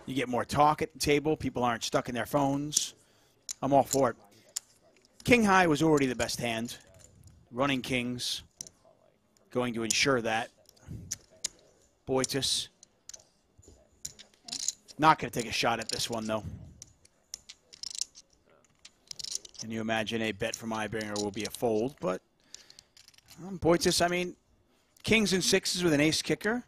you get more talk at the table. People aren't stuck in their phones. I'm all for it. King high was already the best hand. Running kings, going to ensure that. Boitis. Not going to take a shot at this one, though. Can you imagine a bet from Ibringer will be a fold? But Boitis, I mean, kings and sixes with an ace kicker.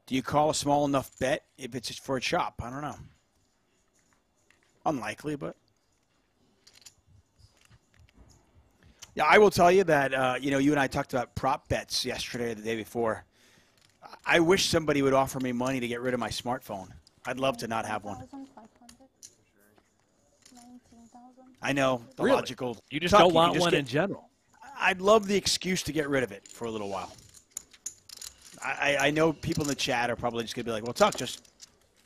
Do you call a small enough bet if it's for a chop? I don't know. Unlikely, but. Yeah, I will tell you that, you know, you and I talked about prop bets yesterday or the day before. I wish somebody would offer me money to get rid of my smartphone. I'd love to not have one. I know, the Really? logical. You just don't want one in general. I'd love the excuse to get rid of it for a little while. I know people in the chat are probably just going to be like, well, Tuck, just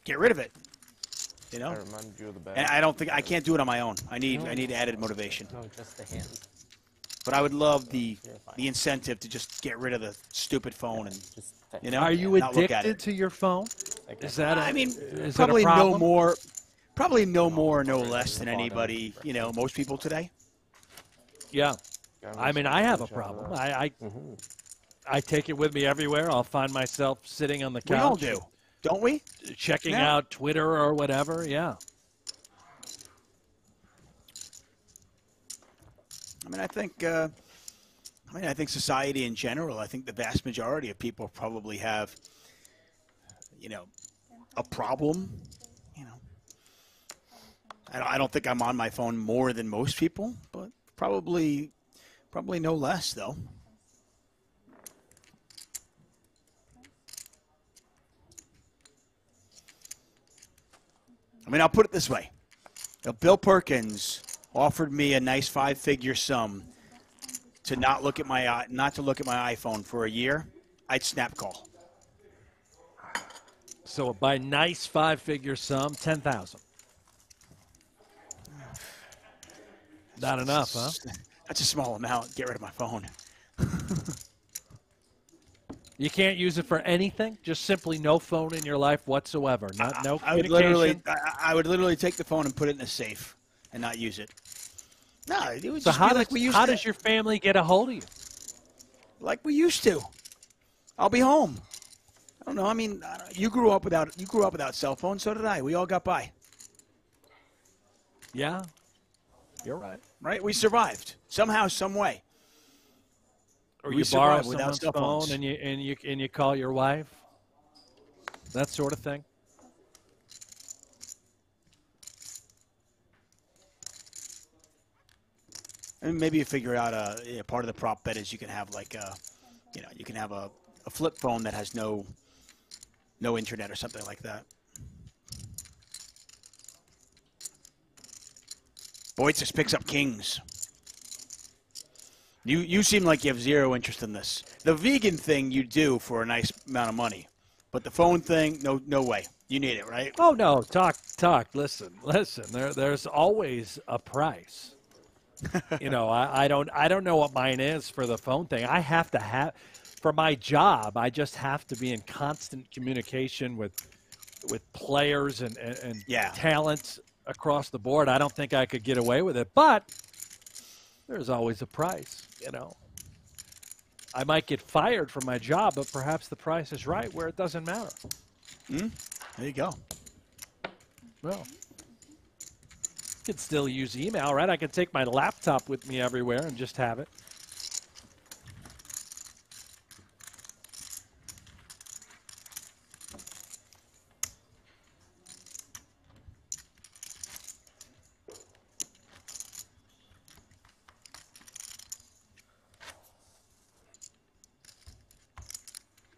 get rid of it. You know? I reminded you of the bet. And I don't think, I can't do it on my own. I need added motivation. No, just the hand. But I would love the incentive to just get rid of the stupid phone and, you know, Are you not look at addicted it. to your phone? Is that I mean, is probably it a problem? no more. Probably no more, no less than anybody, you know, most people today. Yeah. I mean, I have a problem. I take it with me everywhere. I'll find myself sitting on the couch. We all do, don't we? Checking Yeah. out Twitter or whatever, yeah. I mean, I think society in general, I think the vast majority of people probably have, you know, a problem. You know, I don't think I'm on my phone more than most people, but probably no less, though. I mean, I'll put it this way. If Bill Perkins offered me a nice 5-figure sum to not to look at my iPhone for a year, I'd snap call. So by nice 5-figure sum, 10,000. Not enough, huh? That's a small amount. Get rid of my phone. You can't use it for anything? Just simply no phone in your life whatsoever? No communication? I would literally take the phone and put it in a safe and not use it. No, it would So just how, be like we used how to. does your family get a hold of you? Like we used to. I'll be home. I don't know. I mean, you grew up without cell phones. So did I. We all got by. Yeah, you're right. Right? We survived somehow, some way. Or We you borrow survived without someone's cell phones. phone and you call your wife. That sort of thing. And maybe you figure out part of the prop bet is you can have like you can have a flip phone that has no internet or something like that. Boyd just picks up kings. You seem like you have zero interest in this. The vegan thing you do for a nice amount of money, but the phone thing, no way. You need it, right? Oh no, talk. Listen. There's always a price. You know, I don't know what mine is for the phone thing. I have to have, for my job, I just have to be in constant communication with players and talents across the board. I don't think I could get away with it, but there's always a price, you know. I might get fired from my job, but perhaps the price is right where it doesn't matter. There you go. Well, I could still use email, right? I could take my laptop with me everywhere and just have it.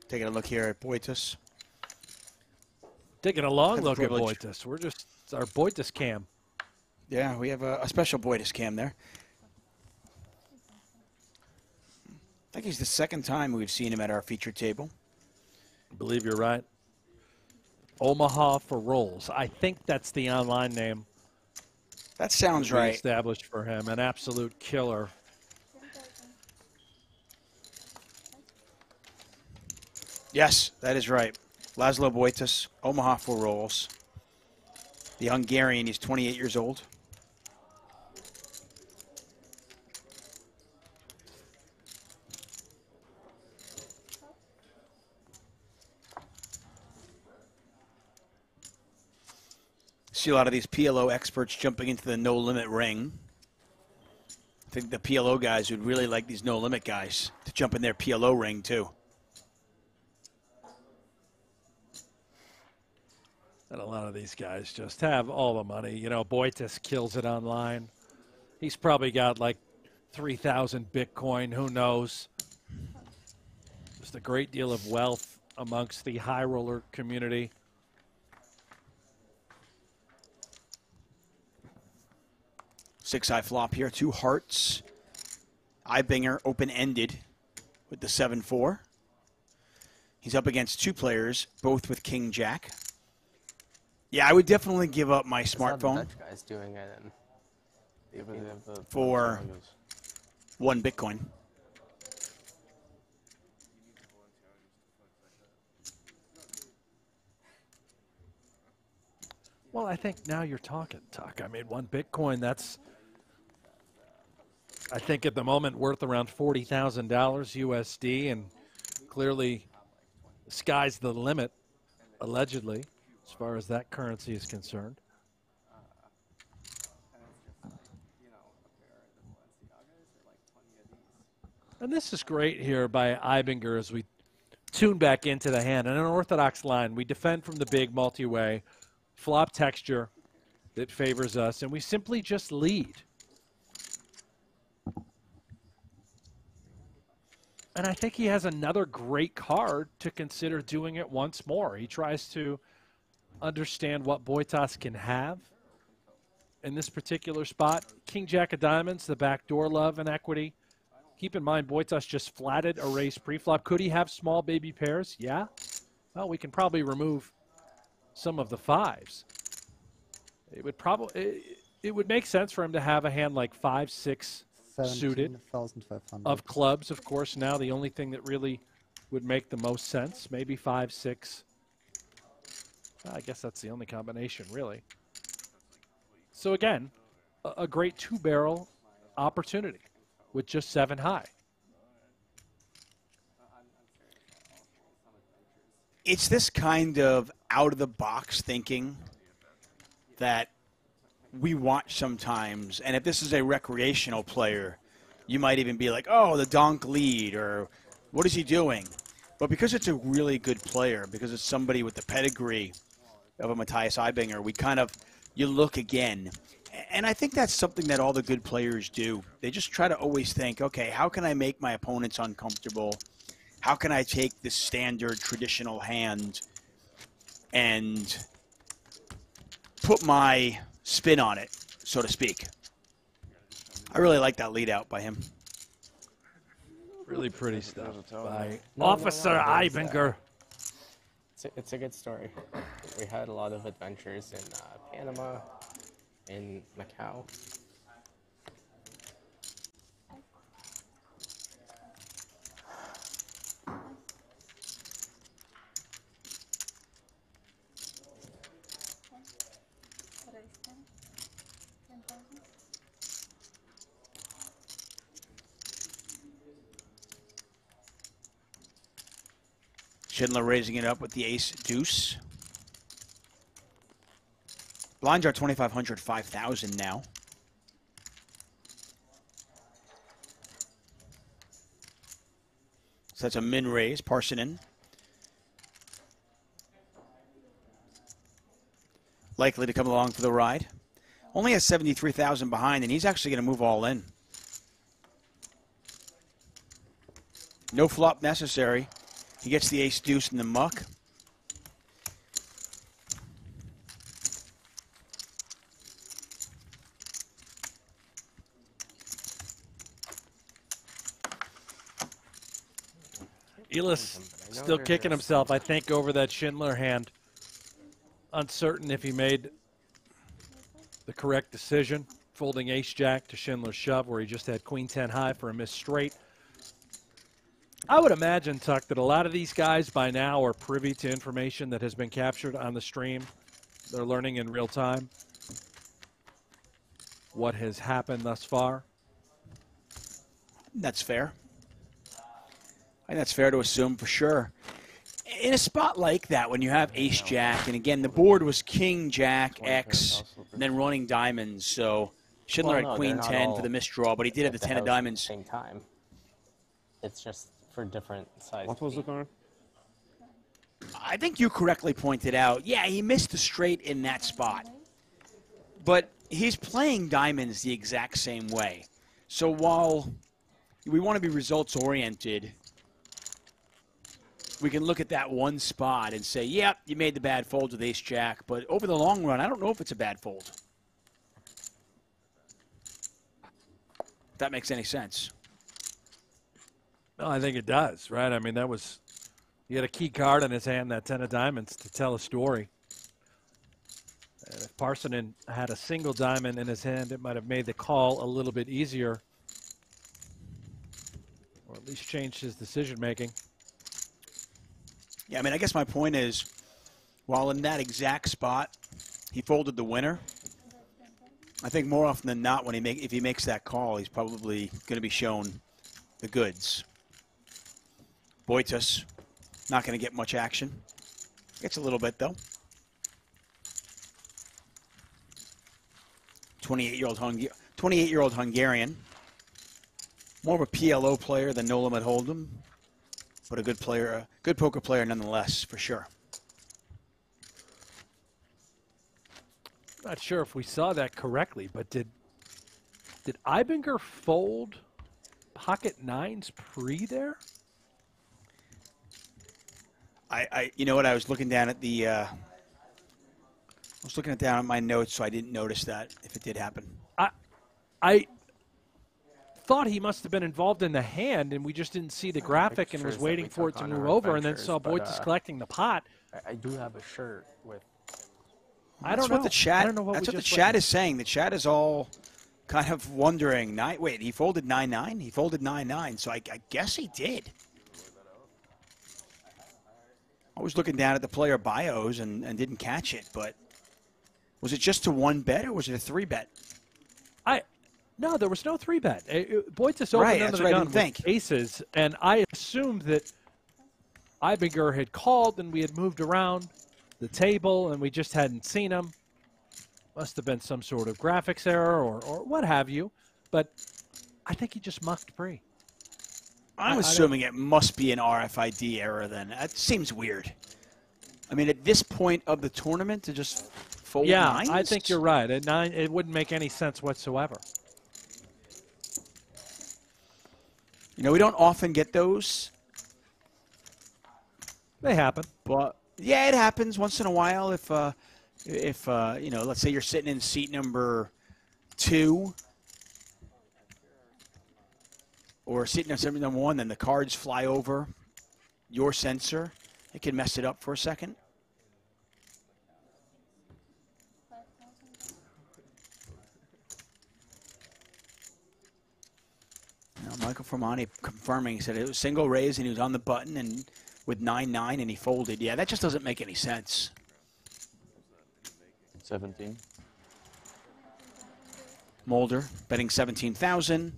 Taking a look here at Boitis. Taking a long look at privilege. Boitis. It's our Boitis cam. Yeah, we have a special Boitis cam there. think he's the second time we've seen him at our feature table. I believe you're right. Omaha for Rolls. I think that's the online name. That sounds right. Established for him. An absolute killer. Yes, that is right. Laszlo Boitas, Omaha for Rolls. The Hungarian, he's 28 years old. See a lot of these PLO experts jumping into the no-limit ring. I think the PLO guys would really like these no-limit guys to jump in their PLO ring, too. And a lot of these guys just have all the money. You know, Boitas kills it online. He's probably got like 3,000 Bitcoin. Who knows? Just a great deal of wealth amongst the high roller community. Six-eye flop here, 2 hearts. Ibinger open-ended with the 7-4. He's up against 2 players, both with King-Jack. Yeah, I would definitely give up my smartphone. Dutch guys doing it for 1 Bitcoin. Well, I think now you're talking, Tuck. I mean, 1 Bitcoin, that's, I think at the moment, worth around $40,000 USD, and clearly the sky's the limit, allegedly, as far as that currency is concerned. And this is great here by Ibinger as we tune back into the hand. In an orthodox line, we defend from the big multi-way, flop texture that favors us, and we simply just lead. And I think he has another great card to consider doing it once more. He tries to understand what Boitas can have in this particular spot. King Jack of Diamonds, the backdoor love and equity. Keep in mind, Boitas just flatted a raise preflop. Could he have small baby pairs? Yeah. Well, we can probably remove some of the 5s. It would probably it would make sense for him to have a hand like 5, 6 suited of clubs. Of course, now the only thing that really would make the most sense, maybe 5, 6. I guess that's the only combination, really. So again, a great 2-barrel opportunity with just 7 high. It's this kind of out-of-the-box thinking that we watch sometimes. And if this is a recreational player, you might even be like, oh, the donk lead, or what is he doing? But because it's a really good player, because it's somebody with the pedigree of a Matthias Ibinger, we kind of, you look again. And I think that's something that all the good players do. They just try to always think, okay, how can I make my opponents uncomfortable? How can I take this standard traditional hand and put my spin on it, so to speak? I really like that lead out by him. Really pretty stuff by Officer Ibinger. It's a good story. We had a lot of adventures in Panama, in Macau. Schindler raising it up with the ace deuce. Blinds are 2,500, 5,000 now. So that's a min raise, Parsonen. Likely to come along for the ride. Only has 73,000 behind, and he's actually going to move all in. No flop necessary. He gets the ace deuce in the muck. Elis still kicking himself, I think, over that Schindler hand. Uncertain if he made the correct decision, folding ace-jack to Schindler's shove, where he just had queen-10 high for a missed straight. I would imagine, Tuck, that a lot of these guys by now are privy to information that has been captured on the stream. They're learning in real time what has happened thus far. That's fair. I think that's fair to assume for sure. In a spot like that, when you have ace-jack, and again, the board was king-jack, X, and then running diamonds, so Schindler had queen-10 for the misdraw, but he did have the 10 of diamonds. Same time. It's just for different sizes. What was the card? I think you correctly pointed out, yeah, he missed the straight in that spot. But he's playing diamonds the exact same way. So while we want to be results-oriented, we can look at that one spot and say, yep, you made the bad fold with ace-jack, but over the long run, I don't know if it's a bad fold. If that makes any sense. No, I think it does, right? I mean, that was, he had a key card in his hand, that 10 of diamonds, to tell a story. And if Parsonen had a single diamond in his hand, it might have made the call a little bit easier, or at least changed his decision-making. Yeah, I mean, I guess my point is, while in that exact spot, he folded the winner, I think more often than not, if he makes that call, he's probably going to be shown the goods. Boitas, not going to get much action. Gets a little bit, though. 28-year-old Hungarian. More of a PLO player than No Limit Hold'em, but a good player, a good poker player nonetheless, for sure. Not sure if we saw that correctly, but did Ibinger fold pocket nines pre there? You know what? I was looking down at the. I was looking down at my notes, so I didn't notice that if it did happen. I thought he must have been involved in the hand, and we just didn't see the graphic and was waiting for it to move over, and then saw Boitas collecting the pot. I do have a shirt with. I don't know. What the chat, I don't know what that's we what the just chat is saying. The chat is all kind of wondering. Wait, he folded 9-9? He folded 9-9, so I guess he did. I was looking down at the player bios and didn't catch it, but was it just to one bet or was it a 3-bet? No, there was no 3-bet. Boitas opened under the gun with aces, and I assumed that Ibinger had called and we had moved around the table and we just hadn't seen him. Must have been some sort of graphics error or what have you, but I think he just mucked pre. I'm assuming it must be an RFID error then. That seems weird. I mean, at this point of the tournament to just fold nines? Yeah, I think you're right. At 9, it wouldn't make any sense whatsoever. You know, we don't often get those. They happen. But, yeah, it happens once in a while if you know, let's say you're sitting in seat number 2 or seat number 1, then the cards fly over your sensor. It can mess it up for a second. Michael Fermani confirming, he said it was single raise and he was on the button and with 9-9 and he folded. Yeah, that just doesn't make any sense. 17. Mulder betting 17,000.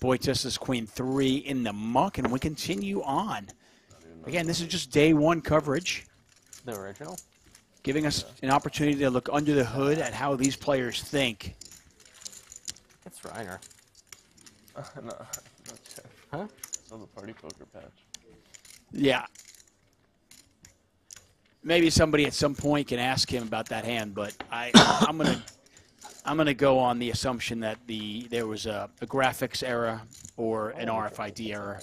Boitas is queen 3 in the muck, and we continue on. Again, this is just day 1 coverage. The original? Giving us an opportunity to look under the hood at how these players think. It's Reiner. No, not Jeff. Huh? It's on the party poker patch. Yeah. Maybe somebody at some point can ask him about that hand, but I'm gonna go on the assumption that there was a graphics error or an RFID error,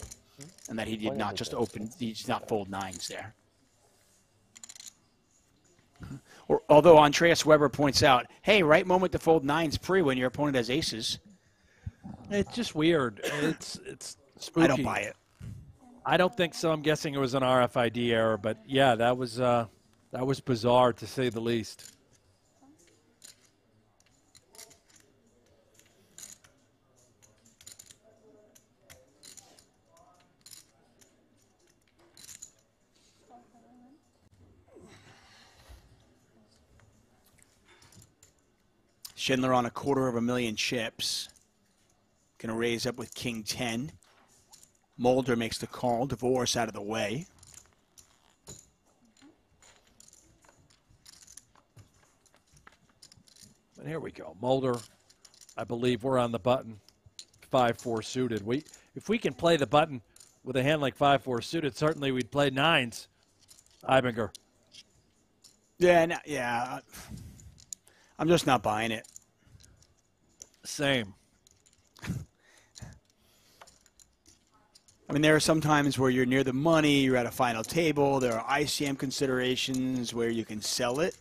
and that he did not just he did not fold nines there. Or although Andreas Weber points out, hey, right moment to fold nines pre when your opponent has aces. It's just weird. It's spooky. I don't buy it. I don't think so. I'm guessing it was an RFID error, but yeah, that was bizarre to say the least. Schindler on 250,000 chips. Going to raise up with king 10. Mulder makes the call. Divorce out of the way. And here we go. Mulder, I believe we're on the button. 5-4 suited. If we can play the button with a hand like 5-4 suited, certainly we'd play nines. Ibinger. Yeah, yeah. I'm just not buying it. Same. I mean, there are some times where you're near the money, you're at a final table, there are ICM considerations where you can sell it.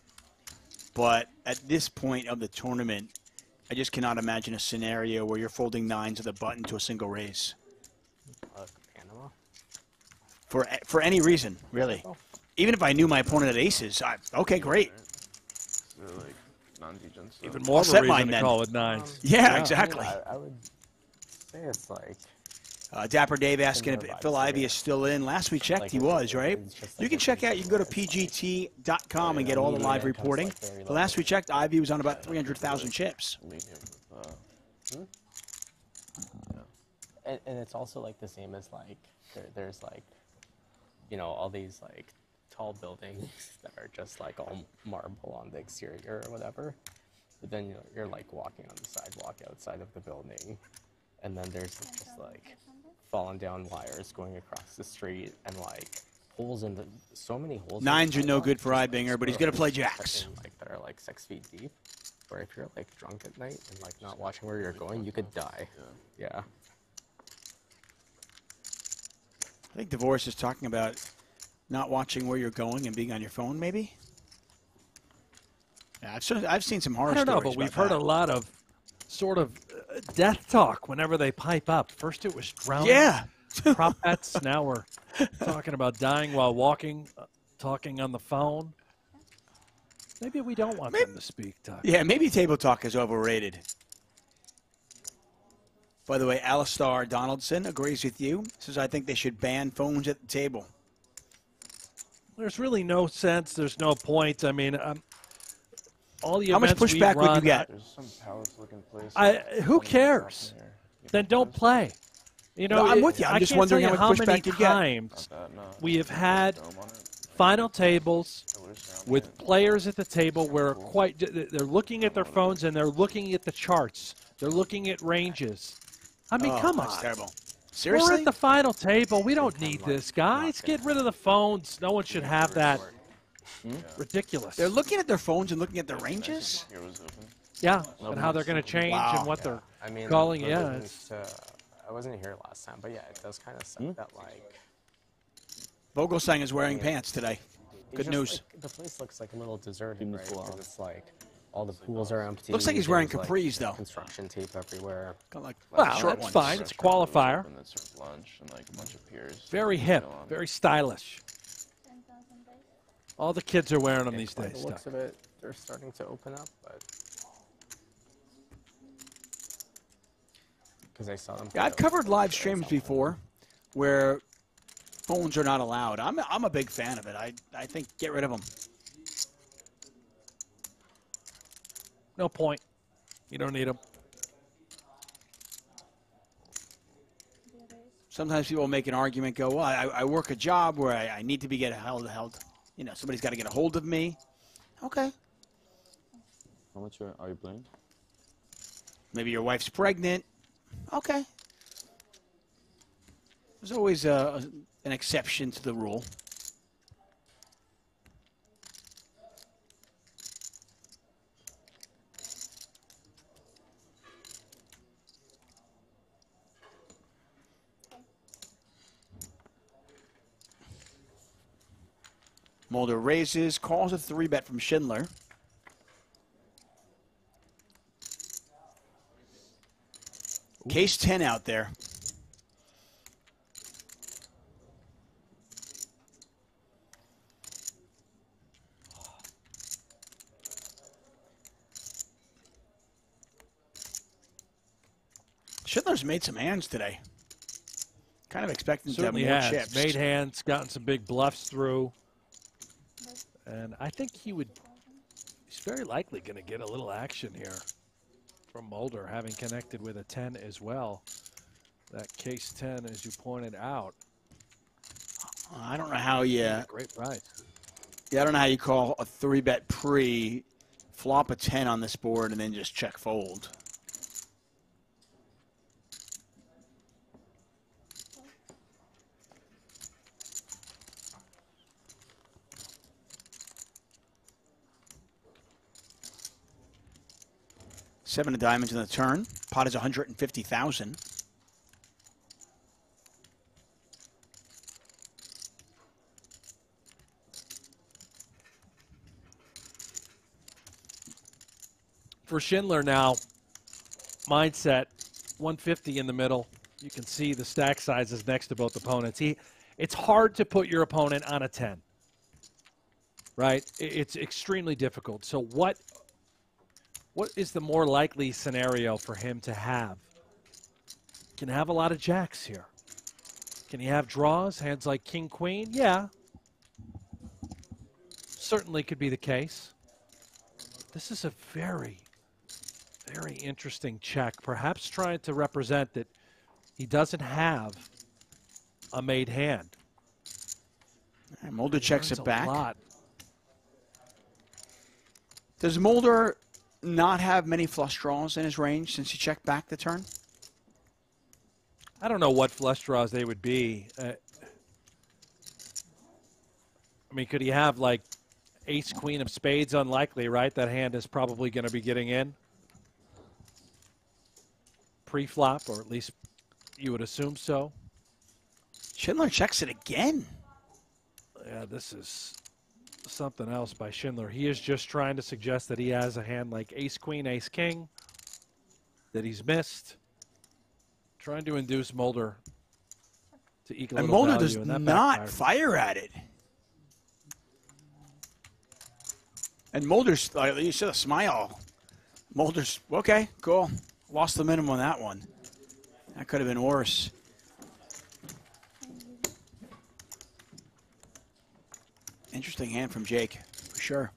But at this point of the tournament, I just cannot imagine a scenario where you're folding nines with a button to a single raise. Panama? For any reason, really. Even if I knew my opponent had aces, okay, great. Like non-degens. Even more of a reason to call it nines. Yeah, exactly. I would say it's like... Dapper Dave asking if Phil Ivey is still in. Last we checked, he was, right? You can check out, you can go to pgt.com and get all the live reporting. The last we checked, Ivey was on about 300,000 chips. And it's also like the same as like, there's like, you know, all these like tall buildings that are just like all marble on the exterior or whatever. But then you're like walking on the sidewalk outside of the building. And then there's just like fallen down wires going across the street and like holes in the so many holes. Nines are no good for Ibinger, but he's gonna play jacks. Like that are like 6 feet deep. Where if you're like drunk at night and like not watching where you're going, you could die. Yeah. I think Divorce is talking about not watching where you're going and being on your phone, maybe. Yeah, I've seen some horror I don't know, stories but we've about heard that. a lot of sort of death talk whenever they pipe up. First it was drowning. Yeah. Prop bets. Now we're talking about dying while walking, talking on the phone. Maybe we don't want them to speak, Tuck. Yeah, maybe table talk is overrated. By the way, Alistair Donaldson agrees with you. Says, I think they should ban phones at the table. There's really no sense. There's no point. I mean, all the How much events we pushback would run, you get? There's some palace-looking place. who cares? Then don't play. You know, No, I'm with you. I'm I just can't wondering tell you how much many pushback you'd get. times we have had final tables with players at the table where they're looking at their phones and they're looking at the charts. They're looking at ranges. I mean, come on. That's terrible. Seriously? We're at the final table. We don't need this, guys. Get rid of the phones. No one should have that. Ridiculous. They're looking at their phones and looking at their ranges? Yeah, and how they're going to change and what they're calling. Yeah, it's, I wasn't here last time, but yeah, it does kind of suck that like. Vogelsang is wearing pants today. Good just, news. Like, the place looks like a little deserted, right? Because it's like all the pools are empty. Looks like he's wearing there's, capris, like, though. Construction tape everywhere. Well, that's fine. It's a qualifier. And then serve lunch and like a bunch of peers. Very hip, very stylish. All the kids are wearing them these By days. the looks of it, they're starting to open up, but because I saw them. Yeah, I've covered live streams before where phones are not allowed. I'm a big fan of it. I think get rid of them. No point. You don't need them. Sometimes people make an argument, go, well, I work a job where I need to be held. You know, somebody's got to get a hold of me. Okay. How much are you playing? Maybe your wife's pregnant. Okay. There's always an exception to the rule. Mulder raises, calls a 3-bet from Schindler. Case 10 out there. Schindler's made some hands today. Kind of expecting Certainly to have more has. chips. Made hands, gotten some big bluffs through. And I think he's very likely going to get a little action here from Mulder, having connected with a 10 as well. That case 10, as you pointed out. I don't know how you... Great price. Yeah, I don't know how you call a 3-bet pre, flop a 10 on this board, and then just check fold. Seven of diamonds in the turn. Pot is 150,000. For Schindler now, mindset, 150 in the middle. You can see the stack sizes next to both opponents. It's hard to put your opponent on a 10, right? It's extremely difficult. So what is the more likely scenario for him to have? Can have a lot of jacks here. Can he have draws, hands like king, queen? Yeah. Certainly could be the case. This is a very, very interesting check, perhaps trying to represent that he doesn't have a made hand. And Mulder checks it back. A lot. Does Mulder not have many flush draws in his range since he checked back the turn? I don't know what flush draws they would be. I mean, could he have like ace, queen of spades? Unlikely, right? That hand is probably going to be getting in pre-flop, or at least you would assume so. Schindler checks it again. Yeah, this is something else by Schindler. He is just trying to suggest that he has a hand like ace, queen, ace, king that he's missed. Trying to induce Mulder to eke a little Mulder value, does and that not backfired. fire at it. And Mulder's, you should have smile. Mulder's, okay, cool. Lost the minimum on that one. That could have been worse. Interesting hand from Jake, for sure.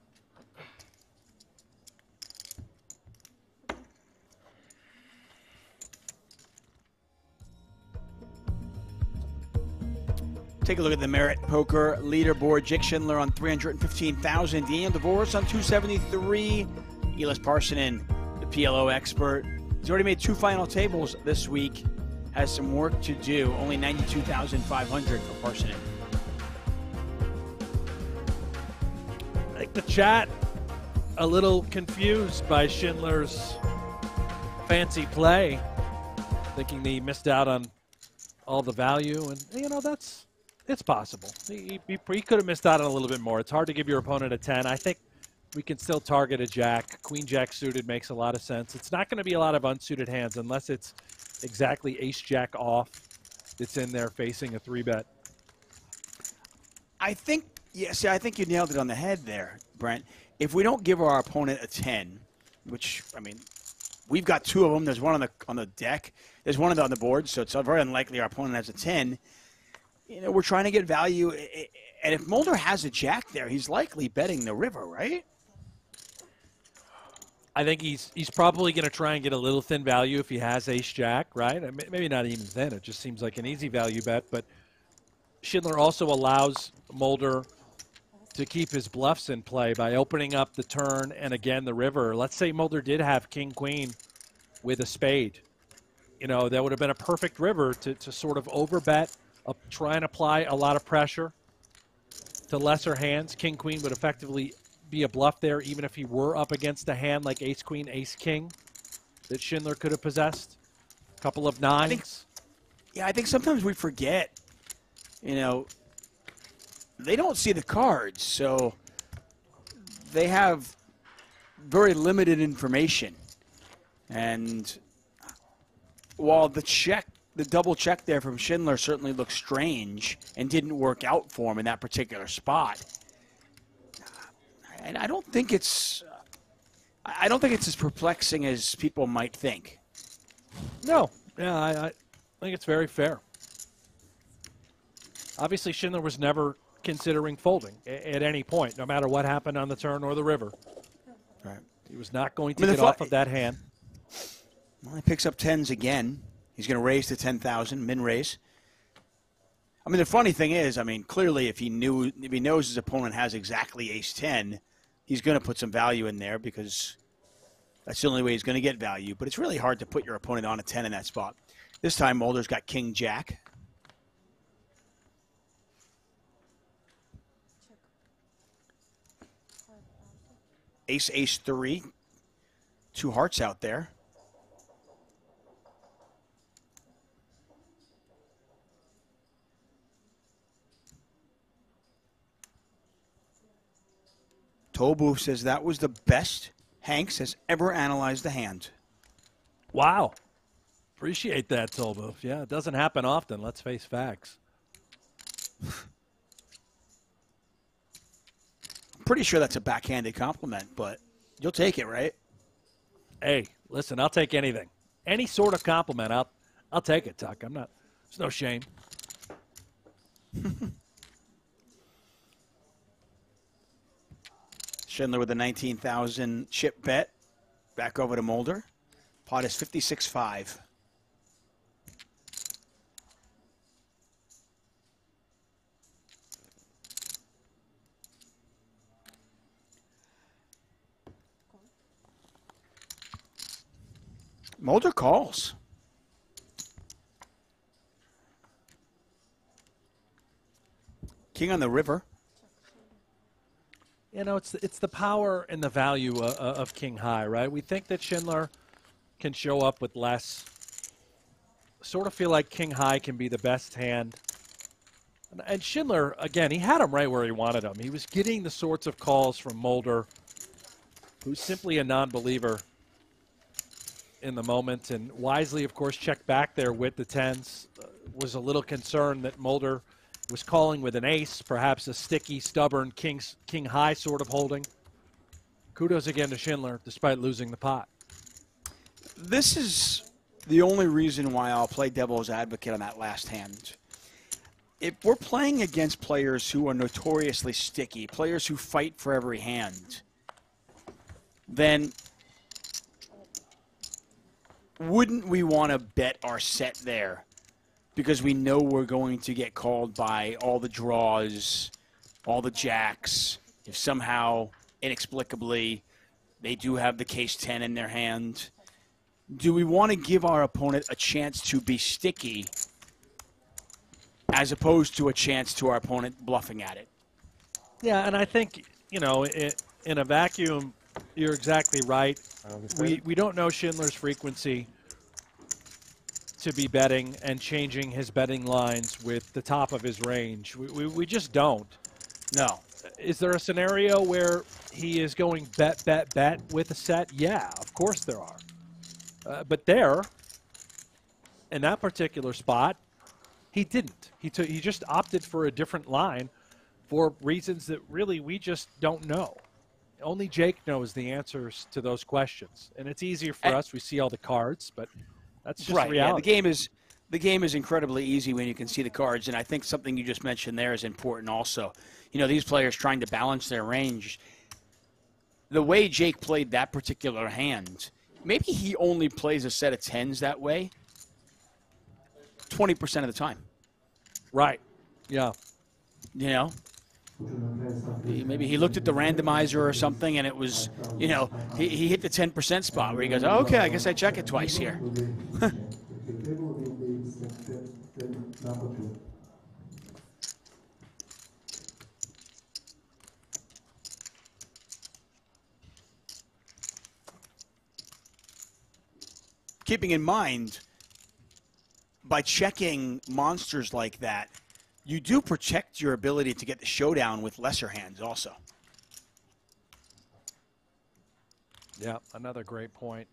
Take a look at the Merit Poker leaderboard. Jake Schindler on 315,000. Daniel DeVoris on 273. Elis Parsonen, the PLO expert. He's already made 2 final tables this week. Has some work to do. Only 92,500 for Parsonen. I think the chat a little confused by Schindler's fancy play, thinking he missed out on all the value, and you know it's possible. He could have missed out on a little bit more. It's hard to give your opponent a 10. I think we can still target a jack. Queen jack suited makes a lot of sense. It's not going to be a lot of unsuited hands unless it's exactly ace jack off that's in there facing a 3-bet. I think, yeah, see, I think you nailed it on the head there, Brent. If we don't give our opponent a 10, which, I mean, we've got 2 of them. There's one on the deck. There's one on the board, so it's very unlikely our opponent has a 10. You know, we're trying to get value. And if Mulder has a jack there, he's likely betting the river, right? I think he's probably going to try and get a little thin value if he has ace jack, right? Maybe not even thin. It just seems like an easy value bet. But Schindler also allows Mulder to keep his bluffs in play by opening up the turn and, again, the river. Let's say Mulder did have king-queen with a spade. You know, that would have been a perfect river to sort of overbet, try and apply a lot of pressure to lesser hands. King-queen would effectively be a bluff there, even if he were up against a hand like ace-queen, ace-king that Schindler could have possessed. A couple of nines. I think sometimes we forget, you know, they don't see the cards, so they have very limited information. And while the double check there from Schindler certainly looks strange and didn't work out for him in that particular spot, and I don't think it's as perplexing as people might think. No, Yeah, I think it's very fair. Obviously, Schindler was never considering folding at any point, no matter what happened on the turn or the river. Right. He was not going to get off of that hand. Well, he picks up tens again. He's going to raise to 10,000, min raise. I mean, the funny thing is, I mean, clearly if he knows his opponent has exactly ace-10, he's going to put some value in there because that's the only way he's going to get value. But it's really hard to put your opponent on a 10 in that spot. This time, Mulder's got king-jack. Ace-ace-3. 2 hearts out there. Tobu says that was the best Hanks has ever analyzed the hand. Wow. Appreciate that, Tobu. Yeah, it doesn't happen often. Let's face facts. I'm pretty sure that's a backhanded compliment, but you'll take it, right? Hey, listen, I'll take anything. Any sort of compliment, I'll take it, Tuck. There's no shame. Schindler with a 19,000 chip bet. Back over to Mulder. Pot is 56.5. Mulder calls. King on the river. You know, it's the power and the value of King High, right? We think that Schindler can show up with less. Sort of feel like King High can be the best hand. And Schindler, again, he had him right where he wanted him. He was getting the sorts of calls from Mulder, who's simply a non-believer in the moment. And wisely, of course, checked back there with the tens. Was a little concerned that Mulder was calling with an ace, perhaps a sticky, stubborn king high sort of holding. Kudos again to Schindler, despite losing the pot. This is the only reason why I'll play devil's advocate on that last hand. If we're playing against players who are notoriously sticky, players who fight for every hand, then wouldn't we want to bet our set there? Because we know we're going to get called by all the draws, all the jacks. If somehow, inexplicably, they do have the case 10 in their hand, do we want to give our opponent a chance to be sticky as opposed to a chance to our opponent bluffing at it? Yeah, and I think, you know, in a vacuum, you're exactly right. We don't know Schindler's frequency to be betting and changing his betting lines with the top of his range. We just don't. No. Is there a scenario where he is going bet, bet, bet with a set? Yeah, of course there are. But there, in that particular spot, he didn't. He just opted for a different line for reasons that really we just don't know. Only Jake knows the answers to those questions. And it's easier for us. We see all the cards, but that's just reality. Yeah, the game is incredibly easy when you can see the cards, and I think something you just mentioned there is important also. You know, these players trying to balance their range. The way Jake played that particular hand, maybe he only plays a set of tens that way 20% of the time. Right. Yeah. You know? Maybe he looked at the randomizer or something, and it was, you know, he hit the 10% spot where he goes, oh, okay, I guess I check it twice here. Keeping in mind, by checking monsters like that, you do protect your ability to get the showdown with lesser hands also. Yeah, another great point.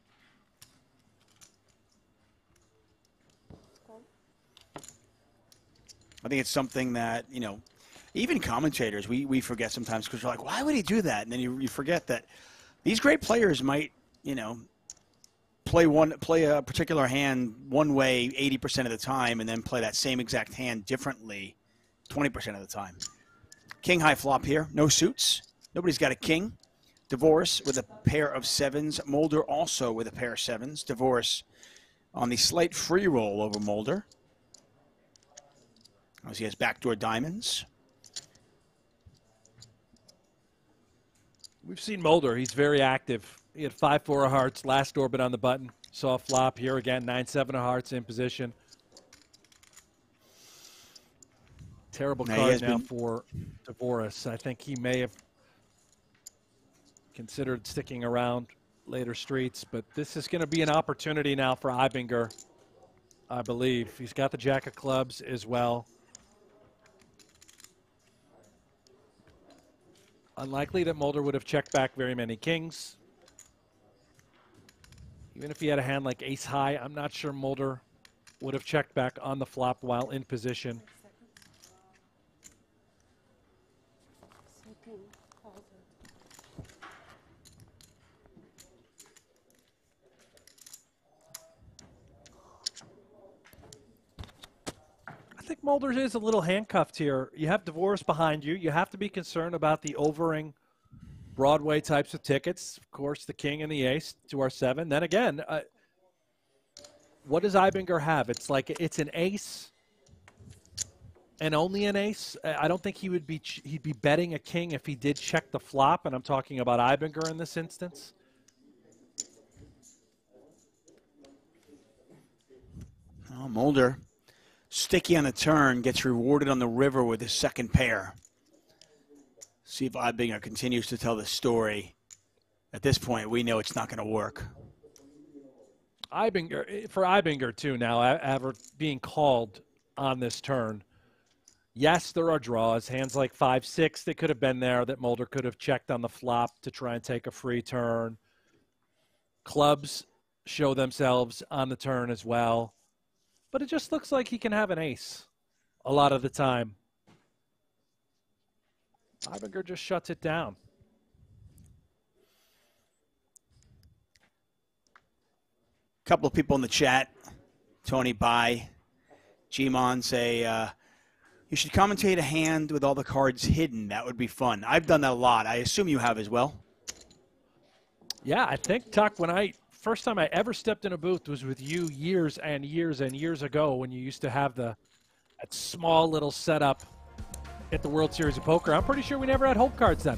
I think it's something that, you know, even commentators, we forget sometimes because we're like, why would he do that? And then you forget that these great players might, you know, play a particular hand one way 80% of the time and then play that same exact hand differently 20% of the time. King high flop here, no suits. Nobody's got a king. Divorce with a pair of sevens. Mulder also with a pair of sevens. Divorce on the slight free roll over Mulder, as he has backdoor diamonds. We've seen Mulder. He's very active. He had 5-4 of hearts, last orbit on the button. Saw a flop here again, 9-7 of hearts in position. Terrible card now for Divorce. I think he may have considered sticking around later streets, but this is going to be an opportunity now for Ibinger, I believe. He's got the jack of clubs as well. Unlikely that Mulder would have checked back very many kings. Even if he had a hand like ace high, I'm not sure Mulder would have checked back on the flop while in position. I think Mulder is a little handcuffed here. You have Divorce behind you. You have to be concerned about the overing Broadway types of tickets. Of course, the king and the ace to our 7. Then again, what does Ibinger have? It's like it's an ace and only an ace. I don't think he'd be betting a king if he did check the flop, and I'm talking about Ibinger in this instance. Oh, Mulder, sticky on the turn, gets rewarded on the river with his second pair. See if Ibinger continues to tell the story. At this point, we know it's not going to work. For Ibinger, too, now, ever being called on this turn. Yes, there are draws. Hands like 5-6 that could have been there that Mulder could have checked on the flop to try and take a free turn. Clubs show themselves on the turn as well. But it just looks like he can have an ace a lot of the time. Ibinger just shuts it down. A couple of people in the chat, Tony Bai, Gmon, say, you should commentate a hand with all the cards hidden. That would be fun. I've done that a lot. I assume you have as well. Yeah, I think, Tuck, first time I ever stepped in a booth was with you years and years and years ago when you used to have that small little setup at the World Series of Poker. I'm pretty sure we never had hold cards then.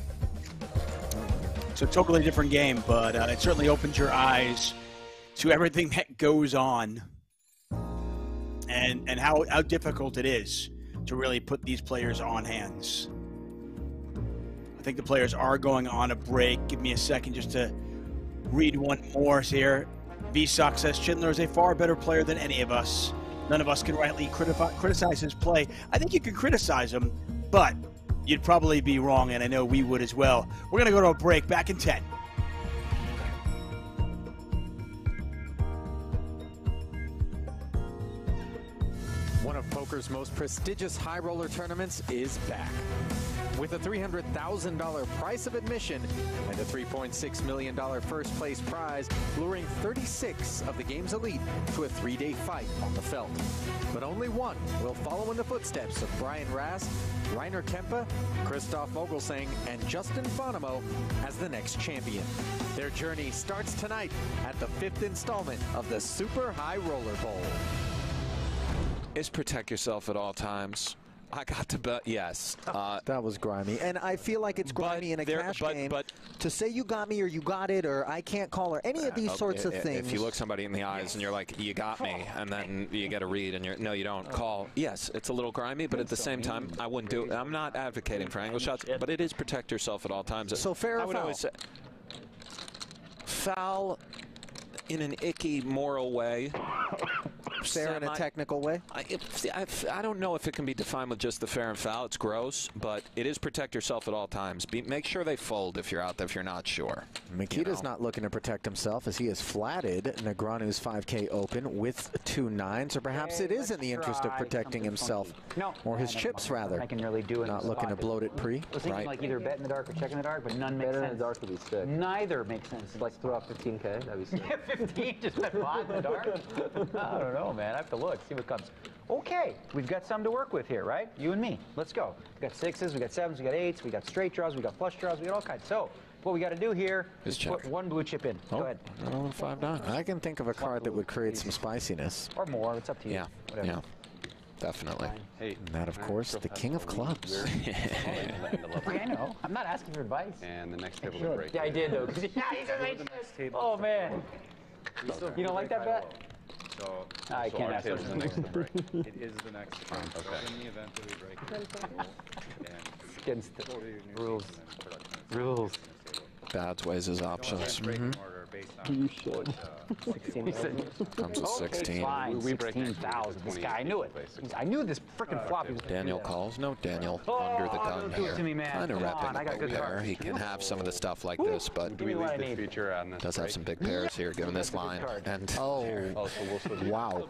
It's a totally different game, but it certainly opens your eyes to everything that goes on and how difficult it is to really put these players on hands. I think the players are going on a break. Give me a second just to read one more here. V-Sock says, Schindler is a far better player than any of us. None of us can rightly criticize his play. I think you can criticize him, but you'd probably be wrong, and I know we would as well. We're going to go to a break. Back in 10. One of poker's most prestigious high roller tournaments is back. With a $300,000 price of admission and a $3.6 million first place prize, luring 36 of the game's elite to a 3-day fight on the felt. But only one will follow in the footsteps of Brian Rast, Rainer Kempe, Christoph Vogelsang, and Justin Fonemo as the next champion. Their journey starts tonight at the 5th installment of the Super High Roller Bowl. Is protect yourself at all times. I got to bet, yes. That was grimy. And I feel like it's grimy in a cash game to say you got me or you got it or I can't call or any of these sorts of things. If you look somebody in the eyes and you're like, you got me, and then you get a read and you're, no, you don't call. Yes, it's a little grimy, but at the same time, I wouldn't do it. I'm not advocating for angle shots, but it is protect yourself at all times. So fair or foul? Always say, foul in an icky moral way. fair in a technical way? I don't know if it can be defined with just the fair and foul. It's gross, but it is protect yourself at all times. Make sure they fold if you're out there, if you're not sure. Mikita's not looking to protect himself as he has flatted Negranu's 5K open with 2 9s, or perhaps it is in the interest of protecting himself, or his chips rather. I can really do it. Not looking to bloat it pre. I was thinking like either bet in the dark or check in the dark, but none makes sense. Bet in the dark would be sick. Neither makes sense. Like throw out 15K, that'd be sick. 15, just bet 5 in the dark? I don't know, man. I have to look, see what comes. Okay, we've got some to work with here, right? You and me. Let's go. We got 6s, we got 7s, we got 8s, we got straight draws, we got flush draws, we got all kinds. So, what we got to do here is put 1 blue chip in. Go ahead. 5-9. I can think of a card that would create some spiciness. Or more. It's up to you. Yeah. Whatever. Yeah. Definitely. And that, of course, the king of clubs. I know. I'm not asking for advice. And the next table to break. Yeah, I did, though. Oh, man. You don't like that bet? So, I can't ask the next to break. It is the next to break. Okay. In the event that we break. Against the rules. Rules. Bad ways as options. You should. 16. Comes with 16. Fine. 16,000. This guy, I knew it. I knew this frickin' flop. Daniel calls. No, Daniel under the gun here. Kind of wrapping a big pair. He can have some of the stuff like this, but does have some big pairs here given this line. And wow.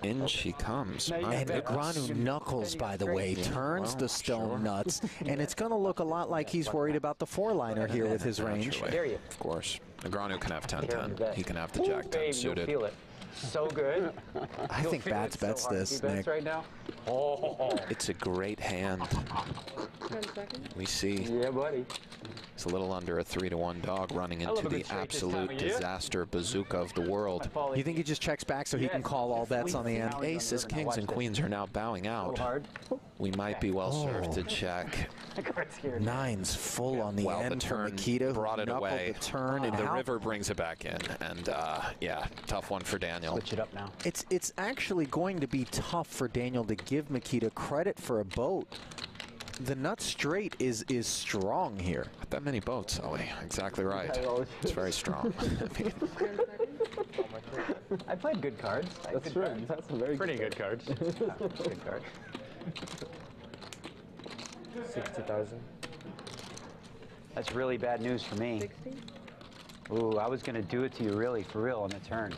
In she comes. And Negranu knuckles, by the way, turns the stone nuts, and it's going to look a lot like he's worried about the 4-liner here with his range. Of course. Negranu can have 10-10. He can have the Jack-10 suited. Feel it. So good. I think Bats bets this, Nick. Right now. It's a great hand. We see. Yeah, buddy. It's a little under a 3-1 dog running into the absolute disaster bazooka of the world. You think he just checks back so he can call all bets on the end? Aces, kings, and queens are now bowing out. We might be well served to check. 9s full on the end. The turn Makita brought it away. The turn and the river brings it back in, and yeah, tough one for Daniel. Switch it up now. It's actually going to be tough for Daniel to give Makita credit for a boat. The nut straight is strong here. Not that many boats, Ollie. Exactly right. It's very strong. I played good cards. That's right. That's some very pretty good cards. Good card. 60,000. That's really bad news for me. 60? Ooh, I was going to do it to you really, for real, on the turn.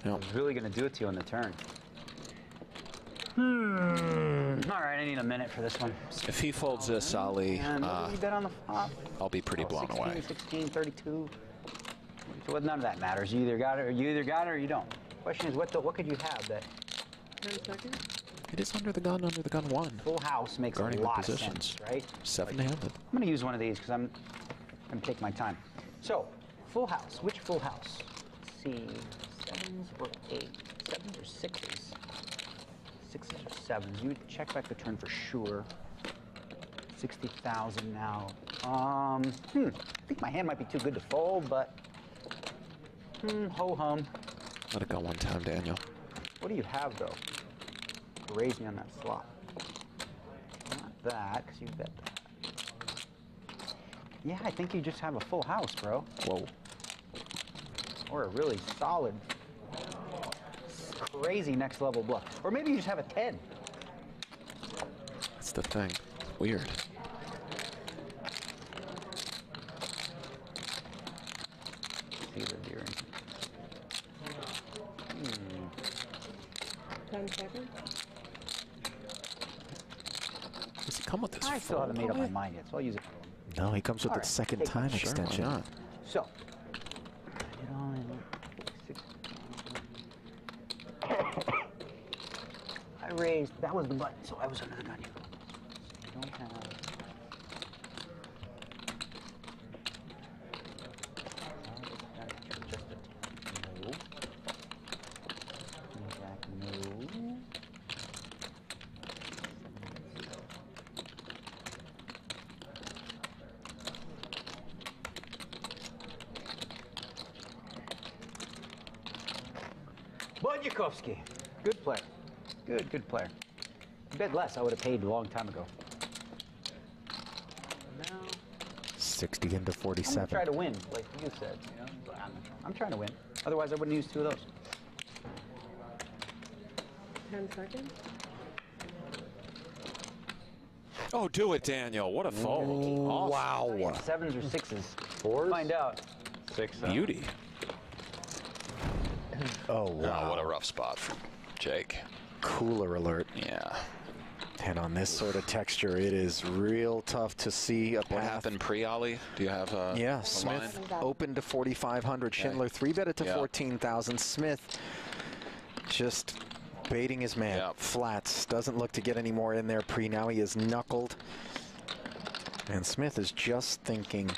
Yep. I was really going to do it to you on the turn. All right, I need a minute for this one. If he folds this, Ollie, you bet on the flop? I'll be pretty blown 16, away. 16, 32. So none of that matters. You either got it or you don't. Question is, what could you have that? 10 seconds. It is under the gun 1. Full house makes a lot of sense, right? 7-handed. I'm going to use one of these because I'm going to take my time. So, full house. Which full house? Let's see. 7s or 8s? 7s or 6s? 6s or 7s? You would check back the turn for sure. 60,000 now. I think my hand might be too good to fold, but ho-hum. Let it go one time, Daniel. What do you have, though? Raise me on that flop. Not that, because you bet that. Yeah, I think you just have a full house, bro. Whoa. Or a really solid, crazy next level bluff. Or maybe you just have a 10. That's the thing. Weird. See the deer. 10 seconds. Does he come with this? I still haven't made up my mind yet, so I'll use it. No, he comes with the second time extension. Why not? So, I raised, that was the button, so I was under the gun here. So you don't have... Budyakovsky, good player. Good player. A bit less, I would have paid a long time ago. Now, 60 into 47. I'm gonna try to win, like you said. I'm trying to win. Otherwise, I wouldn't use two of those. 10 seconds. Oh, do it, Daniel. What a fold. Awesome. Wow. Sevens or sixes? Fours? Find out. Six. Beauty. Oh, wow. Oh, what a rough spot for Jake. Cooler alert. Yeah. And on this sort of texture, it is real tough to see a path. What happened pre-Ollie? Do you have a Yeah, Smith line? opened to 4,500. Schindler 3-betted to 14,000. Smith just baiting his man. Flats. Doesn't look to get any more in there pre. Now he is knuckled. And Smith is just thinking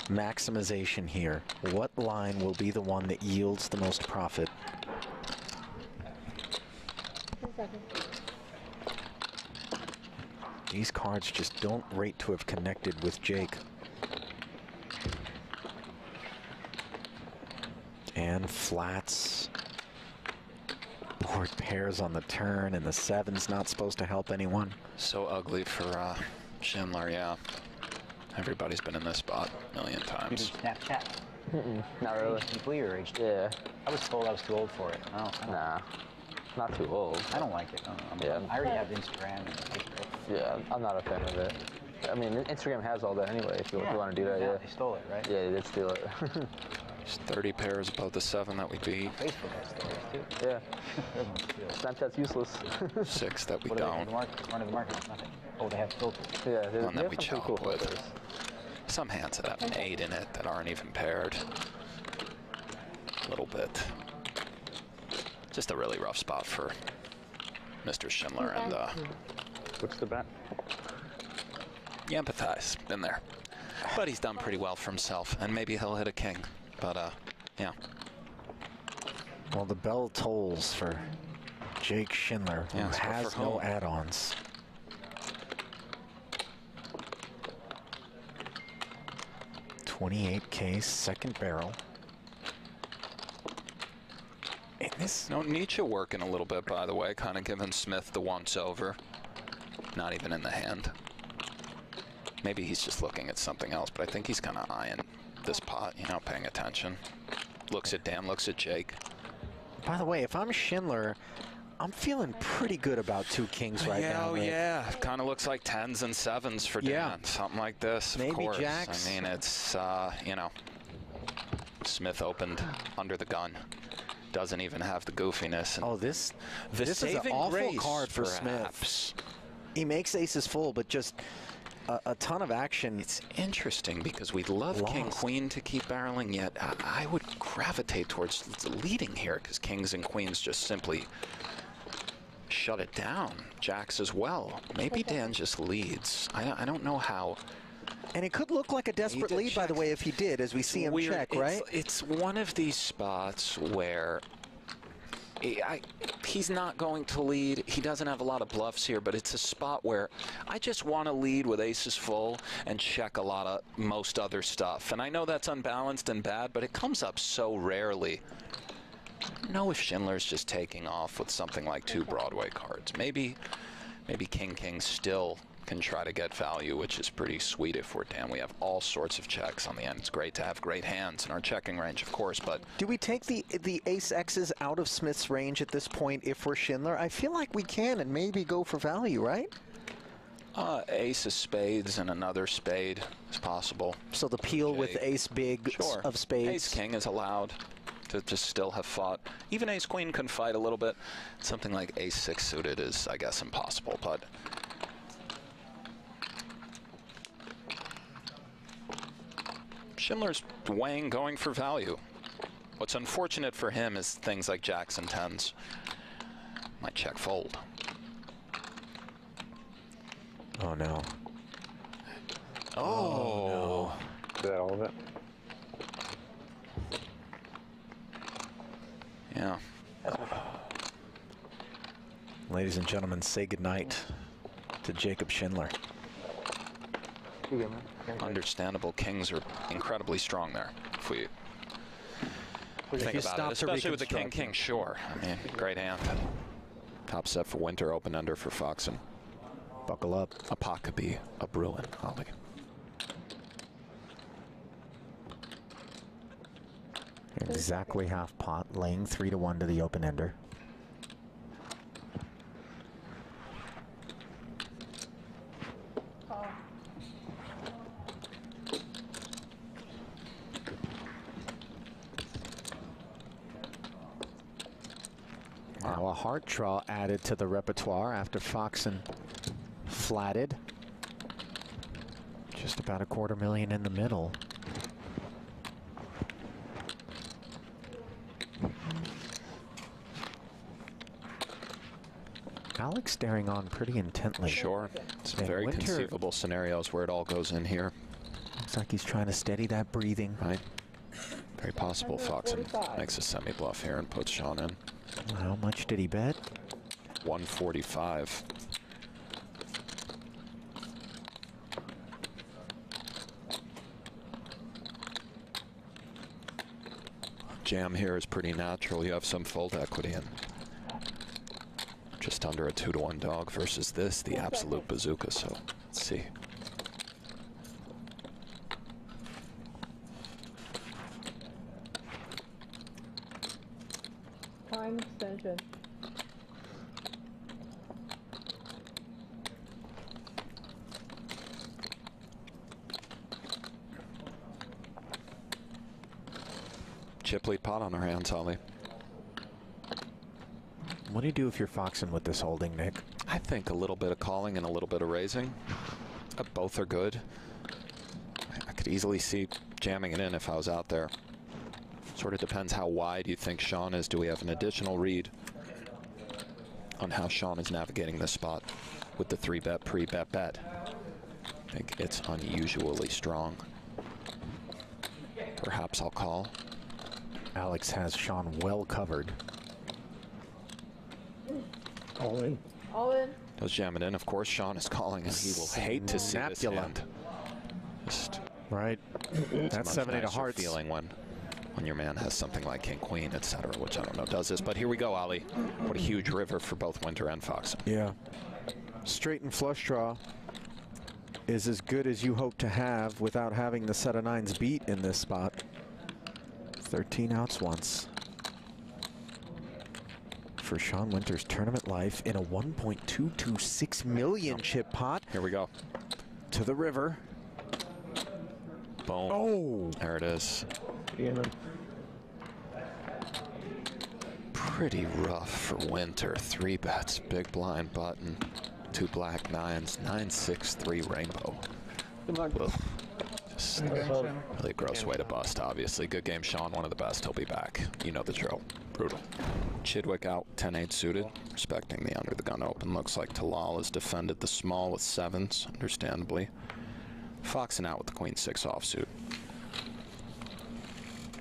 maximization here. What line will be the one that yields the most profit? 10 seconds. These cards just don't rate to have connected with Jake. And flats. Board pairs on the turn, and the seven's not supposed to help anyone. So ugly for Schindler, yeah. Everybody's been in this spot a million times. Snapchat. Not really. Deeply or aged? Yeah. I was told I was too old for it. I don't Nah, not too old. I don't like it. I already have Instagram and Facebook. Yeah, I'm not a fan of it. I mean, Instagram has all that anyway, if you want to do that, yeah. They stole it, right? Yeah, they did steal it. There's 30 pairs above the 7 that we beat. Facebook has stolen too. Yeah. Snapchat's useless. 6 that we What don't. Run of the market, nothing. Oh, they have filters. Yeah, One that we chop with. Some hands that have an 8 in it that aren't even paired. A little bit. Just a really rough spot for Mr. Schindler. And what's the bet? you empathize. Been there. But he's done pretty well for himself, and maybe he'll hit a king. But, yeah. Well, the bell tolls for Jake Schindler, who has no add-ons. $28K, second barrel. And this... No, Nietzsche working a little bit, by the way, kind of giving Smith the once-over. Not even in the hand. Maybe he's just looking at something else, but I think he's kind of eyeing this pot, you know, paying attention. Looks at Dan, looks at Jake. By the way, if I'm Schindler, I'm feeling pretty good about 2 kings right now. Oh, yeah. Kind of looks like 10s and 7s for Dan. Something like this, Maybe of course. jacks. I mean, it's, you know, Smith opened under the gun. Doesn't even have the goofiness. And this is an awful card for Smith. He makes aces full, but just a ton of action. It's interesting because we'd love King Queen to keep barreling, yet I would gravitate towards leading here because Kings and Queens just simply shut it down. Jacks as well. Maybe Dan just leads. I don't know how. And it could look like a desperate lead, by the way, if he did, as we see him check, right? It's one of these spots where he's not going to lead. He doesn't have a lot of bluffs here, but it's a spot where I just want to lead with aces full and check a lot of most other stuff. And I know that's unbalanced and bad, but it comes up so rarely. I don't know if Schindler's just taking off with something like 2 Broadway cards. Maybe King still can try to get value, which is pretty sweet if we're Dan. We have all sorts of checks on the end. It's great to have great hands in our checking range, of course, but... Do we take the ace X's out of Smith's range at this point if we're Schindler? I feel like we can and maybe go for value, right? Ace of spades and another spade is possible. So the peel with ace big of spades? Ace king is allowed to just still have fought. Even ace queen can fight a little bit. Something like ace 6 suited is, I guess, impossible, but... Schindler's weighing going for value. What's unfortunate for him is things like jacks and 10s. Might check fold. Oh, no. Oh. Is that all of it? Yeah. Ladies and gentlemen, say goodnight to Jacob Schindler. Understandable. Kings are incredibly strong there. If we think about it, especially with the king, sure. I mean, great hand. Top set for Winter, open under for Foxen. Buckle up. A pot could be a Bruin, Ollie. Exactly half pot, laying 3-1 to the open ender. Now a heart draw added to the repertoire after Foxen flatted. Just about a $250,000 in the middle. Alex staring on pretty intently. Sure. It's very conceivable scenarios where it all goes in here. Looks like he's trying to steady that breathing. Right. Very possible Foxen makes a semi-bluff here and puts Sean in. How much did he bet? 145. Jam here is pretty natural. You have some fold equity in. Just under a 2-to-1 dog versus this, the absolute bazooka. So let's see. Time extension. Chip lead pot on our hands, Ollie. What do you do if you're Foxen with this holding, Nick? I think a little bit of calling and a little bit of raising. Both are good. I could easily see jamming it in if I was out there. Sort of depends how wide you think Sean is. Do we have an additional read on how Sean is navigating this spot with the 3-bet pre-bet bet? I think it's unusually strong. Perhaps I'll call. Alex has Sean well covered. All in. All in. Does jam it in. Of course, Sean is calling, and he will hate to see this hand. Just right. That's 7-8 of hearts. Feeling when your man has something like King Queen, etc., which I don't know does this. But here we go, Ali. What a huge river for both Winter and Foxen. Yeah. Straight and flush draw is as good as you hope to have without having the set of nines beat in this spot. 13 outs once. For Sean Winter's tournament life in a $1.226 million chip pot. Here we go. To the river. Boom. Oh. There it is. Yeah. Pretty rough for Winter. 3 bets, big blind button, 2 black nines, 9-6-3 rainbow. Good luck. Just really a gross way to bust, obviously. Good game, Sean. One of the best. He'll be back. You know the drill. Brutal. Chidwick out 10-8 suited, respecting the under the gun open. Looks like Talal has defended the small with 7s, understandably. Foxen out with the Queen 6 offsuit.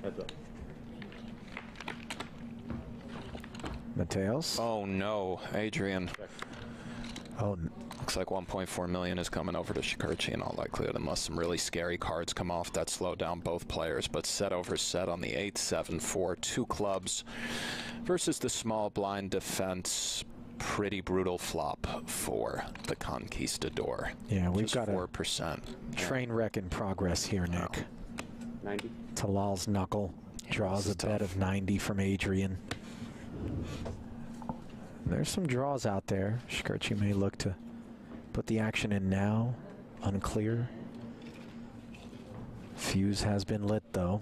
Heads up. Mateos. Oh no, Adrian. Oh, looks like 1.4 million is coming over to Shikurchi in all likelihood, unless some really scary cards come off that slow down both players. But set over set on the 8-7-4, 2 clubs versus the small blind defense. Pretty brutal flop for the Conquistador. Yeah, we've just got 4%. Train wreck in progress here, Nick. 90. Talal's knuckle draws a bet of 90 from Adrian. There's some draws out there. Shikurchi may look to put the action in now. Unclear. Fuse has been lit, though.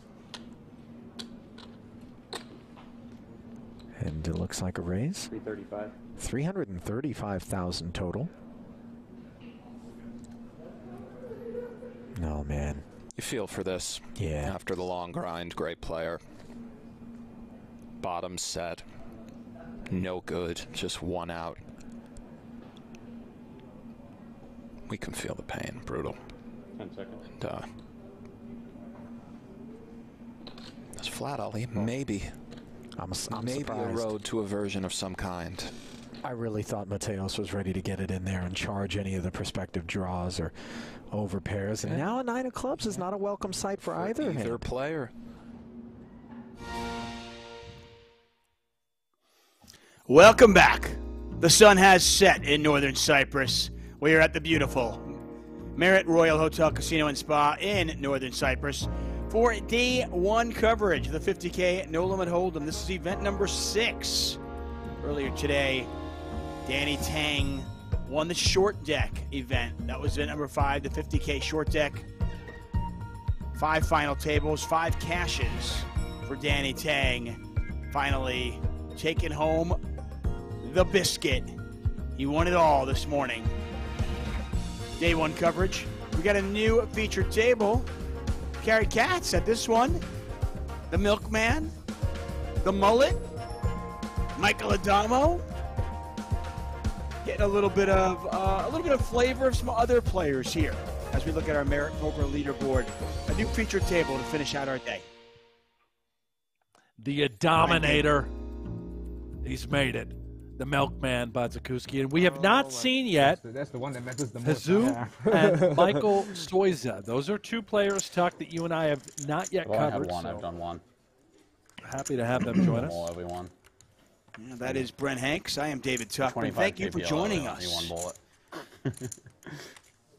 And it looks like a raise. 335. 335,000 total. No, man. You feel for this. Yeah. After the long grind, great player. Bottom set. No good. Just 1 out. We can feel the pain. Brutal. 10 seconds. And, it's flat, Ali. Maybe. I'm maybe surprised. a road to a version of some kind. I really thought Mateos was ready to get it in there and charge any of the prospective draws or over pairs. And now a 9 of clubs is not a welcome sight for either hand. Player. Welcome back. The sun has set in northern Cyprus. We are at the beautiful Marriott Royal Hotel Casino and Spa in northern Cyprus for day 1 coverage of the 50K No Limit Hold'em. This is event number 6. Earlier today, Danny Tang won the short deck event. That was event number 5, the 50K short deck. 5 final tables, 5 cashes for Danny Tang. Finally taking home the biscuit. He won it all this morning. Day one coverage. We got a new featured table. Carrie Katz at this one. The Milkman. The Mullet. Michael Adamo. Getting a little bit of flavor of some other players here as we look at our Merit Poker leaderboard. A new featured table to finish out our day. The Dominator. He's made it. The Milkman, Badzakuski. And we have not seen yet That's the one that matters the most. Hazu and Michael Stoiza. Those are two players, Tuck, that you and I have not yet covered. I have one. I've done one. Happy to have them join us. Everyone. Yeah, that is Brent Hanks. I am David Tuckman. Thank you for joining us.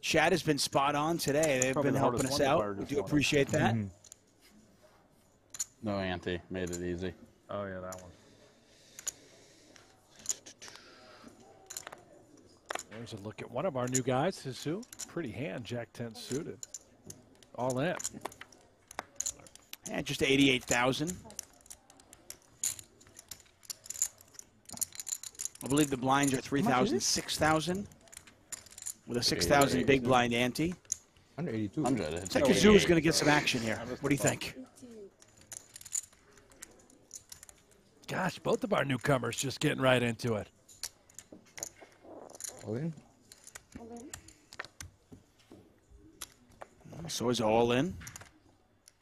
Chad has been spot on today. They've been helping us out. We do appreciate that. No ante. Made it easy. Oh, yeah, that one. There's a look at one of our new guys, Hazu. Pretty hand, Jack 10 suited. All in. And just 88,000. I believe the blinds are 3,000, 6,000 with a 6,000 big blind ante. 182. It's like Hazu is going to get some action here. What do you think? Gosh, both of our newcomers just getting right into it. All in. So is all in.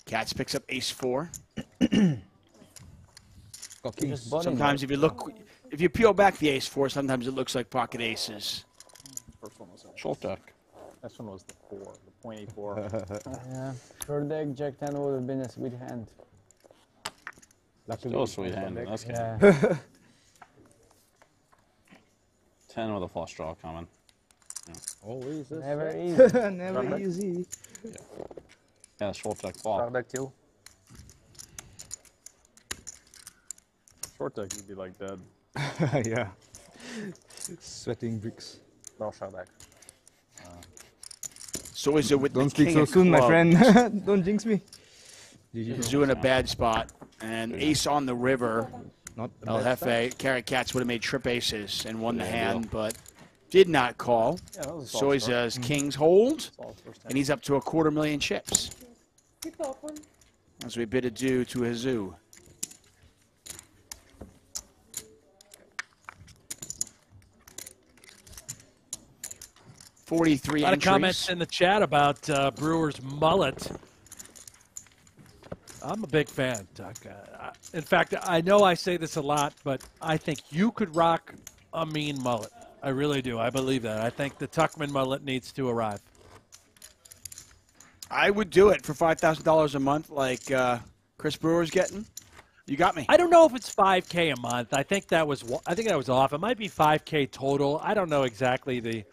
Katz picks up ace-4. Sometimes if you peel back the ace-4, sometimes it looks like pocket aces. First one was short deck. This one was the 4, the .84. Yeah, short deck, Jack 10 would have been a sweet hand. Still a sweet hand in this game. Yeah. 10 with a flush draw coming. Yeah. Always. Never easy. Never easy. Yeah, short deck flop. Short deck too. Short deck, you'd be like dead. Yeah. Sweating bricks. No short deck. So is it with Don't the speak king so of soon, my clubs? friend. Don't jinx me. Hazu in a bad spot. And ace on the river. Not El Jefe, Carrot Cats would have made trip aces and won the hand, but did not call. Yeah, that was a So solid he's start. kings hold, Solid first and he's up to 250,000 chips. Keep open. As we bid adieu to Hazu. A 43 lot entries. of comments in the chat about Brewer's mullet. I'm a big fan, Tuck. In fact, I know I say this a lot, but I think you could rock a mean mullet. I really do. I believe that. I think the Tuckman mullet needs to arrive. I would do it for $5,000 a month like Chris Brewer's getting. You got me. I don't know if it's $5K a month. I think that was off. It might be $5K total. I don't know exactly the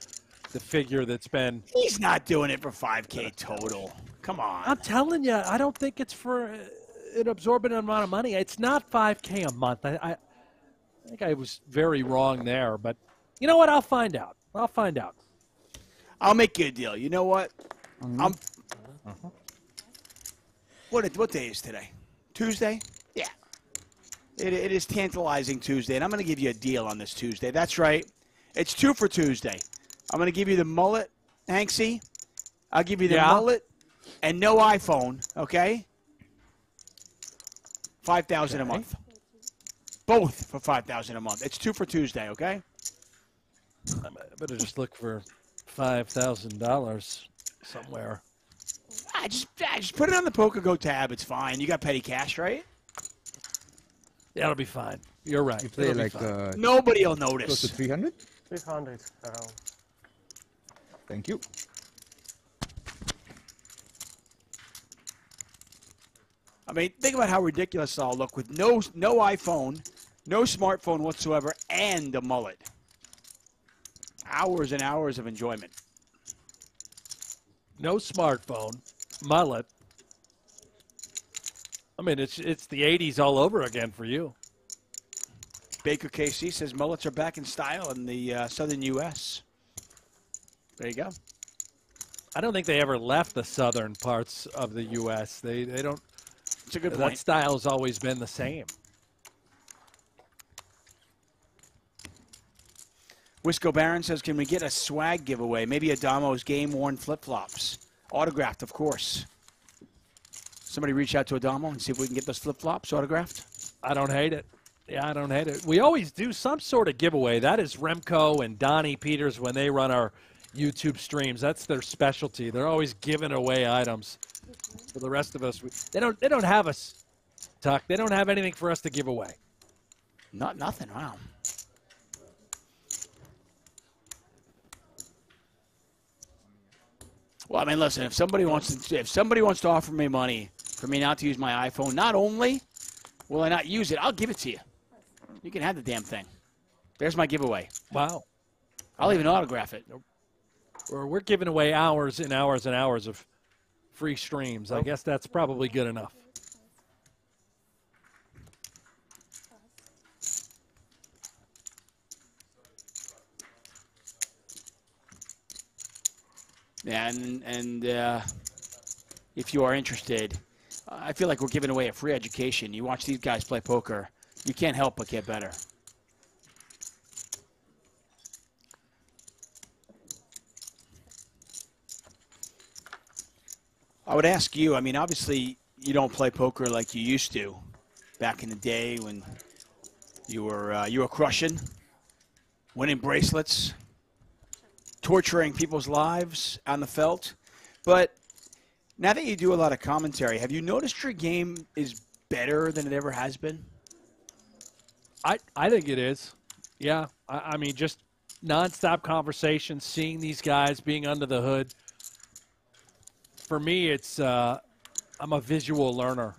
figure that's been. He's not doing it for $5K total. Come on. I'm telling you, I don't think it's for an absorbent amount of money. It's not $5K a month. I think I was very wrong there, but you know what? I'll find out. I'll make you a deal. You know what? What day is today? Tuesday? Yeah. It is tantalizing Tuesday, and I'm going to give you a deal on this Tuesday. That's right. It's 2 for Tuesday. I'm going to give you the mullet, Hanksy. I'll give you the mullet and no iPhone, okay? $5,000 a month. Both for $5,000 a month. It's 2 for Tuesday, okay? I better just look for $5,000 somewhere. Just put it on the PokerGo tab. It's fine. You got petty cash, right? Yeah, it'll be fine. You're right. You play It'll be like fine. Nobody will notice. Close to 300? 300 around. Thank you. I mean, think about how ridiculous I'll look with no iPhone, no smartphone whatsoever, and a mullet. Hours and hours of enjoyment. No smartphone, mullet. I mean, it's the 80s all over again for you. Baker KC says mullets are back in style in the southern U.S. There you go. I don't think they ever left the southern parts of the U.S. They don't. It's a good that point. style's always been the same. Wisco Baron says, can we get a swag giveaway? Maybe Adamo's game-worn flip-flops. Autographed, of course. Somebody reach out to Adamo and see if we can get those flip-flops autographed. I don't hate it. Yeah, I don't hate it. We always do some sort of giveaway. That is Remco and Donnie Peters when they run our YouTube streams. That's their specialty. They're always giving away items. For the rest of us, they don't have us, Tuck. They don't have anything for us to give away. Nothing. Wow. Well, I mean, listen. If somebody wants to offer me money for me not to use my iPhone, not only will I not use it, I'll give it to you. You can have the damn thing. There's my giveaway. Wow. I'll even autograph it. Or we're giving away hours and hours and hours of free streams. I guess that's probably good enough. Yeah, and if you are interested, I feel like we're giving away a free education. You watch these guys play poker, you can't help but get better. I would ask you, I mean, obviously you don't play poker like you used to back in the day when you were crushing, winning bracelets, torturing people's lives on the felt. But now that you do a lot of commentary, have you noticed your game is better than it ever has been? I think it is. Yeah. I mean, just nonstop conversations, seeing these guys being under the hood. For me, it's I'm a visual learner.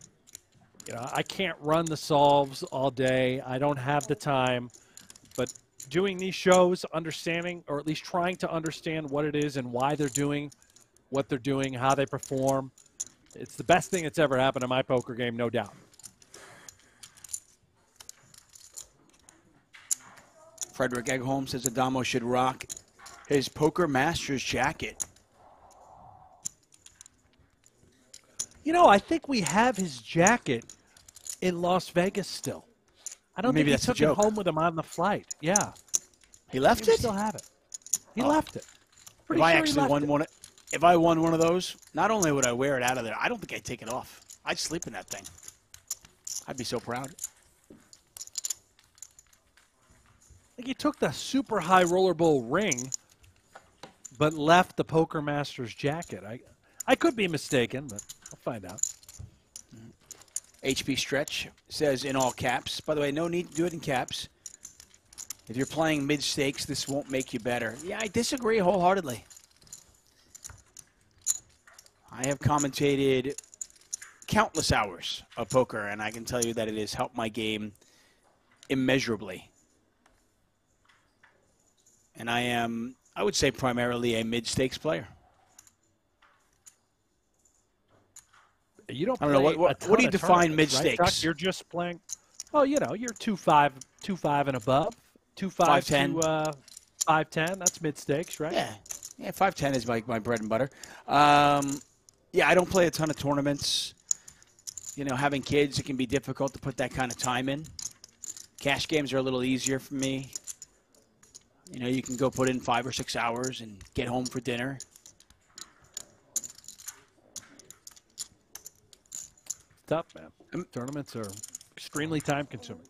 You know, I can't run the solves all day. I don't have the time. But doing these shows, understanding, or at least trying to understand what it is and why they're doing what they're doing, how they perform, it's the best thing that's ever happened to my poker game, no doubt. Frederick Eggholm says Adamo should rock his Poker Masters jacket. You know, I think we have his jacket in Las Vegas still. I don't think he took it home with him on the flight. Yeah. He left it? Still have it. He left it. If I actually won one, if I won one of those, not only would I wear it out of there, I don't think I'd take it off. I'd sleep in that thing. I'd be so proud. Like he took the super high rollerball ring, but left the Poker Masters jacket. I could be mistaken, but I'll find out. HP Stretch says in all caps. By the way, no need to do it in caps. If you're playing mid-stakes, this won't make you better. Yeah, I disagree wholeheartedly. I have commentated countless hours of poker, and I can tell you that it has helped my game immeasurably. And I am, I would say, primarily a mid-stakes player. You don't. I don't know what do you define mid-stakes? Right, you're just playing. Oh, you know, you're 2-5 and above, 2-5 to 5-10. That's mid-stakes, right? Yeah, 5-10 is my bread and butter. Yeah, I don't play a ton of tournaments. You know, having kids, it can be difficult to put that kind of time in. Cash games are a little easier for me. You know, you can go put in 5 or 6 hours and get home for dinner. Tough, man. Tournaments are extremely time-consuming.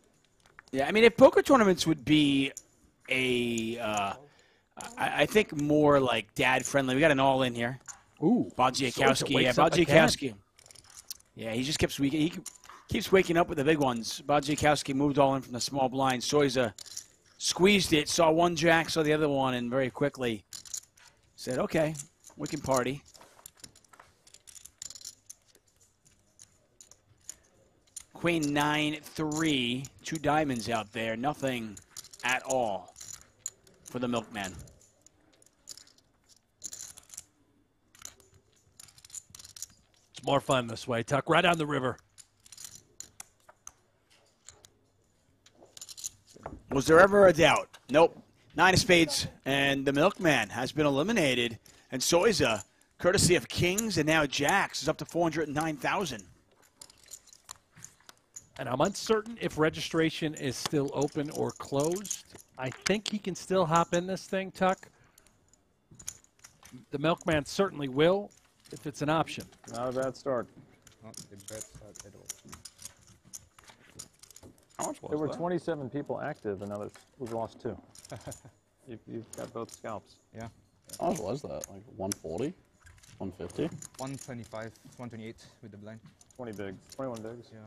Yeah, I mean, if poker tournaments would be I think more like dad-friendly. We got an all-in here. Ooh. Bodziakowski. Yeah, Bodziakowski. Yeah, he just keeps waking up with the big ones. Bodziakowski moved all in from the small blind. Soiza squeezed it, saw one jack, saw the other one, and very quickly said, okay, we can party. Queen 9-3, 2 diamonds out there, nothing at all for the milkman. It's more fun this way, Tuck. Right down the river. Was there ever a doubt? Nope. 9 of spades, and the milkman has been eliminated. And Soiza, courtesy of kings and now jacks, is up to 409,000. And I'm uncertain if registration is still open or closed. I think he can still hop in this thing, Tuck. The Milkman certainly will, if it's an option. Not a bad start. Not a bad start at all. How much was there were 27 people active, and now we've lost 2. You've got both scalps. Yeah. How much was that? Like 140? 150? 125, 128 with the blind. 20 bigs. 21 bigs. Yeah.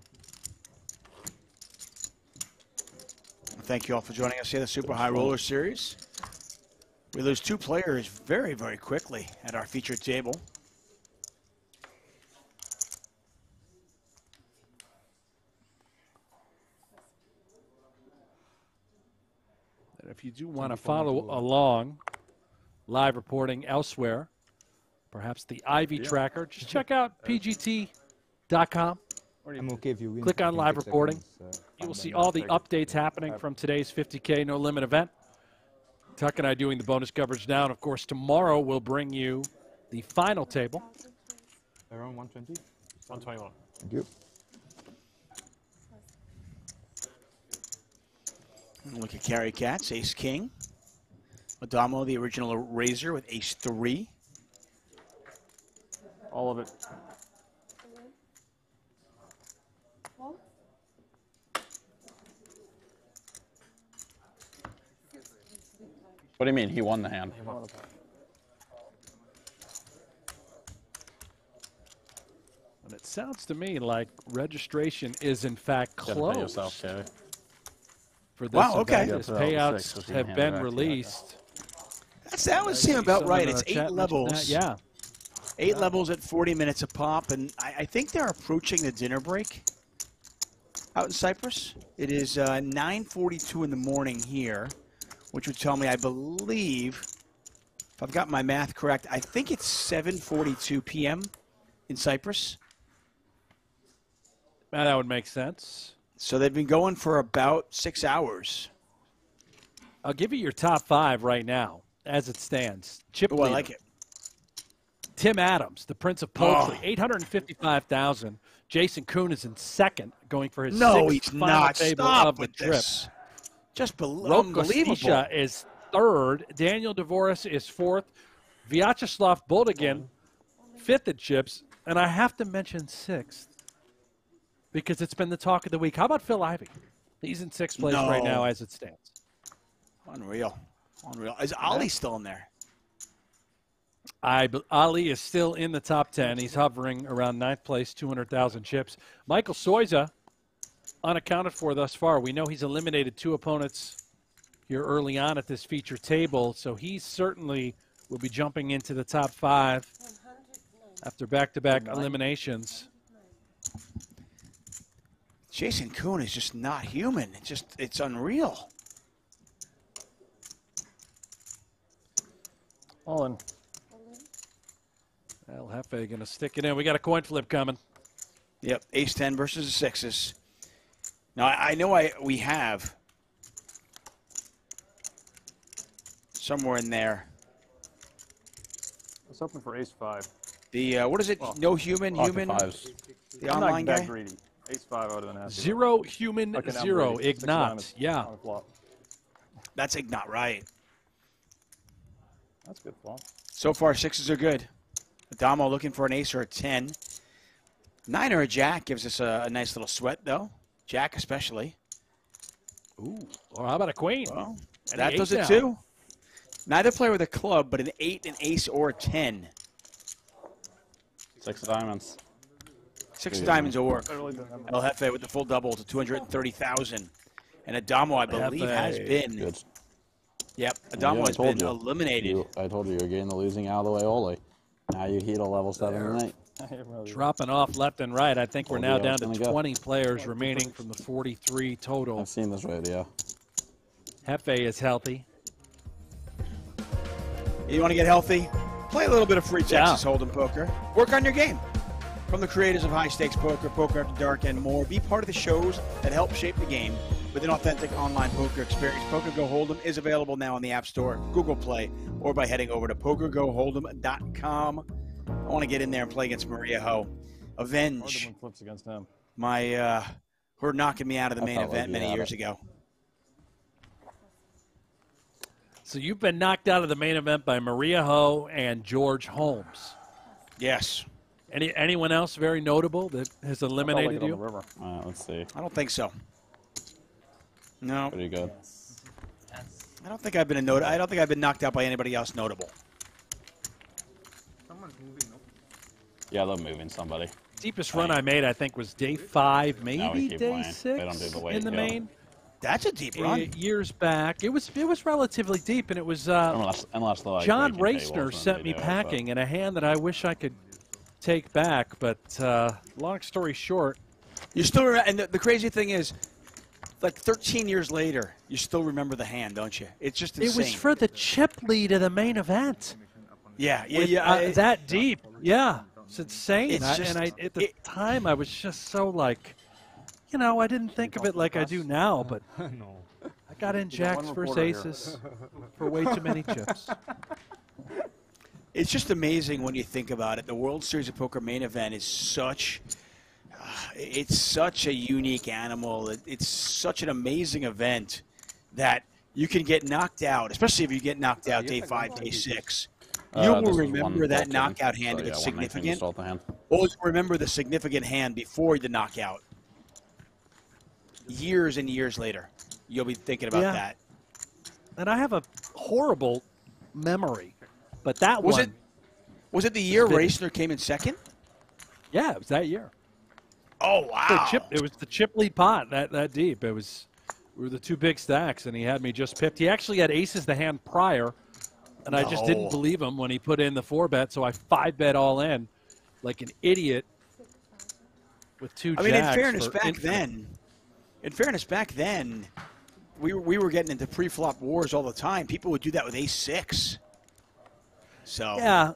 Thank you all for joining us here, the Super High Roller Series. We lose 2 players very, very quickly at our featured table. And if you do want to follow along, live reporting elsewhere, perhaps the Ivy tracker, just check out pgt.com. I'm okay if you win. Click on live reporting. Seconds, You will see all the updates happening from today's 50K No Limit event. Tuck and I doing the bonus coverage now. And, of course, tomorrow we'll bring you the final table. Around 120? 121. Thank you. Look at Carry Cats, Ace King. Adamo, the original Razor with Ace 3. All of it. What do you mean? He won the hand. And it sounds to me like registration is, in fact, closed. Yourself, for this wow, okay. event, as payouts have been released. That would seem about right. It's 8 levels. That, yeah. 8 levels at 40 minutes a pop, and I think they're approaching the dinner break out in Cyprus. It is 9:42 in the morning here, which would tell me, I believe, if I've got my math correct, I think it's 7:42 p.m. in Cyprus. That would make sense. So they've been going for about 6 hours. I'll give you your top 5 right now, as it stands. Chip I like it. Tim Adams, the Prince of Poultry, 855,000. Jason Kuhn is in second, going for his 6th final table of the trip. This. Just unbelievable. Unbelievable. Is third. Daniel Dvoris is 4th. Vyacheslav Buldigin, 5th at chips. And I have to mention 6th because it's been the talk of the week. How about Phil Ivey? He's in 6th place right now as it stands. Unreal. Unreal. Is Ali still in there? Ali is still in the top 10. He's hovering around 9th place, 200,000 chips. Michael Soiza, unaccounted for thus far. We know he's eliminated 2 opponents here early on at this feature table, so he certainly will be jumping into the top 5 after back-to-back eliminations. Jason Kuhn is just not human. It's unreal. All in. El Jefe going to stick it in. We got a coin flip coming. Yep, Ace-10 versus the 6s. Now, I know we have somewhere in there. It's open for Ace-5. The, what is it? Well, no human? Fives. The online guy? That greedy. Ace-5 out of the nasty. 0 human, 0 Ignat. Yeah. That's Ignat, right. That's good flop. So far, 6s are good. Adamo looking for an ace or a 10. 9 or a jack gives us a nice little sweat, though. Jack especially. Ooh, or how about a queen? Well, that does it too. Neither player with a club, but an 8, an ace, or a 10. 6 of diamonds. 6 of diamonds will work. El Jefe with the full double to 230,000. And Adamo, I believe, has been. Good. Yep, Adamo has been eliminated. I told you, you're getting the losing out of the way early. Now you heat a level 7 and 8. Dropping off left and right. I think we're now down to 20 players remaining from the 43 total. I've seen this radio. Jefe is healthy. You want to get healthy? Play a little bit of free Texas Hold'em poker. Work on your game. From the creators of High Stakes Poker, Poker After Dark, and more, be part of the shows that help shape the game with an authentic online poker experience. PokerGO Hold'em is available now in the App Store, Google Play, or by heading over to PokerGoHold'em.com. I want to get in there and play against Maria Ho. Avenge flips against him. My, her knocking me out of the main event many years ago. So you've been knocked out of the main event by Maria Ho and George Holmes. Yes. Anyone else very notable that has eliminated you? Let's see. I don't think so. No. Pretty good. I don't think I've been I don't think I've been knocked out by anybody else notable. Yeah, they're moving somebody. Deepest run I made, I think, was day 5, maybe day playing. 6 They don't do the weight, in the yeah. main. That's a deep run. Years back, it was relatively deep, and it was Unless the, like, John breaking Racner tables sent when me they do it, packing in a hand that I wish I could take back. But long story short, You still and the crazy thing is, like 13 years later, you still remember the hand, don't you? It's just insane. it was for the chip lead of the main event. Yeah, With, that deep. Yeah, it's insane. It's just- At the time, I was just so like, I didn't think of it like I do now, but I got in jacks versus aces for way too many chips. It's just amazing when you think about it. The World Series of Poker main event is such a unique animal. It's such an amazing event that you can get knocked out, especially if you get knocked out day 5, day 6. You will remember that knockout hand if it's significant. Or remember the significant hand before the knockout. Years and years later, you'll be thinking about that. And I have a horrible memory, but that Was one... Was it the year Racner came in second? Yeah, it was that year. Oh, wow. It was the chip lead pot that deep. We were the two big stacks, and he had me just pipped. He actually had aces the hand prior, and I just didn't believe him when he put in the 4-bet, so I 5-bet all in like an idiot with two jacks. I mean, in fairness, back then, we were getting into pre-flop wars all the time. People would do that with ace-6. So yeah,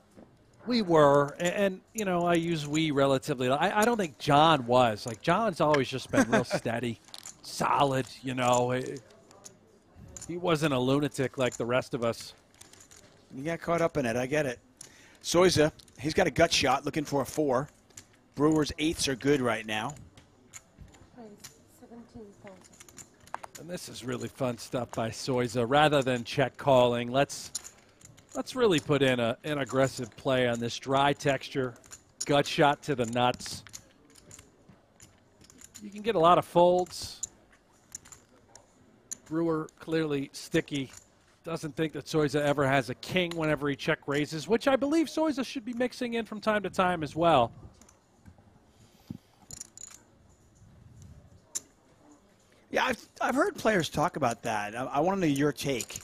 we were, and I use we relatively. I don't think John was. Like, John's always just been real steady, solid. He wasn't a lunatic like the rest of us. You got caught up in it. I get it. Soiza, he's got a gut shot looking for a 4. Brewers' 8s are good right now. And this is really fun stuff by Soiza. Rather than check calling, let's really put in an aggressive play on this dry texture, gut shot to the nuts. You can get a lot of folds. Brewer clearly sticky. Doesn't think that Soiza ever has a king whenever he check raises, which I believe Soiza should be mixing in from time to time as well. Yeah, I've heard players talk about that. I want to know your take.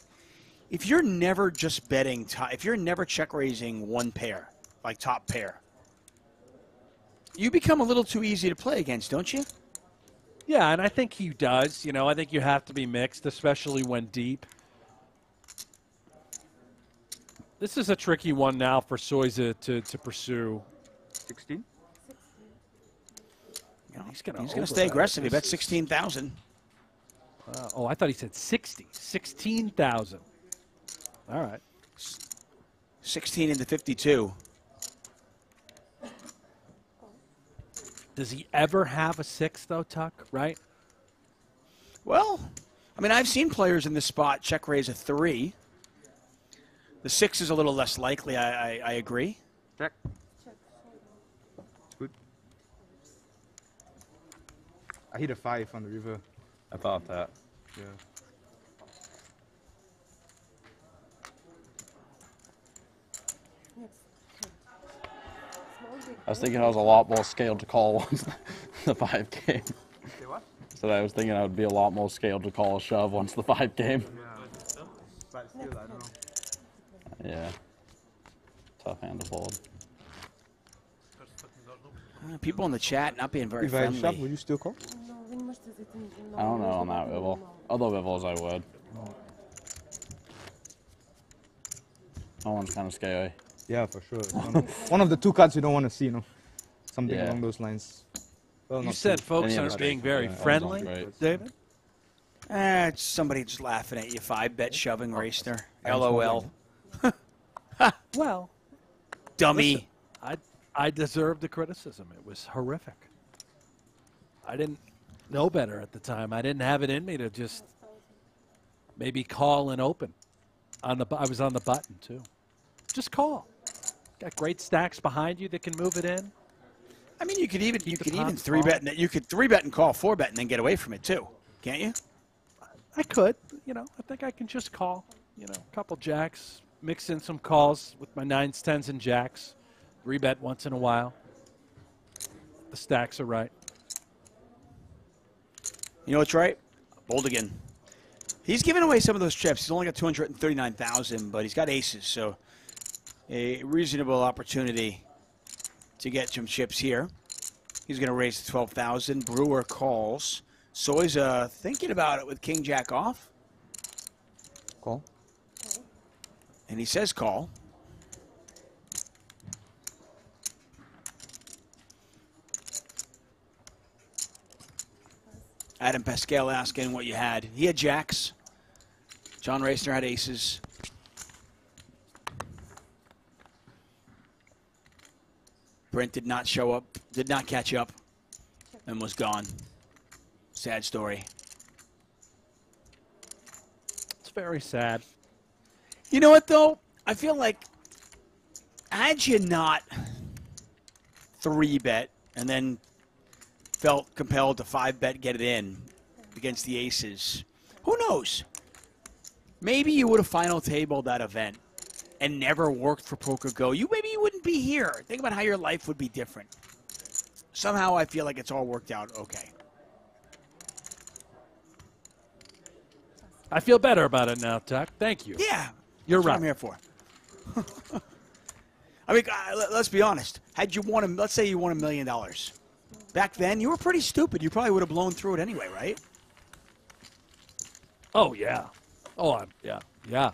If you're never just betting, if you're never check raising one pair, like top pair, you become a little too easy to play against, don't you? Yeah, and I think he does. I think you have to be mixed, especially when deep. This is a tricky one now for Soiza to pursue. 16? He's going to stay aggressive. He bet 16,000. Oh, I thought he said 60. 16,000. All right. 16 into 52. Does he ever have a 6, though, Tuck, right? Well, I mean, I've seen players in this spot check raise a 3. The 6 is a little less likely, I agree. Check. Good. I hit a 5 on the river. I thought that. Yeah. I was thinking I was a lot more scaled to call once the 5 came. Say what? So I was thinking I would be a lot more scaled to call a shove once the 5 came. Yeah. But still, I don't know. Yeah. Tough hand to fold. People in the chat not being very If I friendly. shove, will you still call? I don't know on that Wivel. Other Wivels I would. That one's kind of scary. Yeah, for sure. One of the 2 cards you don't want to see, something along those lines. Well, You said folks aren't being very friendly, David? It's somebody just laughing at you. 5-bet shoving Racner. LOL. Well, dummy. Listen, I deserve the criticism. It was horrific. I didn't know better at the time. I didn't have it in me to just maybe call and open. I was on the button too. Just call. Got great stacks behind you that can move it in. I mean, you could even 3-bet. You could 3-bet and call 4-bet and then get away from it too, can't you? I could. You know, I think I can just call. You know, a couple jacks, mix in some calls with my 9s, 10s, and jacks. 3-bet once in a while. The stacks are right. You know what's right? Boldigan. He's giving away some of those chips. He's only got 239,000, but he's got aces, so a reasonable opportunity to get some chips here. He's going to raise to 12,000. Brewer calls. Soy's thinking about it with King Jack off. Call. And he says call. Adam Pascal asking what you had. He had jacks. John Racner had aces. Brent did not show up, did not catch up, and was gone. Sad story. It's very sad. You know what, though? I feel like had you not 3-bet and then felt compelled to 5-bet, get it in against the aces, who knows? Maybe you would have final tabled that event and never worked for PokerGo. Maybe you wouldn't be here. Think about how your life would be different. Somehow I feel like it's all worked out okay. I feel better about it now, Tuck. Thank you. Yeah. You're That's right. what I'm here for. I mean, let's be honest. Had you won, let's say you won $1 million. Back then, you were pretty stupid. You probably would have blown through it anyway, right? Oh, yeah. Oh, yeah. Yeah.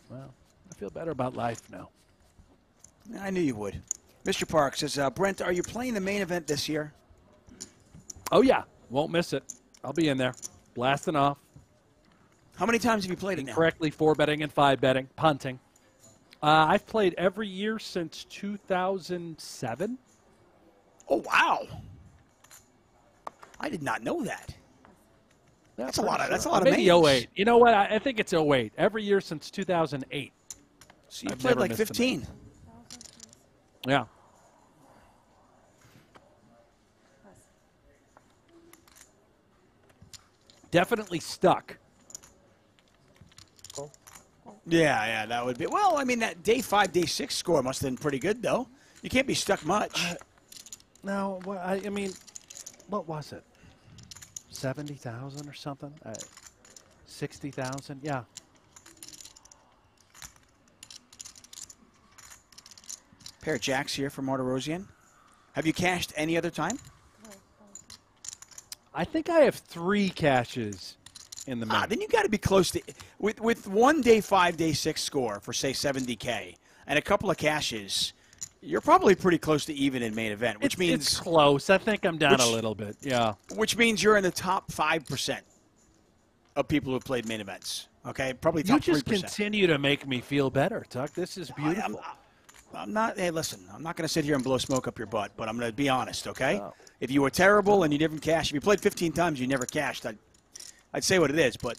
Well, I feel better about life now. I knew you would. Mr. Park says, Brent, are you playing the main event this year? Oh, yeah. Won't miss it. I'll be in there. Blasting off. How many times have you played it now? Correctly 4-betting and 5-betting, punting. I've played every year since 2007. Oh, wow. I did not know that. That's a lot of Maybe mains. 08. You know what? I think it's 08. Every year since 2008. So you played like 15. Yeah. Definitely stuck. Yeah, that would be. Well, I mean, that day 5, day 6 score must have been pretty good, though. You can't be stuck much. No, well, I mean, what was it? 70,000 or something? 60,000? Yeah. Pair of jacks here for Martirosian. Have you cashed any other time? I think I have 3 cashes in the main. Then you got to be close to with one day 5, day 6 score for say 70K and a couple of cashes. You're probably pretty close to even in main event, which means it's close. I think I'm down a little bit. Yeah. Which means you're in the top 5% of people who have played main events. Okay, probably top 3%. You just continue to make me feel better, Tuck. This is beautiful. I'm not. Hey, listen. I'm not going to sit here and blow smoke up your butt, but I'm going to be honest. Okay. Oh. If you were terrible and you didn't cash, if you played 15 times, you never cashed. I'd say what it is, but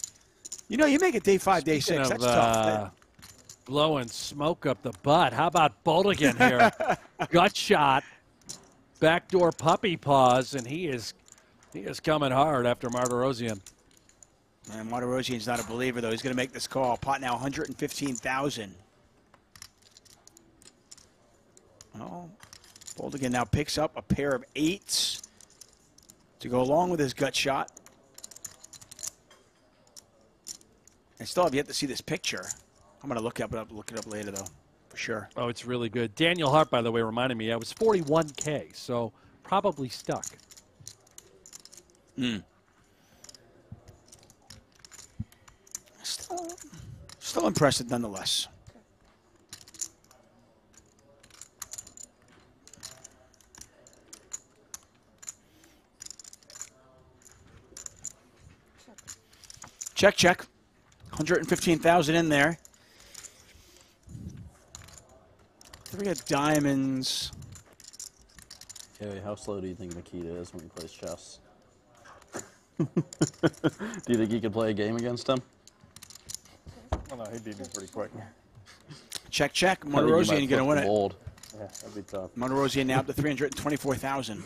you know, you make it day 5, day 6. That's tough. Blowing smoke up the butt. How about Boldigan here? Gut shot, backdoor puppy paws, and he is coming hard after Martirosian. Man, Martirosian's not a believer though. He's going to make this call. Pot now 115,000. Oh, Boldigan now picks up a pair of 8s to go along with his gut shot. I still have yet to see this picture. I'm going to look it up later, though, for sure. Oh, it's really good. Daniel Hart, by the way, reminded me I was 41K, so probably stuck. Still impressive nonetheless. Check, check. 115,000 in there. 3 of diamonds. Harry, how slow do you think Makita is when he plays chess? Do you think he could play a game against him? Well, no, he beat me pretty quick. Check, check. Monterosian going to win it. Yeah, that'd be tough. Monterosian now up to 324,000. You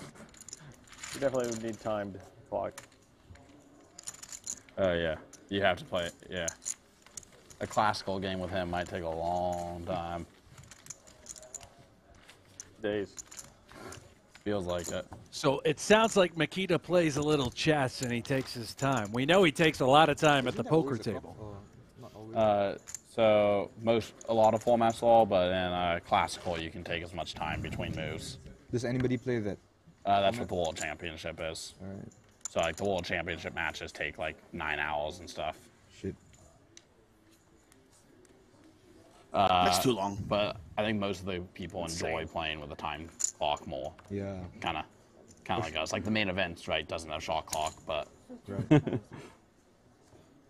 definitely would need timed clock. Yeah. You have to play it, yeah. A classical game with him might take a long time. Days. Feels like it. So it sounds like Makita plays a little chess and he takes his time. We know he takes a lot of time at the poker table. So a lot of formats law, but in classical you can take as much time between moves. Does anybody play that? That's what the World Championship is. All right. So like the World Championship matches take like 9 hours and stuff. Shit. That's too long. But I think most of the people enjoy playing with a time clock more. Yeah. Kind of like us. Like the main events, right, doesn't have shot clock, but... Right.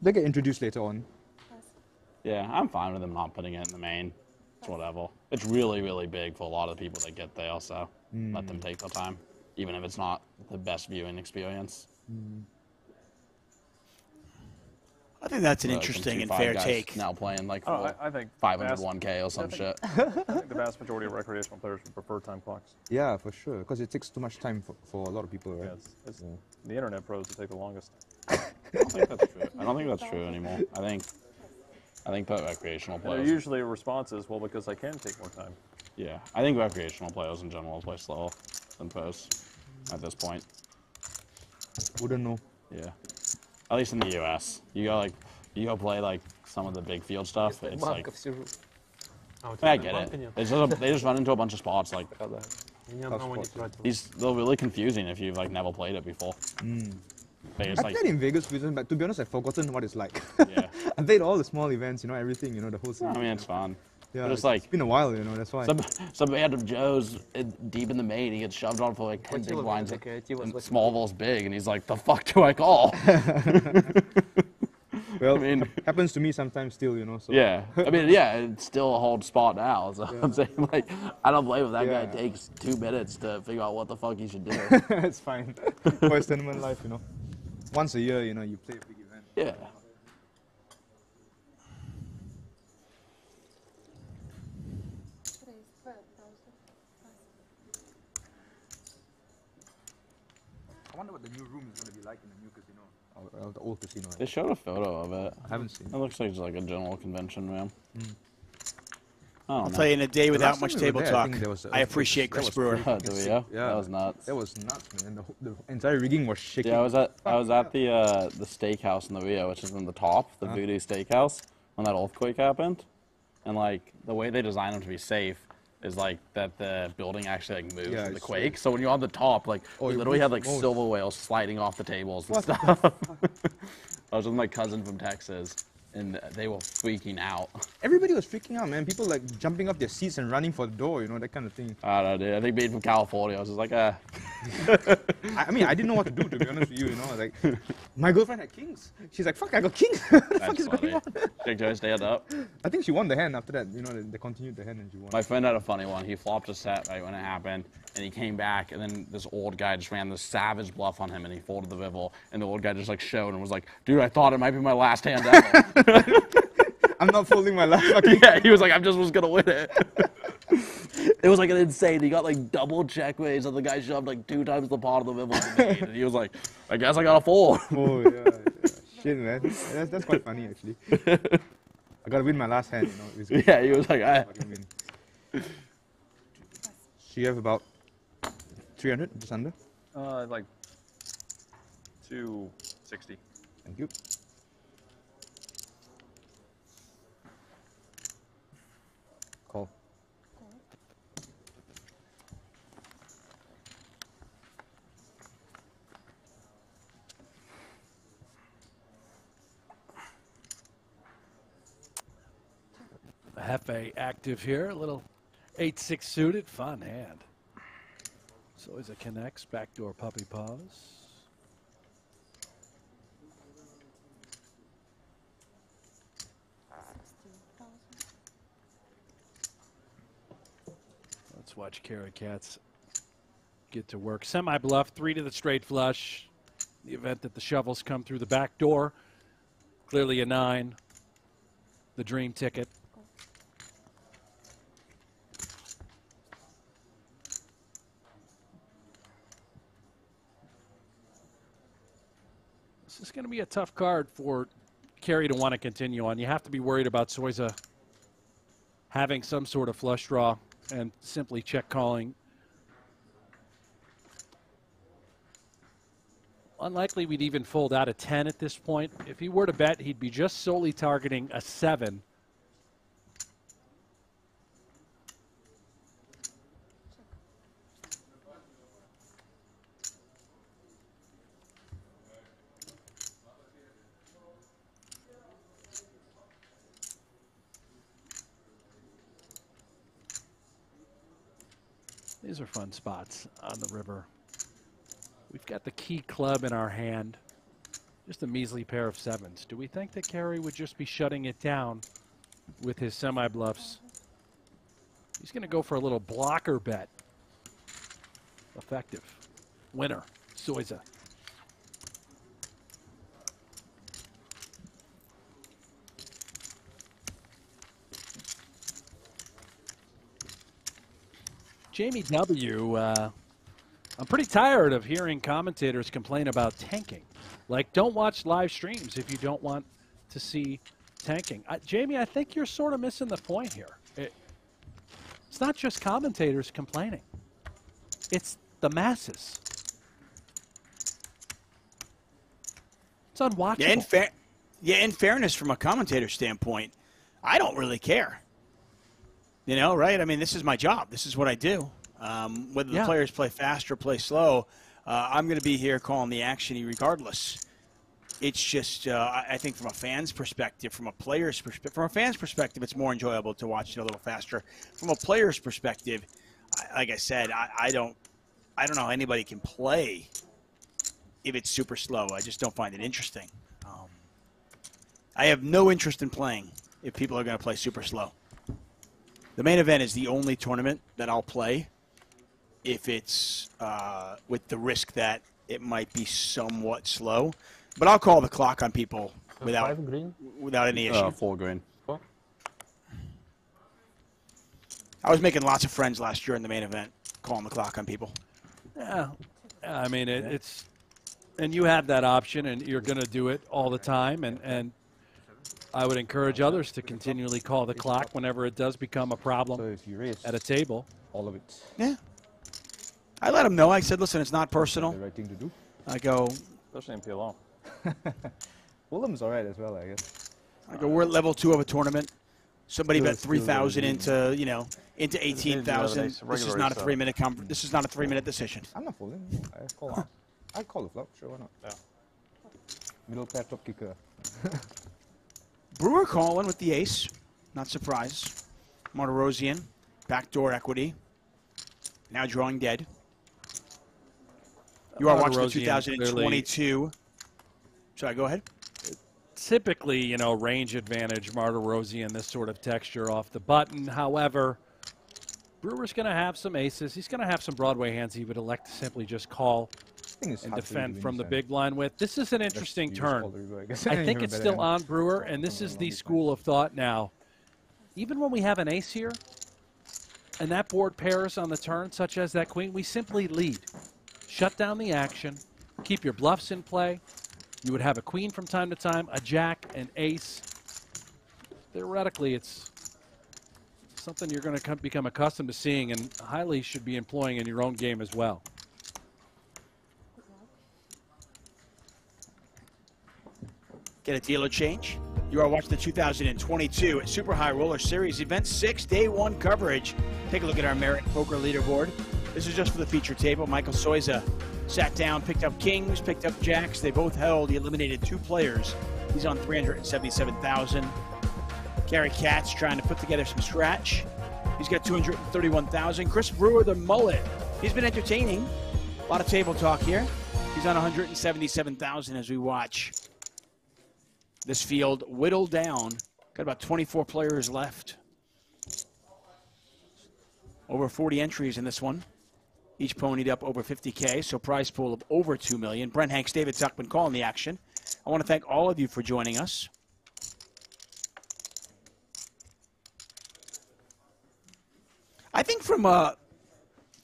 They get introduced later on. Yeah, I'm fine with them not putting it in the main. It's whatever. It's really, really big for a lot of the people that get there, so let them take their time, even if it's not the best viewing experience. I think that's an interesting and fair take. Now playing like I think 501K or some shit. I think the vast majority of recreational players would prefer time clocks. Yeah, for sure, because it takes too much time for a lot of people, right? Yeah, it's the internet pros that take the longest. I don't think that's true. I don't think that's true anymore. I think that recreational And players... their usually response is, well, because I can take more time. Yeah, I think recreational players in general play slower than pros at this point. Wouldn't know. Yeah. At least in the US. You go play like some of the big field stuff. It's like... I get it. It's just they just run into a bunch of spots like... They're really confusing if you've like never played it before. I played in Vegas recently, but to be honest, I've forgotten what it's like. Yeah. I played all the small events, everything, the whole city. I mean, it's fun. Yeah, but it's been a while, that's why. Some random Joe's deep in the main, he gets shoved on for like 10 big blinds, and Smallville's big, and he's like, the fuck do I call? Well, I mean, happens to me sometimes still, so. Yeah, I mean, yeah, it's still a hard spot now, so I'm saying, like, I don't blame if that guy takes 2 minutes to figure out what the fuck he should do. It's fine. First tournament life, Once a year, you play a big event. Yeah. I wonder what the new room is going to be like in the new casino. Or the old casino. They showed a photo of it. I haven't seen it. It looks like it's like a general convention room. I'll tell you, in a day without much table talk, I appreciate Chris Brewer. Yeah, that was nuts. That was nuts, man. The entire rigging was shaking. Yeah, I was at the steakhouse in the Rio, which is in the top, the Voodoo Steakhouse, when that earthquake happened, and like the way they designed them to be safe is like that the building actually like moves with the quake. So when you're on the top, like we literally had like silver whales sliding off the tables and stuff. I was with my cousin from Texas, and they were freaking out. Everybody was freaking out, man. People like jumping up their seats and running for the door, that kind of thing. I don't know, dude. I think being from California, I was just like, I mean, I didn't know what to do, to be honest with you, Like, my girlfriend had kings. She's like, fuck, I got kings. What the fuck is going on? Did Joe stand up? I think she won the hand after that. They continued the hand and she won. My friend had a funny one. He flopped a set right when it happened, and he came back, and then this old guy just ran this savage bluff on him, and he folded the river, and the old guy just like showed and was like, dude, I thought it might be my last hand ever. I'm not folding my last fucking... Yeah, he was like, I just was gonna win it. It was like an insane. He got like double check raise, and the guy shoved like 2 times the pot of the river to the main, and he was like, I guess I got a fold. Oh yeah. Shit, man. That's quite funny actually. I gotta win my last hand, Yeah, he was like, So you have about 300, just under? Like 260. Thank you. Call. Hefe active here, a little 8-6 suited, fun hand. So as it connects, backdoor puppy paws. Let's watch Carrot Cat's get to work. Semi-bluff, 3 to the straight flush. The event that the shovels come through the back door. Clearly a 9. The dream ticket. This is going to be a tough card for Kerry to want to continue on. You have to be worried about Soiza having some sort of flush draw and simply check calling. Unlikely we'd even fold out a 10 at this point. If he were to bet, he'd be just solely targeting a 7. These are fun spots on the river. We've got the key club in our hand. Just a measly pair of 7s. Do we think that Kerry would just be shutting it down with his semi-bluffs? He's going to go for a little blocker bet. Effective. Winner, Soiza. Jamie W., I'm pretty tired of hearing commentators complain about tanking. Like, don't watch live streams if you don't want to see tanking. Jamie, I think you're sort of missing the point here. It's not just commentators complaining. It's the masses. It's unwatchable. In fairness, from a commentator standpoint, I don't really care. You know, right? I mean, this is my job. This is what I do. Whether the players play fast or play slow, I'm going to be here calling the action regardless. It's just, I think from a fan's perspective, from a player's perspective, from a fan's perspective, it's more enjoyable to watch it a little faster. From a player's perspective, like I said, I don't know how anybody can play if it's super slow. I just don't find it interesting. I have no interest in playing if people are going to play super slow. The main event is the only tournament that I'll play if it's with the risk that it might be somewhat slow. But I'll call the clock on people without any issue. 4 green. I was making lots of friends last year in the main event, calling the clock on people. Yeah, I mean, it's – and you have that option, and you're going to do it all the time. And I would encourage others to continually call the clock whenever it does become a problem at a table. All of it. Yeah. I let them know. I said, listen, it's not personal. The right thing to do. I go. Especially in PLO. Willem's all right as well, I guess. I go, we're at level 2 of a tournament. Somebody bet 3,000 into, into 18,000. This is not a 3-minute this is not a 3-minute decision. I'm not folding. I call the flop. Sure, why not? Yeah. Middle pair top kicker. Brewer calling with the ace. Not surprised. Martirosian, backdoor equity. Now drawing dead. You are watching the 2022. Sorry, go ahead. Typically, range advantage, Martirosian, this sort of texture off the button. However, Brewer's going to have some aces. He's going to have some Broadway hands he would elect to simply just call and defend from the big blind with. This is an interesting turn. I think it's still on Brewer, and this is the school of thought now. Even when we have an ace here, and that board pairs on the turn, such as that queen, we simply lead. Shut down the action, keep your bluffs in play. You would have a queen from time to time, a jack, an ace. Theoretically, it's something you're going to become accustomed to seeing and highly should be employing in your own game as well. Get a dealer change. You are watching the 2022 Super High Roller Series Event 6 Day 1 coverage. Take a look at our Merit Poker leaderboard. This is just for the feature table. Michael Soiza sat down, picked up kings, picked up jacks. They both held. He eliminated 2 players. He's on 377,000. Gary Katz trying to put together some scratch. He's got 231,000. Chris Brewer, the mullet. He's been entertaining. A lot of table talk here. He's on 177,000 as we watch this field whittle down. Got about 24 players left. Over 40 entries in this one. Each ponied up over 50K, so prize pool of over 2 million. Brent Hanks, David Tuckman calling the action. I want to thank all of you for joining us. I think from,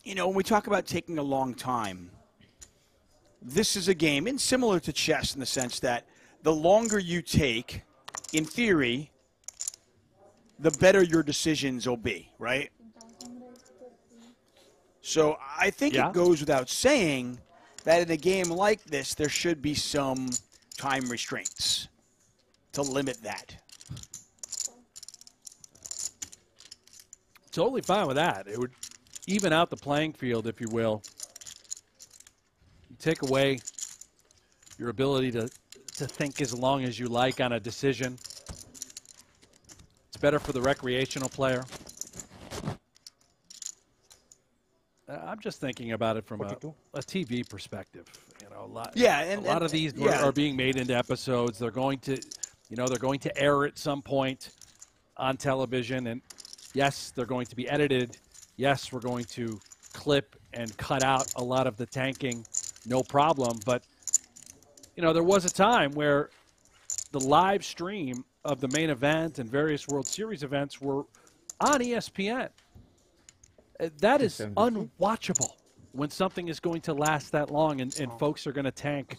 you know, when we talk about taking a long time, this is a game, and similar to chess in the sense that the longer you take, in theory, the better your decisions will be, right? So I think it goes without saying that in a game like this, there should be some time restraints to limit that. Totally fine with that. It would even out the playing field, if you will. You take away your ability to think as long as you like on a decision. It's better for the recreational player. I'm just thinking about it from a TV perspective. You know, a lot of these are being made into episodes. They're going to, you know, they're going to air at some point on television, and yes, they're going to be edited. Yes, we're going to clip and cut out a lot of the tanking, no problem. But you know, there was a time where the live stream of the main event and various World Series events were on ESPN. That is unwatchable when something is going to last that long and folks are going to tank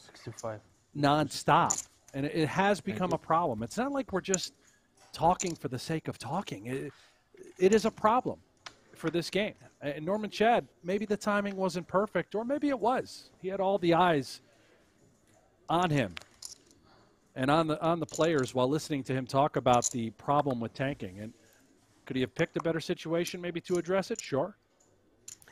nonstop. And it has become a problem. It's not like we're just talking for the sake of talking. It is a problem for this game. And Norman Chad, maybe the timing wasn't perfect, or maybe it was. He had all the eyes on him and on the players while listening to him talk about the problem with tanking. And could he have picked a better situation maybe to address it? Sure.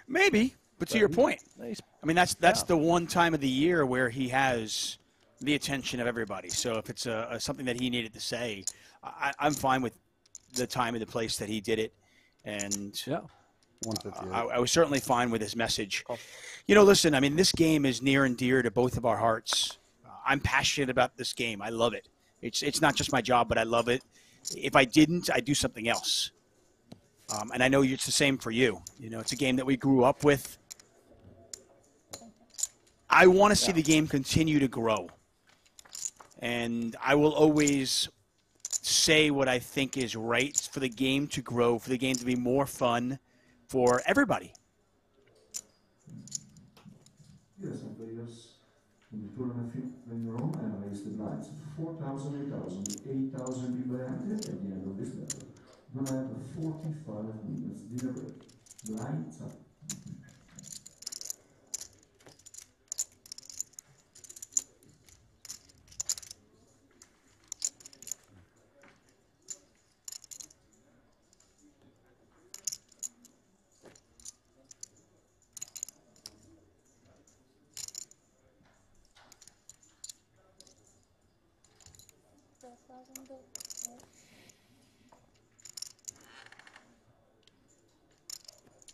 Maybe, but to your point, I mean, that's the one time of the year where he has the attention of everybody. So if it's something that he needed to say, I'm fine with the time and the place that he did it. And I was certainly fine with his message. You know, listen, I mean, this game is near and dear to both of our hearts. I'm passionate about this game. I love it. It's not just my job, but I love it. If I didn't, I'd do something else. And I know it's the same for you. You know, it's a game that we grew up with. I want to see the game continue to grow. And I will always say what I think is right for the game to grow, for the game to be more fun for everybody. Yes, and players in the tournament when you're on and raise the blinds. 4,000, 8,000, 8,000 people enter at the end of this level. Gonna have a 45 minutes dinner break. Blinds up.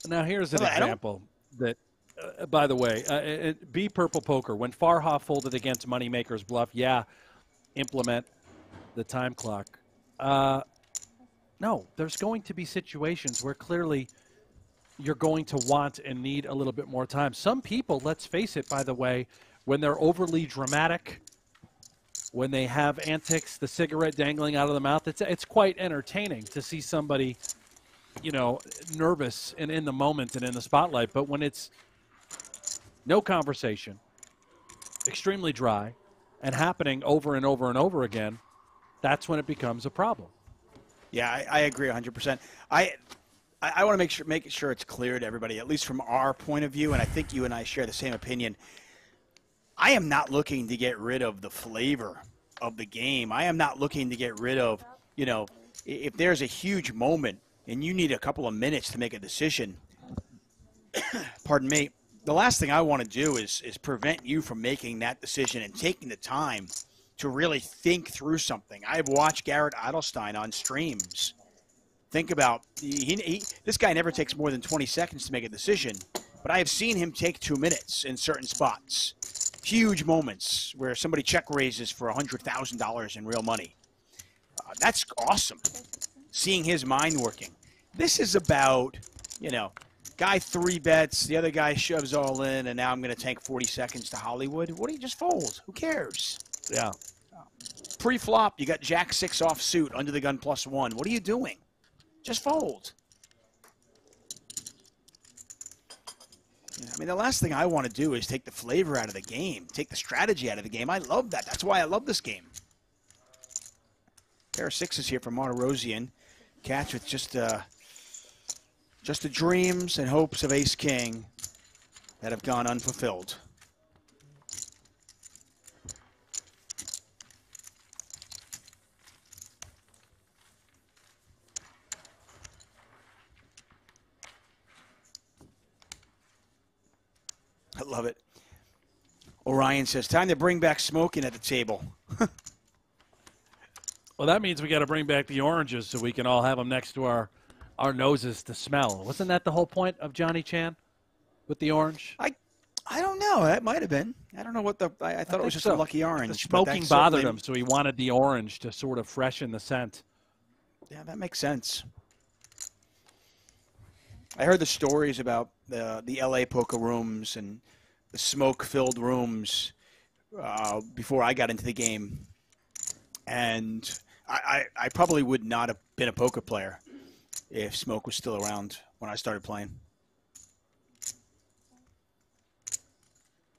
Now, here's an example that, by the way, B Purple Poker, when Farha folded against Moneymaker's bluff, implement the time clock. No, there's going to be situations where clearly you're going to want and need a little bit more time. Some people, let's face it, by the way, when they're overly dramatic, when they have antics, the cigarette dangling out of the mouth, it's quite entertaining to see somebody, you know, nervous and in the moment and in the spotlight. But when it's no conversation, extremely dry, and happening over and over and over again, that's when it becomes a problem. Yeah, I agree 100%. I want to make sure it's clear to everybody, at least from our point of view, and I think you and I share the same opinion. I am not looking to get rid of the flavor of the game. I am not looking to get rid of, you know, if there's a huge moment and you need a couple of minutes to make a decision, pardon me, the last thing I want to do is prevent you from making that decision and taking the time to really think through something. I've watched Garrett Adelstein on streams. Think about, this guy never takes more than 20 seconds to make a decision, but I have seen him take 2 minutes in certain spots. Huge moments where somebody check raises for $100,000 in real money. That's awesome, seeing his mind working. This is about, you know, Guy 3 bets, the other guy shoves all in, and now I'm going to tank 40 seconds to Hollywood. What do you just fold? Who cares? Yeah. Pre-flop, you got Jack 6 off suit, under the gun +1. What are you doing? Just fold. I mean, the last thing I want to do is take the flavor out of the game, take the strategy out of the game. I love that. That's why I love this game. Pair of 6s here for Martirosian. Catch with just the dreams and hopes of ace-king that have gone unfulfilled. I love it. Orion says, time to bring back smoking at the table. Well, that means we got to bring back the oranges so we can all have them next to our noses to smell. Wasn't that the whole point of Johnny Chan with the orange? I don't know. That might have been. I don't know what the. I thought it was just a lucky orange. The smoking bothered him, so he wanted the orange to sort of freshen the scent. Yeah, that makes sense. I heard the stories about the LA poker rooms and the smoke-filled rooms before I got into the game, and I probably would not have been a poker player if smoke was still around when I started playing.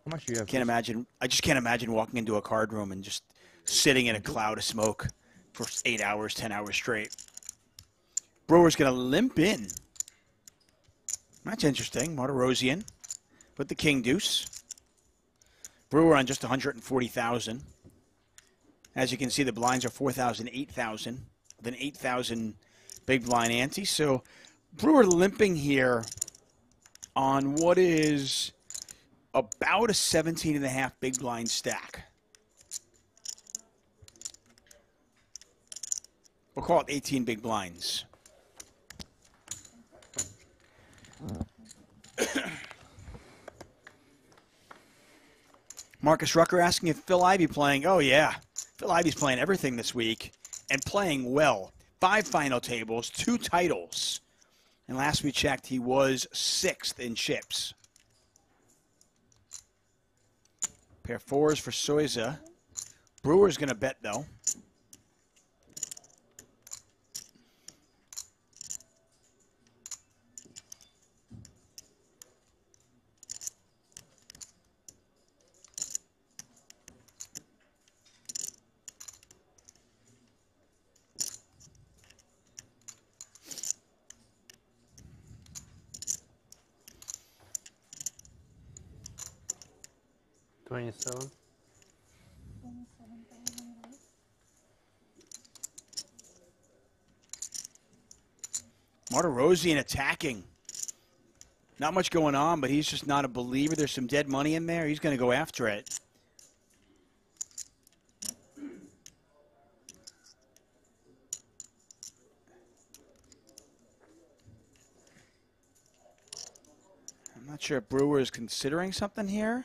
How much do you have? Can't imagine. I just can't imagine walking into a card room and just sitting in a cloud of smoke for 8 hours, 10 hours straight. Brewer's going to limp in. That's interesting. Martirosian with the king deuce. Brewer on just 140,000. As you can see, the blinds are 4,000, 8,000 with an 8,000 big blind ante. So Brewer limping here on what is about a 17.5 big blind stack. We'll call it 18 big blinds. Marcus Rucker asking if Phil Ivey playing. Oh, yeah. Phil Ivey's playing everything this week and playing well. 5 final tables, 2 titles. And last we checked, he was 6th in chips. Pair 4s for Soiza. Brewer's going to bet, though. Martirosian attacking. Not much going on, but he's just not a believer. There's some dead money in there. He's going to go after it. I'm not sure if Brewer is considering something here.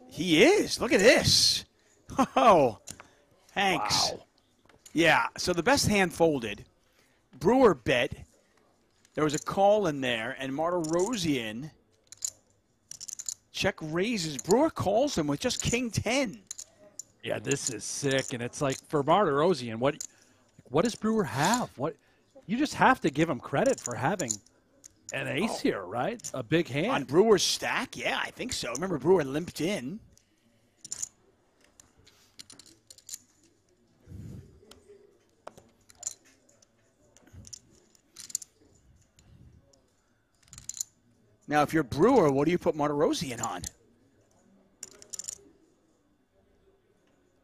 He is. Look at this. Oh, Hanks. Wow. Yeah, so the best hand folded. Brewer bet. There was a call in there, and Martirosian check raises. Brewer calls him with just king 10. Yeah, this is sick, and it's like for Martirosian, what does Brewer have? What you just have to give him credit for having an ace here, right? A big hand. On Brewer's stack? Yeah, I think so. Remember, Brewer limped in. Now, if you're Brewer, what do you put Martirosian on?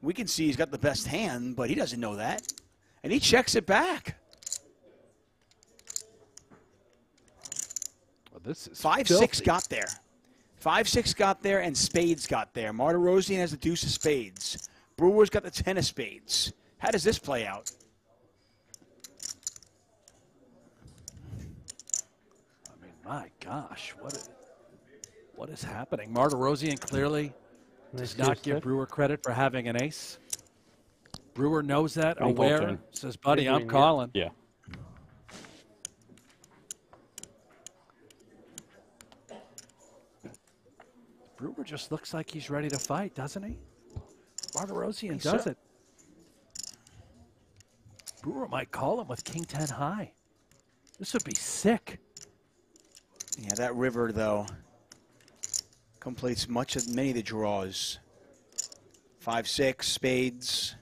We can see he's got the best hand, but he doesn't know that. And he checks it back. Well, this is 5-6 got there. 5-6 got there, and spades got there. Martirosian has the deuce of spades. Brewer's got the 10 of spades. How does this play out? My gosh, what is happening? Martirosian clearly does not give Brewer credit for having an ace. Brewer knows that, Green aware, turn. says, buddy, Green, I'm yeah. calling. Yeah. Brewer just looks like he's ready to fight, doesn't he? Martirosian does it. Brewer might call him with King 10 high. This would be sick. Yeah, that river, though, completes many of the draws. 5-6, spades.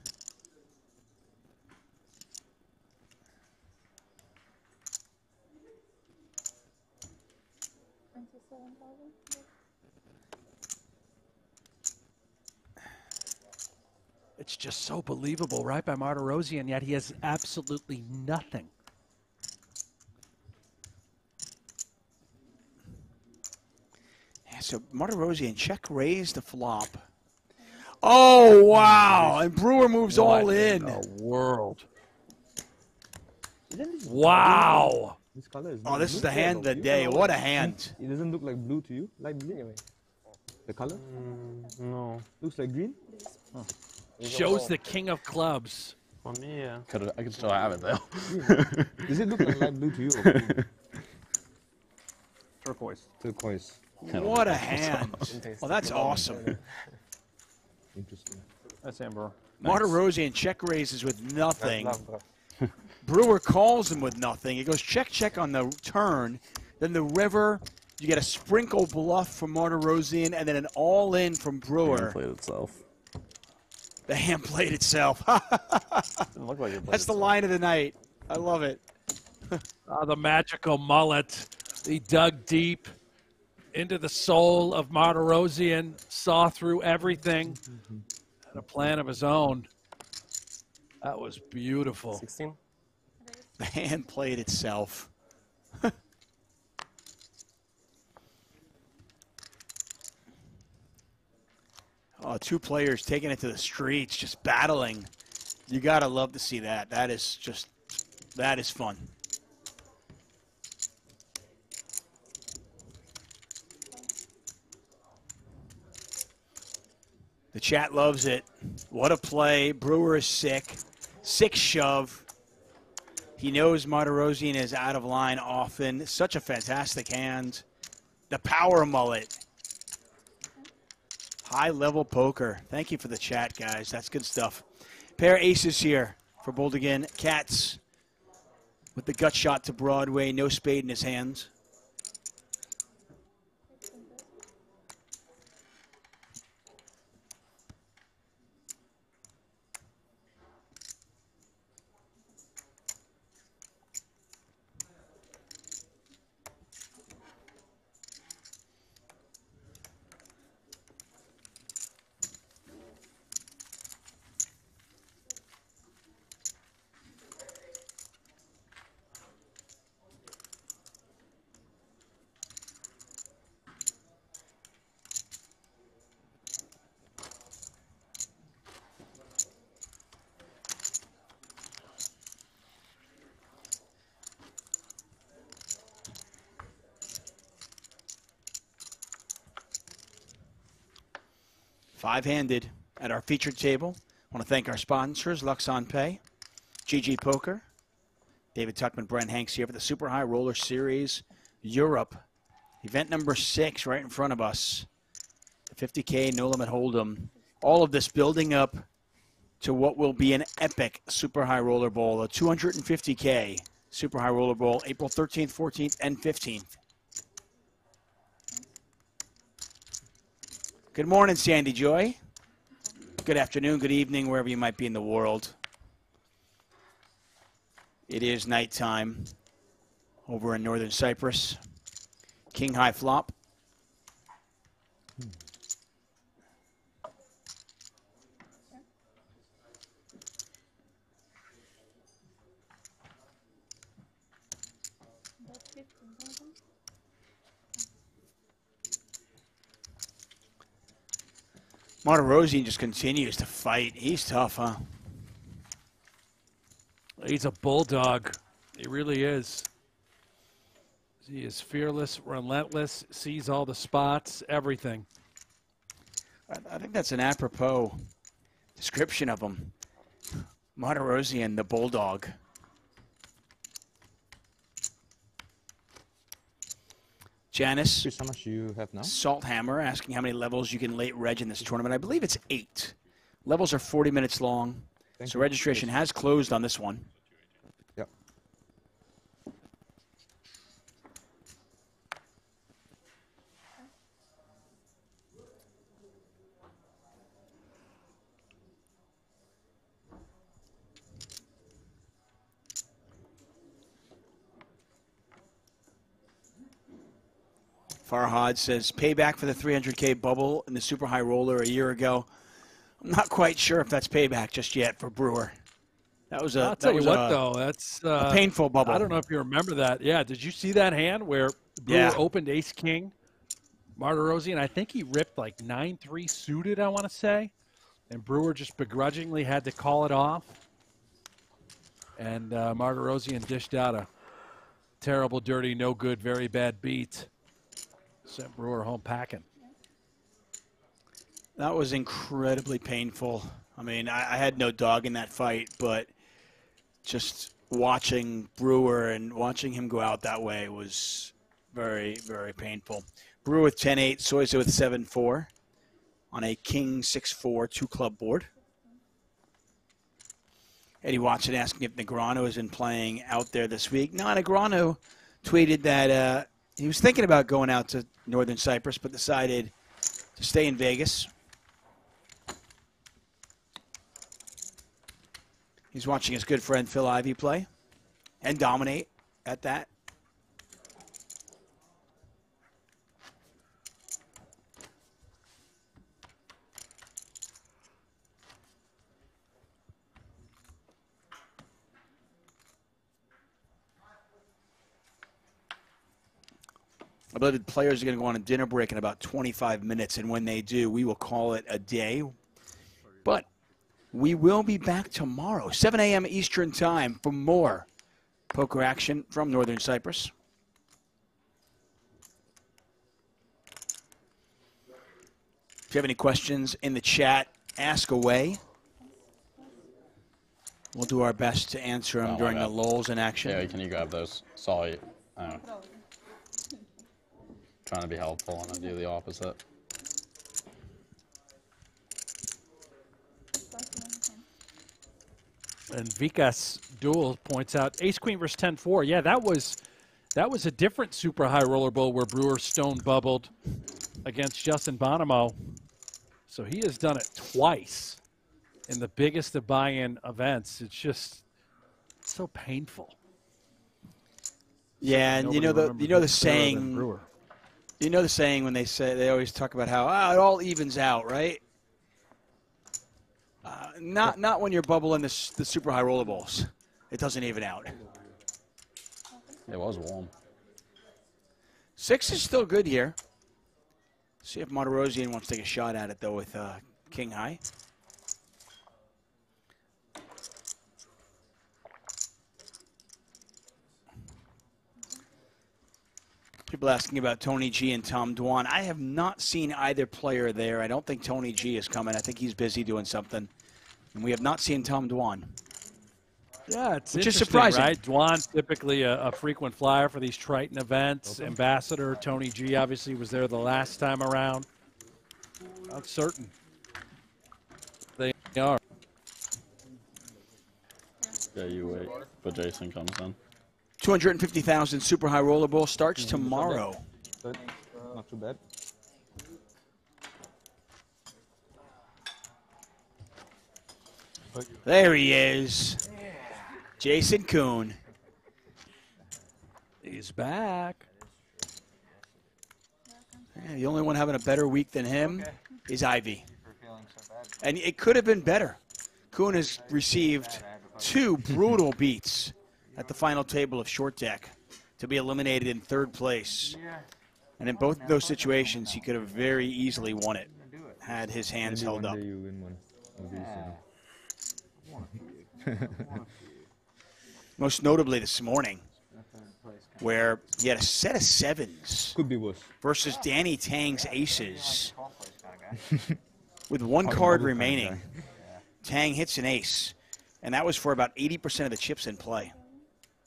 It's just so believable, right, by Martirosian, yet he has absolutely nothing. Yeah, so Martirosian check raise the flop. Oh, wow. And Brewer moves all in. The world. Wow. This color is Oh, this is the hand of the day. What a hand. It doesn't look like blue to you? Light blue? The color? No. Looks like green? Huh. Shows the king of clubs. For me, yeah. I could still have it, though. Does it look like light blue to you? Or blue? Turquoise. Turquoise. What a hand. Well, that's awesome. Interesting. That's amber. Martirosian check raises with nothing. Brewer calls him with nothing. It goes check, check on the turn. Then the river, you get a sprinkle bluff from Martirosian, and then an all-in from Brewer. The hand played itself. The hand played itself. Didn't look like it played That's the line of the night. I love it. The magical mullet. He dug deep into the soul of Martirosian, saw through everything, had a plan of his own. That was beautiful. 16? The hand played itself. Oh, two players taking it to the streets, just battling. You gotta love to see that. That is fun. The chat loves it. What a play. Brewer is sick. 6 shove. He knows Martirosian is out of line often. Such a fantastic hand. The power mullet. High-level poker. Thank you for the chat, guys. That's good stuff. Pair aces here for Boldigan. Cats with the gut shot to Broadway. No spade in his hands. Five-handed at our featured table. I want to thank our sponsors, luxonpay, ggpoker, David Tuckman, Brent Hanks here for the Super High Roller Series Europe. Event number 6 right in front of us. The 50K No Limit Hold'em. All of this building up to what will be an epic Super High Roller Bowl, a 250K Super High Roller Bowl, April 13th, 14th, and 15th. Good morning, Sandy Joy. Good afternoon, good evening, wherever you might be in the world. It is nighttime over in northern Cyprus. King high flop. Martirosian just continues to fight. He's tough, huh? He's a bulldog. He really is. He is fearless, relentless, sees all the spots, everything. I think that's an apropos description of him. Martirosian, the Bulldog. Janice, how much you have now? Salthammer asking how many levels you can late reg in this tournament. I believe it's 8. Levels are 40 minutes long, so registration has closed on this one. Yep. Farhad says, payback for the 300K bubble in the super high roller a year ago. I'm not quite sure if that's payback just yet for Brewer. That was a, I'll tell you what, though, that's a painful bubble. I don't know if you remember that. Yeah, did you see that hand where Brewer opened ace-king, Martirosian? I think he ripped like 9-3 suited, I want to say, and Brewer just begrudgingly had to call it off. And Martirosian dished out a terrible, dirty, no good, very bad beat. Sent Brewer home packing. That was incredibly painful. I mean, I had no dog in that fight, but just watching Brewer and watching him go out that way was very, very painful. Brewer with 10-8, Soiza with 7-4 on a king 6-4 two-club board. Eddie Watson asking if Negreanu has been playing out there this week. No, Negreanu tweeted that he was thinking about going out to Northern Cyprus, but decided to stay in Vegas. He's watching his good friend Phil Ivey play and dominate at that. I believe the players are going to go on a dinner break in about 25 minutes, and when they do, we will call it a day. But we will be back tomorrow, 7 a.m. Eastern Time, for more poker action from Northern Cyprus. If you have any questions in the chat, ask away. We'll do our best to answer them during the lulls in action. Yeah, can you grab those? Sorry. Trying to be helpful and I do the opposite. And Vikas Duel points out ace queen versus 10-4. Yeah, that was a different super high roller bowl where Brewer stone bubbled against Justin Bonomo. So he has done it twice in the biggest of buy-in events. It's just so painful. Yeah, and you know the saying. You know the saying when they always talk about how it all evens out, right? Not when you're bubbling the super high roller balls. It doesn't even out. It was warm. 6 is still good here. See if Martirosian wants to take a shot at it though with king high. People asking about Tony G and Tom Dwan. I have not seen either player there. I don't think Tony G is coming. I think he's busy doing something. And we have not seen Tom Dwan. Yeah, it's which is surprising, right? Dwan's typically a frequent flyer for these Triton events. Okay. Ambassador Tony G obviously was there the last time around. Not certain they are. Yeah, you wait, but Jason comes in. 250,000 super high roller bowl starts tomorrow. Not too bad. There he is. Jason Kuhn. He's back. Yeah, the only one having a better week than him is Ivy. And it could have been better. Kuhn has received 2 brutal beats at the final table of short deck to be eliminated in 3rd place. And in both of those situations, he could have very easily won it had his hands held up. Most notably this morning, where he had a set of 7s. Could be worse. Versus Danny Tang's aces. With 1 card remaining, Tang hits an ace. And that was for about 80% of the chips in play.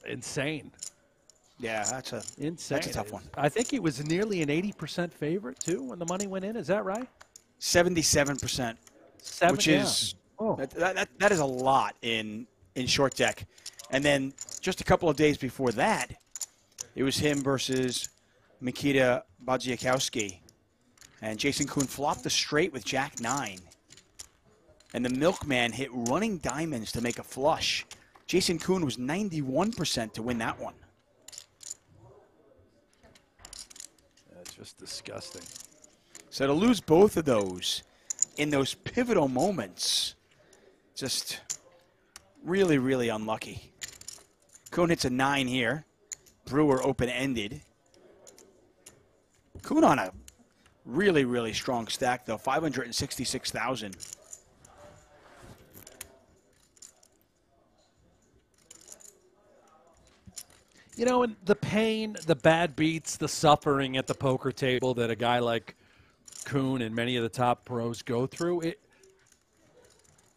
Insane. Yeah, that's a insane. That's a tough one. I think he was nearly an 80% favorite too when the money went in. Is that right? 77%, which is that is a lot in short deck. And then just a couple of days before that, it was him versus Mikita Badziakowski. And Jason Kuhn flopped the straight with Jack 9. And the Milkman hit running diamonds to make a flush. Jason Kuhn was 91% to win that one. That's just disgusting. So to lose both of those in those pivotal moments, just really, really unlucky. Kuhn hits a 9 here. Brewer open-ended. Kuhn on a really, really strong stack, though, 566,000. You know, and the pain, the bad beats, the suffering at the poker table that a guy like Kuhn and many of the top pros go through, it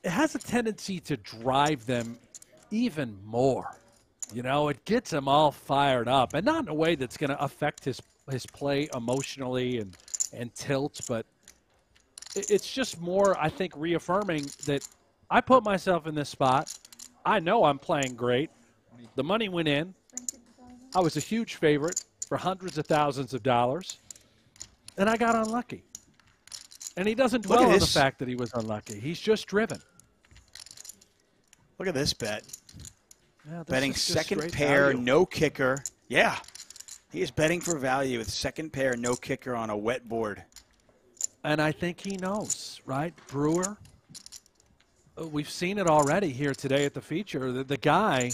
has a tendency to drive them even more. You know, it gets him all fired up, and not in a way that's going to affect his play emotionally and tilt, but it's just more, I think, reaffirming that I put myself in this spot. I know I'm playing great. The money went in. I was a huge favorite for hundreds of thousands of dollars, and I got unlucky. And he doesn't dwell on the fact that he was unlucky. He's just driven. Look at this bet. Yeah, betting second pair, no kicker. Yeah, he is betting for value with second pair, no kicker on a wet board. And I think he knows, right? Brewer, we've seen it already here today at the feature. The guy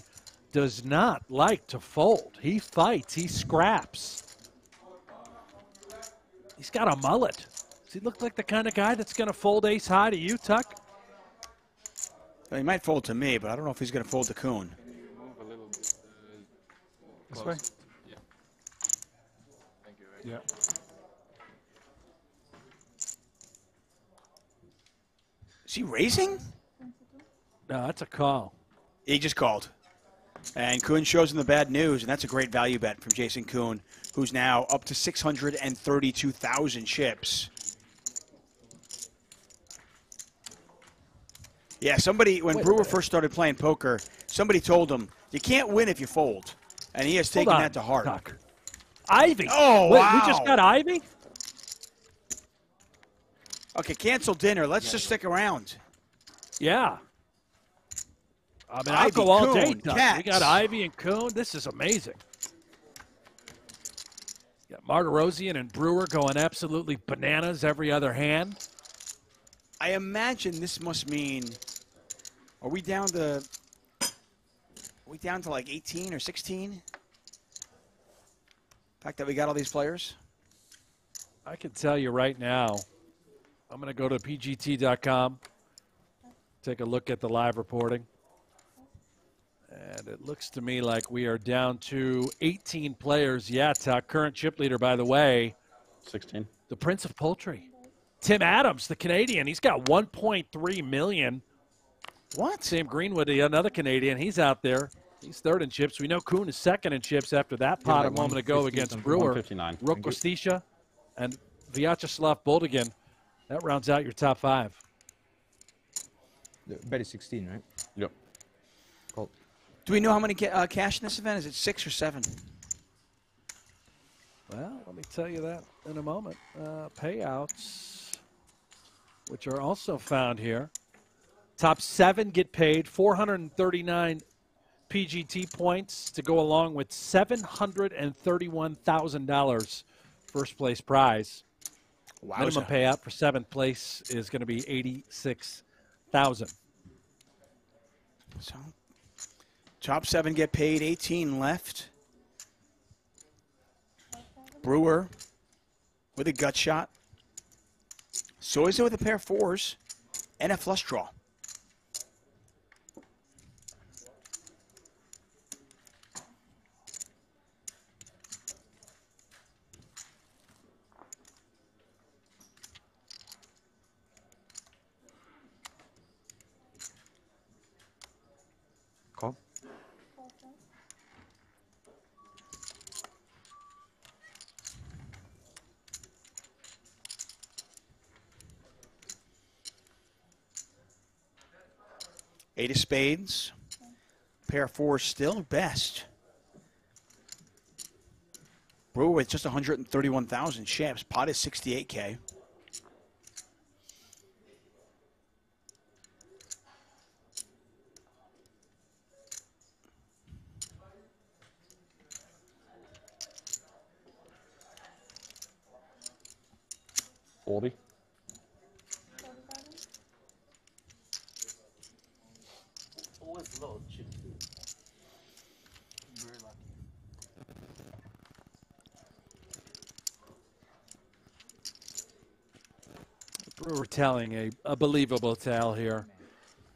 does not like to fold. He fights. He scraps. He's got a mullet. Does he look like the kind of guy that's going to fold ace high to you, Tuck? Well, he might fold to me, but I don't know if he's going to fold to Kuhn. Move a little bit. This way? Yeah. Thank you. Yeah. Is he raising? No, that's a call. He just called. And Kuhn shows him the bad news, and that's a great value bet from Jason Kuhn, who's now up to 632,000 chips. Yeah, somebody, when Brewer first started playing poker, somebody told him, you can't win if you fold. And he has taken that to heart. Tuck. Ivy. Oh, wait, wow. We just got Ivy? Okay, cancel dinner. Let's just stick around. Yeah. I mean, Ivy, I'll go all day, Kuhn, Tuck. Cats. We got Ivy and Kuhn. This is amazing. Got Martirosian and Brewer going absolutely bananas every other hand. I imagine this must mean, are we down to like 18 or 16? The fact that we got all these players? I can tell you right now, I'm going to go to pgt.com, take a look at the live reporting. And it looks to me like we are down to 18 players. Yeah, Tuck, current chip leader, by the way. 16. The Prince of Poultry. Tim Adams, the Canadian. He's got 1.3 million. What? Sam Greenwood, another Canadian. He's out there. He's third in chips. We know Kuhn is second in chips after that pot like a moment ago against Brewer. 159. Rook Kostisha and Vyacheslav Boldigan. That rounds out your top five. The bet is 16, right? Yep. Cool. Do we know how many cash in this event? Is it 6 or 7? Well, let me tell you that in a moment. Payouts, which are also found here. Top 7 get paid 439 PGT points to go along with $731,000 first place prize. Wowza. Minimum payout for 7th place is going to be $86,000. So, top 7 get paid, 18 left. Brewer with a gut shot. Soiza with a pair of 4s and a flush draw. 8 of spades. Pair of fours still best. Brewer with just 131,000 chips. Pot is 68K. $40. Always low chip. Very lucky. Brewer telling a believable tale here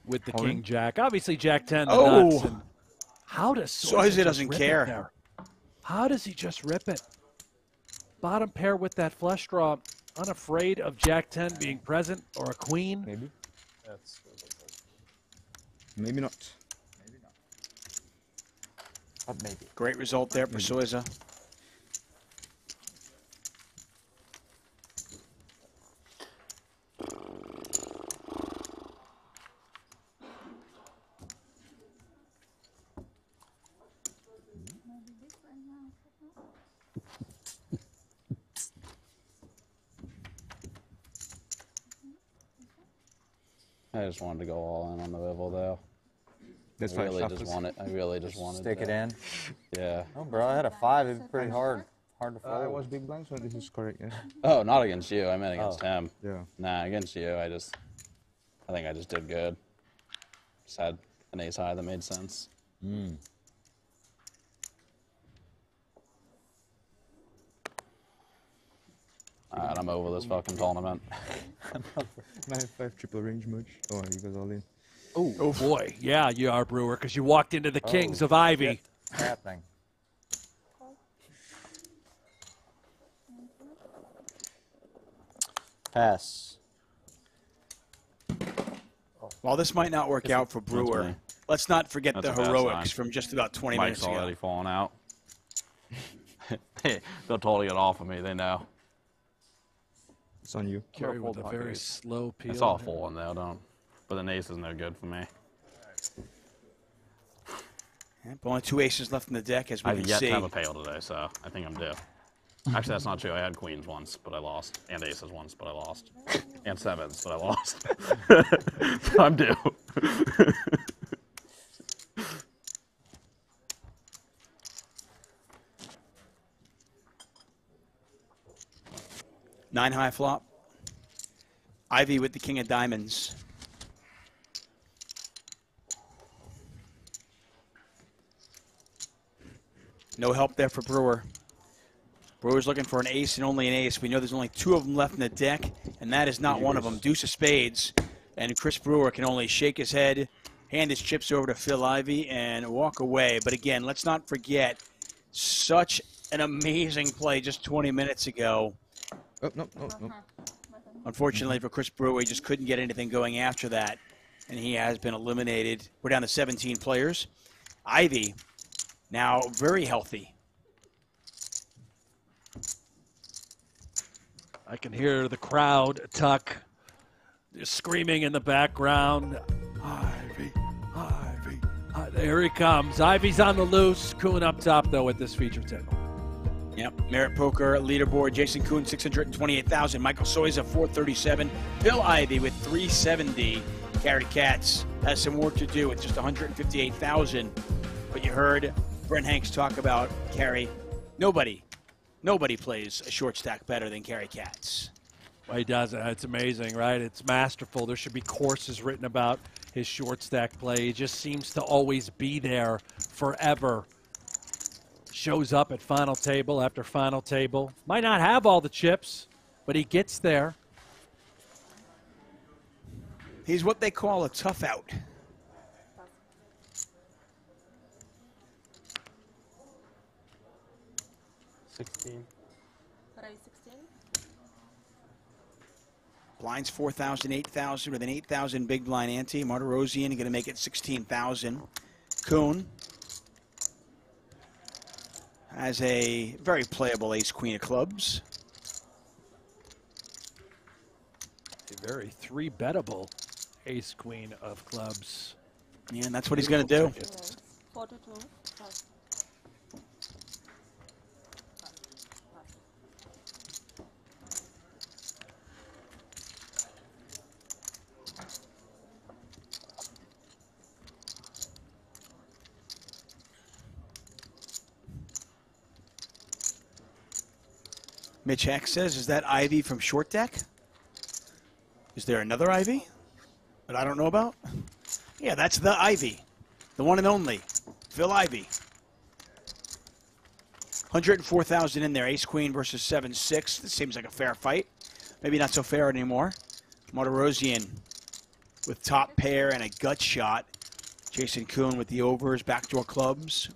with the Oh, King Jack. Obviously, Jack 10 the Oh. nuts. And how does Soiza doesn't care. there? How does he just rip it? Bottom pair with that flush draw, unafraid of Jack 10 being present or a queen. Maybe. Maybe not. But maybe. Great result there for Soiza. I just wanted to go all in on the Vival, though. That's I really fine. just wanted. I really just wanted Stick to. it in. Yeah. Oh, bro, I had a 5. It'd be pretty hard to I fold. was big blind, so this is correct, yeah. Oh, not against you. I meant against him. Yeah. Nah, against you. I think I just did good. Just had an ace high that made sense. All right, I'm over this fucking tournament. 9-5 triple range much. Oh, he goes all in. Oh boy, yeah, you are, Brewer, because you walked into the Kings of Ivy. What's happening? Pass. While this might not work out for Brewer, me. let's not forget That's the a bad heroics sign. from just about 20 Mike's minutes ago. already falling out. They'll totally get off of me. They know. It's on you. Carry with a very slow peel. It's all full in there, don't. But an ace is no good for me. Yep, only 2 aces left in the deck, as we I've can yet see. to have a pail today, so I think I'm due. Actually, that's not true. I had queens once, but I lost. And aces once, but I lost. And sevens, but I lost. So I'm due. Nine high flop. Ivy with the king of diamonds. No help there for Brewer. Brewer's looking for an ace and only an ace. We know there's only 2 of them left in the deck, and that is not one of them. Deuce of spades. And Chris Brewer can only shake his head, hand his chips over to Phil Ivey, and walk away. But again, let's not forget such an amazing play just 20 minutes ago. Oh, no. Unfortunately for Chris Brewer, he just couldn't get anything going after that, and he has been eliminated. We're down to 17 players. Ivy, now very healthy. I can hear the crowd, Tuck, screaming in the background. Ivy, Ivy. There he comes. Ivy's on the loose. Kuhn up top, though, at this feature table. Yep, Merit Poker leaderboard. Jason Kuhn, 628,000. Michael Soiza, 437. Bill Ivy with 370. Gary Katz has some work to do with just 158,000. But you heard Brent Hanks talk about Gary. Nobody plays a short stack better than Gary Katz. Well, he does it. It's amazing, right? It's masterful. There should be courses written about his short stack play. He just seems to always be there forever. Shows up at final table after final table. Might not have all the chips, but he gets there. He's what they call a tough out. Blinds 4,000, 8,000 with an 8,000 big blind ante. Martirosian going to make it 16,000. Kuhn has a very playable ace-queen of clubs. A very 3-bettable ace-queen of clubs. Yeah, and that's what he's going to do. 42. Mitch Heck says, is that Ivy from Short Deck? Is there another Ivy that I don't know about? Yeah, that's the Ivy. The one and only. Phil Ivy. 104,000 in there. Ace-Queen versus 7-6. This seems like a fair fight. Maybe not so fair anymore. Martirosian with top pair and a gut shot. Jason Kuhn with the overs, backdoor clubs,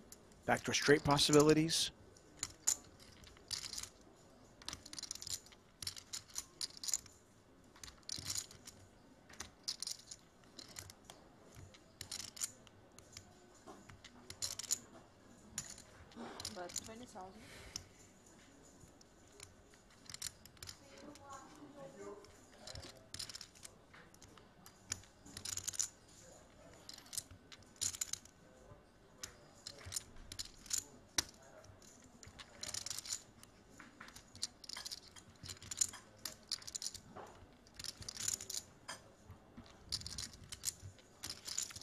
backdoor straight possibilities. But 20,000.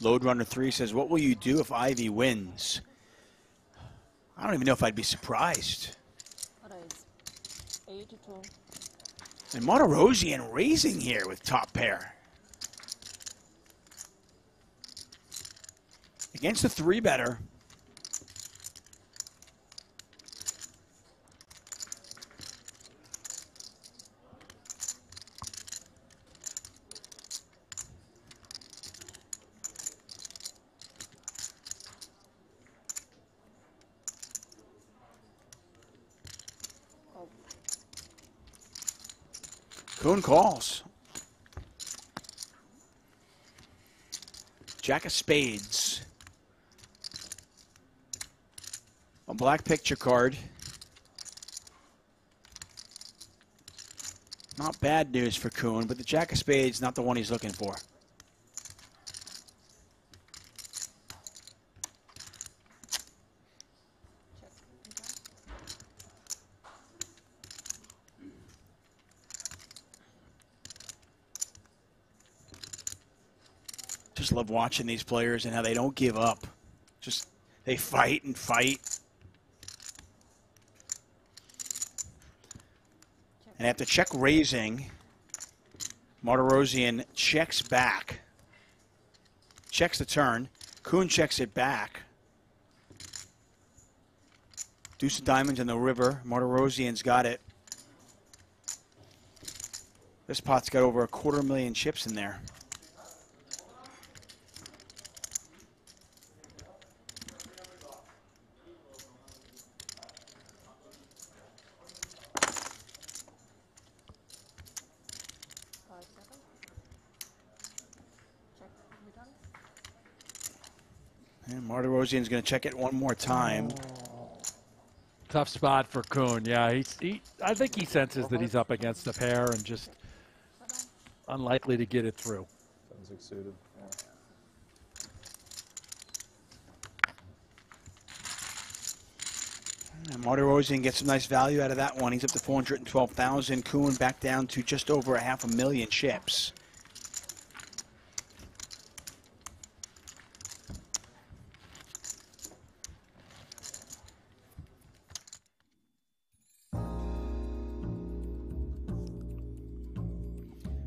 Load Runner 3 says, what will you do if Ivy wins? I don't even know if I'd be surprised. What is 82? And Martirosian raising here with top pair. Against the 3-better. Kuhn calls. Jack of spades. A black picture card. Not bad news for Kuhn, but the Jack of spades not the one he's looking for. Just love watching these players and how they don't give up. Just, they fight and fight. And after check raising, Martirosian checks back. Checks the turn. Kuhn checks it back. Deuce of diamonds in the river. Martirosian's got it. This pot's got over 250,000 chips in there. And Martirosian's going to check it one more time. Tough spot for Kuhn. Yeah, I think he senses that he's up against a pair and just unlikely to get it through. Sounds like suited. Yeah. And Martirosian gets some nice value out of that one. He's up to 412,000. Kuhn back down to just over 500,000 chips.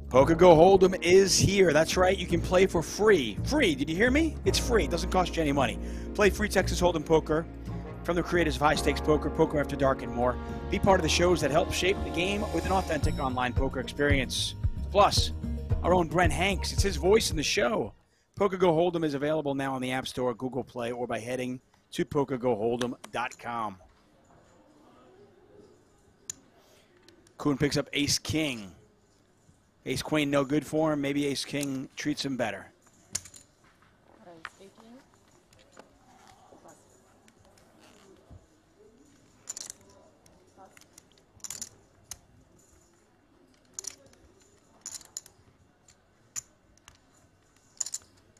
PokerGO Hold'em is here. That's right. You can play for free. Free. Did you hear me? It's free. It doesn't cost you any money. Play free Texas Hold'em poker from the creators of High Stakes Poker, Poker After Dark, and more. Be part of the shows that help shape the game with an authentic online poker experience. Plus, our own Brent Hanks. It's his voice in the show. PokerGO Hold'em is available now on the App Store, Google Play, or by heading to PokerGoHold'em.com. Kuhn picks up Ace-King. Ace-Queen no good for him. Maybe Ace-King treats him better.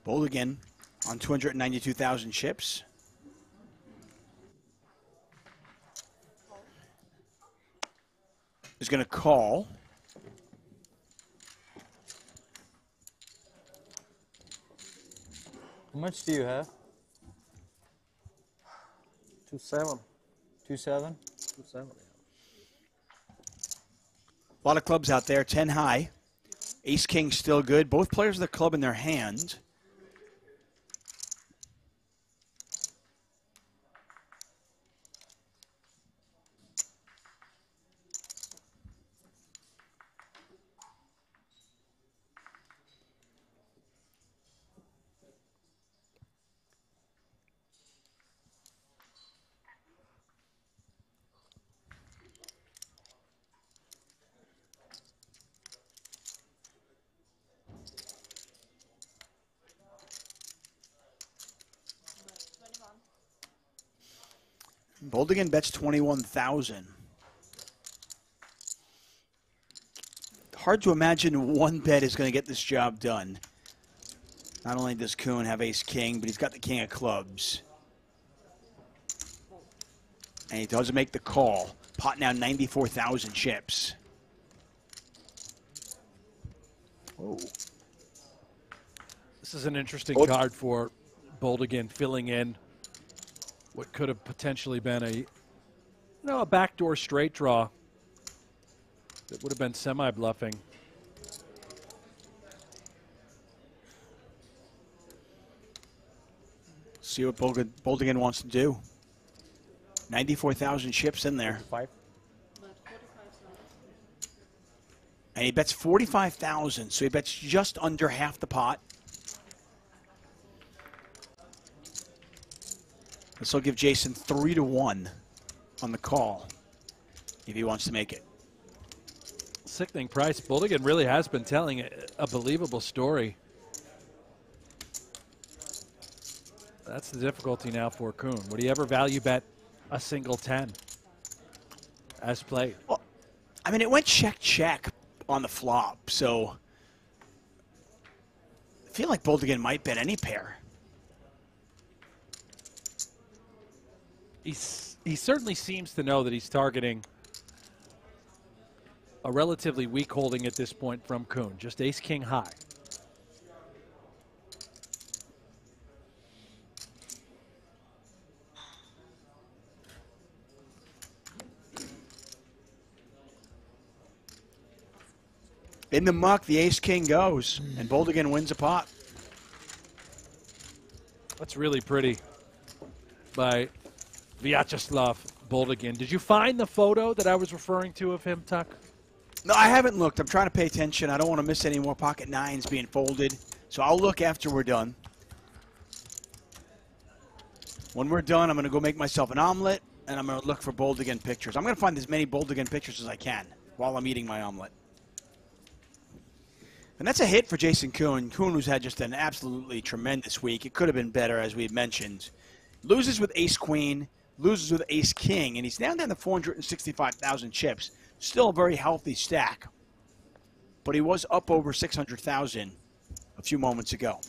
Bold again. on 292,000 chips. Is going to call. How much do you have? 2-7. 2-7? 2-7. A lot of clubs out there, 10 high. Ace King still good. Both players of the club in their hand. Boldigan bets 21,000. Hard to imagine one bet is going to get this job done. Not only does Kuhn have ace king, but he's got the king of clubs. And he does make the call. Pot now 94,000 chips. Oh. This is an interesting card for Boldigan, filling in what could have potentially been a backdoor straight draw that would have been semi-bluffing. See what Boldigan wants to do. 94,000 chips in there. And he bets 45,000, so he bets just under half the pot. This will give Jason 3-1 on the call if he wants to make it. Sickening price. Boldigan really has been telling a believable story. That's the difficulty now for Kuhn. Would he ever value bet a single 10 as played? Well, I mean, it went check on the flop, so I feel like Boldigan might bet any pair. He certainly seems to know that he's targeting a relatively weak holding at this point from Kuhn. Just ace-king high. In the muck, the ace-king goes, and Boldigan wins a pot. That's really pretty by Vyacheslav Boldigan. Did you find the photo that I was referring to of him, Tuck? No, I haven't looked. I'm trying to pay attention. I don't want to miss any more pocket nines being folded, so I'll look after we're done. When we're done, I'm going to go make myself an omelet, and I'm going to look for Boldigan pictures. I'm going to find as many Boldigan pictures as I can while I'm eating my omelet. And that's a hit for Jason Kuhn. Kuhn, who's had just an absolutely tremendous week. It could have been better, as we had mentioned. Loses with ace-queen, loses with ace-king, and he's now down to 465,000 chips. Still a very healthy stack. But he was up over 600,000 a few moments ago.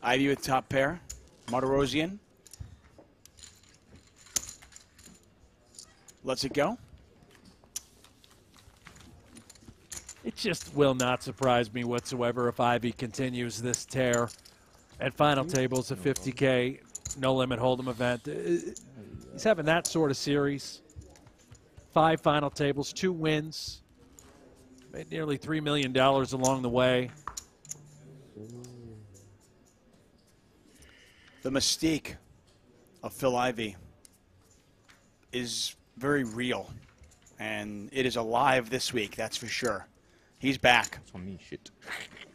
Ivy with top pair, Martirosian. Lets it go. It just will not surprise me whatsoever if Ivy continues this tear at final tables, a 50K no-limit hold'em event. He's having that sort of series. 5 final tables, 2 wins. Made nearly $3 million along the way. The mystique of Phil Ivey is very real, and it is alive this week, that's for sure. He's back. That's on me, shit.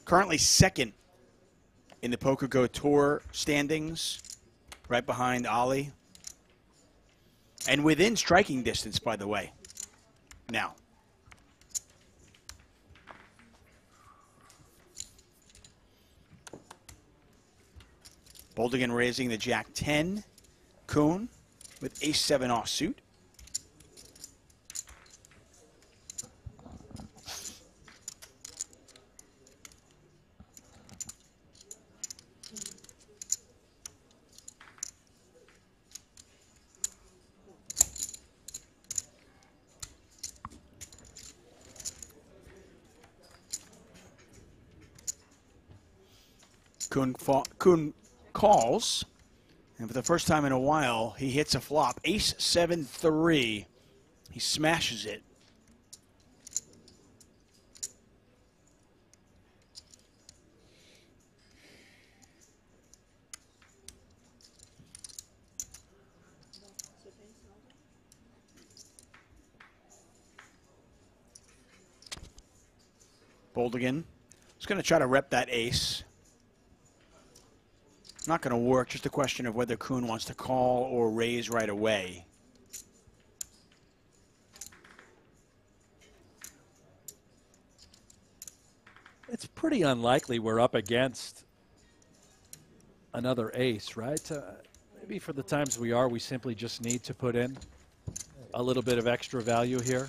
Currently second in the PokerGO Tour standings, right behind Ollie. And within striking distance, by the way. Now. Boldigan raising the Jack-10. Kuhn with Ace-7 offsuit. Kuhn calls, and for the first time in a while, he hits a flop. Ace-7-3. He smashes it. Boldigan is going to try to rep that ace. Not going to work, just a question of whether Kuhn wants to call or raise right away. It's pretty unlikely we're up against another ace, right? Maybe for the times we are, we simply just need to put in a little bit of extra value here.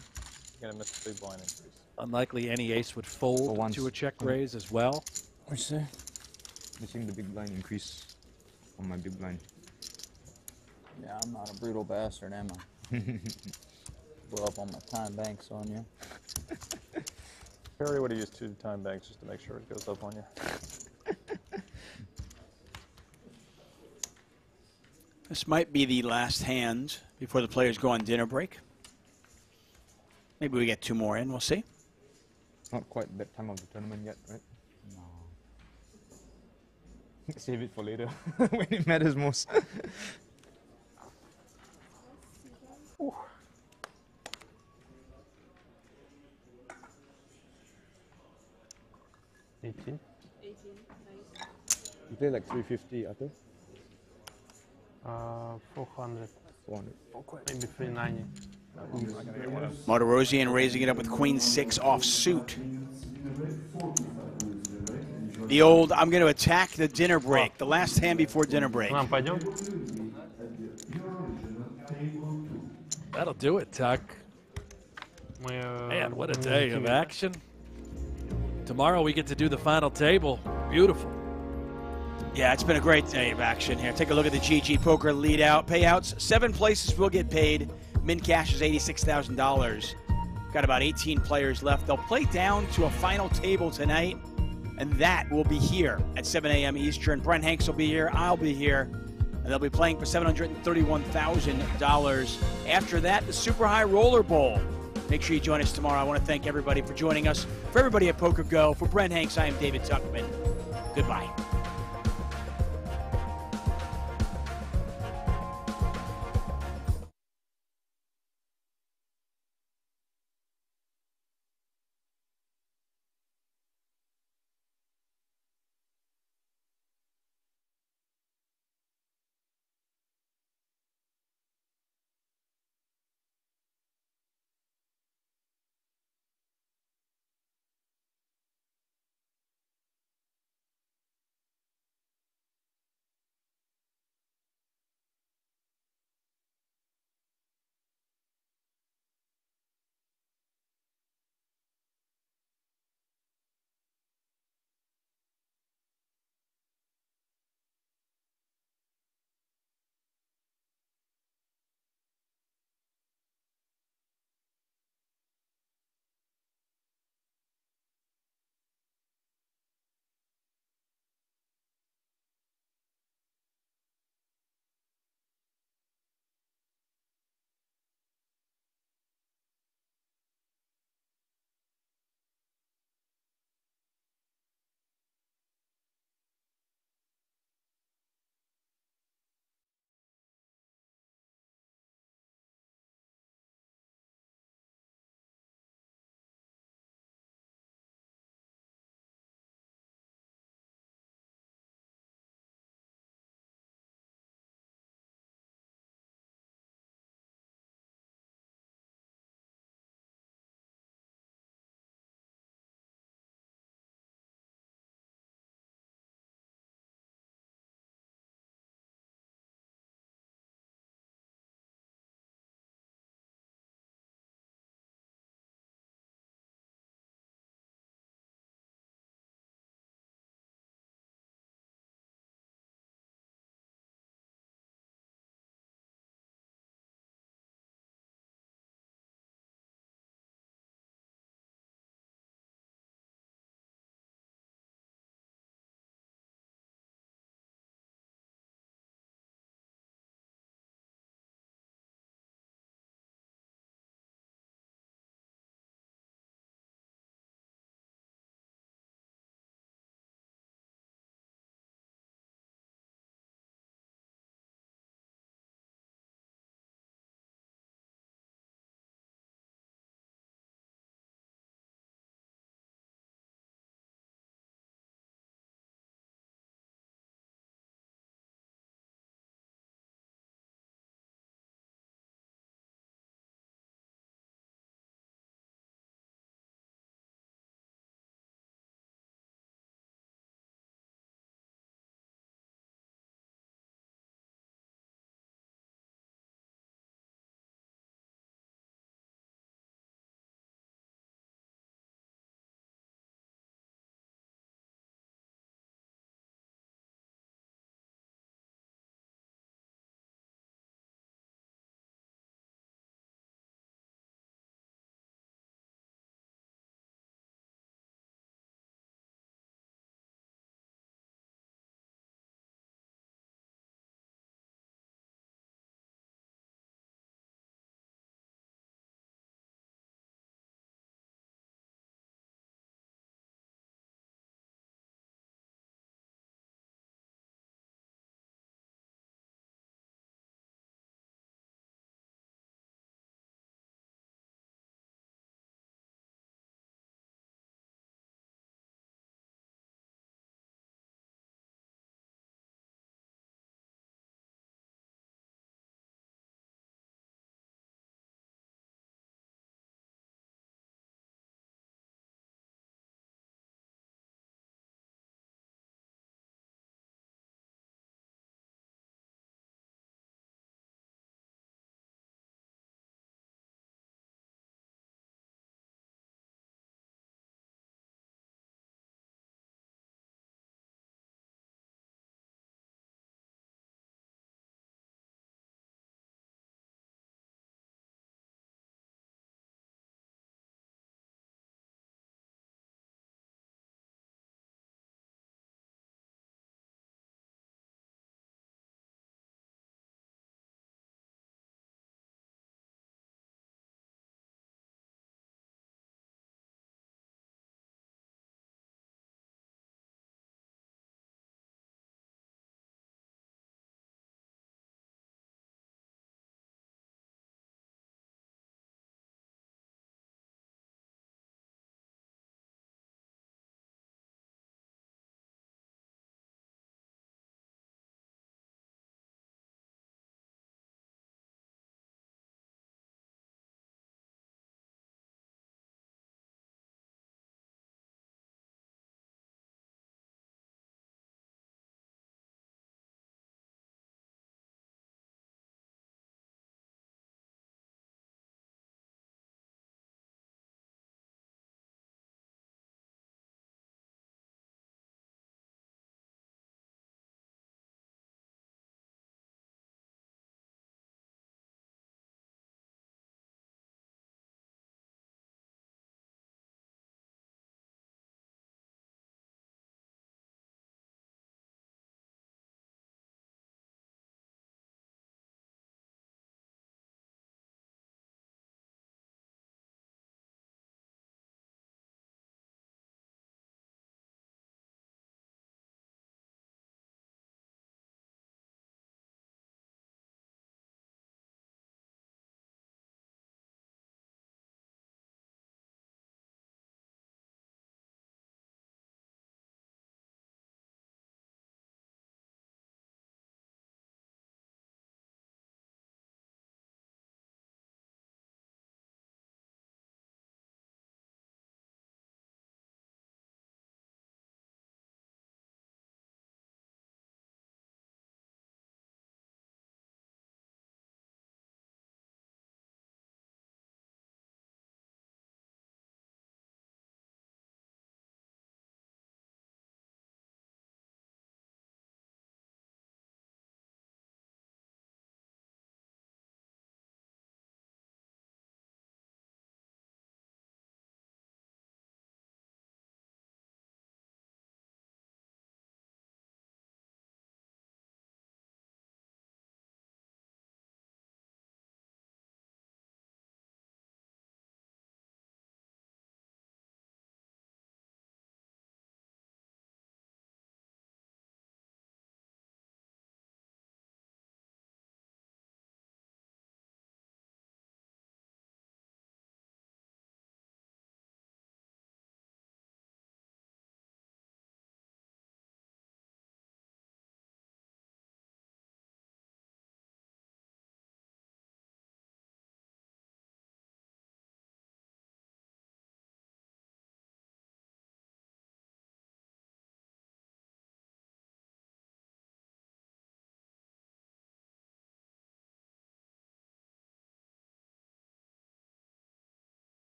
You're going to miss the big blind increase. Unlikely any ace would fold to a check raise as well. What'd you say? Missing the big blind increase on my big blind. Yeah, I'm not a brutal bastard, am I? Blow up all my time banks on you. Perry would have used 2 time banks just to make sure it goes up on you. This might be the last hand before the players go on dinner break. Maybe we get 2 more in, we'll see. Not quite that time of the tournament yet, right? Save it for later when it matters most. Ooh. $18. 18, nice. You play like 350, Arthur? 400. 400. Maybe 390. Martirosian raising it up with Queen-6 offsuit. The old, I'm going to attack the dinner break, the last hand before dinner break. That'll do it, Tuck. Man, what a day of action. Tomorrow we get to do the final table. Beautiful. Yeah, it's been a great day of action here. Take a look at the GG Poker lead out. Payouts, 7 places will get paid. Min cash is $86,000. Got about 18 players left. They'll play down to a final table tonight, and that will be here at 7 a.m. Eastern. Brent Hanks will be here. I'll be here. And they'll be playing for $731,000. After that, the Super High Roller Bowl. Make sure you join us tomorrow. I want to thank everybody for joining us. For everybody at PokerGO, for Brent Hanks, I am David Tuckman. Goodbye.